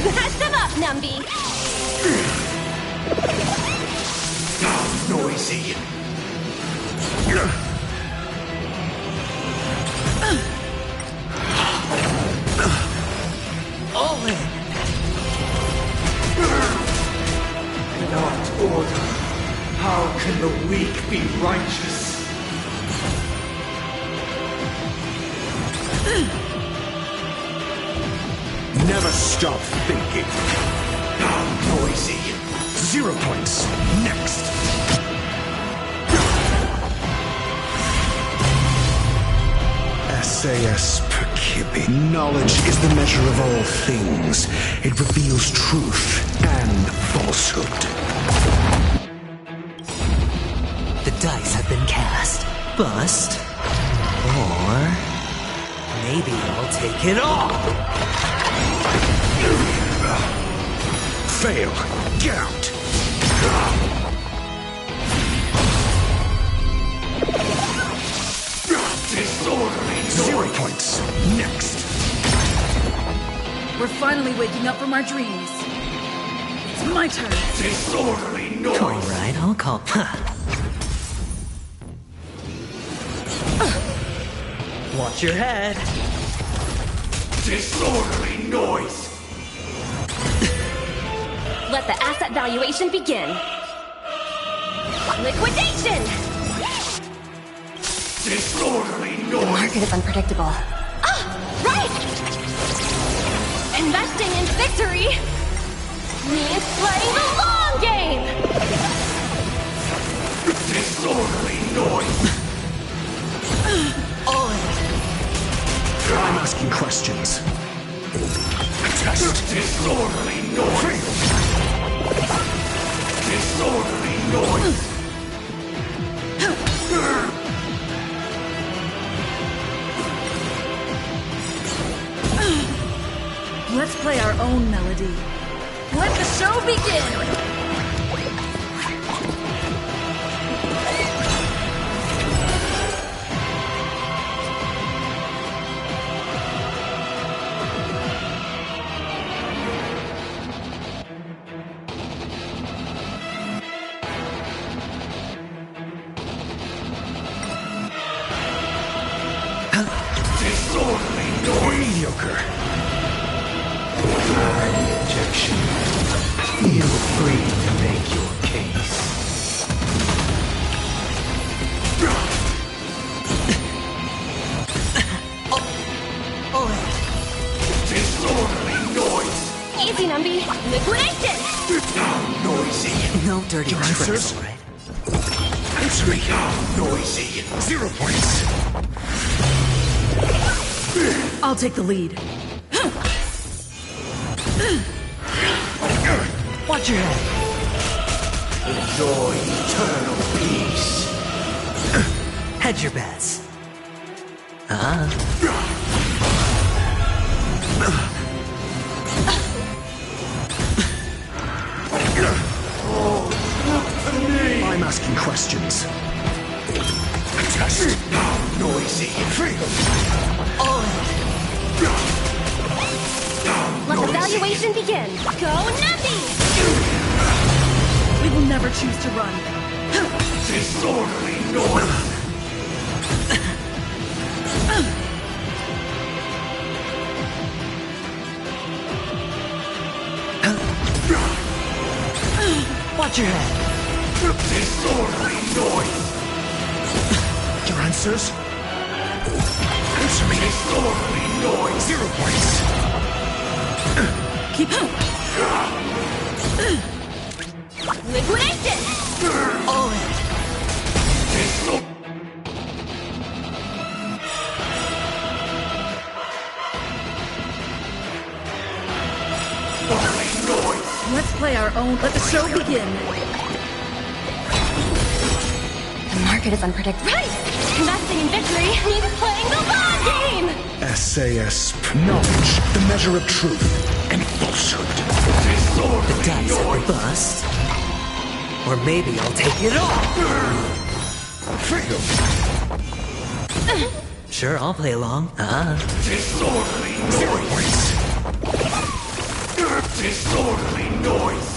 Mash them up, Numby! Noisy. All in. Not order. How can the weak be righteous? Never stop thinking. How noisy. 0 points. Next. SAS Perkibi. Knowledge is the measure of all things. It reveals truth and falsehood. The dice have been cast. Bust. Or maybe I'll take it all. Fail. Get out. Disorderly. 0 points. Next. We're finally waking up from our dreams. It's my turn. Disorderly noise! Alright, I'll call. Watch your head. Disorderly noise! Let the asset valuation begin. Liquidation! Disorderly The noise! market is unpredictable. Right! Investing in victory means playing the long game! Disorderly noise! All in. I'm asking questions. Test. Disorderly noise! Disorderly noise! Let's play our own melody. Let the show begin! Disorderly noise! Mediocre. Objection. Feel free to make your case. Disorderly noise! Easy, Numby. Liquidation! Noisy! No dirty Your tricks, answers? right? Answer me. Noisy! 0 points. I'll take the lead. Watch your head. Enjoy eternal peace! Hedge your bets. I'm asking questions. Test. Noisy! Let the valuation begin. Go Numby! We will never choose to run. Disorderly noise! Watch your head. Disorderly noise! Your answers? Answer me. Disorderly noise! 0 points. Keep Liquidation! All in. Let's play our own. Let the show begin. The market is unpredictable. Right! Investing in victory means playing the long game! SAS. Knowledge, the measure of truth and falsehood. The dice have been bust. Or maybe I'll take it all. Sure, I'll play along. Disorderly noise! Disorderly noise!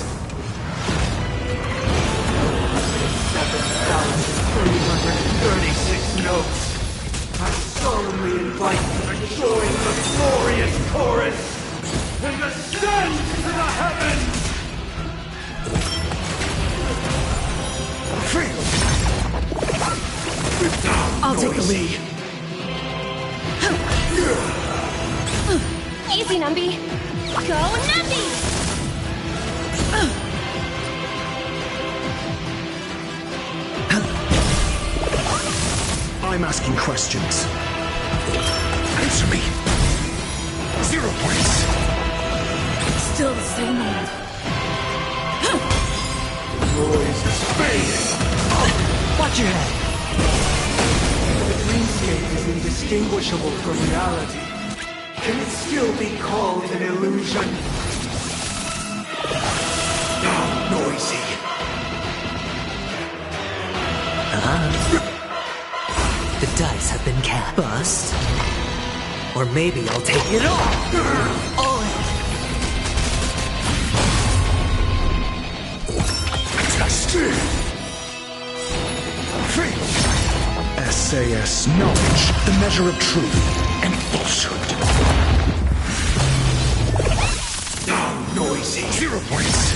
7,336 notes! I solemnly invite you to join the glorious chorus and ascend to the heavens! I'll take the lead. Easy, Numby. Go Numby! I'm asking questions. Answer me. 0 points. Still the same old. Noise is fading! Watch your head. The dreamscape is indistinguishable from reality. Can it still be called an illusion? Noisy! The dice have been cast. Bust. Or maybe I'll take it all! All in! SAS knowledge, the measure of truth and falsehood. Now, noisy! 0 points!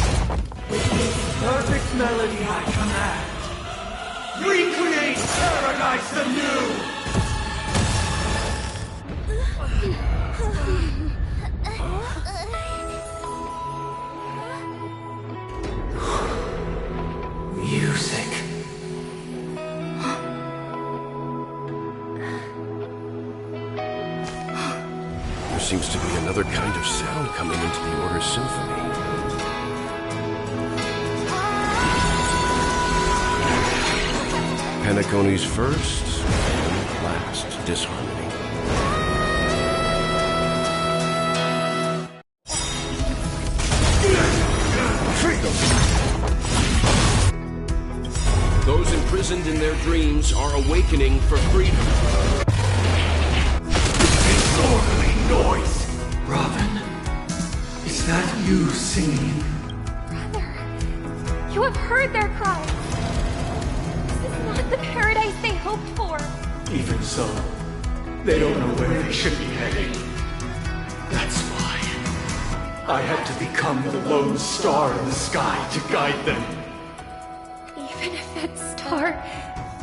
Perfect melody I command! Recreate paradise anew! Music. There seems to be another kind of sound coming into the Order's symphony. Penacony's first and last disharmony. Those imprisoned in their dreams are awakening for freedom. Disorderly noise! Robin, is that you singing? You have heard their cry. This is not the paradise they hoped for. Even so, they don't know where they should be heading. That's why I had to become the lone star in the sky to guide them. Even if that star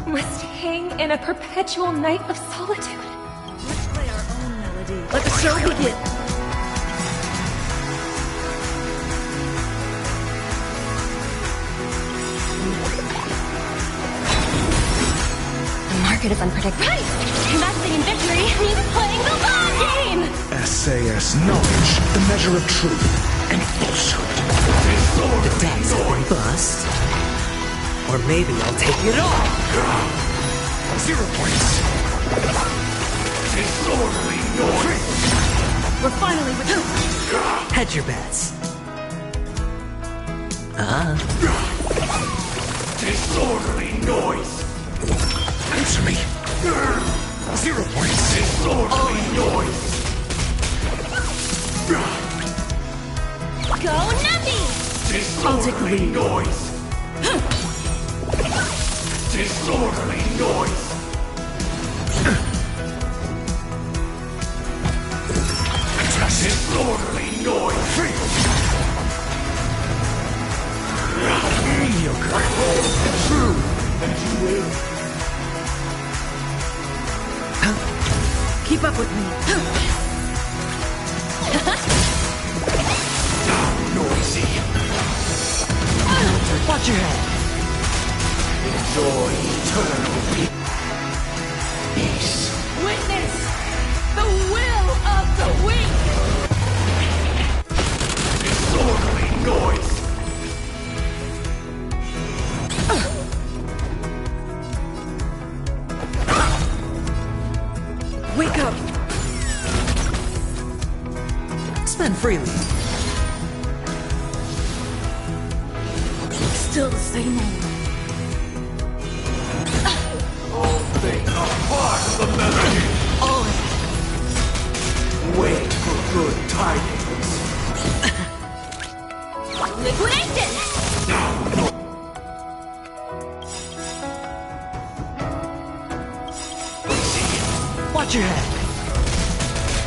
must hang in a perpetual night of solitude. Let's play our own melody. Let the show begin! The market is unpredictable. Right! Investing in victory means playing the long game! SAS knowledge, the measure of truth and falsehood. The dice have been bust. Or maybe I'll take it all! 0 points! Disorderly noise! We're finally with you! Hedge your bets. Disorderly noise! Answer me! 0 points! Disorderly noise! Go Nutty! I'll take the lead. Noise! Disorderly noise! Disorderly noise! Mediocre. True, and you will. Keep up with me. Now, noisy. Watch your head. Enjoy eternal peace. Witness the will of the weak! Disorderly noise! Wake up! Spend freely. Still the same old. All things are part of the melody. All in. Wait for good tidings. Liquidation! Watch your head.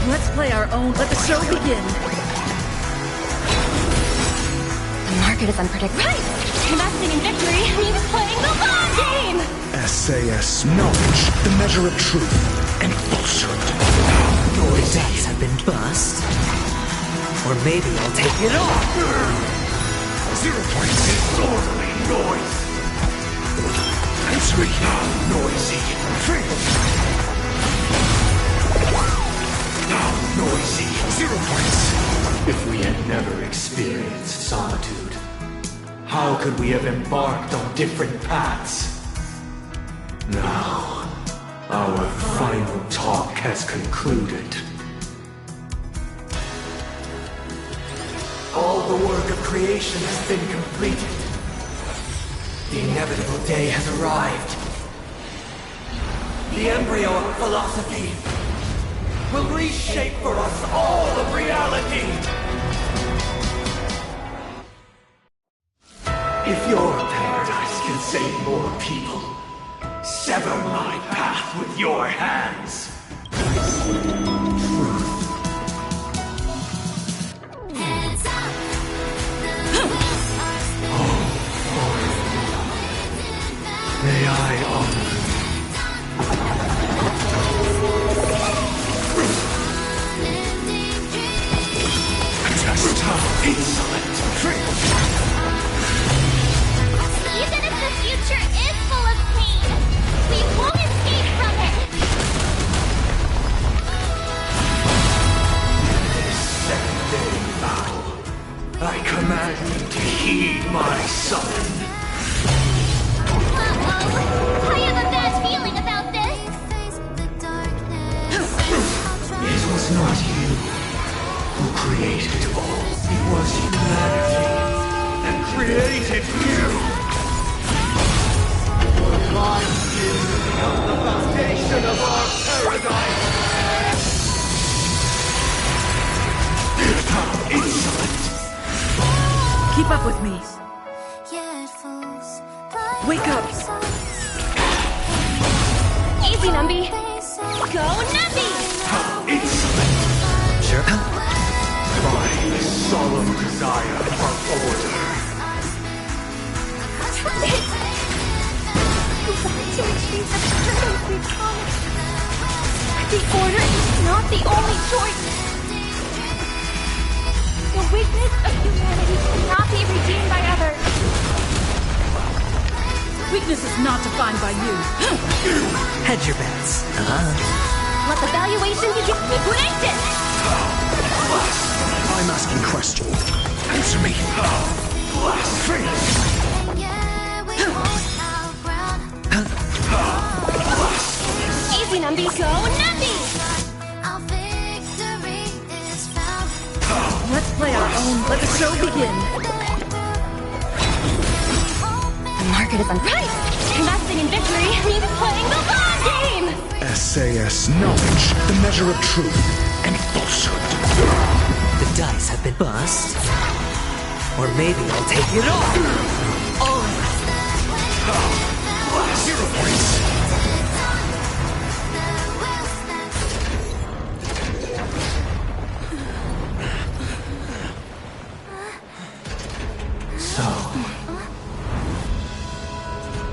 Let's play our own. Let the show begin. The market is unpredictable. Right! Investing in victory means playing the long game! SAS knowledge, the measure of truth and falsehood. The dice have been bust. Or maybe I'll take it all. 0 points. Disorderly noise! Answer me. Now, noisy. Now, noisy. 0 points. If we had never experienced solitude, how could we have embarked on different paths? Now, our final talk has concluded. All the work of creation has been completed. The inevitable day has arrived. The embryo of philosophy will reshape for us all of reality! If your paradise can save more people, sever my path with your hands! May I honor insolent trick! Even if the future is full of pain, we won't escape from it! This second-day vow, I command you to heed my summon. I have a bad feeling about this! It was not you who created all. It was humanity that created you! Your lives become the foundation of our paradise! Insolent! Keep up with me. Wake up! Easy, Numby! Go, Numby! Insolent! Sure. My solemn desire for order. Go back to achieve the purpose we promised. The order is not the only choice. The weakness of humanity cannot be redeemed by others. Weakness is not defined by you. Hedge your bets. Let the valuation begin. Liquidation! I'm asking questions. Answer me. Easy, Numby! Go, Numby! Let's play our own. Let the show begin. The market is unpriced. Investing in victory means playing the long game! SAS knowledge, the measure of truth and falsehood. The dice have been bust. Or maybe I'll take it all. All of it. Zero points. So,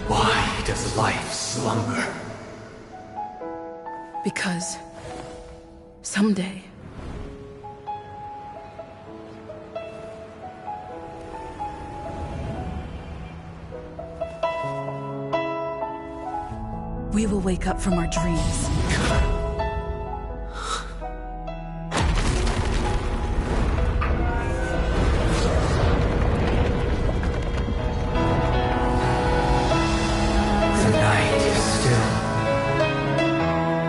why does life slumber? Because someday we will wake up from our dreams. The night is still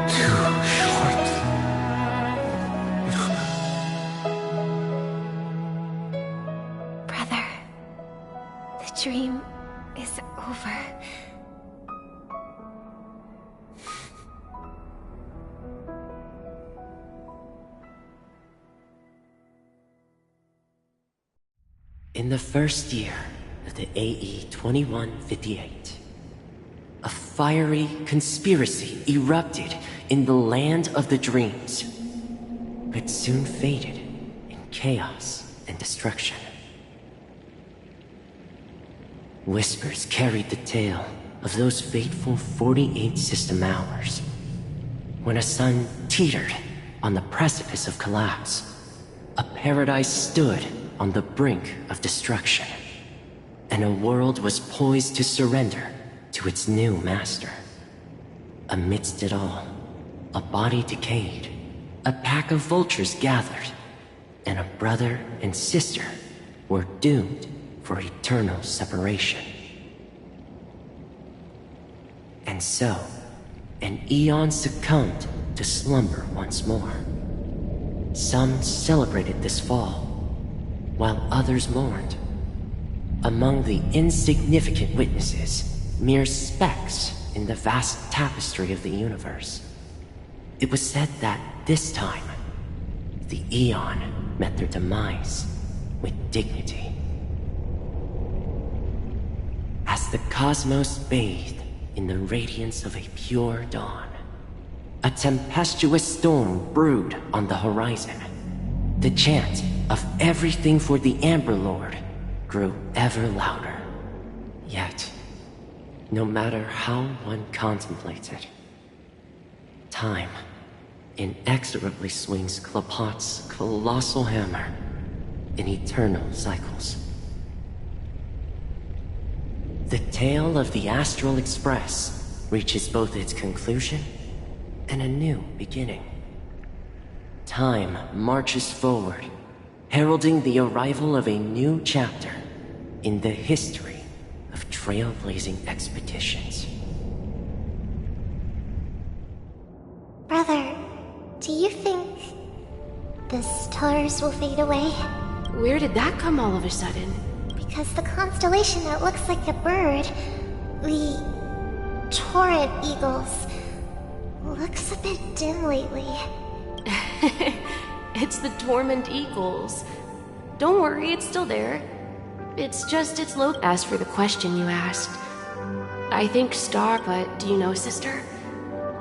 too short. Brother, the dream is over. In the first year of the AE 2158, a fiery conspiracy erupted in the land of the dreams, but soon faded in chaos and destruction. Whispers carried the tale of those fateful 48 system hours, when a sun teetered on the precipice of collapse. A paradise stood on the brink of destruction, and a world was poised to surrender to its new master. Amidst it all, a body decayed, a pack of vultures gathered, and a brother and sister were doomed for eternal separation. And so, an eon succumbed to slumber once more. Some celebrated this fall, while others mourned. Among the insignificant witnesses, mere specks in the vast tapestry of the universe. It was said that this time, the Aeon met their demise with dignity. As the cosmos bathed in the radiance of a pure dawn, a tempestuous storm brewed on the horizon. The chant of everything for the Amber Lord grew ever louder. Yet, no matter how one contemplated, time inexorably swings Klapot's colossal hammer in eternal cycles. The tale of the Astral Express reaches both its conclusion and a new beginning. Time marches forward, heralding the arrival of a new chapter in the history of trailblazing expeditions. Brother, do you think the stars will fade away? Where did that come all of a sudden? Because the constellation that looks like a bird, the Torrent Eagles, looks a bit dim lately. It's the Torment Eagles. Don't worry, it's still there. It's just it's low. As for the question you asked, I think star, but do you know, sister?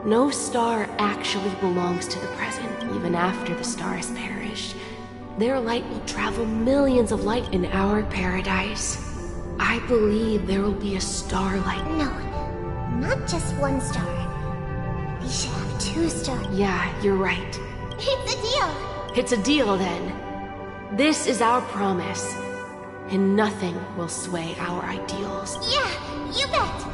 No star actually belongs to the present, even after the star has perished. Their light will travel millions of light in our paradise. I believe there will be a starlight. No, not just one star. We should have 2 stars. Yeah, you're right. It's a deal. It's a deal then. This is our promise, and nothing will sway our ideals. Yeah, you bet.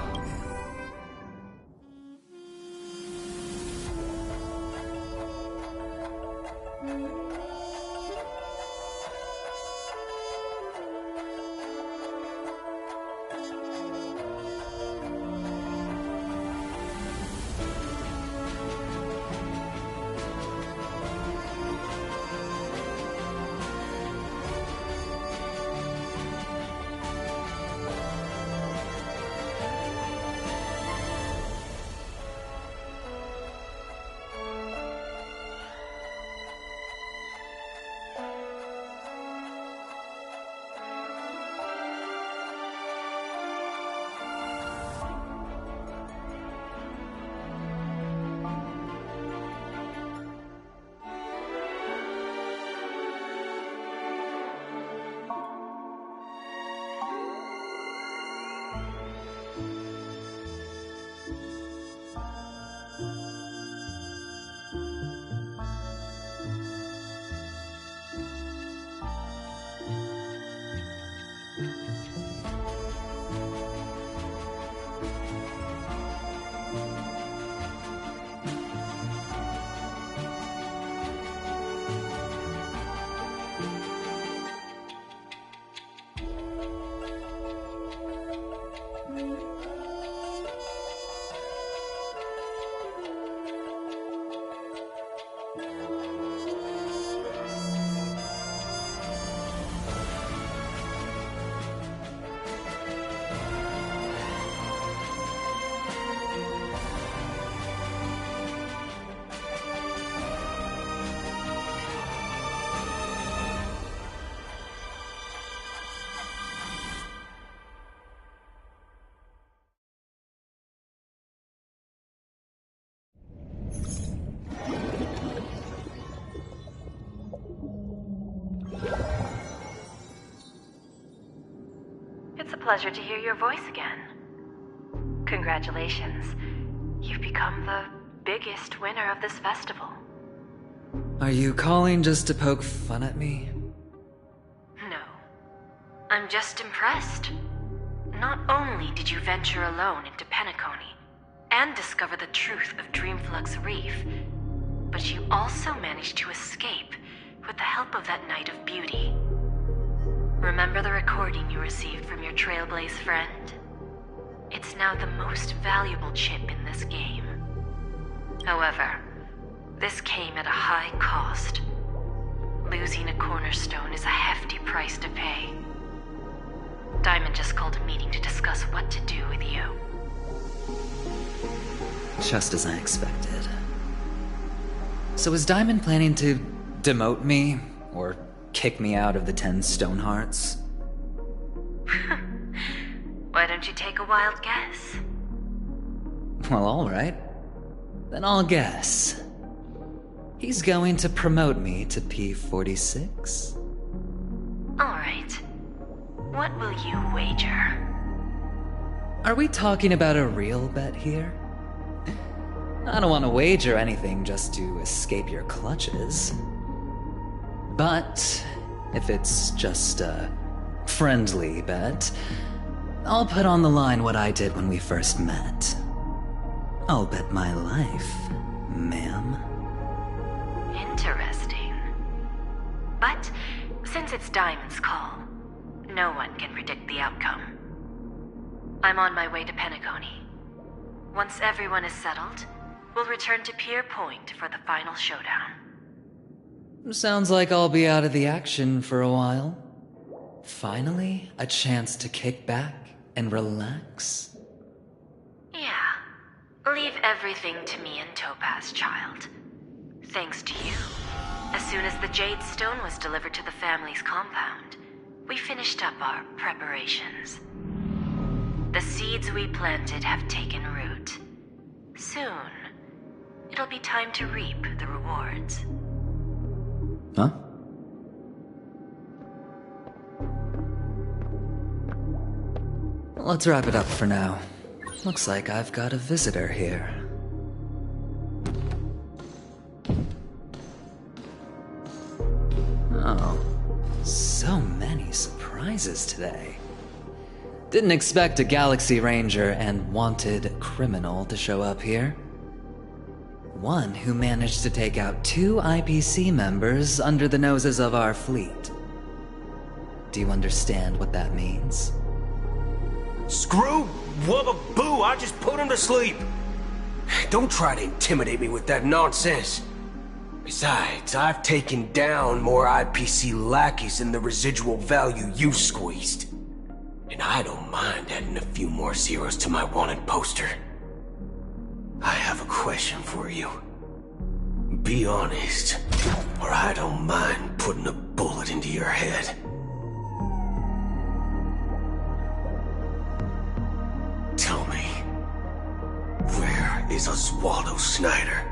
It's a pleasure to hear your voice again. Congratulations. You've become the biggest winner of this festival. Are you calling just to poke fun at me? No. I'm just impressed. Not only did you venture alone into Penacony and discover the truth of Dreamflux Reef, but you also managed to escape with the help of that Knight of Beauty. Remember the recording you received from your Trailblaze friend? It's now the most valuable chip in this game. However, this came at a high cost. Losing a cornerstone is a hefty price to pay. Diamond just called a meeting to discuss what to do with you. Just as I expected. So is Diamond planning to demote me? Or kick me out of the 10 Stonehearts? Why don't you take a wild guess? Well, alright. Then I'll guess. He's going to promote me to P46? Alright. What will you wager? Are we talking about a real bet here? I don't want to wager anything just to escape your clutches. But if it's just a friendly bet, I'll put on the line what I did when we first met. I'll bet my life, ma'am. Interesting. But since it's Diamond's call, no one can predict the outcome. I'm on my way to Penacony. Once everyone is settled, we'll return to Pier Point for the final showdown. Sounds like I'll be out of the action for a while. Finally, a chance to kick back and relax. Yeah. Leave everything to me and Topaz, child. Thanks to you, as soon as the Jade Stone was delivered to the family's compound, we finished up our preparations. The seeds we planted have taken root. Soon, it'll be time to reap the rewards. Huh? Let's wrap it up for now. Looks like I've got a visitor here. Oh, so many surprises today. Didn't expect a Galaxy Ranger and wanted criminal to show up here. One who managed to take out 2 IPC members under the noses of our fleet. Do you understand what that means? Screw wubba boo, I just put him to sleep. Don't try to intimidate me with that nonsense. Besides, I've taken down more IPC lackeys than the residual value you squeezed. And I don't mind adding a few more zeros to my wanted poster. I have a question for you. Be honest, or I don't mind putting a bullet into your head. Tell me, where is Oswaldo Snyder?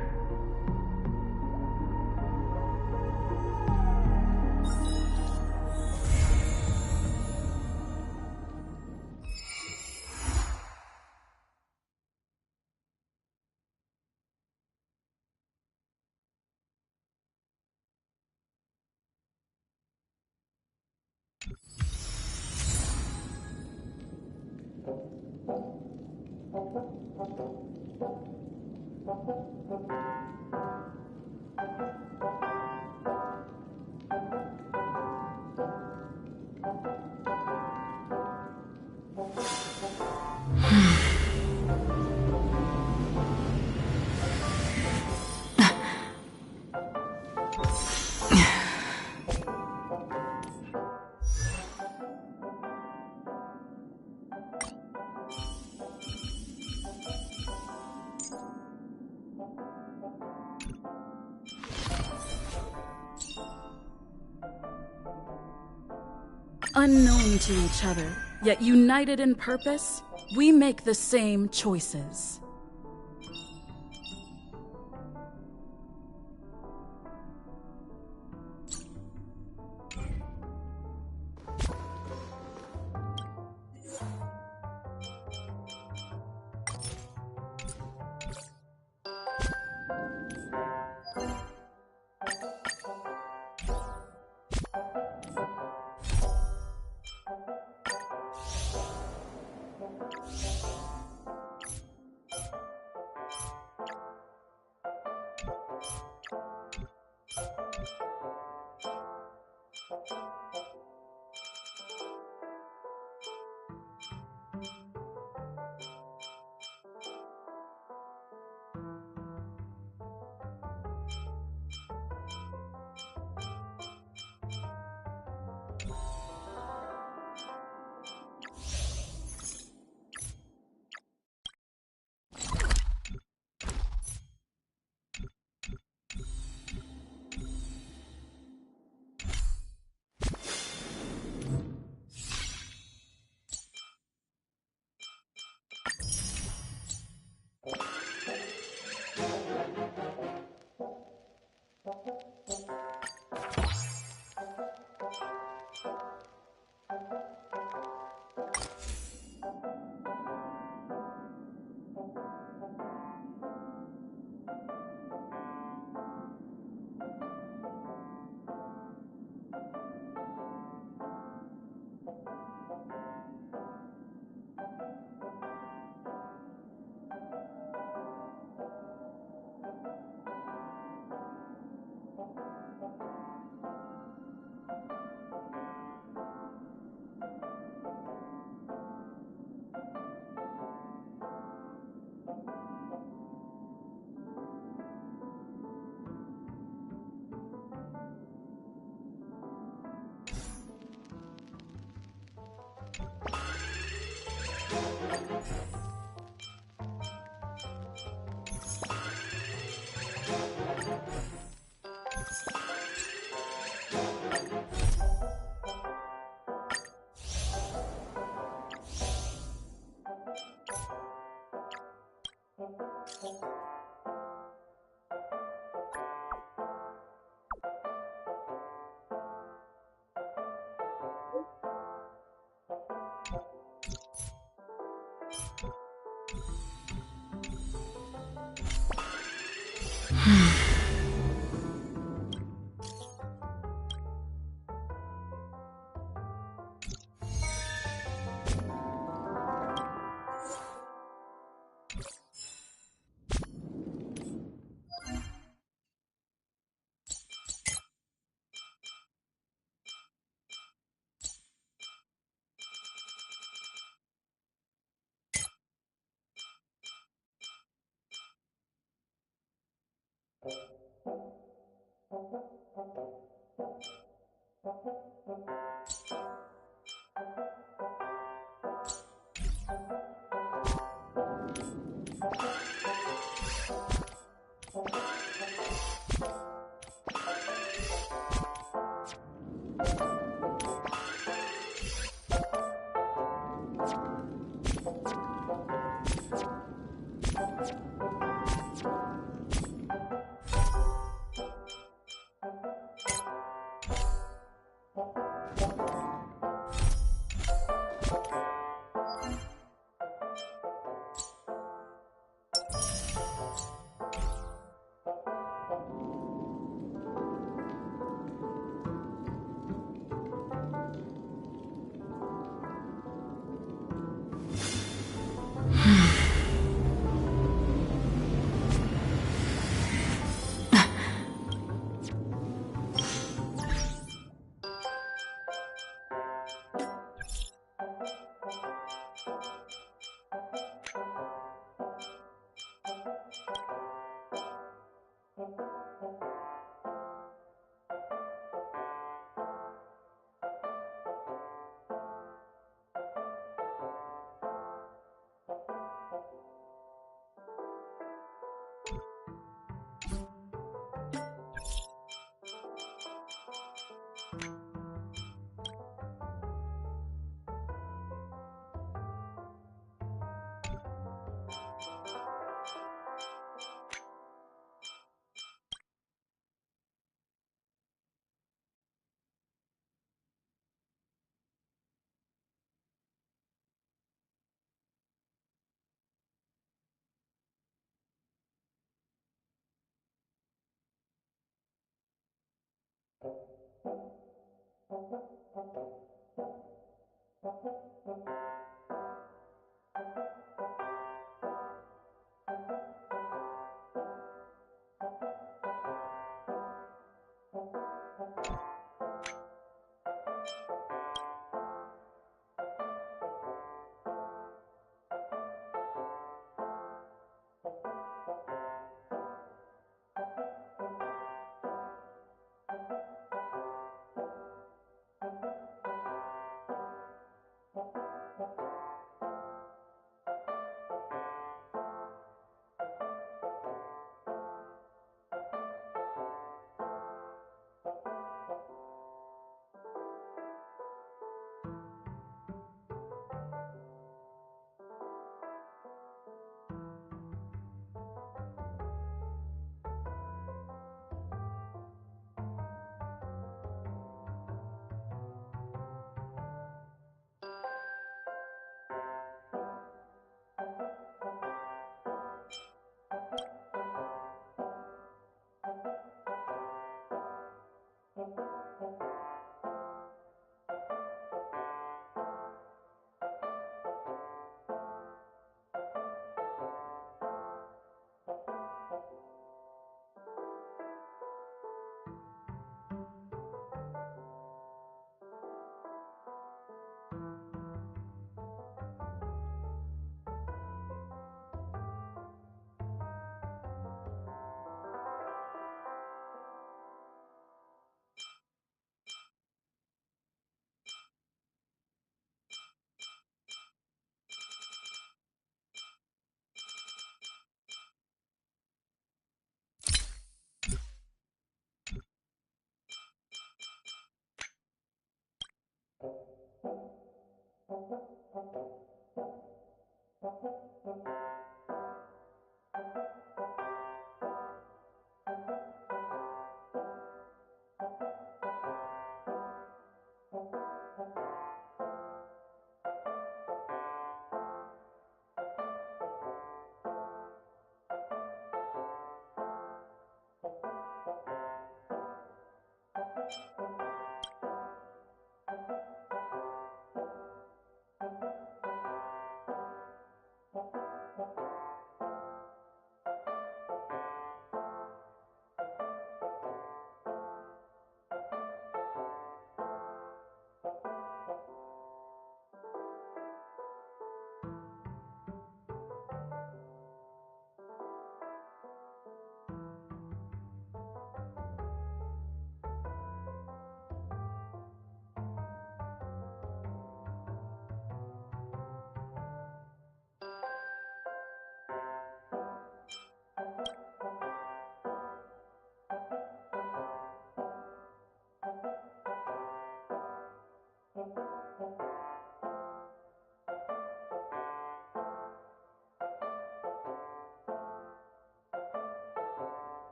Unknown to each other, yet united in purpose, we make the same choices.